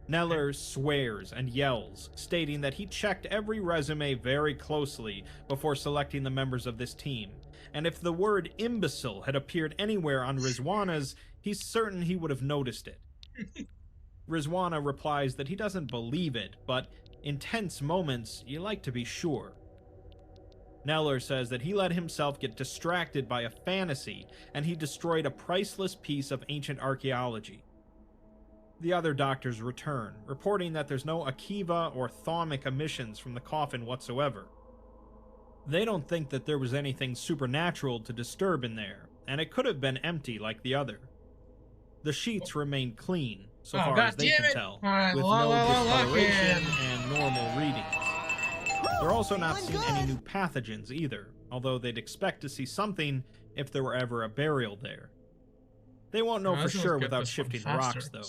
Neller swears and yells, stating that he checked every resume very closely before selecting the members of this team, and if the word imbecile had appeared anywhere on Rizwana's, he's certain he would have noticed it. Rizwana replies that he doesn't believe it, but in tense moments, you like to be sure. Neller says that he let himself get distracted by a fantasy, and he destroyed a priceless piece of ancient archaeology. The other doctors return, reporting that there's no Akiva or thaumic emissions from the coffin whatsoever. They don't think that there was anything supernatural to disturb in there, and it could have been empty like the other. The sheets remain clean, so far as they can tell, with no discoloration and normal readings. They're also not seeing any new pathogens either, although they'd expect to see something if there were ever a burial there. They won't know for sure without shifting the rocks, though.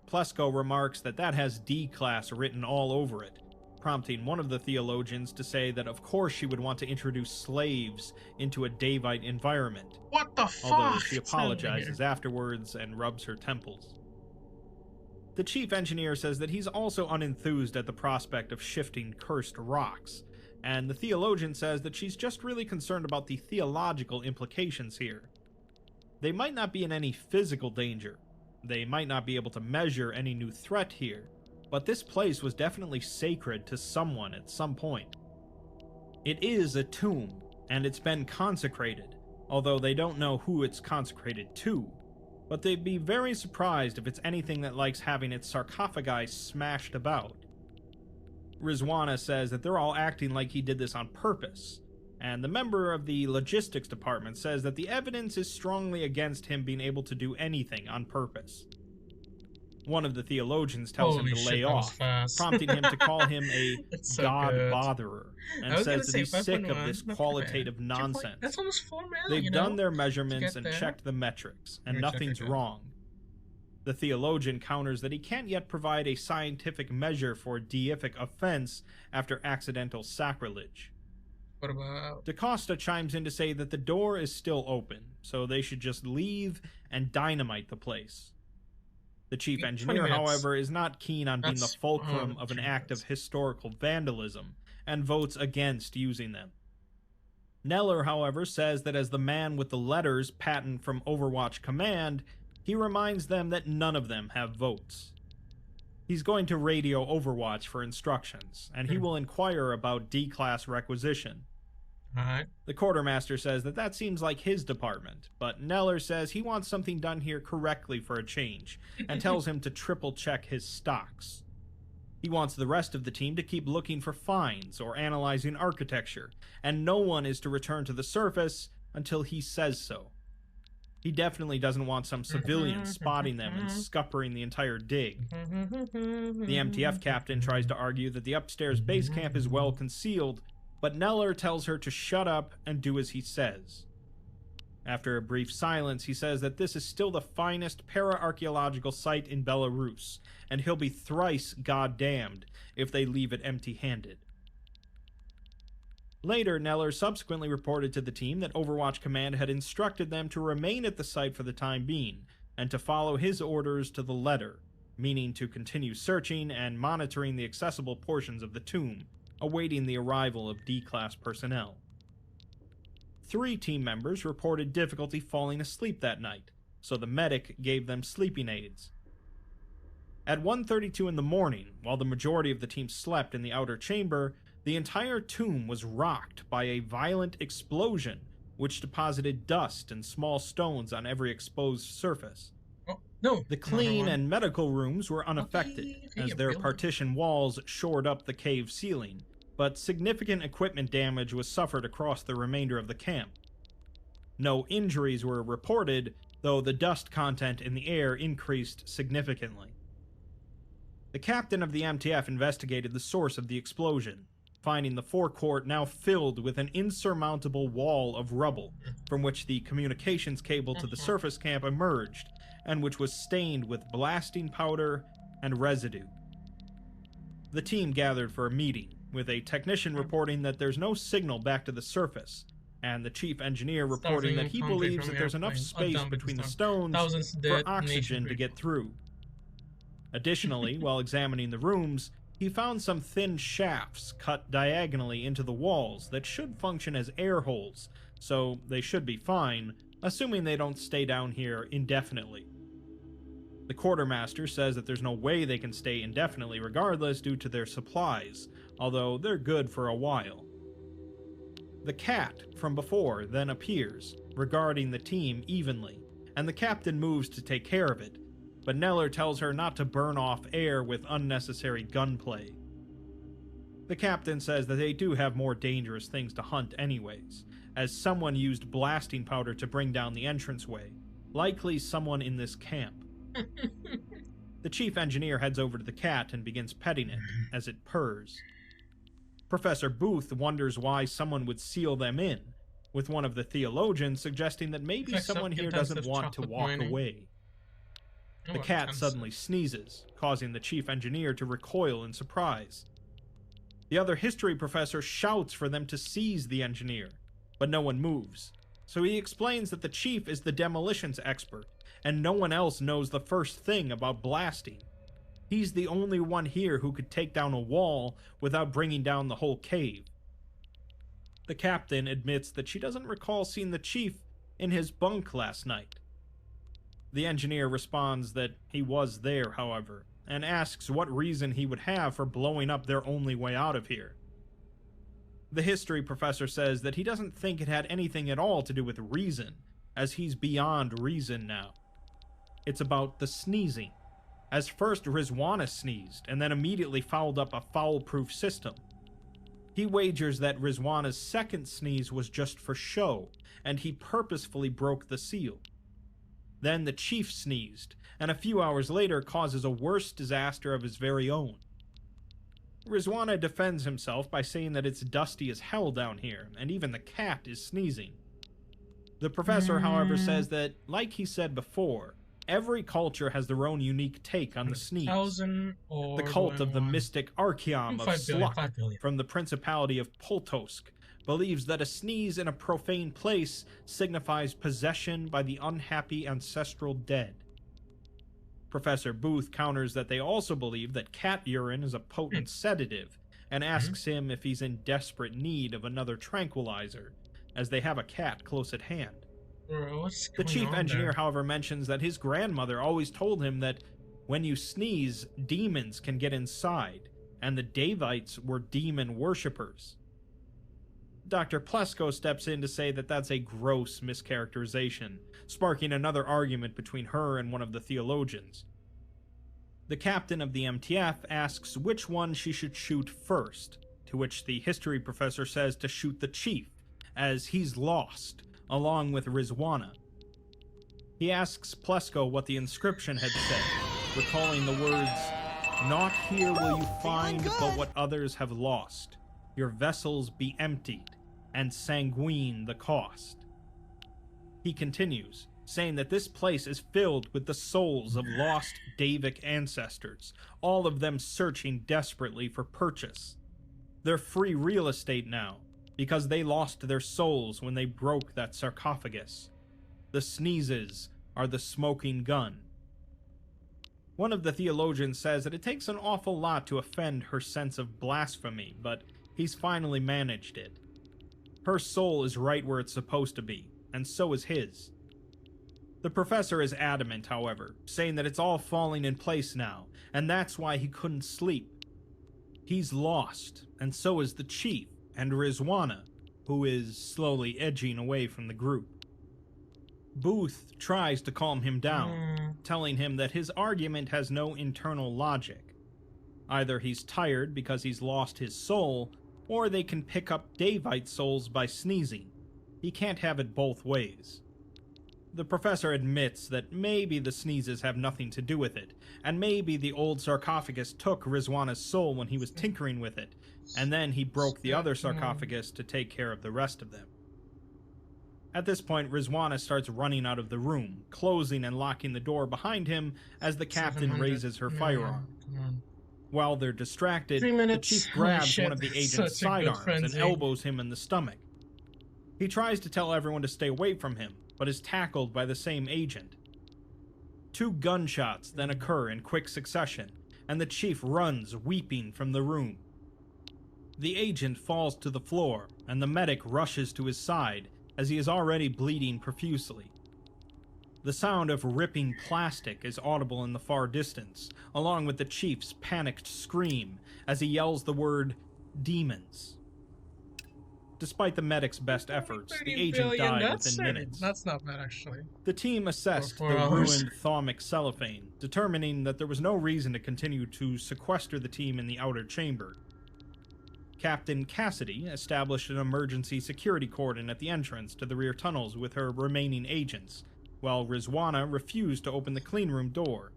Plesko remarks that has D-Class written all over it, prompting one of the theologians to say that of course she would want to introduce slaves into a Davite environment, What the fuck? although she apologizes afterwards and rubs her temples. The chief engineer says that he's also unenthused at the prospect of shifting cursed rocks, and the theologian says that she's just really concerned about the theological implications here. They might not be in any physical danger, they might not be able to measure any new threat here, but this place was definitely sacred to someone at some point. It is a tomb, and it's been consecrated, although they don't know who it's consecrated to, but they'd be very surprised if it's anything that likes having its sarcophagi smashed about. Rizwana says that they're all acting like he did this on purpose, and the member of the logistics department says that the evidence is strongly against him being able to do anything on purpose. One of the theologians tells him to lay off, prompting him to call him a so god good. botherer, and says that he's sick of this qualitative nonsense. That's almost 4 million. They've you done know? their measurements get and there. checked the metrics, and Let me check nothing's again. wrong. The theologian counters that he can't yet provide a scientific measure for deific offense after accidental sacrilege. What about? DaCosta chimes in to say that the door is still open, so they should just leave and dynamite the place. The chief 20 engineer, minutes. however, is not keen on being the That's fulcrum of an 3 act of minutes. historical vandalism, and votes against using them. Neller, however, says that as the man with the letters patent from Overwatch Command, he reminds them that none of them have votes. He's going to radio Overwatch for instructions, and he will inquire about D-Class requisition. Alright. The quartermaster says that that seems like his department, but Neller says he wants something done here correctly for a change, and tells him to triple-check his stocks. He wants the rest of the team to keep looking for finds or analyzing architecture, and no one is to return to the surface until he says so. He definitely doesn't want some civilians spotting them and scuppering the entire dig. The MTF captain tries to argue that the upstairs base camp is well concealed, but Neller tells her to shut up and do as he says. After a brief silence, he says that this is still the finest para-archaeological site in Belarus, and he'll be thrice goddamned if they leave it empty-handed. Later, Neller subsequently reported to the team that Overwatch Command had instructed them to remain at the site for the time being, and to follow his orders to the letter, meaning to continue searching and monitoring the accessible portions of the tomb, awaiting the arrival of D-Class personnel. 3 team members reported difficulty falling asleep that night, so the medic gave them sleeping aids. At 1:32 in the morning, while the majority of the team slept in the outer chamber, the entire tomb was rocked by a violent explosion, which deposited dust and small stones on every exposed surface. Oh, no. The clean and medical rooms were unaffected, Okay, as their Bill. partition walls shored up the cave ceiling, but significant equipment damage was suffered across the remainder of the camp. No injuries were reported, though the dust content in the air increased significantly. The captain of the MTF investigated the source of the explosion, finding the forecourt now filled with an insurmountable wall of rubble, from which the communications cable to the surface camp emerged, and which was stained with blasting powder and residue. The team gathered for a meeting, with a technician reporting that there's no signal back to the surface, and the chief engineer reporting that he believes that there's enough space between the stones Thousands for dead, oxygen nation to get through. Additionally, while examining the rooms, he found some thin shafts cut diagonally into the walls that should function as air holes, so they should be fine, assuming they don't stay down here indefinitely. The quartermaster says that there's no way they can stay indefinitely regardless due to their supplies, although they're good for a while. The cat from before then appears, regarding the team evenly, and the captain moves to take care of it, but Neller tells her not to burn off air with unnecessary gunplay. The captain says that they do have more dangerous things to hunt anyways, as someone used blasting powder to bring down the entranceway, likely someone in this camp. The chief engineer heads over to the cat and begins petting it, as it purrs. Professor Booth wonders why someone would seal them in, with one of the theologians suggesting that maybe Like someone some here doesn't intensive want to chocolate walk mining. away. Oh, The cat intensive. suddenly sneezes, causing the chief engineer to recoil in surprise. The other history professor shouts for them to seize the engineer, but no one moves, so he explains that the chief is the demolitions expert, and no one else knows the first thing about blasting. He's the only one here who could take down a wall without bringing down the whole cave. The captain admits that she doesn't recall seeing the chief in his bunk last night. The engineer responds that he was there, however, and asks what reason he would have for blowing up their only way out of here. The history professor says that he doesn't think it had anything at all to do with reason, as he's beyond reason now. It's about the sneezing, as first Rizwana sneezed and then immediately fouled up a foul-proof system. He wagers that Rizwana's second sneeze was just for show, and he purposefully broke the seal. Then the chief sneezed, and a few hours later causes a worse disaster of his very own. Rizwana defends himself by saying that it's dusty as hell down here, and even the cat is sneezing. The professor, however, says that, like he said before, every culture has their own unique take on the sneeze. 1,000 or The cult of the going on. mystic Archeum of 5 billion, Sluck 5 billion. from the Principality of Poltosk believes that a sneeze in a profane place signifies possession by the unhappy ancestral dead. Professor Booth counters that they also believe that cat urine is a potent sedative, and asks him if he's in desperate need of another tranquilizer, as they have a cat close at hand. Bro, what's The going chief on engineer, there? however, mentions that his grandmother always told him that when you sneeze, demons can get inside, and the Davites were demon worshippers. Dr. Plesko steps in to say that that's a gross mischaracterization, sparking another argument between her and one of the theologians. The captain of the MTF asks which one she should shoot first, to which the history professor says to shoot the chief, as he's lost, along with Rizwana. He asks Plesko what the inscription had said, recalling the words, "Not here will you find but what others have lost. Your vessels be emptied, and sanguine the cost." He continues, saying that this place is filled with the souls of lost Davic ancestors, all of them searching desperately for purchase. They're free real estate now, because they lost their souls when they broke that sarcophagus. The sneezes are the smoking gun. One of the theologians says that it takes an awful lot to offend her sense of blasphemy, but he's finally managed it. Her soul is right where it's supposed to be, and so is his. The professor is adamant, however, saying that it's all falling in place now, and that's why he couldn't sleep. He's lost, and so is the chief, and Rizwana, who is slowly edging away from the group. Booth tries to calm him down, telling him that his argument has no internal logic. Either he's tired because he's lost his soul, or they can pick up Davite souls by sneezing. He can't have it both ways. The professor admits that maybe the sneezes have nothing to do with it, and maybe the old sarcophagus took Rizwana's soul when he was tinkering with it, and then he broke the other sarcophagus to take care of the rest of them. At this point, Rizwana starts running out of the room, closing and locking the door behind him as the captain 700. raises her firearm. Come on. While they're distracted, 3 the minutes. chief Holy grabs shit, one of the such agent's a good sidearms and frenzy. elbows him in the stomach. He tries to tell everyone to stay away from him, but is tackled by the same agent. 2 gunshots then occur in quick succession, and the chief runs weeping from the room. The agent falls to the floor, and the medic rushes to his side, as he is already bleeding profusely. The sound of ripping plastic is audible in the far distance, along with the chief's panicked scream as he yells the word, "Demons." Despite the medic's best efforts, the 30 agent billion, died that's within 30. minutes. That's not bad, actually. The team assessed For the 4 hours. ruined thaumic cellophane, determining that there was no reason to continue to sequester the team in the outer chamber. Captain Cassidy established an emergency security cordon at the entrance to the rear tunnels with her remaining agents, while Rizwana refused to open the cleanroom door.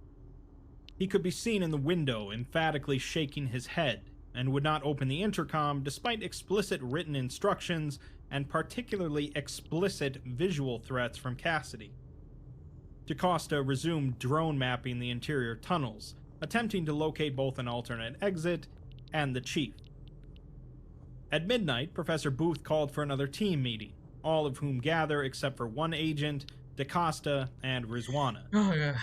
He could be seen in the window emphatically shaking his head, and would not open the intercom despite explicit written instructions and particularly explicit visual threats from Cassidy. DaCosta resumed drone mapping the interior tunnels, attempting to locate both an alternate exit and the chief. At midnight, Professor Booth called for another team meeting, all of whom gather except for one agent, DaCosta, and Rizwana. Oh god.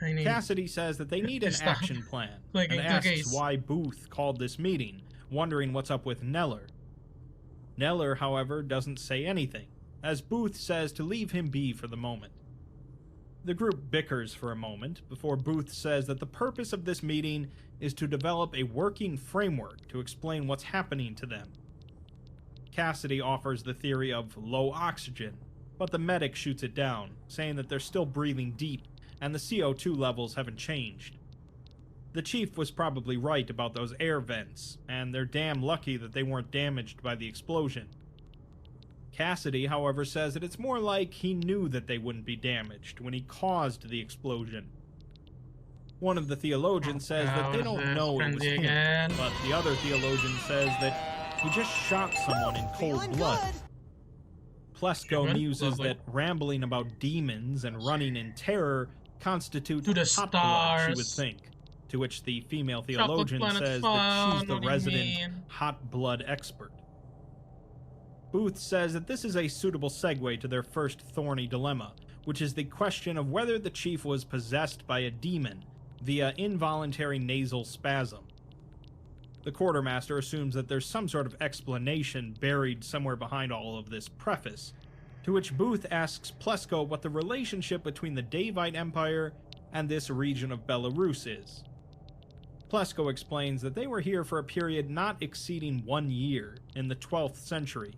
I need Cassidy says that they need an Stop action plan, clicking and asks cookies. why Booth called this meeting, wondering what's up with Neller. Neller, however, doesn't say anything, as Booth says to leave him be for the moment. The group bickers for a moment before Booth says that the purpose of this meeting is to develop a working framework to explain what's happening to them. Cassidy offers the theory of low oxygen, but the medic shoots it down, saying that they're still breathing deep and the CO2 levels haven't changed. The chief was probably right about those air vents, and they're damn lucky that they weren't damaged by the explosion. Cassidy, however, says that it's more like he knew that they wouldn't be damaged when he caused the explosion. One of the theologians says that they don't know it was him, again. but the other theologian says that he just shot someone in cold Feeling blood. good. Plesko Human? muses Lovely. that rambling about demons and running in terror constitute To the hot blood, she would stars. think. To which the female Chocolate theologian planet says that found, she's the what do you resident mean? hot blood expert. Booth says that this is a suitable segue to their first thorny dilemma, which is the question of whether the chief was possessed by a demon via involuntary nasal spasm. The quartermaster assumes that there's some sort of explanation buried somewhere behind all of this preface, to which Booth asks Plesko what the relationship between the Daevite Empire and this region of Belarus is. Plesko explains that they were here for a period not exceeding 1 year in the 12th century.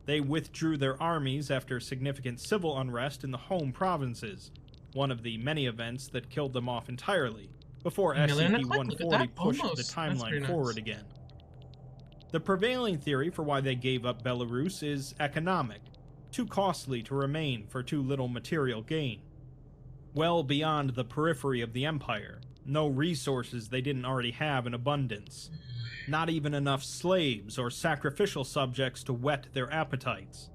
They withdrew their armies after significant civil unrest in the home provinces, one of the many events that killed them off entirely, before SCP-140 pushed the timeline forward again. The prevailing theory for why they gave up Belarus is economic, too costly to remain for too little material gain. Well beyond the periphery of the Empire, no resources they didn't already have in abundance. Not even enough slaves or sacrificial subjects to whet their appetites.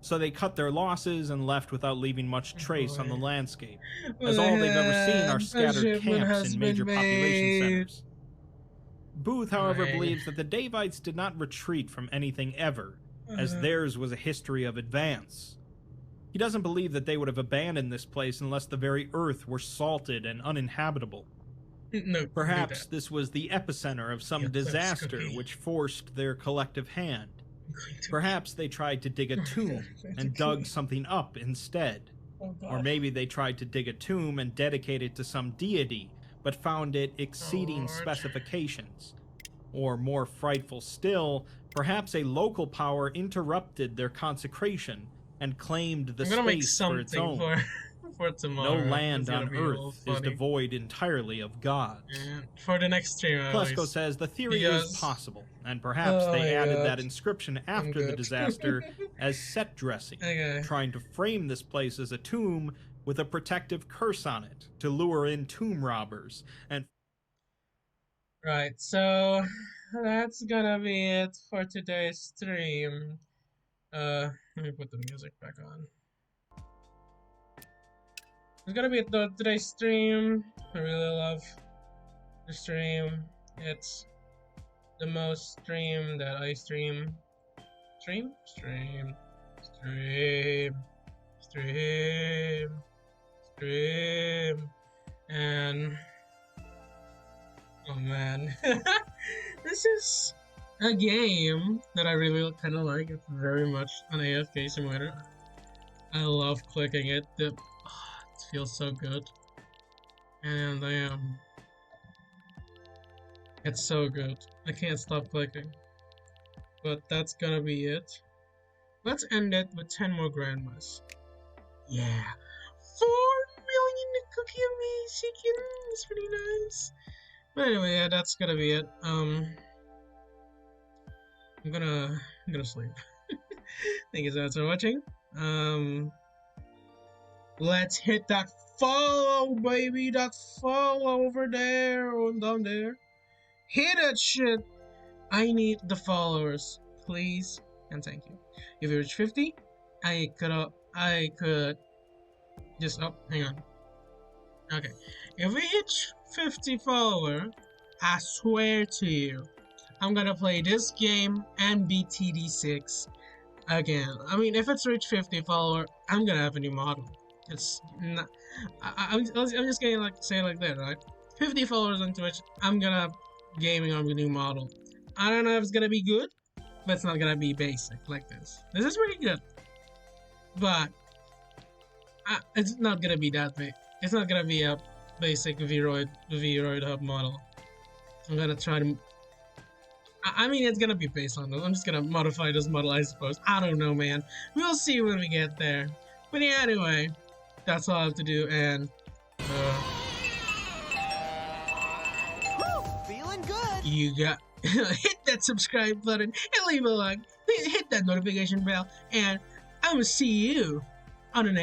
So they cut their losses and left without leaving much trace on the landscape, as all they've ever seen are scattered camps in major population centers. Booth, however, believes that the Daevites did not retreat from anything ever, as theirs was a history of advance. He doesn't believe that they would have abandoned this place unless the very earth were salted and uninhabitable. No, Perhaps this was the epicenter of some disaster which forced their collective hand. Perhaps they tried to dig a tomb and dug something up instead. Or maybe they tried to dig a tomb and dedicate it to some deity, but found it exceeding specifications. Or more frightful still, perhaps a local power interrupted their consecration and claimed the space for its own. For tomorrow. No land on Earth is devoid entirely of gods. And for the next stream, Plesko says the theory is possible, and perhaps they added that inscription after the disaster as set dressing, trying to frame this place as a tomb with a protective curse on it to lure in tomb robbers. And right, so that's gonna be it for today's stream. Let me put the music back on. It's gonna be today's stream. I really love the stream. It's the most stream that I stream. Stream? And oh man. This is a game that I really kind of like. It's very much an AFK simulator. I love clicking it. It feels so good. And it's so good. I can't stop clicking. But that's gonna be it. Let's end it with 10 more grandmas. Yeah. 4 million cookie amazing. It's pretty nice. But anyway, yeah, that's gonna be it. I'm gonna sleep. Thank you so much for watching. Let's hit that follow, baby. That follow over there or down there. Hit that shit. I need the followers, please, and thank you. If you reach 50, I could just hang on. Okay, if we hit 50 follower, I swear to you, I'm gonna play this game and BTD6 again. I mean, if it's reached 50 follower, I'm gonna have a new model. It's not. I'm just gonna say it like that, right? 50 followers on Twitch, I'm gonna gaming on the new model. I don't know if it's gonna be good, but it's not gonna be basic like this. This is pretty good, but it's not gonna be that big. It's not gonna be a basic Vroid hub model. I'm gonna try to. I mean, it's gonna be based on those. I'm just gonna modify this model, I suppose. I don't know, man. We'll see when we get there. But yeah, anyway, that's all I have to do, and Feeling good. you got hit that subscribe button and leave a like. Hit that notification bell, and I'm gonna see you on the next